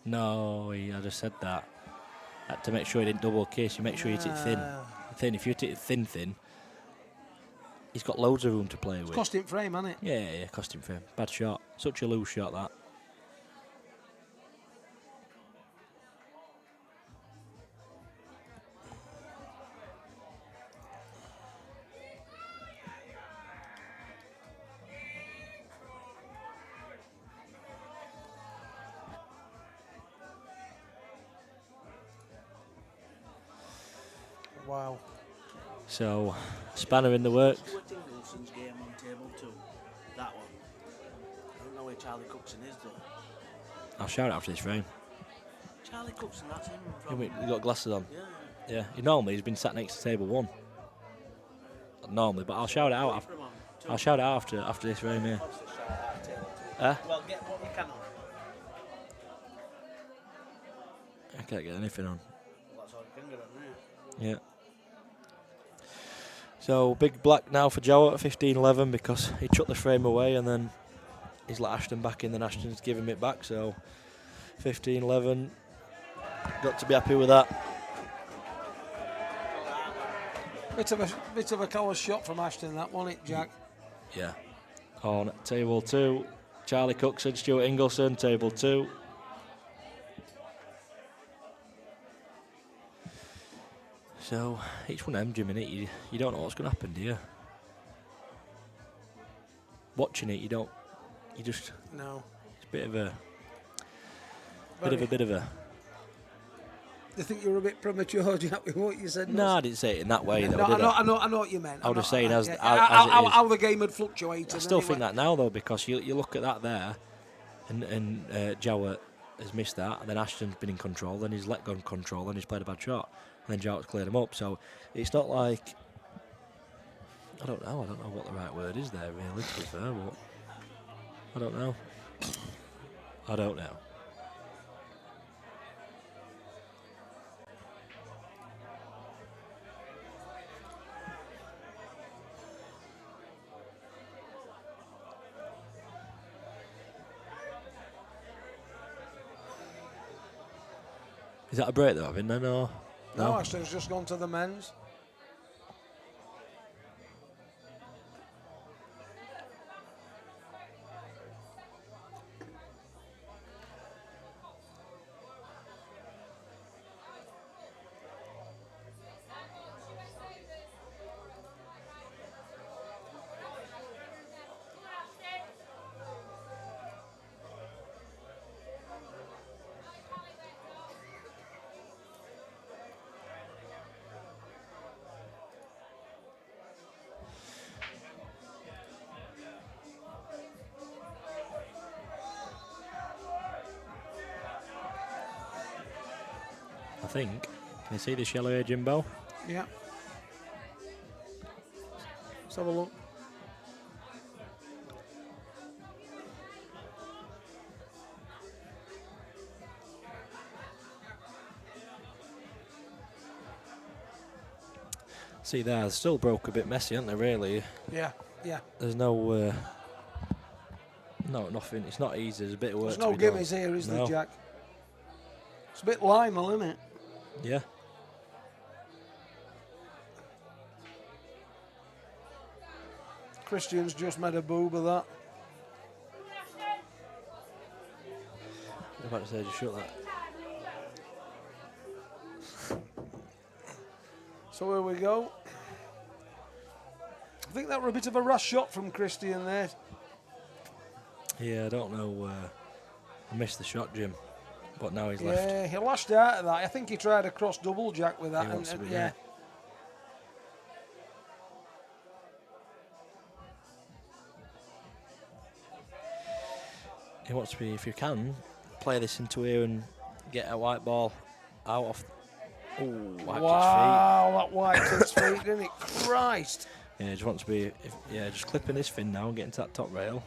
No, I just said that. To make sure he didn't double kiss, you make sure you hit it thin. Thin. If you hit it thin, he's got loads of room to play with. Cost him frame, hasn't it? Yeah, cost him frame. Bad shot. Such a loose shot, that. Wow. So, spanner in the works. Stuart Ingelson's game on table 2. That one. I don't know where Charlie Cookson is though. I'll shout it after this frame. Charlie Cookson, that's him You from. mean, you got glasses on? Yeah. Yeah. Normally he's been sat next to table 1. Normally, but I'll shout it out. I'll shout it out after this frame here. Well, get what you can on. I can't get anything on. That's all you can get on there. Yeah. So big black now for Jowett, 15-11, because he took the frame away and then he's let Ashton back in, then Ashton's given it back. So 15-11, got to be happy with that. Bit of a colour shot from Ashton, that one, it, Jack. Yeah. On table 2, Charlie Cookson, Stuart Ingleson, table 2. So each one of them, Jimmy, you don't know what's going to happen, do you? Watching it, you just, No. it's a bit of a, Very- bit of a. Do you think you were a bit premature, Jack, with what you said? No, I didn't say it in that way, though, No, did I? I know what you meant. I was just saying as it is. How the game had fluctuated. I still anyway. think that now, though, because you look at that there, and Jowett has missed that, and then Ashton's been in control, then he's let go in control, and he's played a bad shot, and then Jowett's cleared him up. So it's not like, I don't know what the right word is there, really, to be fair, but I don't know. Is that a break though, Vin? No. No, Ashton's just gone to the men's. I think. Can you see this yellow here, Jimbo? Yeah. Let's have a look. See there, still broke a bit messy, aren't they, really? Yeah. There's no No, nothing. It's not easy. There's a bit of work There's no to be done. gimmies here, is No. there, Jack? It's a bit limal, isn't it? Yeah. Christian's just made a boob of that. I was about to say, just shut that. So here we go. I think that were a bit of a rash shot from Christian there. Yeah, I don't know. I missed the shot, Jim. But now he's Yeah, left. he lashed out of that. I think he tried a cross double Jack with that. He wants to be, yeah. yeah. He wants to be, if you can, play this into here and get a white ball out of. Oh, Wow, that wiped his feet, didn't it? Christ. Yeah, just wants to be, just clipping his fin now and getting to that top rail.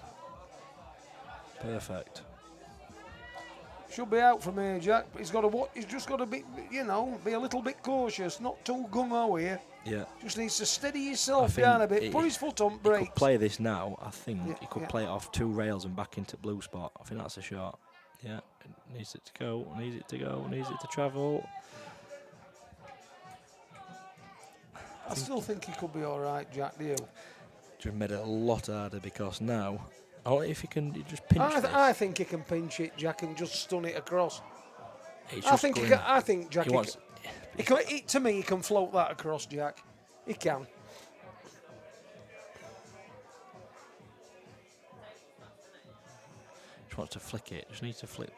Perfect. Should be out from here, Jack. But he's just got to be, be a little bit cautious, not too gung-ho here. Yeah. Just needs to steady yourself down a bit. Put his foot on He brakes. could play this now, I think. Yeah, He could play it off 2 rails and back into blue spot. I think that's a shot. Yeah, it needs it to go, needs it to go, needs it to travel. I still think he could be all right, Jack, do you? Just made it a lot harder because now, if he can just pinch this. I think he can pinch it, Jack, and just stun it across. It's I just think going- Jack. he wants- To me, he can float that across, Jack. He can. Just wants to flick it. Just needs to flick.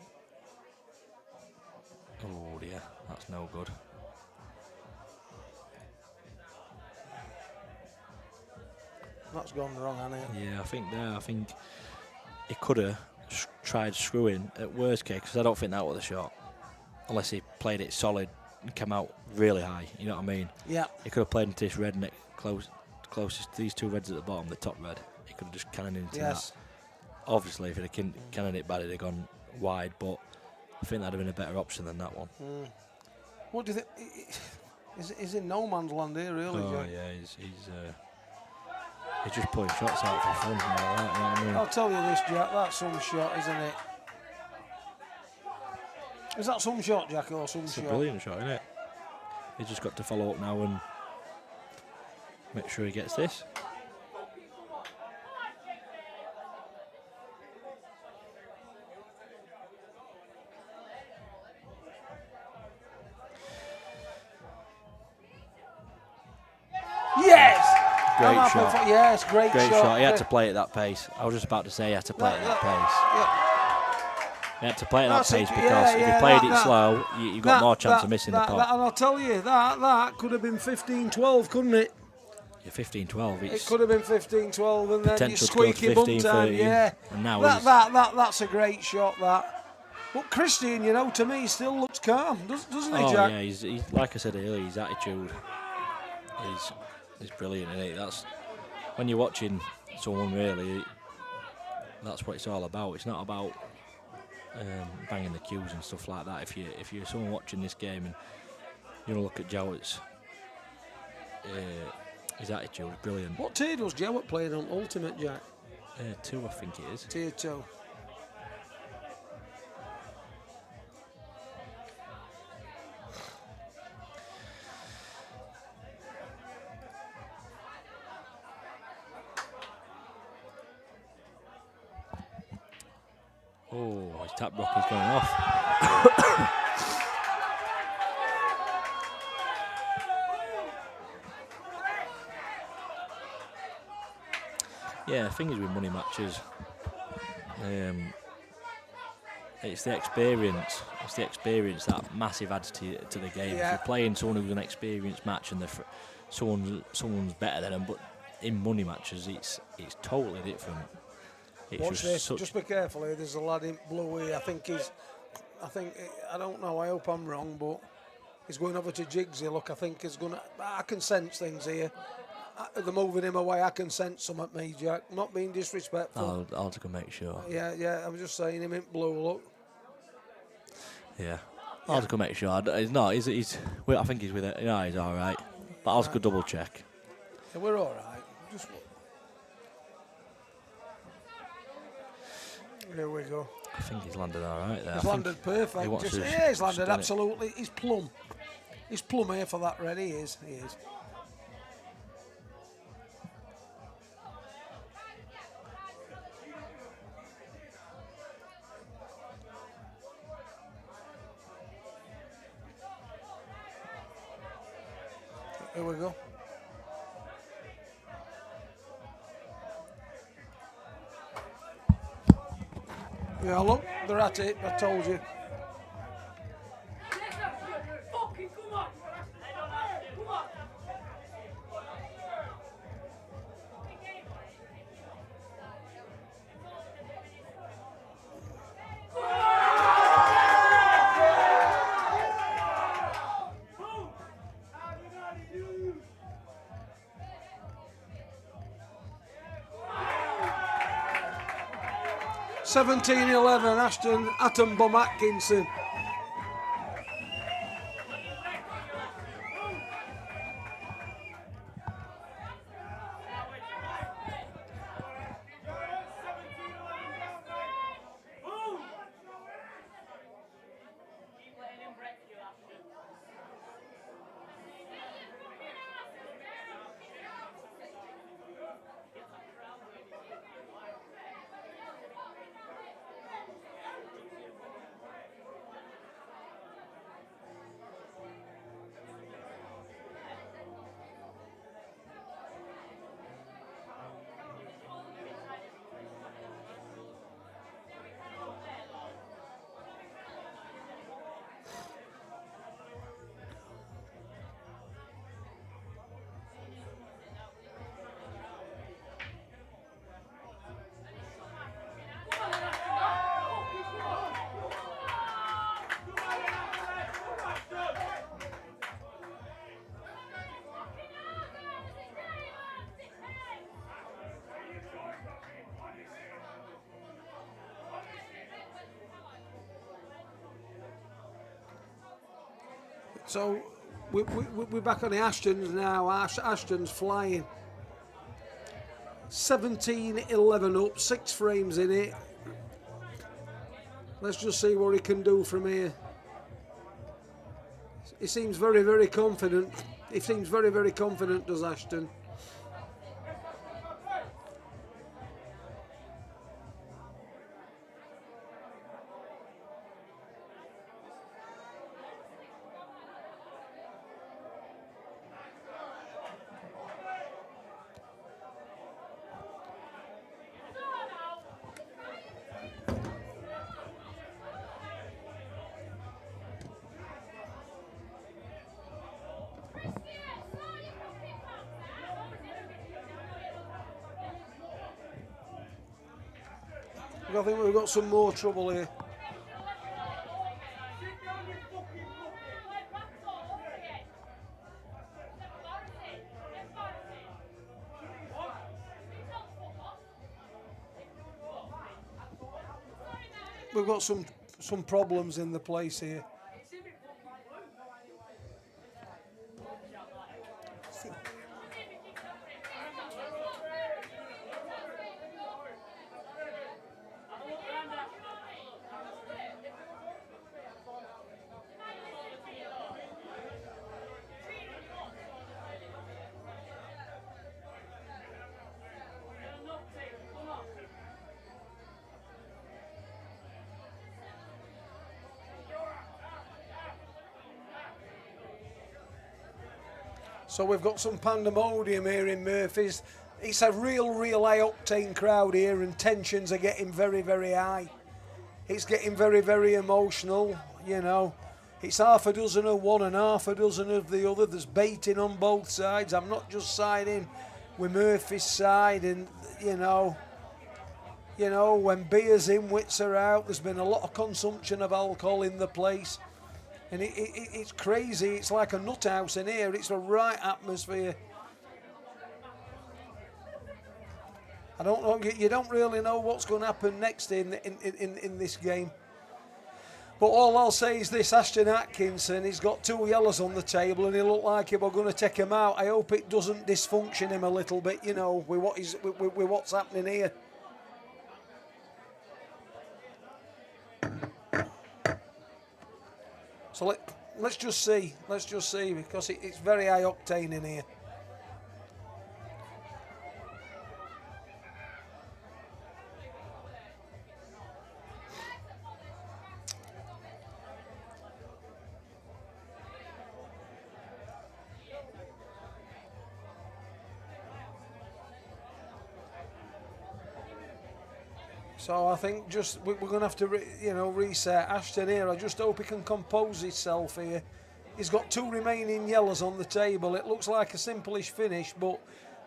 Oh dear, that's no good. That's gone wrong, hasn't it? Yeah, I think he could have tried screwing at worst case, because I don't think that was a shot. Unless he played it solid and came out really high, you know what I mean? Yeah. He could have played into this red neck closest to these 2 reds at the bottom, the top red. He could have just cannoned into Yes. that. Obviously, if he'd have cannoned it bad, it'd have gone wide, but I think that'd have been a better option than that one. What do you think? He's in no man's land here, really, Oh Jack. yeah, he's just putting shots out for fun. Like that, you know what I mean? I'll tell you this, Jack, that's some shot, isn't it? Is that some shot, Jack, or some It's shot? a brilliant shot, isn't it? He's just got to follow up now and make sure he gets this. Yes! Great I'm happy shot. yes, great shot. He had to play at that pace. I was just about to say he had to play at that pace. He had to play at that That's it, pace because yeah, if yeah, he played that- it slow, you got more chance of missing the pot. And I'll tell you, that could have been 15-12, couldn't it? Yeah, 15-12. It It's could have been 15-12, and then you potential to go to squeaky bum 15, time, 13, yeah. and now That's a great shot, that. But Christian, to me, still looks calm, doesn't he, Jack? yeah, he's like I said earlier, his attitude is brilliant, isn't it? That's when you're watching someone really. That's what it's all about. It's not about banging the cues and stuff like that. If you're someone watching this game and you look at Jowett's, his attitude is brilliant. What tier does Jowett play on Ultimate, Jack? 2, I think it is. Tier 2. Oh, his tap rock is going off. Yeah, the thing is with money matches, it's the experience. It's the experience that massive adds to the game. Yeah. If you're playing someone who's an experienced match and someone's better than them, but in money matches, it's totally different. It's Watch this. such- Just be careful here. There's a lad in blue here. I don't know. I hope I'm wrong, but he's going over to Jigsy. Look, I think he's going to. I can sense things here. They're moving him away. I can sense some at me, Jack. I'm not being disrespectful. I'll have to make sure. Yeah. I'm just saying him in blue. Look. Yeah. I'll have to make sure. He's not. I think he's with it. Yeah, he's all right. But I'll just double check. Yeah, we're all right. Just. Here we go. I think he's landed all right there. He's landed perfect. He wants to Yeah, he's landed done it. absolutely. He's plumb. He's plumb here for that red. He is. He is. Here we go. Yeah, look, they're at it. I told you. (17-11) Ashton Atom Bomb Atkinson. So we're back on the Ashtons now. Ashton's flying. 17-11 up, 6 frames in it. Let's just see what he can do from here. He seems very, very confident. He seems very, very confident, does Ashton. I think we've got some more trouble here. We've got some problems in the place here. So we've got some pandemonium here in Murphy's. It's a real high octane crowd here, and tensions are getting very, very high. It's getting very, very emotional, you know. It's half a dozen of one and half a dozen of the other. There's baiting on both sides. I'm not just siding with Murphy's side, and you know, when beer's in, wits are out. There's been a lot of consumption of alcohol in the place. And it's crazy. It's like a nut house in here. It's a right atmosphere. I don't know. You don't really know what's going to happen next in this game. But all I'll say is this: Ashton Atkinson, he's got 2 yellows on the table, and he looked like he were going to take him out. I hope it doesn't dysfunction him a little bit, you know, with what's happening here. So let's just see. Let's just see, because it's very high octane in here. So I think just we're going to have to, reset Ashton here. I just hope he can compose himself here. He's got 2 remaining yellows on the table. It looks like a simple-ish finish, but,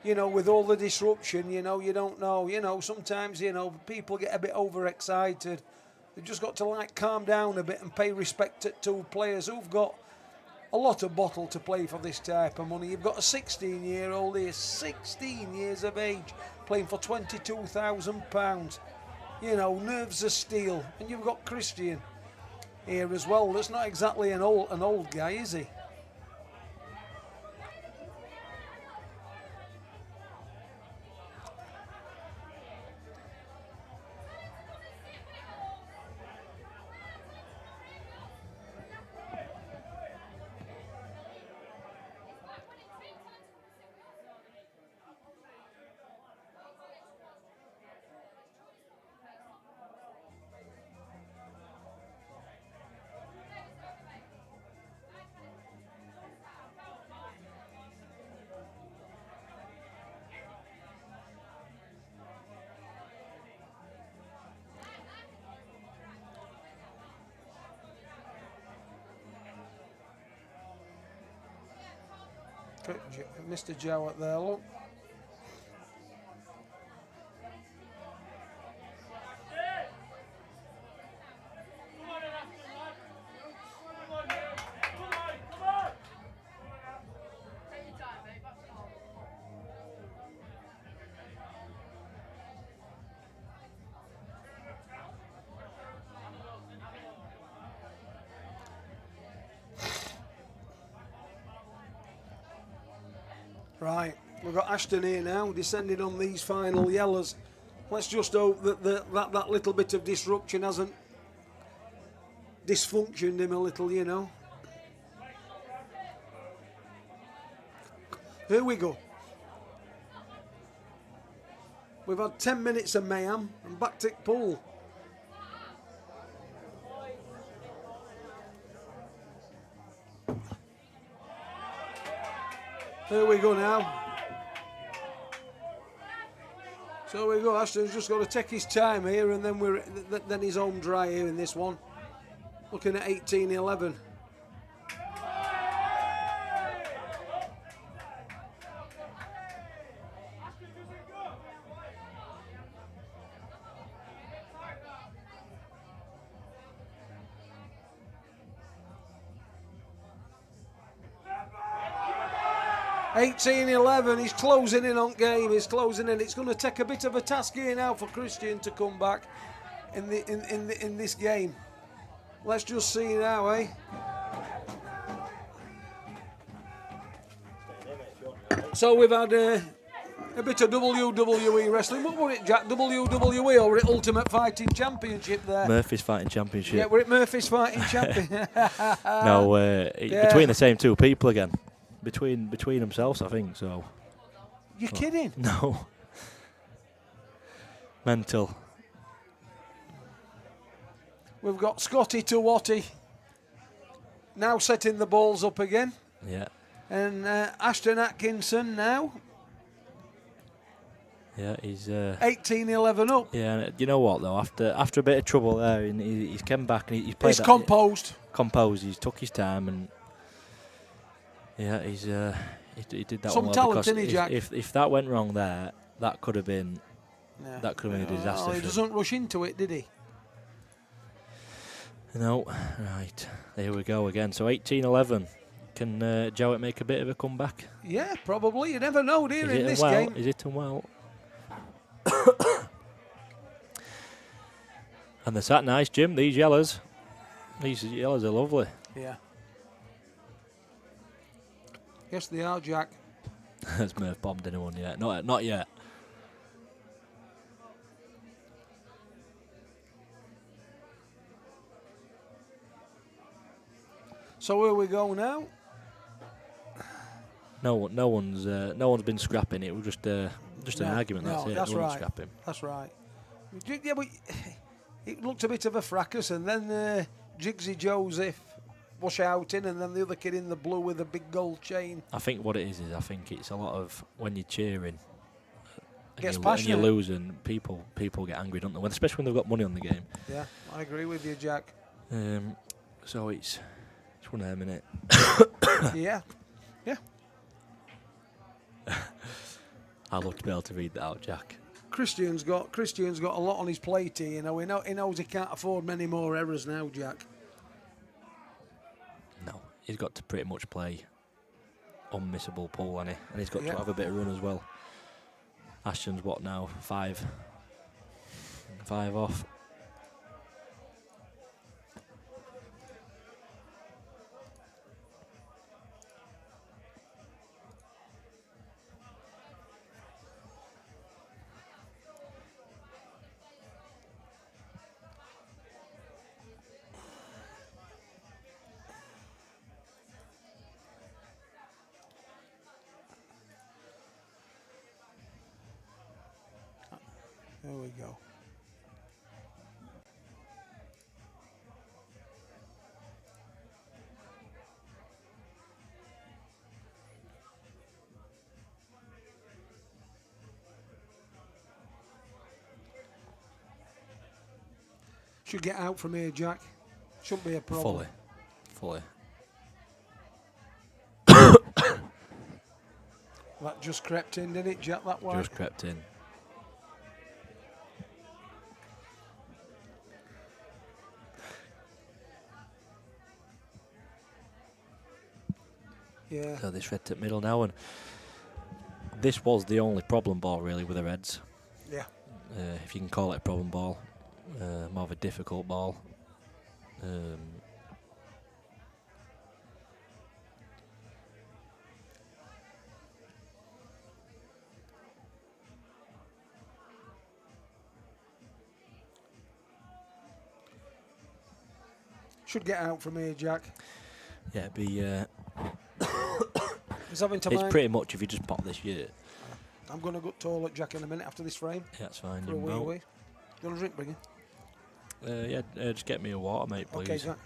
with all the disruption, you don't know. Sometimes, people get a bit overexcited. They've just got to, calm down a bit and pay respect to 2 players who've got a lot of bottle to play for this type of money. You've got a 16-year-old here, 16 years of age, playing for £22,000. Nerves of steel. And you've got Christian here as well. That's not exactly an old guy, is he? Mr. Jowett there, look. Right, we've got Ashton here now, descending on these final yellows. Let's just hope that that little bit of disruption hasn't dysfunctioned him a little, Here we go. We've had 10 minutes of mayhem and back to pool. Here we go now. So we go. Ashton's just got to take his time here, and then he's home dry here in this one. Looking at 18-11. He's closing in on game. He's closing in. It's going to take a bit of a task here now for Christian to come back in this game. Let's just see now, eh? So we've had a bit of WWE wrestling. What was it, Jack? WWE or Ultimate Fighting Championship there? Murphy's Fighting Championship. Yeah, we're at Murphy's Fighting Championship. No, between the same 2 people again. Between themselves, I think, so. You're kidding? No. Mental. We've got Scotty to Watty now setting the balls up again. Yeah. And Ashton Atkinson now. Yeah, he's 18-11 up. Yeah, and you know what though? After a bit of trouble there, and he's come back and he's played. He's composed. Composed. He's took his time and. Yeah, he did that some one talent, well, didn't he, Jack? If that went wrong there, that could have been a disaster. He doesn't rush into it, did he? No, right. There we go again. So 18-11. Can Jowett make a bit of a comeback? Yeah, probably. You never know, do you, in this game? Is it well? And they're sat nice, Jim. These yellows. These yellows are lovely. Yeah. Yes, they are, Jack. Has Murph bombed anyone yet? Not yet. So where we go now? No one's been scrapping. It was just an argument. That's it. That's No one's right. scrapping. That's right. Yeah, but it looked a bit of a fracas, and then Jigsy Joseph was shouting, and then the other kid in the blue with a big gold chain. I think what it is I think it's a lot of when you're cheering Gets and passionate. you're losing, people get angry, don't they? Especially when they've got money on the game. Yeah, I agree with you, Jack. So it's one of them, innit? Yeah. I'd love to be able to read that out, Jack. Christian's got a lot on his plate here. You know, he knows he can't afford many more errors now, Jack. No, he's got to pretty much play unmissable pool, hasn't he? And he's got to have a bit of run as well. Ashton's what now? 5 off. There we go. Should get out from here, Jack. Shouldn't be a problem. Fully. That just crept in, didn't it, Jack, that way? Just crept in. Yeah. So this red tip middle now, and this was the only problem ball really with the Reds. Yeah. If you can call it a problem ball, more of a difficult ball. Should get out from here, Jack. Yeah, it'd be. He's having to It's mind. pretty much if you just pop this year. I'm going to go toilet, Jack, in a minute after this frame. Yeah, that's fine. For a You wee know. wee. You want a drink, bring it? Yeah, just get me a water, mate, please. Okay, Jack.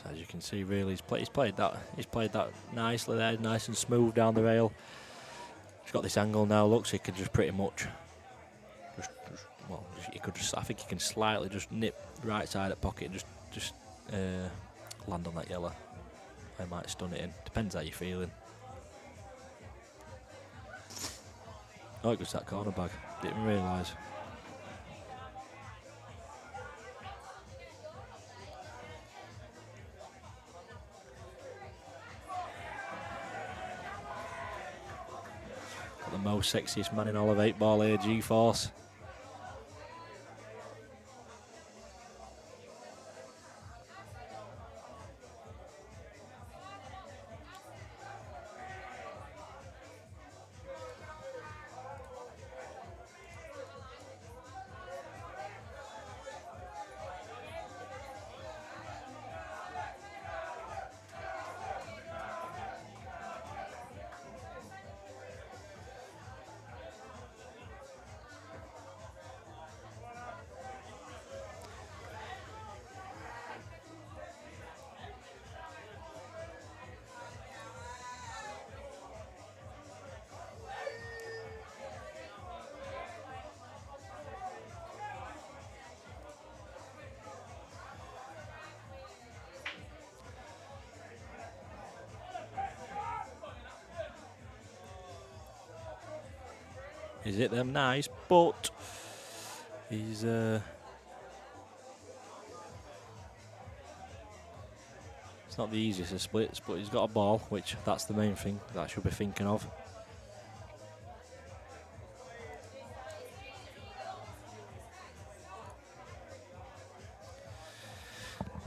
So as you can see, really, he's played that nicely there, nice and smooth down the rail. He's got this angle now. Looks he can just pretty much, I think he can slightly just nip the right side of pocket and just land on that yellow. I might stun it in. Depends how you're feeling. Oh, it goes that corner bag. Didn't even realise. Got the most sexiest man in all of 8-ball here, G-Force. He's hit them nice, but he's it's not the easiest of splits, but he's got a ball, which that's the main thing that I should be thinking of.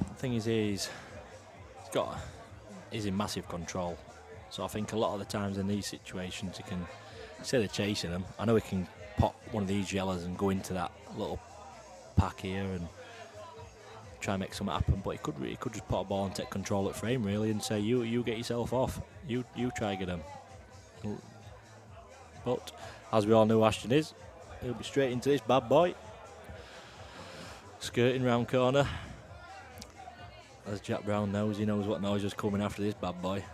The thing is, he's in massive control. So I think a lot of the times in these situations, he can, instead of chasing them, I know he can pot one of these yellers and go into that little pack here and try and make something happen. But he could just put a ball and take control at frame really and say, you get yourself off. You try get him. But as we all know, Ashton is. He'll be straight into this bad boy. Skirting round corner. As Jack Brown knows, he knows what noise is coming after this bad boy.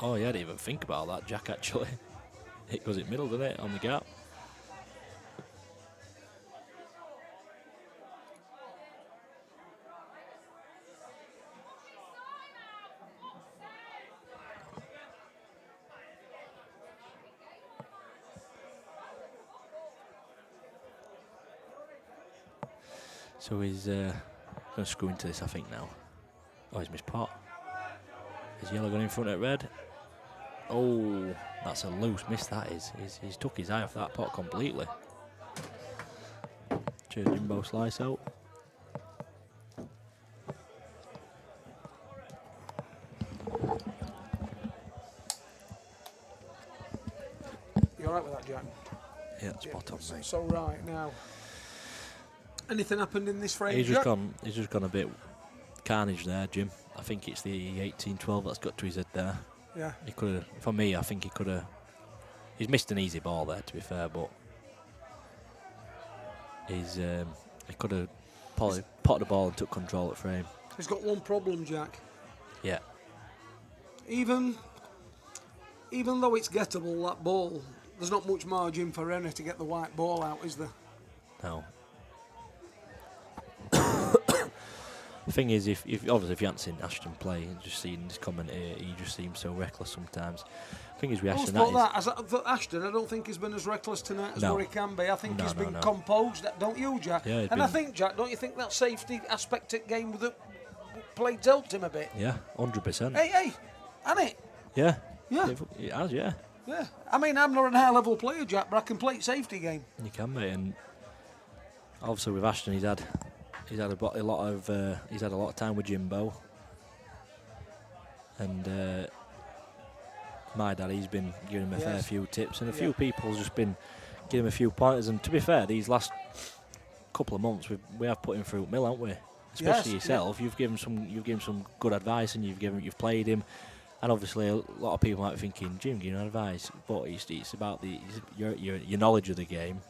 Oh, yeah, I didn't even think about that, Jack, actually. It goes in middle, doesn't it, on the gap. So he's going to screw into this, I think, now. Oh, he's missed pot. Is yellow going in front at red? Oh, that's a loose miss, that is. He's took his eye off that pot completely. Cheers, Jimbo slice out. You alright with that, Jack? Yeah, spot on, mate. So right now. Anything happened in this frame, He's Jack? just gone a bit carnage there, Jim. I think it's the 18-12 that's got to his head there. Yeah. He could have, for me, I think he could have. He's missed an easy ball there, to be fair, but he could have potted the ball and took control at frame. He's got one problem, Jack. Yeah. Even though it's gettable, that ball, there's not much margin for Renner to get the white ball out, is there? No. The thing is, if you haven't seen Ashton play and just seen his comment here, he just seems so reckless sometimes. The thing is with Ashton, Ashton, I don't think he's been as reckless tonight as No. what he can be. I think he's been No. composed, don't you, Jack? Yeah, and I think, Jack, don't you think that safety aspect of game with the play's helped him a bit? Yeah, 100%. Hey, hasn't it? Yeah. Yeah. It has, yeah. Yeah. I mean, I'm not an high-level player, Jack, but I can play safety game. You can, mate, and obviously with Ashton, he's had a lot of time with Jimbo, and my dad, he's been giving him a fair few tips, and a few people's just been giving him a few pointers. And to be fair, these last couple of months we have put him through mill, haven't we? Especially yourself. You've given some good advice, and you've played him. And obviously, a lot of people might be thinking, Jim, give him advice, but it's about your knowledge of the game.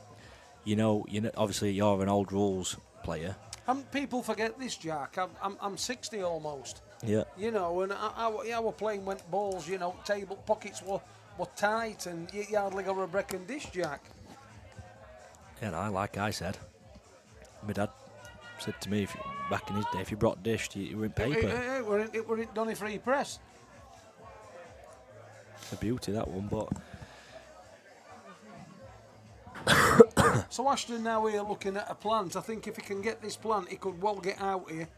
You know, obviously you're an old rules player. And people forget this, Jack. I'm 60 almost. Yeah. You know, and our playing went balls. You know, table pockets were tight, and you hardly got a break and dish, Jack. Yeah, like I said, my dad said to me back in his day, if you brought dish, you were in paper. It were in Donny Free Press. A beauty, that one, but. So Ashton now here looking at a plant. I think if he can get this plant, he could well get out here.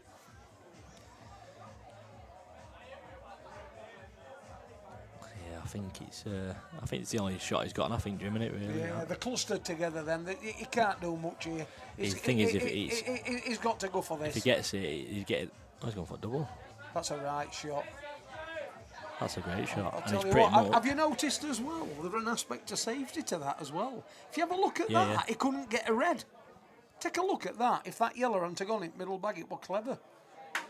Yeah, I think it's the only shot he's got, and I think Jim, innit, really. Yeah, they're clustered together. Then he can't do much here. He's got to go for this. If he gets it, he's going for a double. That's a right shot. That's a great shot. I'll And tell he's you pretty what, much. have you noticed as well, there's an aspect of safety to that as well. If you have a look at that, he couldn't get a red. Take a look at that. If that yellow hadn't gone in middle bag, it was clever.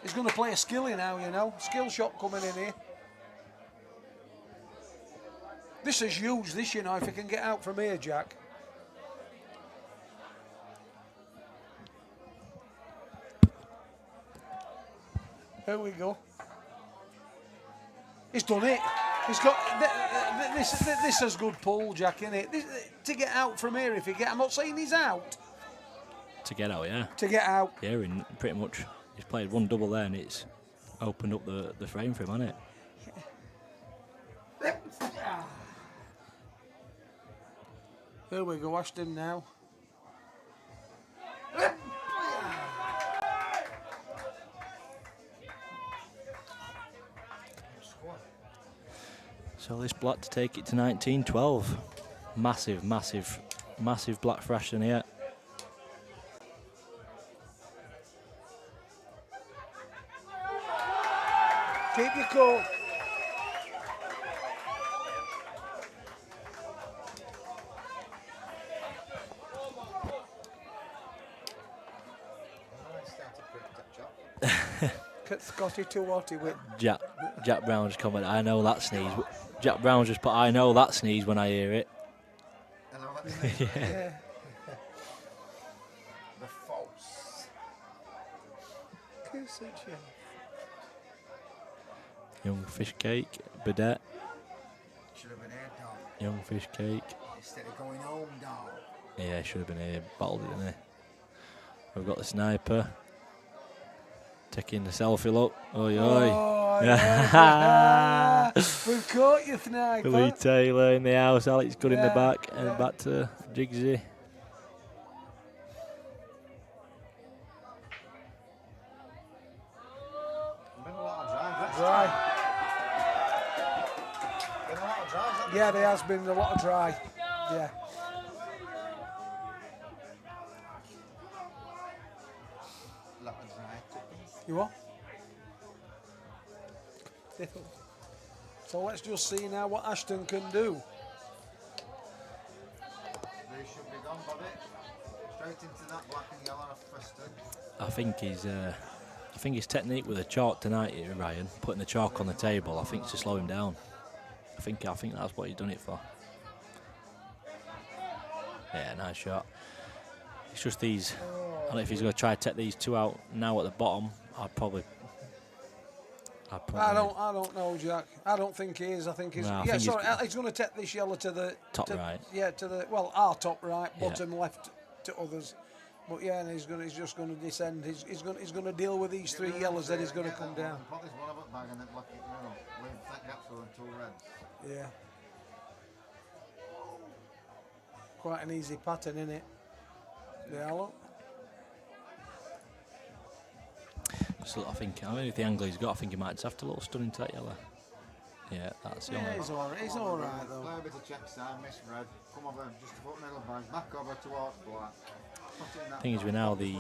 He's going to play a skilly now, you know. Skill shot coming in here. This is huge, this, you know, if he can get out from here, Jack. Here we go. He's done it. He's got this is good pull, Jack, isn't it? To get out from here, if he get, I'm not saying he's out. To get out, yeah. To get out. Yeah, and pretty much he's played one double there, and it's opened up the frame for him, hasn't it? Here we go, Ashton now. So this black to take it to 19-12. Massive, massive, massive black for Ashton here. Keep your cool. at Scotty to what he went. Jack Brown's comment. I know that sneeze. Jack Brown's just put. I know that sneeze when I hear it. And all that Yeah. the false. Young fish cake. Bidet. Should have been here, dog. Young fish cake. Instead of going home, dog. Yeah, should have been here. Battled it, didn't he? We've got the sniper. Taking the selfie look. Oi, oi. Oh, yeah. We've caught you, sniper. Lee Taylor in the house. Alex Good in the Yeah, back. And yeah. back to Jigsy. Been a lot of drives. Dry. Been a lot of drives. haven't Yeah, there has been a lot of dry. Yeah. Lot of drives. You what? So let's just see now what Ashton can do. They should be gone, Bobby. Straight into that black and yellow off Preston. I think his technique with the chalk tonight, here, Ryan, putting the chalk on the table, I think to slow him down. I think that's what he's done it for. Yeah, nice shot. It's just these. I don't know if he's going to try to take these two out now at the bottom. I'd probably. I don't know, Jack. I don't think he is. I think he's. No, I yeah, think sorry. He's going to take this yellow to the Top right. Yeah, to the our top right, Yeah. bottom left to others. But yeah, and he's just going to descend. He's going to deal with these three yellows. Then he's going to come down. Put this one of it bag and then black it middle. Leave that gap for two reds. Yeah. Quite an easy pattern, isn't it? Yeah, look. So I think, I mean, if the angle he's got, I think he might just have to a little stun into that yellow. Yeah, that's the Yeah, only. he's all right. He's all right though. Play a bit of check side, miss red. Come over, just to put middle bag, back over towards black. Put it in that Thing is, with bag. now the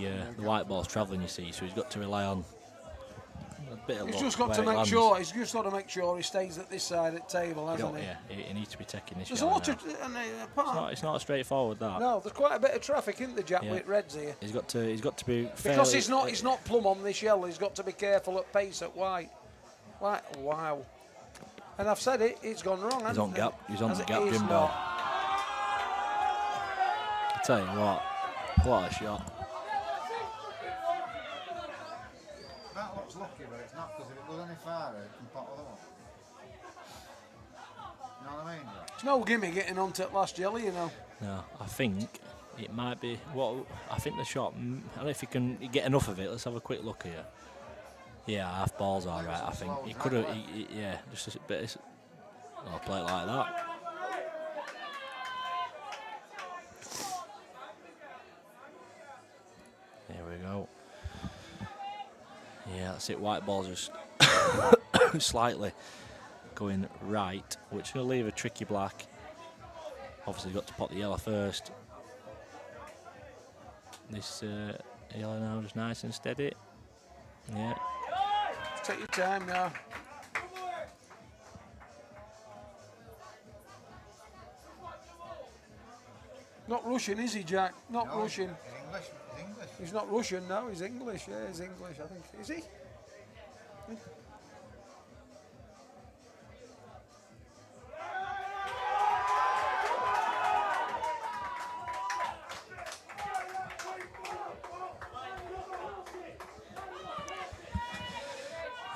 white ball's travelling, you see, so he's got to rely on a bit of He's luck just got where to it make lands. sure. He's just got to make sure he stays at this side at table, You hasn't don't- he? yeah, he needs to be taking this There's a yellow lot now. of apart. It's not straightforward that. No, there's quite a bit of traffic in the Jack Yeah. with reds here. He's got to be fairly, Because he's not plumb on this yellow. He's got to be careful at pace at white. White, wow. And I've said it. It's gone wrong. He's on hasn't gap. it? He's on Has the it? gap, He's Jimbo. not. I tell you what a shot. That looks lucky, but it's not, because if it goes any farther, it can pot other one. You know what I mean? Jack? It's no gimme getting onto that last jelly, you know. No, I think it might be. I think the shot. I don't know if you can get enough of it. Let's have a quick look here. Yeah, half ball's all right. I think he could have. Yeah, just a bit. I'll play it like that. There we go. Yeah, that's it. White ball's just slightly going right, which will leave a tricky black. Obviously, got to pot the yellow first. This yellow now just nice and steady. Yeah. Take your time now. Not Russian, is he, Jack? Not No, Russian. He's English. He's English. He's not Russian, no. He's English. Yeah, he's English. I think. Is he?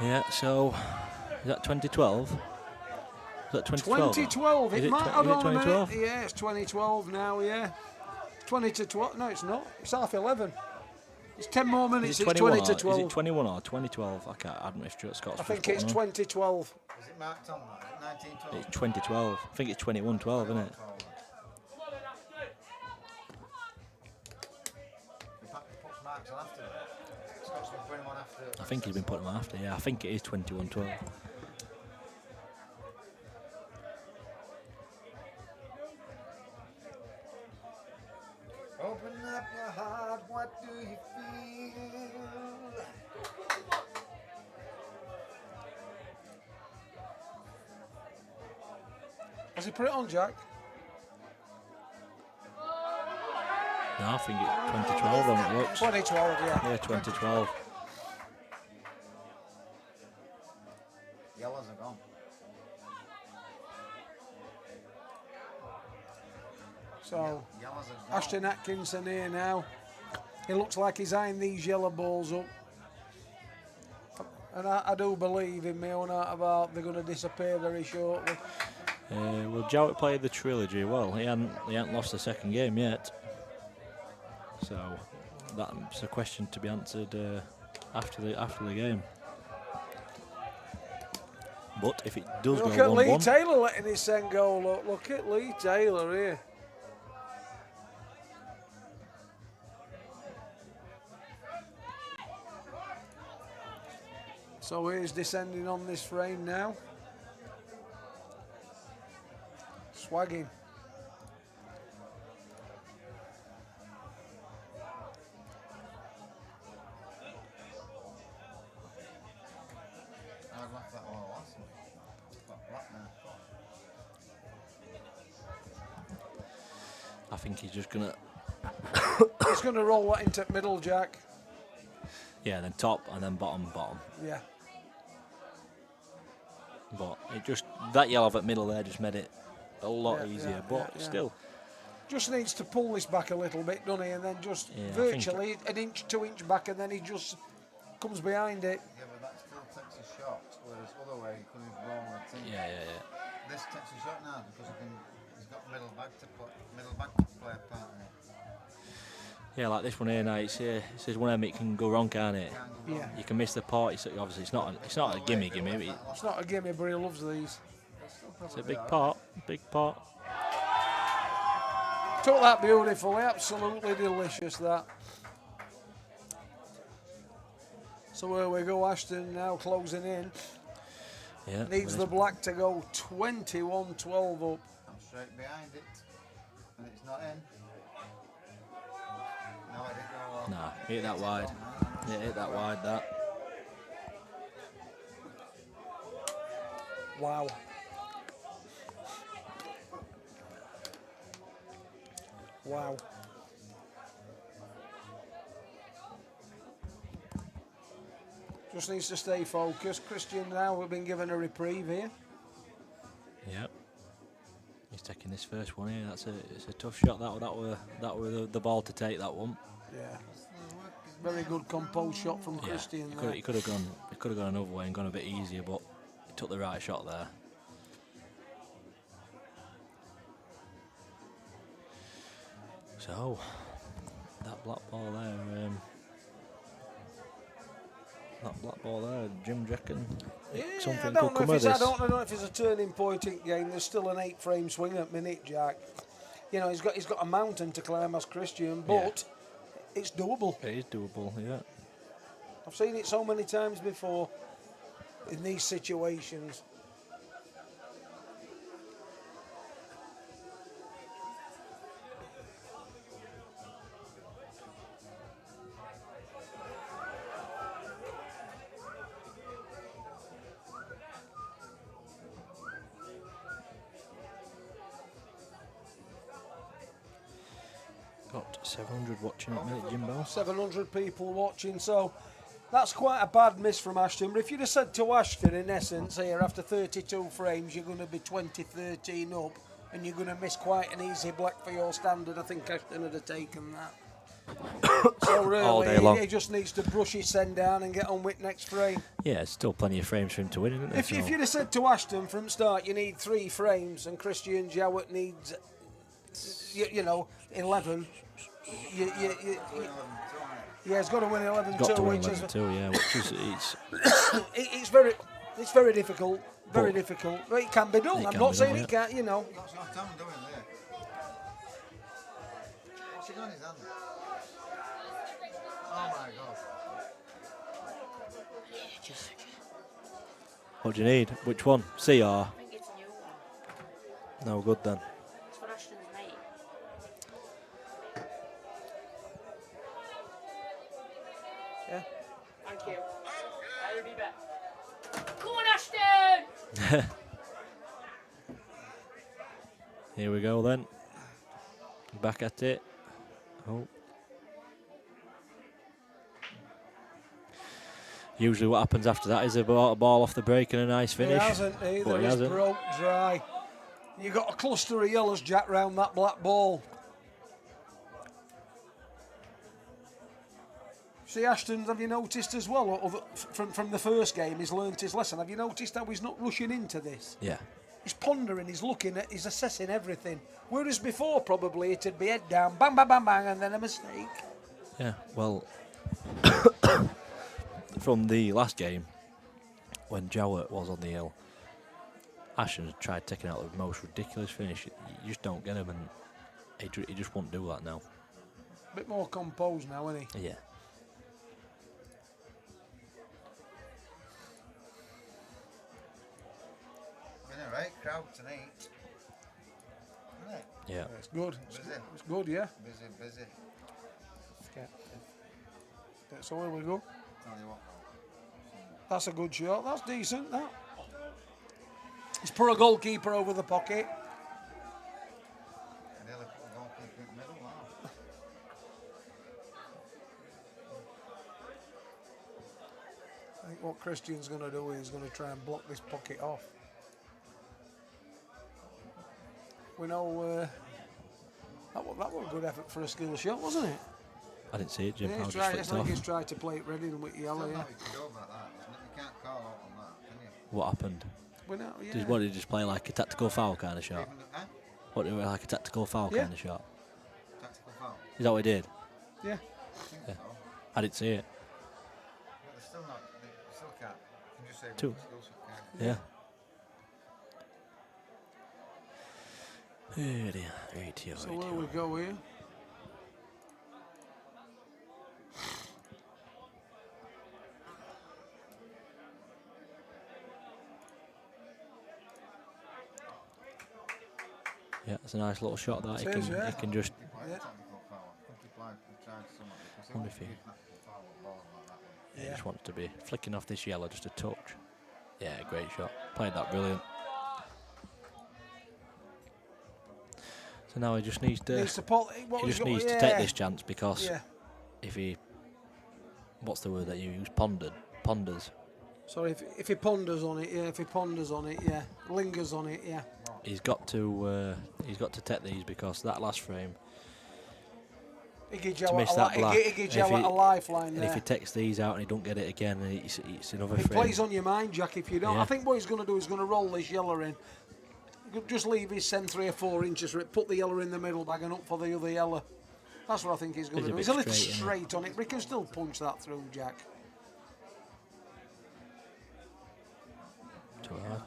Yeah, so is that 2012? Is that 2012? 2012. Is It it might. tw- Hold is it on a minute. 2012? Yeah, it's 2012 now. Yeah. 20 to 12. No, it's not. It's half 11. It's 10 more minutes. Is It's it 20 21 to or, 12. is it 21 or 2012? I can't. I don't know if Stuart Scott's I just think put it's one on. 2012. Is it marked on that? 1912? It's 2012. I think it's 21-12, isn't it? He puts marks on after that. Scott's been putting one after. I think he's been putting them after. Yeah, I think it is 21-12. Open up your heart, what do you feel? Has he put it on, Jack? No, I think it's 2012 when it looks. 2012, yeah. Yeah, 2012. Yellows are gone. So, Yellows are gone. Ashton Atkinson here now. He looks like he's eyeing these yellow balls up. And I do believe in my own heart of heart they're going to disappear very shortly. Well, Jowett played the trilogy well. He hadn't lost the second game yet. So that's a question to be answered after the game. But if it does Look go at Lee 1-1, Taylor letting his son go. Look at Lee Taylor here. So he's descending on this frame now. Swagging. I'd left that all last week. Got black now. I think he's just gonna He's going to roll that into middle, Jack. then top and then bottom. Yeah. But it just that yellow at middle there just made it a lot easier. But still, just needs to pull this back a little bit, doesn't he? And then just Yeah, I virtually an inch, 2 inch back, and then he just comes behind it. Yeah, but that still takes a shot, whereas other way he could have rolled the team. yeah. This takes a shot now because he's got middle back to play a part in it. Yeah, like this one here now. It's one it can go wrong, can't it? Can't go Yeah. wrong. You can miss the part. Obviously, it's not a gimme. It's not a gimme, but he loves these. It's a big part. Took that beautifully, absolutely delicious that. So here we go, Ashton now closing in. Yeah. Needs the black to go 21-12 up. I'm straight behind it, and it's not in. No, it didn't go well. Nah, hit that wide. Yeah, hit that wide. That. Wow. Wow. Just needs to stay focused. Christian now, we've been given a reprieve here. Yep. He's taking this first one here. It's a tough shot. That were the ball to take that one. Yeah. Very good composed shot from Christian there. He could have gone another way and gone a bit easier, but he took the right shot there. So that black ball there, Jim reckon something could come of this. I don't know if it's a turning point in the game. There's still an 8-frame swing at minute, Jack. You know, he's got a mountain to climb as Christian, but it's doable. It is doable, yeah. I've seen it so many times before in these situations. Got 700 watching at minute, Jimbo. 700 people watching, so that's quite a bad miss from Ashton. But if you'd have said to Ashton, in essence, here after 32 frames, you're going to be 20-13 up, and you're going to miss quite an easy black for your standard, I think Ashton would have taken that. So All day really, long. he just needs to brush his send down and get on with next frame. Yeah, there's still plenty of frames for him to win, isn't there? If you'd have said to Ashton from start, you need 3 frames, and Christian Jowett needs, you know, 11. Yeah, he's got to win 11-2. Got to win 11-2, yeah, which is It's very difficult. Very difficult. But it can be done. I'm not saying it can't, you know. What's Tom doing there? What's he got in his hand? Oh my God. What do you need? Which one? CR? I think it's a new one. No good then. It's for Ashton's mate. Yeah. Thank you. I'll be back. Come on, Ashton! Here we go then. Back at it. Oh. Usually what happens after that is a ball off the break and a nice finish. He hasn't either. But he He's hasn't. broke dry. You got a cluster of yellows, Jack, round that black ball. See, Ashton, have you noticed as well, from the first game, he's learnt his lesson. Have you noticed how he's not rushing into this? Yeah. He's pondering, he's looking at, he's assessing everything. Whereas before, probably, it'd be head down, bang, bang, bang, bang, and then a mistake. Yeah, well, from the last game, when Jowett was on the hill, Ashton tried taking out the most ridiculous finish. You just don't get him, and he just won't do that now. A bit more composed now, isn't he? Yeah. Been a right crowd tonight. Isn't it? Yeah. It's good. Busy. It's good, yeah. Busy. Yeah. So here we go. Tell you what. That's a good shot. That's decent, that. He's put a goalkeeper over the pocket. I nearly put a goalkeeper in the middle now. I think what Christian's going to do is going to try and block this pocket off. We know that was a good effort for a skill shot, wasn't it? I didn't see it, Jim. Yeah, I he's just tried, I flicked think off. he's tried to play it ready and with yellow, Still yeah. know you can go about that, isn't it? You can't call out on that, can you? What happened? We know, yeah. What did he just play like a tactical foul kind of shot? Even the, What, like a tactical foul Yeah. kind of shot? tactical foul. Is that what he did? Yeah. I think Yeah. so. I didn't see it. But they're still not, they still can't. You can just say Two. skill shot, can't you? Yeah. Oh dear. Rightio, So where rightio. we go here. Yeah, it's a nice little shot that It is, yeah. he can just. He played a tactical foul. I think he tried something because he Wonder won't if he- give tactical foul on ball like that one. He just wants to be flicking off this yellow just a touch. Yeah, great shot. Played that brilliant. So now he just needs to. Needs to pull, what He was just it? needs to Yeah. take this chance because Yeah. if he, what's the word that you use? Ponders. So if he ponders on it, yeah. If he ponders on it, yeah. Lingers on it, yeah. He's got to take these because that last frame. Iggy miss that black. Jowett a lifeline And there. if he takes these out and he don't get it again, it's another It frame. plays on your mind, Jack, if you don't. Yeah. I think what he's going to do is going to roll this yellow in. Just leave his send 3 or 4 inches for it, put the yellow in the middle bag and up for the other yellow. That's what I think he's going to do. He's a little straight on it, but he can still punch that through, Jack. Too hard.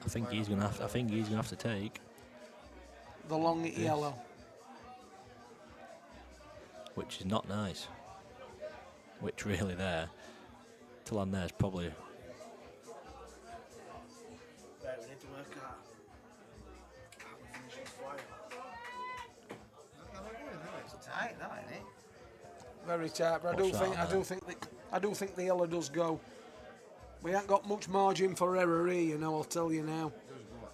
I think he's gonna have to take, The long yellow. which is not nice. Which really there, to land there is probably. Right, we need to work out how we finish this fire. It's tight, that, isn't it? Very tight, but What's that, I do think the yellow does go. We ain't got much margin for error here, you know, I'll tell you now. It does go, I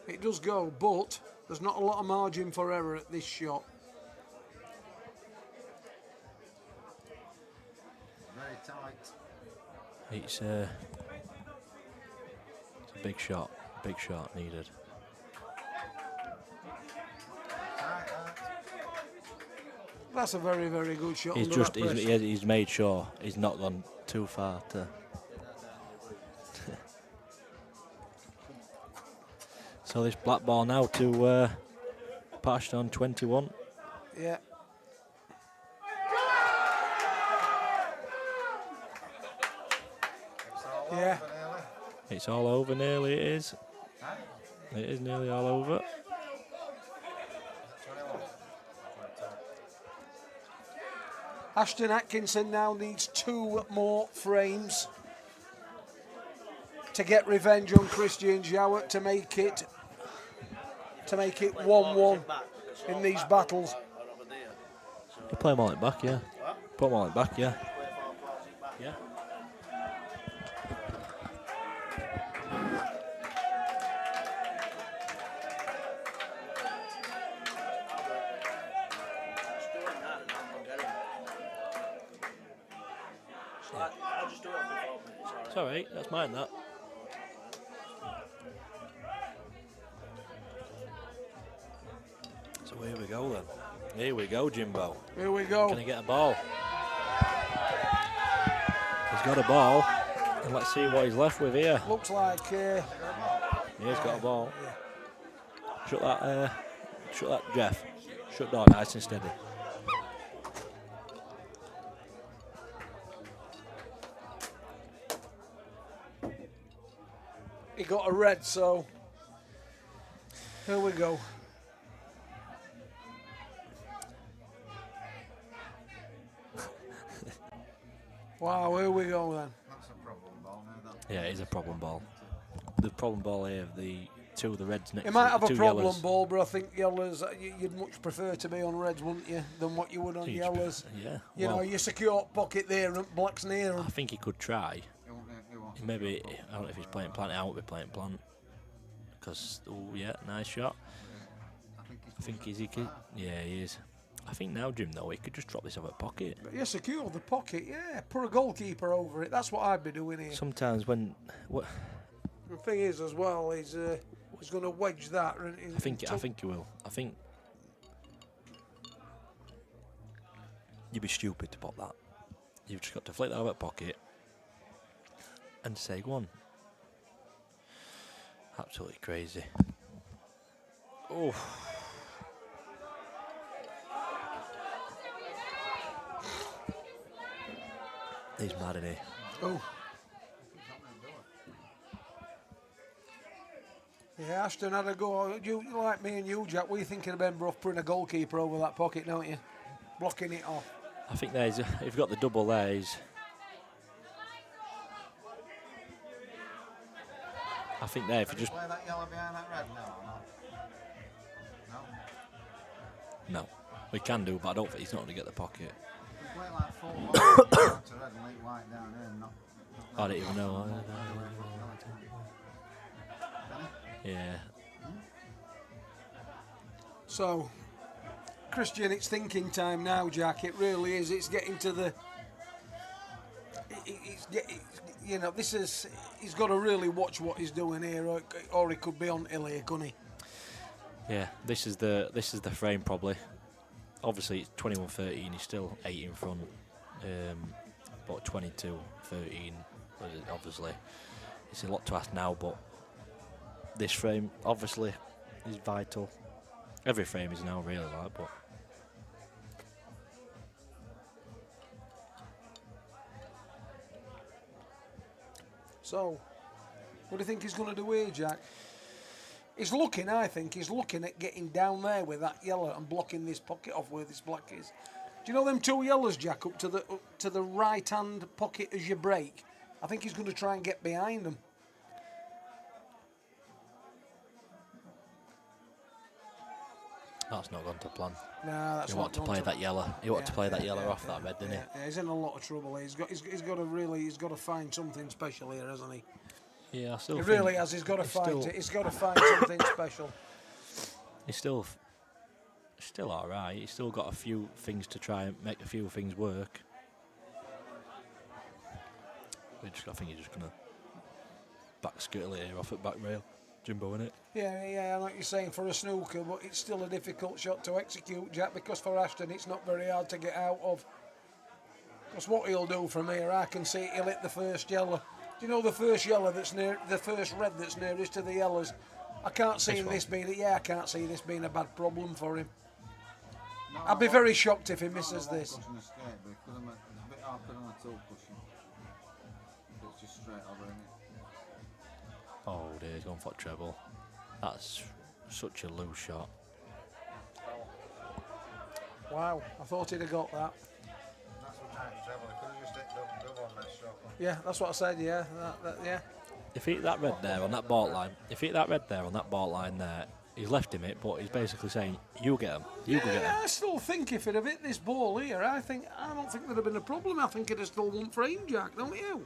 think. It does go, but there's not a lot of margin for error at this shot. Very tight. It's a big shot needed. Tight, That's a very, very good shot. He's under just that pressure. he's made sure he's not gone too far to. So this black ball now to Ashton 21. Yeah. It's all Yeah. over nearly. It's all over nearly. It is. Huh? It is nearly all over. Is it 21? Ashton Atkinson now needs 2 more frames to get revenge on Christian Jowett to make it 1-1 in these battles. You play him all it back, yeah. Put him all it back, yeah. Yeah. It's alright, that's mine, that. So here we go then. Here we go, Jimbo. Here we go. Can he get a ball? He's got a ball. And let's see what he's left with here. Looks like... He's got a ball. Shut that, Jeff. Shut down, nice and steady. He got a red, so... Here we go. Wow, here we go then. That's a problem ball now. Yeah, it is a problem ball. The problem ball here, the two of the reds next You to might the have a two problem yellows. ball, but I think yellows, you'd much prefer to be on reds, wouldn't you, than what you would on yellows. Yeah. You know, you secure pocket there and black's near I him. think he could try. He wants Maybe, I don't know if he's playing plant, I won't be playing plant. Because, oh yeah, nice shot. I think he could. Yeah, he is. I think now, Jim, though, he could just drop this over pocket. But yeah, secure the pocket, yeah. Put a goalkeeper over it. That's what I'd be doing here. Sometimes when... The thing is, as well, he's going to wedge that. I think he will. I think... You'd be stupid to pop that. You've just got to flick that over pocket and say, go on. Absolutely crazy. Oh. He's mad, isn't he? Oh. Yeah, Ashton had a go. You like me and you, Jack, were you thinking of Ben Brough putting a goalkeeper over that pocket, don't you? Blocking it off. I think there's, if you've got the double there, he's... I think there, if you just... play that yellow behind that red now or not? No? No. We can do, but I don't think he's not going to get the pocket. You can play like full ball to red and leave white down here and not I don't even know. Yeah. So, Christian, it's thinking time now, Jack. It really is. It's getting to the... You know, this is... He's got to really watch what he's doing here, or he could be on ill here, couldn't he? Yeah, this is the frame probably. Obviously it's 21-13, he's still 8 in front. But 22-13, obviously. It's a lot to ask now, but this frame obviously is vital. Every frame is now really like, but So, what do you think he's going to do here, Jack? He's looking, I think, he's looking at getting down there with that yellow and blocking this pocket off where this black is. Do you know them two yellows, Jack, up to the right-hand pocket as you break? I think he's going to try and get behind them. that's not gone to plan. Nah, that's He not wanted to gone play that yellow. He wanted to play that yellow off that red, didn't he? Yeah, he's in a lot of trouble. He's got to find something special here, hasn't he? Yeah, I still He think really has. He's got to find still- it. He's got to find something special. he's still all right. He's still got a few things to try and make a few things work. I think he's just gonna back skittle it here off at back rail, Jimbo, innit? Yeah, I know what you're saying for a snooker, but it's still a difficult shot to execute, Jack, because for Ashton it's not very hard to get out of. Because what he'll do from here, I can see he'll hit the first yellow. Do you know the first yellow that's near, the first red that's nearest to the yellows? I can't see this being a bad problem for him. No, I'd be very shocked if he misses this. It's a bit awkward on a toe cushion. It's just straight over, isn't it? Oh dear, he's gone for treble. That's such a loose shot. Wow, I thought he'd have got that. That's what time to travel. He could have just hit double on that stroke. Yeah, that's what I said, yeah. Yeah. If he hit that red there on that ball line, there, he's left him it, but he's basically saying, you get him, you go get him. I still think if he'd have hit this ball here, I don't think there'd have been a problem. I think it'd have still won frame, Jack, don't you?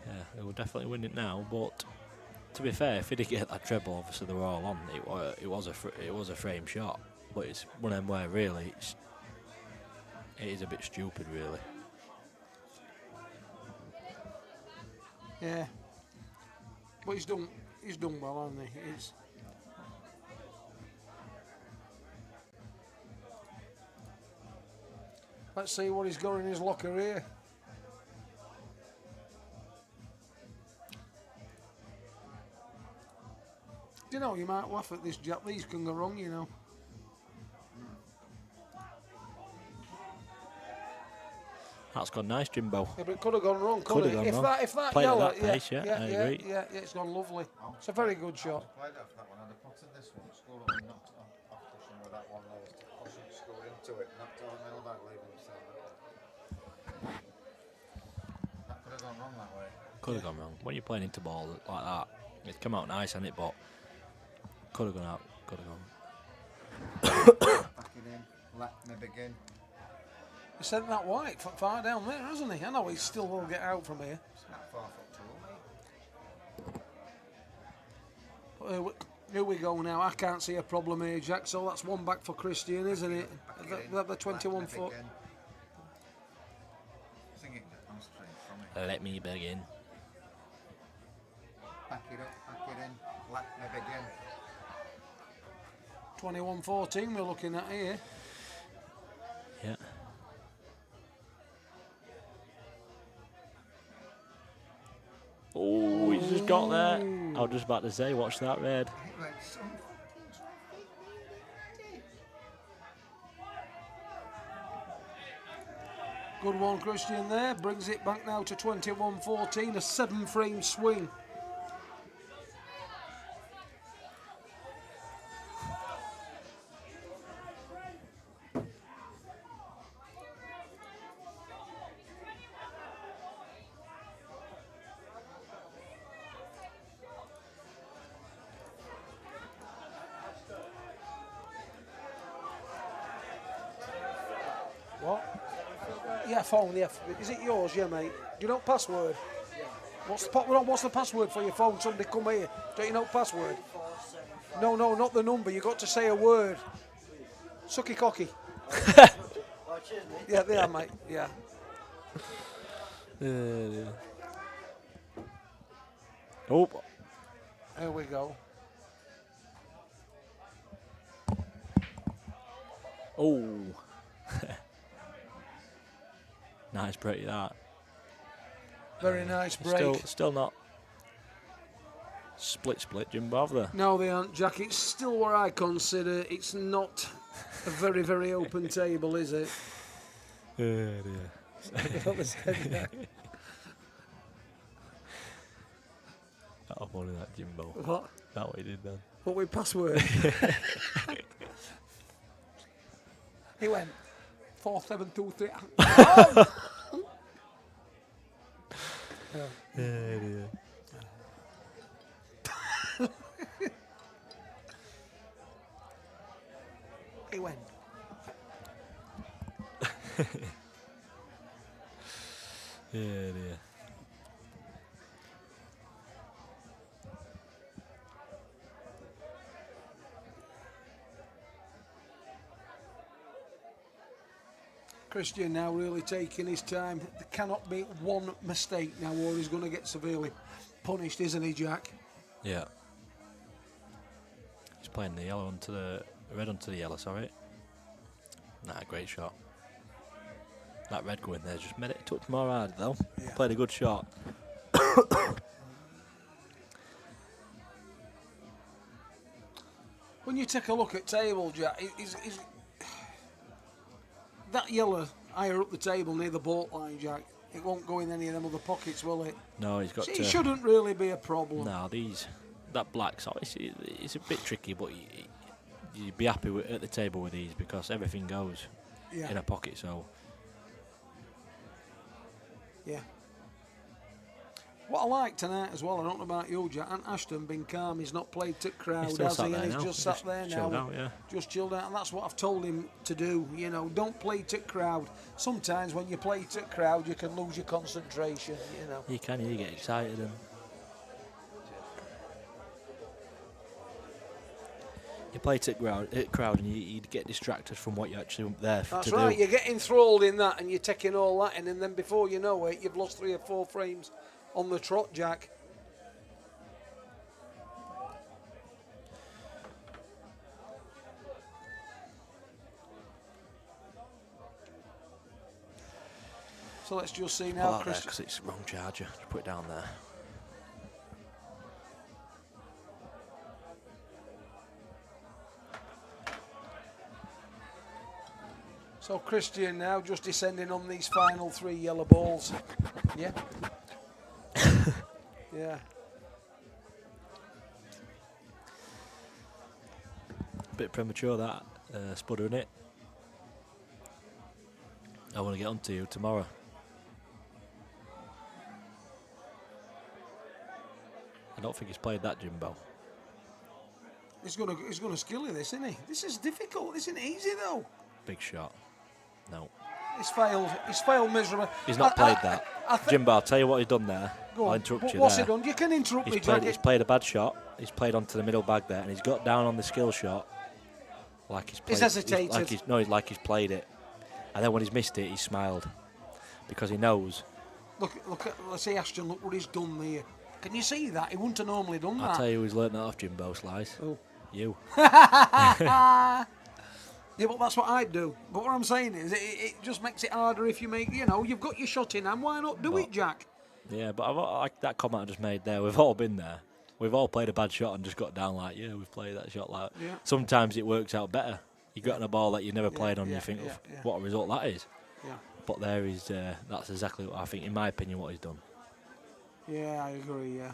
Yeah, he will definitely win it now, but to be fair, if he did get that treble, obviously they were all on. It was a frame shot, but it's one of them where really it is a bit stupid, really. Yeah. But he's done well, hasn't he? Let's see what he's got in his locker here. Do you know, you might laugh at this, Jack. These can go wrong, you know. That's gone nice, Jimbo. Yeah, but it could have gone wrong, Could have it? gone wrong. If that Played at yellow, that pace, yeah, I agree. Yeah, it's gone lovely. It's a very good shot. Played after that one, I'd have put in this one, scored up and knocked it off cushion with that one there. Cushion scored into it, knocked it on the middle back, leaving himself. That could have gone wrong that way. Could have gone wrong. When you're playing into ball like that, it's come out nice, hasn't it? But could have gone out. Could have gone. Back it in, let me begin. He sent that white far down there, hasn't he? I know he still will get out from here. It's not far from tool, mate. Here we go now. I can't see a problem here, Jack. So that's one back for Christian, isn't it? The 21 foot. I think it comes straight from it. Let me begin. Back it up, back it in, let me begin. 21-14 we're looking at here. Yeah. Oh, he's just got there. I was just about to say, watch that red. It went so Good one, Christian, there. Brings it back now to 21-14, a 7-frame swing. What? Yeah, phone, yeah. Is it yours? Yeah, mate. Do you know password? Yeah. What's the password for your phone? Somebody come here. Don't you know password? No, not the number. You got to say a word. Sucky cocky. Yeah, they are, mate. Yeah. Oh. There we go. Oh. Nice break that. Very nice break. Still not split, Jimbo, have they? No, they aren't, Jack. It's still what I consider. It's not a very, very open table, is it? Yeah. That'll funny, that, Jimbo. What? That what he did then. What with password? He went 4723. Yeah. He went. Yeah. Christian now really taking his time. There cannot be one mistake now or he's going to get severely punished, isn't he, Jack? Yeah. He's playing the yellow onto the red onto the yellow, sorry. Nah, great shot. That red going there just made it touch more hard though. Yeah. Played a good shot. When you take a look at table, Jack, that yellow higher up the table near the boat line, Jack, it won't go in any of them other pockets, will it? No, he's got So to. it shouldn't really be a problem. No, that black, so it's a bit tricky, but you'd be happy at the table with these because everything goes in a pocket. So yeah. What I like tonight as well, I don't know about you, Jack, and Ashton been calm. He's not played to crowd, has he? And he's just sat there now. Chilled out, yeah. Just chilled out, and that's what I've told him to do. You know, don't play to crowd. Sometimes when you play to crowd, you can lose your concentration. You know. You can, you get excited and you play to crowd and you'd get distracted from what you're actually there to do. That's right. You're getting enthralled in that, and you're taking all that in, and then before you know it, you've lost 3 or 4 frames on the trot, Jack. So let's just see now, Put that there Chris. because it's wrong charger. Just put it down there. So Christian now just descending on these final 3 yellow balls. Yeah. Yeah. Bit premature that, sputtering it. I want to get onto you tomorrow. I don't think he's played that, Jimbo. He's gonna skill in this, isn't he? This is difficult. This isn't easy though. Big shot. No. He's failed. He's failed miserably. He's not played that. Jimbo, I'll tell you what he's done there. Go I'll on. interrupt you What's there. he done? You can interrupt me, He's Jack. played a bad shot. He's played onto the middle bag there, and he's got down on the skill shot like he's played. He's hesitated. Like he's played it. And then when he's missed it, he's smiled because he knows. Let's see, Ashton. Look what he's done there. Can you see that? He wouldn't have normally done I'll that. tell you who's learnt that off Jimbo, Slice. Oh. You. Yeah, but that's what I'd do. But what I'm saying is, it just makes it harder if you make, you've got your shot in hand. Why not do it, Jack? Yeah, but I like that comment I just made there. We've all been there. We've all played a bad shot and just got down like, yeah, we've played that shot like. Yeah. Sometimes it works out better. You got on a ball that you never played on, you think, what a result that is. Yeah. But there is, that's exactly what I think, in my opinion, what he's done. Yeah, I agree. Yeah.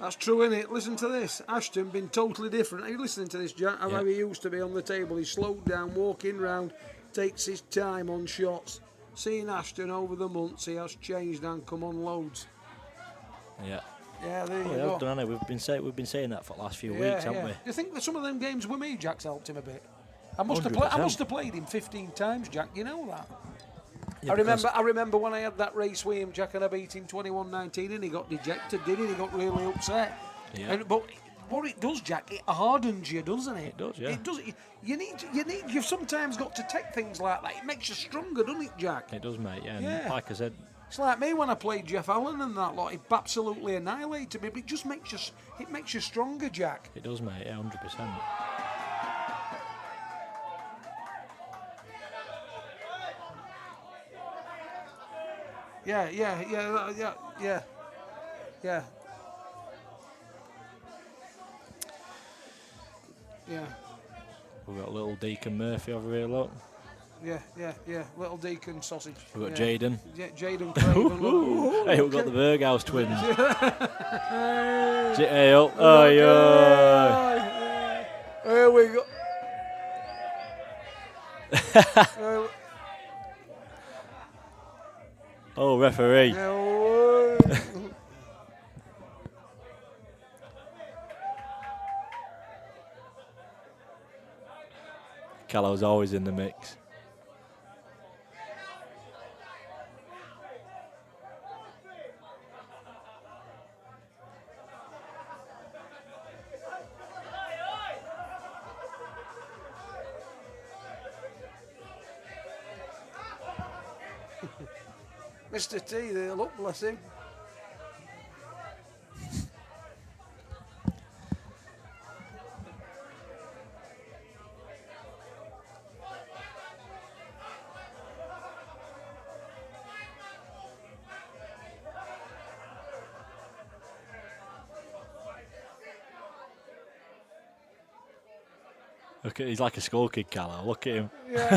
That's true, innit? Listen to this. Ashton been totally different. Are you listening to this, Jack? How he used to be on the table. He's slowed down, walking round, takes his time on shots. Seeing Ashton over the months, he has changed and come on loads. Yeah. Yeah, there you We go. have done, haven't we? We've been saying that for the last few weeks, haven't we? Do you think that some of them games with me, Jack's helped him a bit? I must 100%. have played him 15 times, Jack. You know that. Yeah, I remember when I had that race with him, Jack, and I beat him 21-19, and he got dejected, didn't he? He got really upset. Yeah. But what it does, Jack, it hardens you, doesn't it? It does, yeah. It does. You've sometimes got to take things like that. It makes you stronger, doesn't it, Jack? It does, mate. Yeah. Yeah. And like I said, It's like me when I played Jeff Allen and that lot. He absolutely annihilated me, but it just makes you stronger, Jack. it does, mate. Yeah, 100%. Yeah. We've got little Deacon Murphy over here, look. Yeah. Little Deacon sausage. We've got Jaden. Yeah, Jaden Craven. Hey, we've got the Berghouse twins. Hey, up. Oh, yeah. Here we go. Oh, referee. Callow's always in the mix. Mr. T there, look, bless him. Look at, he's like a school kid, Callow. Look at him. Yeah,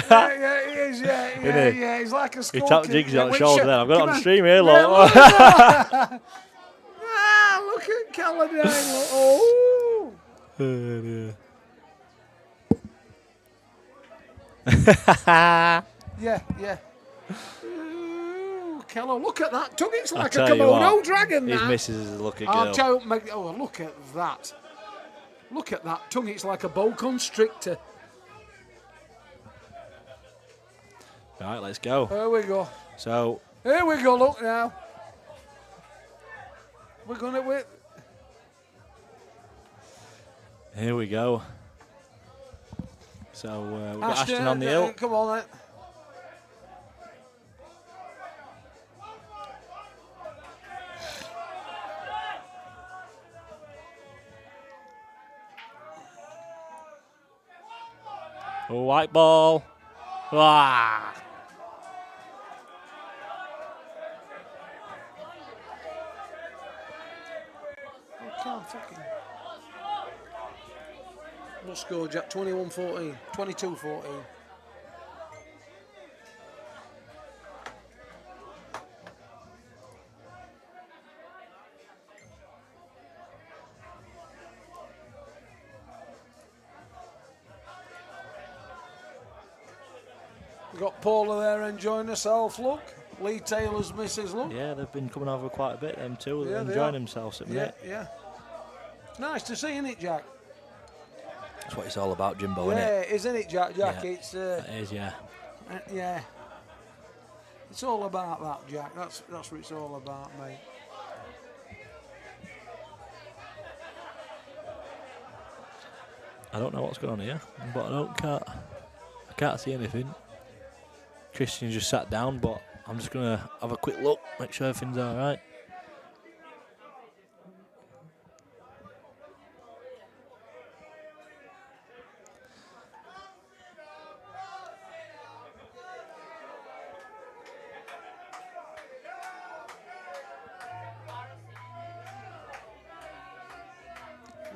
he is, Isn't he? yeah, he's like a school He tapped kid. Jigsy on the Which, shoulder there. I've got it come on the on. stream here, Yeah, look. look at Calladine. Oh. Yeah. Ooh, Kello, look at that. It's I'll like a tell you Komodo what, dragon, his that. missus is a lucky I'll girl. tell you, oh, look at that. Look at that tongue. It's like a boa constrictor. Right, let's go. Here we go. So, Here we go, look now. We're going to win. here we go. So, we've got Ashton on the hill. Come on, then. Oh, white ball. Ah. I can't fucking. What score, Jack? 21-14. 22-14. We've got Paula there enjoying herself, look. Lee Taylor's missus, look. Yeah, they've been coming over quite a bit, them two. They're Yeah, they enjoying are. themselves at the Yeah, minute. yeah. Nice to see, isn't it, Jack? That's what it's all about, Jimbo, isn't Yeah, it? isn't it, Jack? Jack, Yeah, it's it is, yeah. yeah. It's all about that, Jack. That's what it's all about, mate. I don't know what's going on here, but I can't see anything. Christian just sat down, but I'm just gonna have a quick look, make sure everything's all right.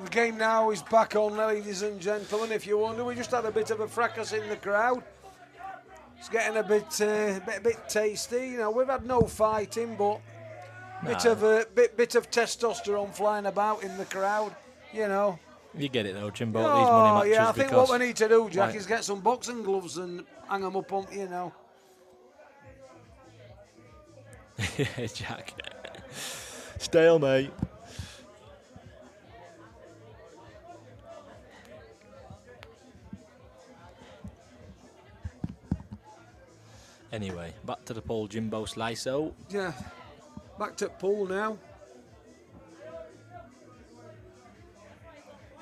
The game now is back on, ladies and gentlemen. If you wonder, we just had a bit of a fracas in the crowd. It's getting a bit tasty. You know, we've had no fighting, but bit of testosterone flying about in the crowd. You know. You get it though, Jimbo. These money matches. Yeah, I think what we need to do, Jack, like, is get some boxing gloves and hang them up on, you know. Yeah, Jack. Stalemate. Anyway, back to the pool, Jimbo Sliso. Yeah, back to pool now.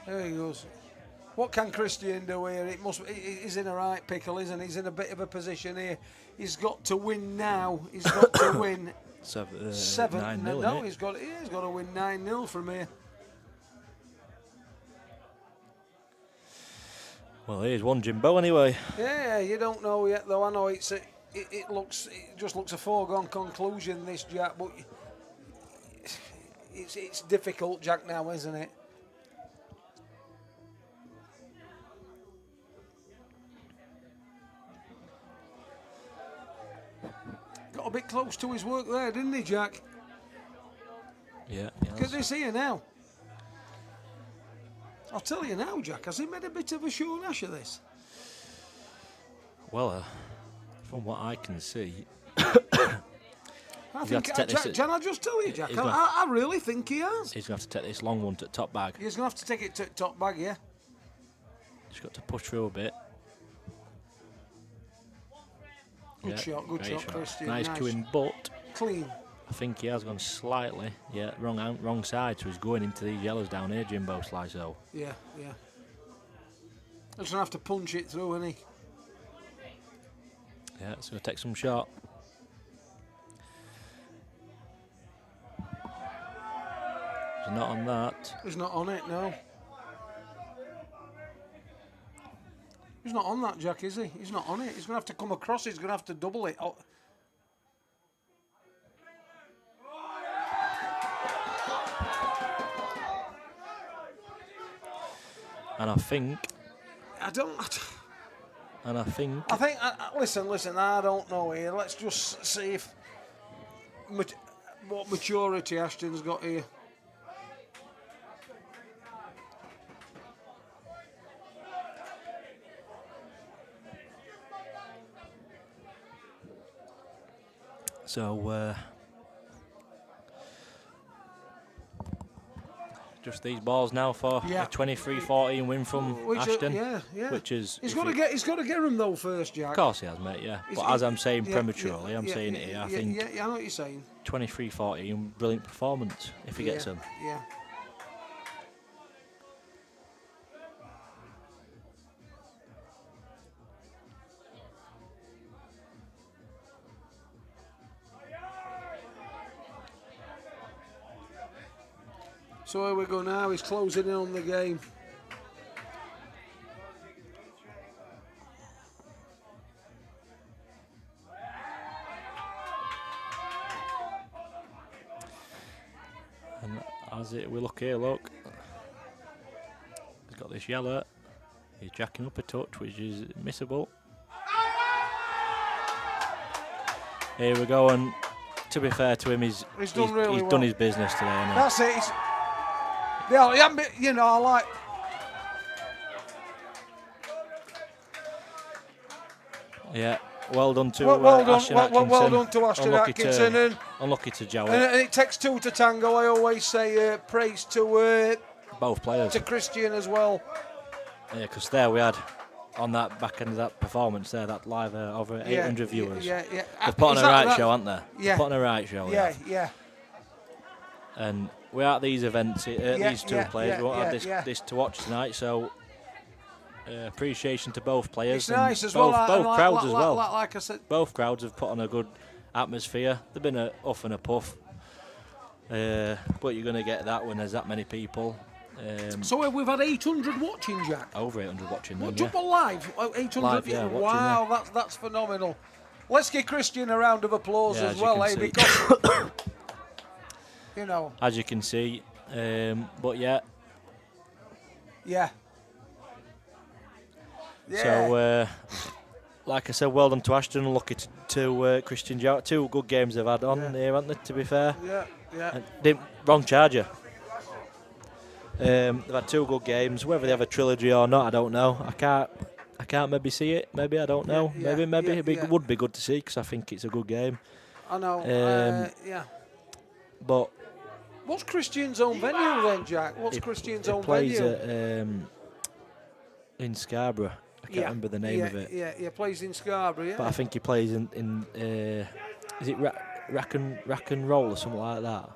There he goes. What can Christian do here? He's in a right pickle, isn't he? He's in a bit of a position here. He's got to win now. He's got to win 7. 9-0. No, he's he's got to win 9-0 from here. Well, here's one Jimbo anyway. Yeah, you don't know yet though. I know it just looks a foregone conclusion, this, Jack, but it's difficult, Jack, now, isn't it? Got a bit close to his work there, didn't he, Jack? Yeah. Look at this here now. I'll tell you now, Jack, has he made a bit of a Sean Ash of this? Well, from what I can see, I think, Jack, can I just tell you, Jack, I really think he has. he's going to have to take this long one to the top bag. He's going to have to take it to top bag, yeah. Just got to push through a bit. Good shot, Christian. Nice cueing, but clean. I think he has gone slightly, wrong side, so he's going into these yellows down here, Jimbo Sliso. Yeah. He's going to have to punch it through, isn't he? Yeah, it's going to take some shot. He's not on that. He's not on it, no. He's not on that, Jack, is he? He's not on it. He's going to have to come across. He's going to have to double it. Oh. And I think... Listen, I don't know here. Let's just see if... what maturity Ashton's got here. So, just these balls now for a 23-14 win from Ashton. Yeah. Which is he's got to get him though first, Jack. Of course he has, mate. Yeah. But as I'm saying prematurely, I'm saying it here. I think. Yeah, I know what you're saying. 23-14, brilliant performance if he gets them. Yeah. So here we go now, he's closing in on the game. And as we look here, look, he's got this yellow. He's jacking up a touch, which is missable. Here we go, and to be fair to him, he's done really well. Done his business today, hasn't he? That's it. Yeah, you know, I like. Yeah, well done to Ashton Ashton Atkinson. Well done to Ashton Atkinson. Unlucky to Jowett. And it takes two to tango. I always say praise to both players. To Christian as well. Yeah, because there we had, on that back end of that performance there, that live over 800 viewers. Yeah. They've put on a right show, haven't they? Yeah. They've put on a right show. Yeah. And we're at these events, these two players, we won't have this to watch tonight, so appreciation to both players. It's nice as well. Both crowds as well. Like I said. Both crowds have put on a good atmosphere. They've been a huff and a puff. But you're going to get that when there's that many people. So we've had 800 watching, Jack. Over 800 watching. Then, Jump live, 800. Live, yeah, wow, that's phenomenal. Let's give Christian a round of applause as well, because you know. As you can see, but yeah. So, like I said, well done to Ashton. Lucky to Christian Jowett. Two good games they've had on here, haven't they? To be fair. Yeah. Wrong charger. They've had two good games. Whether they have a trilogy or not, I don't know. I can't maybe see it. Maybe I don't know. Maybe it would be good to see because I think it's a good game. I know. But what's Christian's own venue then, Jack? What's Christian's own venue? He plays venue? In Scarborough. I can't remember the name of it. Yeah, he plays in Scarborough. Yeah. But I think he plays in is it Rack and Roll or something like that?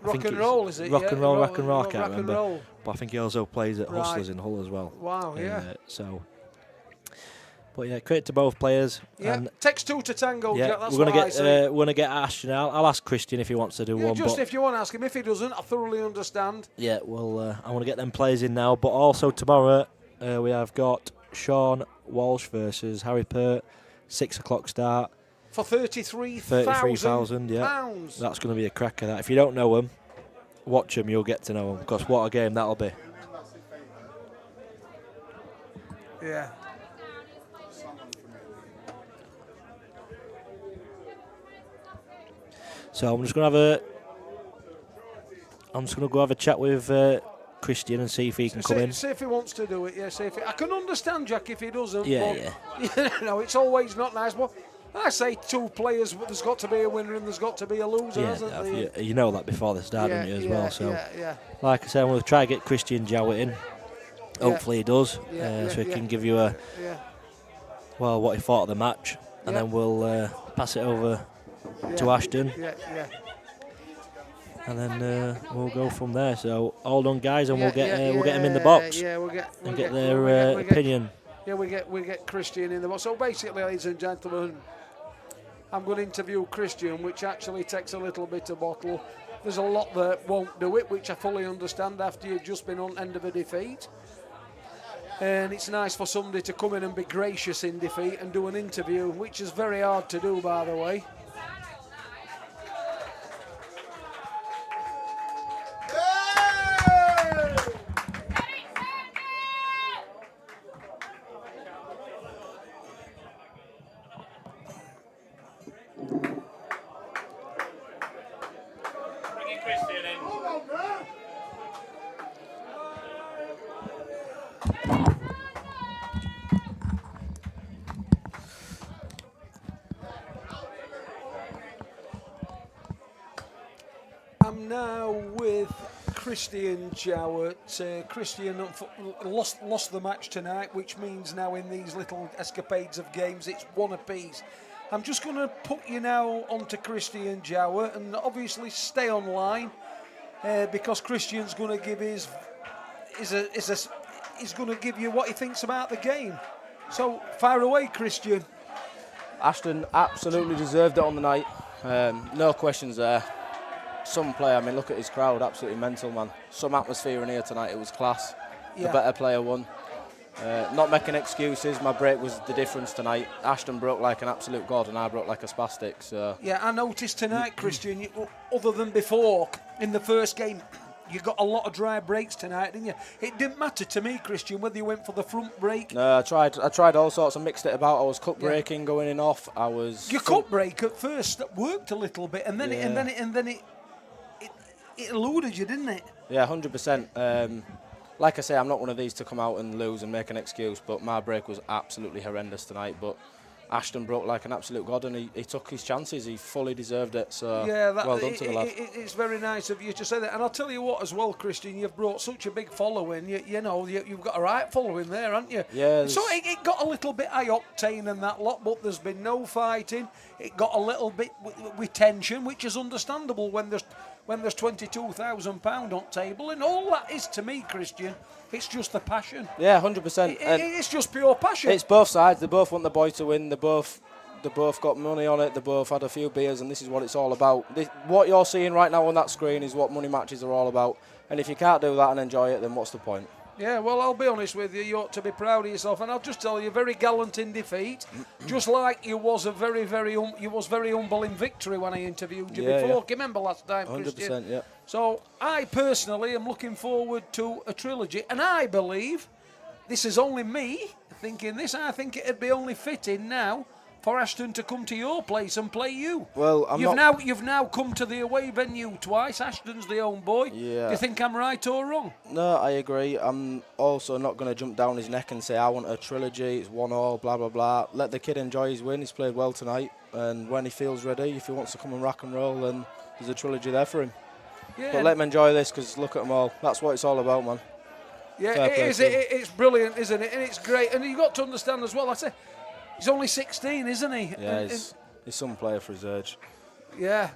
Rock and Roll, is it? Rock and Roll. I can't remember. Roll. But I think he also plays at Hustlers in Hull as well. Wow, But yeah, credit to both players. Yeah, and takes two to tango. Yeah, Jack, that's we're gonna get Ashton out. I'll ask Christian if he wants to do one. Just if you want to ask him, if he doesn't, I thoroughly understand. Yeah, well, I want to get them players in now. But also tomorrow we have got Sean Walsh versus Harry Pert, 6 o'clock start. For £33,000. Yeah, that's going to be a cracker. That if you don't know them, watch them. You'll get to know them because what a game that'll be. Yeah. So I'm just going to go have a chat with Christian and see if he can come in. See if he wants to do it. Yeah, see if I can understand Jack if he doesn't. Yeah. You know, it's always not nice. But I say two players, but there's got to be a winner and there's got to be a loser, hasn't there? You know that before the start, don't you, as well? So, like I said, I'm going to try to get Christian Jowett in. Hopefully he does, so he can give you what he thought of the match, and then we'll pass it over to Ashton. And then we'll go from there. So all done, guys, and we'll get them in the box. We'll get their opinion. We get Christian in the box. So basically, ladies and gentlemen, I'm going to interview Christian, which actually takes a little bit of bottle. There's a lot that won't do it, which I fully understand after you've just been on end of a defeat. And it's nice for somebody to come in and be gracious in defeat and do an interview, which is very hard to do, by the way. I'm now with Christian Jowett. Christian lost the match tonight, which means now in these little escapades of games, it's one apiece. I'm just going to put you now onto Christian Jowett, and obviously stay online because Christian's going to give he's going to give you what he thinks about the game. So fire away, Christian. Ashton absolutely deserved it on the night. No questions there. Some player, I mean, look at his crowd, absolutely mental, man. Some atmosphere in here tonight, it was class. The better player won. Not making excuses, my break was the difference tonight. Ashton broke like an absolute god and I broke like a spastic. So Yeah, I noticed tonight, Christian, other than before, in the first game, you got a lot of dry breaks tonight, didn't you? It didn't matter to me, Christian, whether you went for the front break. No, I tried all sorts. I mixed it about. I was cut breaking, going in off. I was. Your cut break at first worked a little bit, and then it eluded you, didn't it? Yeah, 100%. Like I say, I'm not one of these to come out and lose and make an excuse, but my break was absolutely horrendous tonight. But Ashton broke like an absolute god, and he took his chances. He fully deserved it. So well done to the lad. It's very nice of you to say that. And I'll tell you what, as well, Christian, you've brought such a big following. You've got a right following there, haven't you? Yeah. So it got a little bit high octane and that lot, but there's been no fighting. It got a little bit with tension, which is understandable when there's £22,000 on table, and all that is to me, Christian, it's just the passion. Yeah, 100%. It's just pure passion. It's both sides. They both want the boy to win. They both got money on it. They both had a few beers, and this is what it's all about. What you're seeing right now on that screen is what money matches are all about. And if you can't do that and enjoy it, then what's the point? Yeah, well, I'll be honest with you. You ought to be proud of yourself, and I'll just tell you, very gallant in defeat, just like you was very humble in victory when I interviewed you before. Yeah. Can you remember last time, 100%, Christian? yeah. So I personally am looking forward to a trilogy, and I believe this is only me thinking this. I think it'd be only fitting now for Ashton to come to your place and play you. Well, you've now come to the away venue twice. Ashton's the home boy. Yeah. Do you think I'm right or wrong? No, I agree. I'm also not going to jump down his neck and say I want a trilogy, it's 1-1, blah, blah, blah. Let the kid enjoy his win. He's played well tonight. And when he feels ready, if he wants to come and rock and roll, then there's a trilogy there for him. Yeah. But let him enjoy this, because look at them all. That's what it's all about, man. Yeah, it is. It's brilliant, isn't it? And it's great. And you've got to understand as well, I say, he's only 16, isn't he? Yeah, he's some player for his age. Yeah.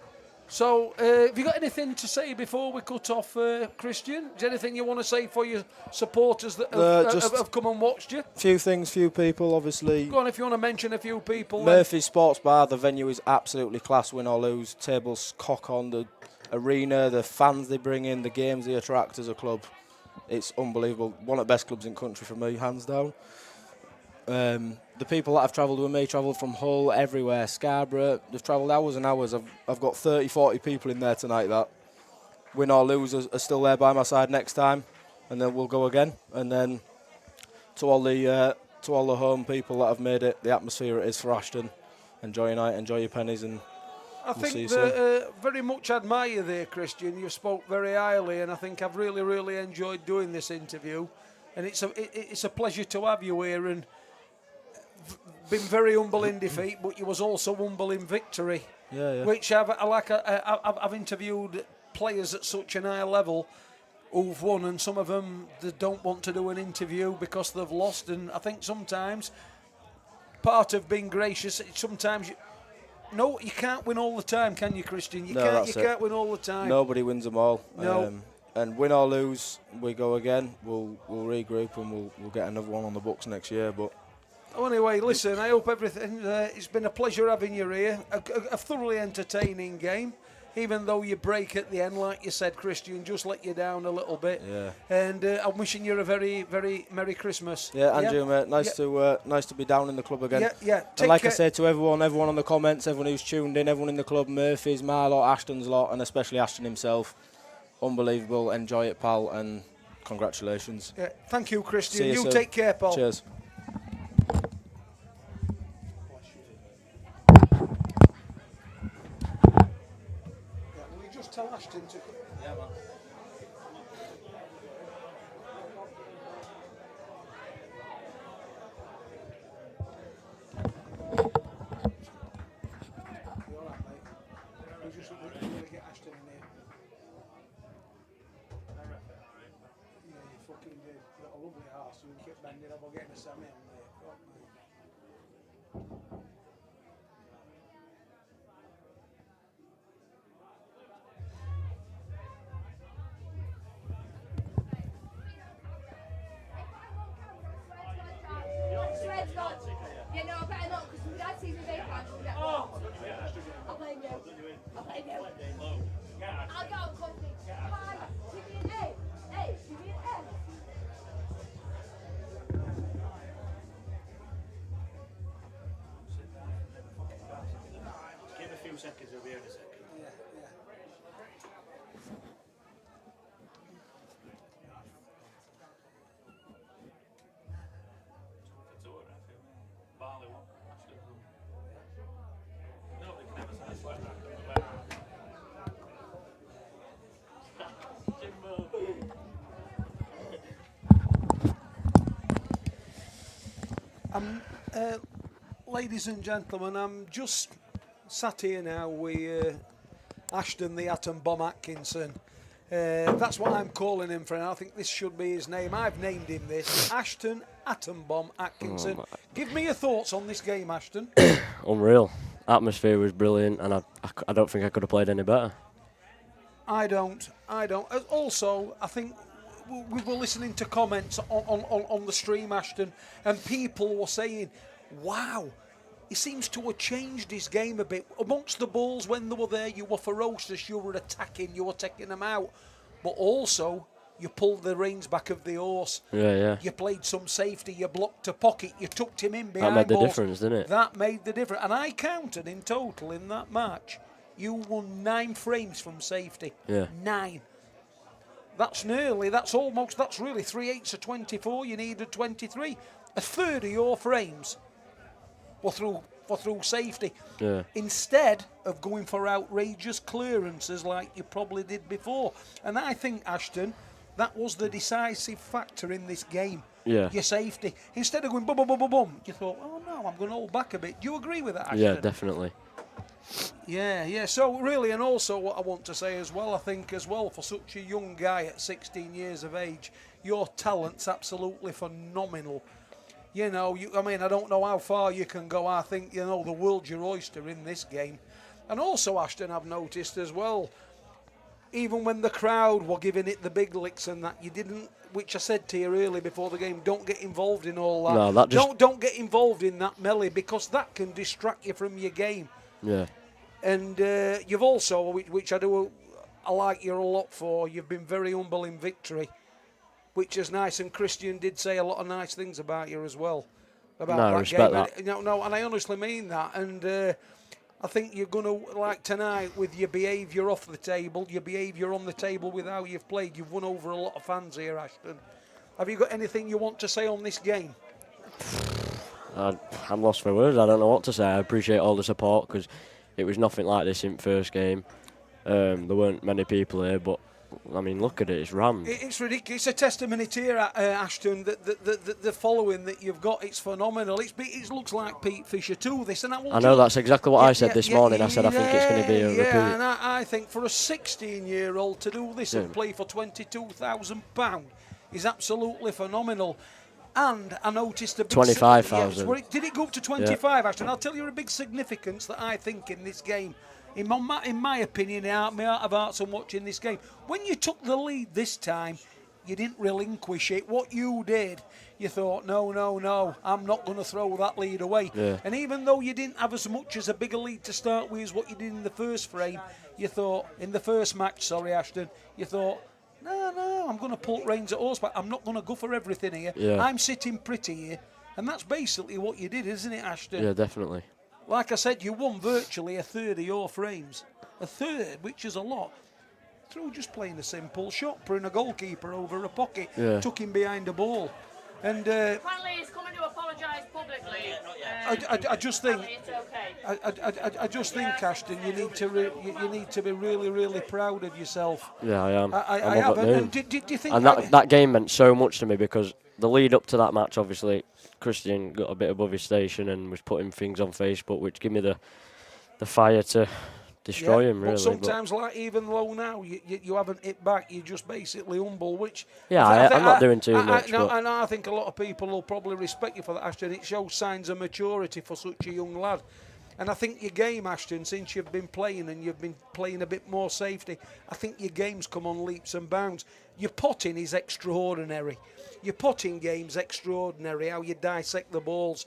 So, have you got anything to say before we cut off, Christian? Is there anything you want to say for your supporters that have come and watched you? Few things, few people, obviously. Go on, if you want to mention a few people. Murphy's Sports Bar, the venue is absolutely class, win or lose. Tables cock on, the arena, the fans they bring in, the games they attract as a club. It's unbelievable. One of the best clubs in country for me, hands down. The people that have travelled with me travelled from Hull, everywhere, Scarborough. They've travelled hours and hours. I've got 30, 40 people in there tonight that, win or lose, are still there by my side next time, and then we'll go again. And then to all the home people that have made it the atmosphere it is for Ashton, enjoy your night, enjoy your pennies, and I think very much admire you there, Christian. You spoke very highly, and I think I've really, really enjoyed doing this interview. And it's a pleasure to have you here, and been very humble in defeat, but you was also humble in victory. Yeah. Which I've interviewed players at such an high level who've won, and some of them they don't want to do an interview because they've lost. And I think sometimes part of being gracious, sometimes you can't win all the time, can you, Christian? You can't win all the time. Nobody wins them all. No. And win or lose, we go again. We'll regroup and we'll get another one on the books next year. But anyway, listen, I hope everything. It's been a pleasure having you here. A thoroughly entertaining game, even though you break at the end, like you said, Christian, just let you down a little bit. Yeah. And I'm wishing you a very, very Merry Christmas. Yeah, and you, mate. Nice to be down in the club again. Yeah. And like I said to everyone on the comments, everyone who's tuned in, everyone in the club, Murphy's, my lot, Ashton's lot, and especially Ashton himself. Unbelievable. Enjoy it, pal, and congratulations. Yeah. Thank you, Christian. See you soon. Take care, pal. Cheers. Will you just tell Ashton to... Yeah, man. You all right, mate? We're just going to get Ashton in here. Yeah, you fucking did. You got a lovely house. You keep bending up or getting a semi on there. Go on, mate. Swear to God. Yeah, no, I better not, because my dad sees me vape and he'll get I'll blame you. I'll blame you. I'll go and coffee. Hi, give me an A. Hey, give me an A. Ladies and gentlemen, I'm just sat here now with Ashton the Atom Bomb Atkinson. That's what I'm calling him for now. I think this should be his name. I've named him this. Ashton Atom Bomb Atkinson. Give me your thoughts on this game, Ashton. Unreal. Atmosphere was brilliant, and I don't think I could have played any better. I don't. Also, I think we were listening to comments on the stream, Ashton, and people were saying, wow, he seems to have changed his game a bit. Amongst the balls, when they were there, you were ferocious, you were attacking, you were taking them out. But also, you pulled the reins back of the horse. Yeah. You played some safety, you blocked a pocket, you tucked him in behind That made the balls. difference, didn't it? That made the difference. And I counted in total in that match, you won 9 frames from safety. Yeah. 9. That's really 3/8 of 24. You needed 23. A third of your frames were through safety. Yeah. Instead of going for outrageous clearances like you probably did before. And I think, Ashton, that was the decisive factor in this game. Yeah. Your safety. Instead of going bum, bum, bum, bum, bum, you thought, oh no, I'm going to hold back a bit. Do you agree with that, Ashton? Yeah, definitely. Yeah. So really, and also what I want to say as well, I think as well, for such a young guy at 16 years of age, your talent's absolutely phenomenal. I don't know how far you can go. I think, the world's your oyster in this game. And also, Ashton, I've noticed as well, even when the crowd were giving it the big licks and that, you didn't, which I said to you earlier before the game, don't get involved in all that. No, that just... Don't get involved in that melee, because that can distract you from your game. Yeah. And you've also, which I like you a lot for, you've been very humble in victory, which is nice. And Christian did say a lot of nice things about you as well. I respect that. No, and I honestly mean that. And I think you're going to, like tonight, with your behaviour off the table, your behaviour on the table with how you've played, you've won over a lot of fans here, Ashton. Have you got anything you want to say on this game? I'm lost for words. I don't know what to say. I appreciate all the support, because it was nothing like this in first game. There weren't many people here, but I mean, look at it, it's rammed. It's ridiculous. It's a testimony to here, Ashton, that the following that you've got, it's phenomenal. It looks like Pete Fisher too, this. And I know that's exactly what I said this morning. I said I think it's going to be a repeat. Yeah, and I think for a 16-year-old to do this and play for £22,000 is absolutely phenomenal. And I noticed a big... 25,000. Did it go up to 25, Ashton? I'll tell you a big significance that I think in this game. In my opinion, my heart of hearts on watching this game, when you took the lead this time, you didn't relinquish it. What you did, you thought, no, I'm not going to throw that lead away. Yeah. And even though you didn't have as much as a bigger lead to start with as what you did in the first frame, you thought, in the first match, Ashton, you thought, no, I'm going to pull reins at horseback. I'm not going to go for everything here. Yeah. I'm sitting pretty here. And that's basically what you did, isn't it, Ashton? Yeah, definitely. Like I said, you won virtually a third of your frames. A third, which is a lot. Through just playing a simple shot, putting a goalkeeper over a pocket, took him behind the ball. And apparently he's coming to apologise publicly. I just think, it's okay. I just think, Ashton, you need to be really, really proud of yourself. Yeah, I am. I have. And do you think? And that game meant so much to me, because the lead up to that match, obviously, Christian got a bit above his station and was putting things on Facebook, which gave me the fire to destroy him, really. But sometimes, like even though now you haven't hit back, you're just basically humble, which... Yeah, I'm not doing too much. And I think a lot of people will probably respect you for that, Ashton. It shows signs of maturity for such a young lad. And I think your game, Ashton, since you've been playing and you've been playing a bit more safety, I think your game's come on leaps and bounds. Your potting is extraordinary. Your potting game's extraordinary, how you dissect the balls.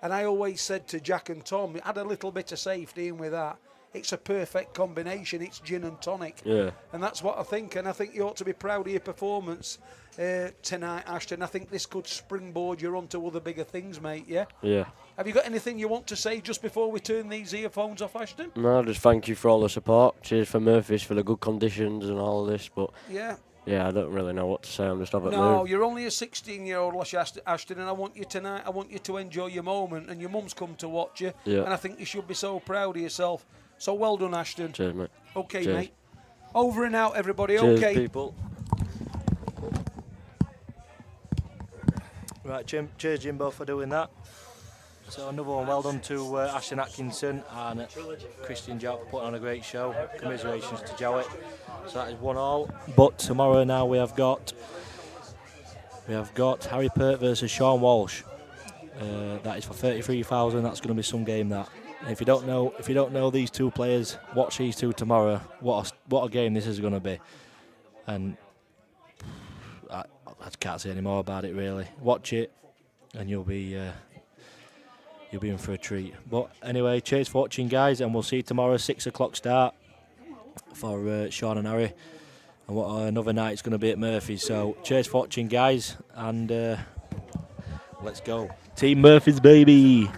And I always said to Jack and Tom, had a little bit of safety in with that. it's a perfect combination. It's gin and tonic. Yeah. And that's what I think. And I think you ought to be proud of your performance tonight, Ashton. I think this could springboard you onto other bigger things, mate, yeah? Yeah. Have you got anything you want to say just before we turn these earphones off, Ashton? No, just thank you for all the support. Cheers for Murphy's for the good conditions and all of this. But Yeah. yeah, I don't really know what to say. I'm just having No, mood. you're only a 16-year-old, Ashton, and I want you tonight. I want you to enjoy your moment, and your mum's come to watch you, Yeah. and I think you should be so proud of yourself. So well done, Ashton. Cheers, mate. Okay, Cheers. mate. Over and out, everybody. Cheers, Okay. people. Right, cheers Jimbo for doing that. So another one well done to Ashton Atkinson and Christian Jowett for putting on a great show. Commiserations to Jowett. So that is 1-1. But tomorrow now we have got Harry Pert versus Sean Walsh. That is for 33,000. That's going to be some game. That. And if you don't know these two players, watch these two tomorrow. What a game this is going to be. And I can't say any more about it really. Watch it, and you'll be in for a treat. But anyway, cheers for watching, guys, and we'll see you tomorrow, 6 o'clock start for Sean and Harry. And what another night it's going to be at Murphy's. So cheers for watching, guys, and let's go. Team Murphy's, baby.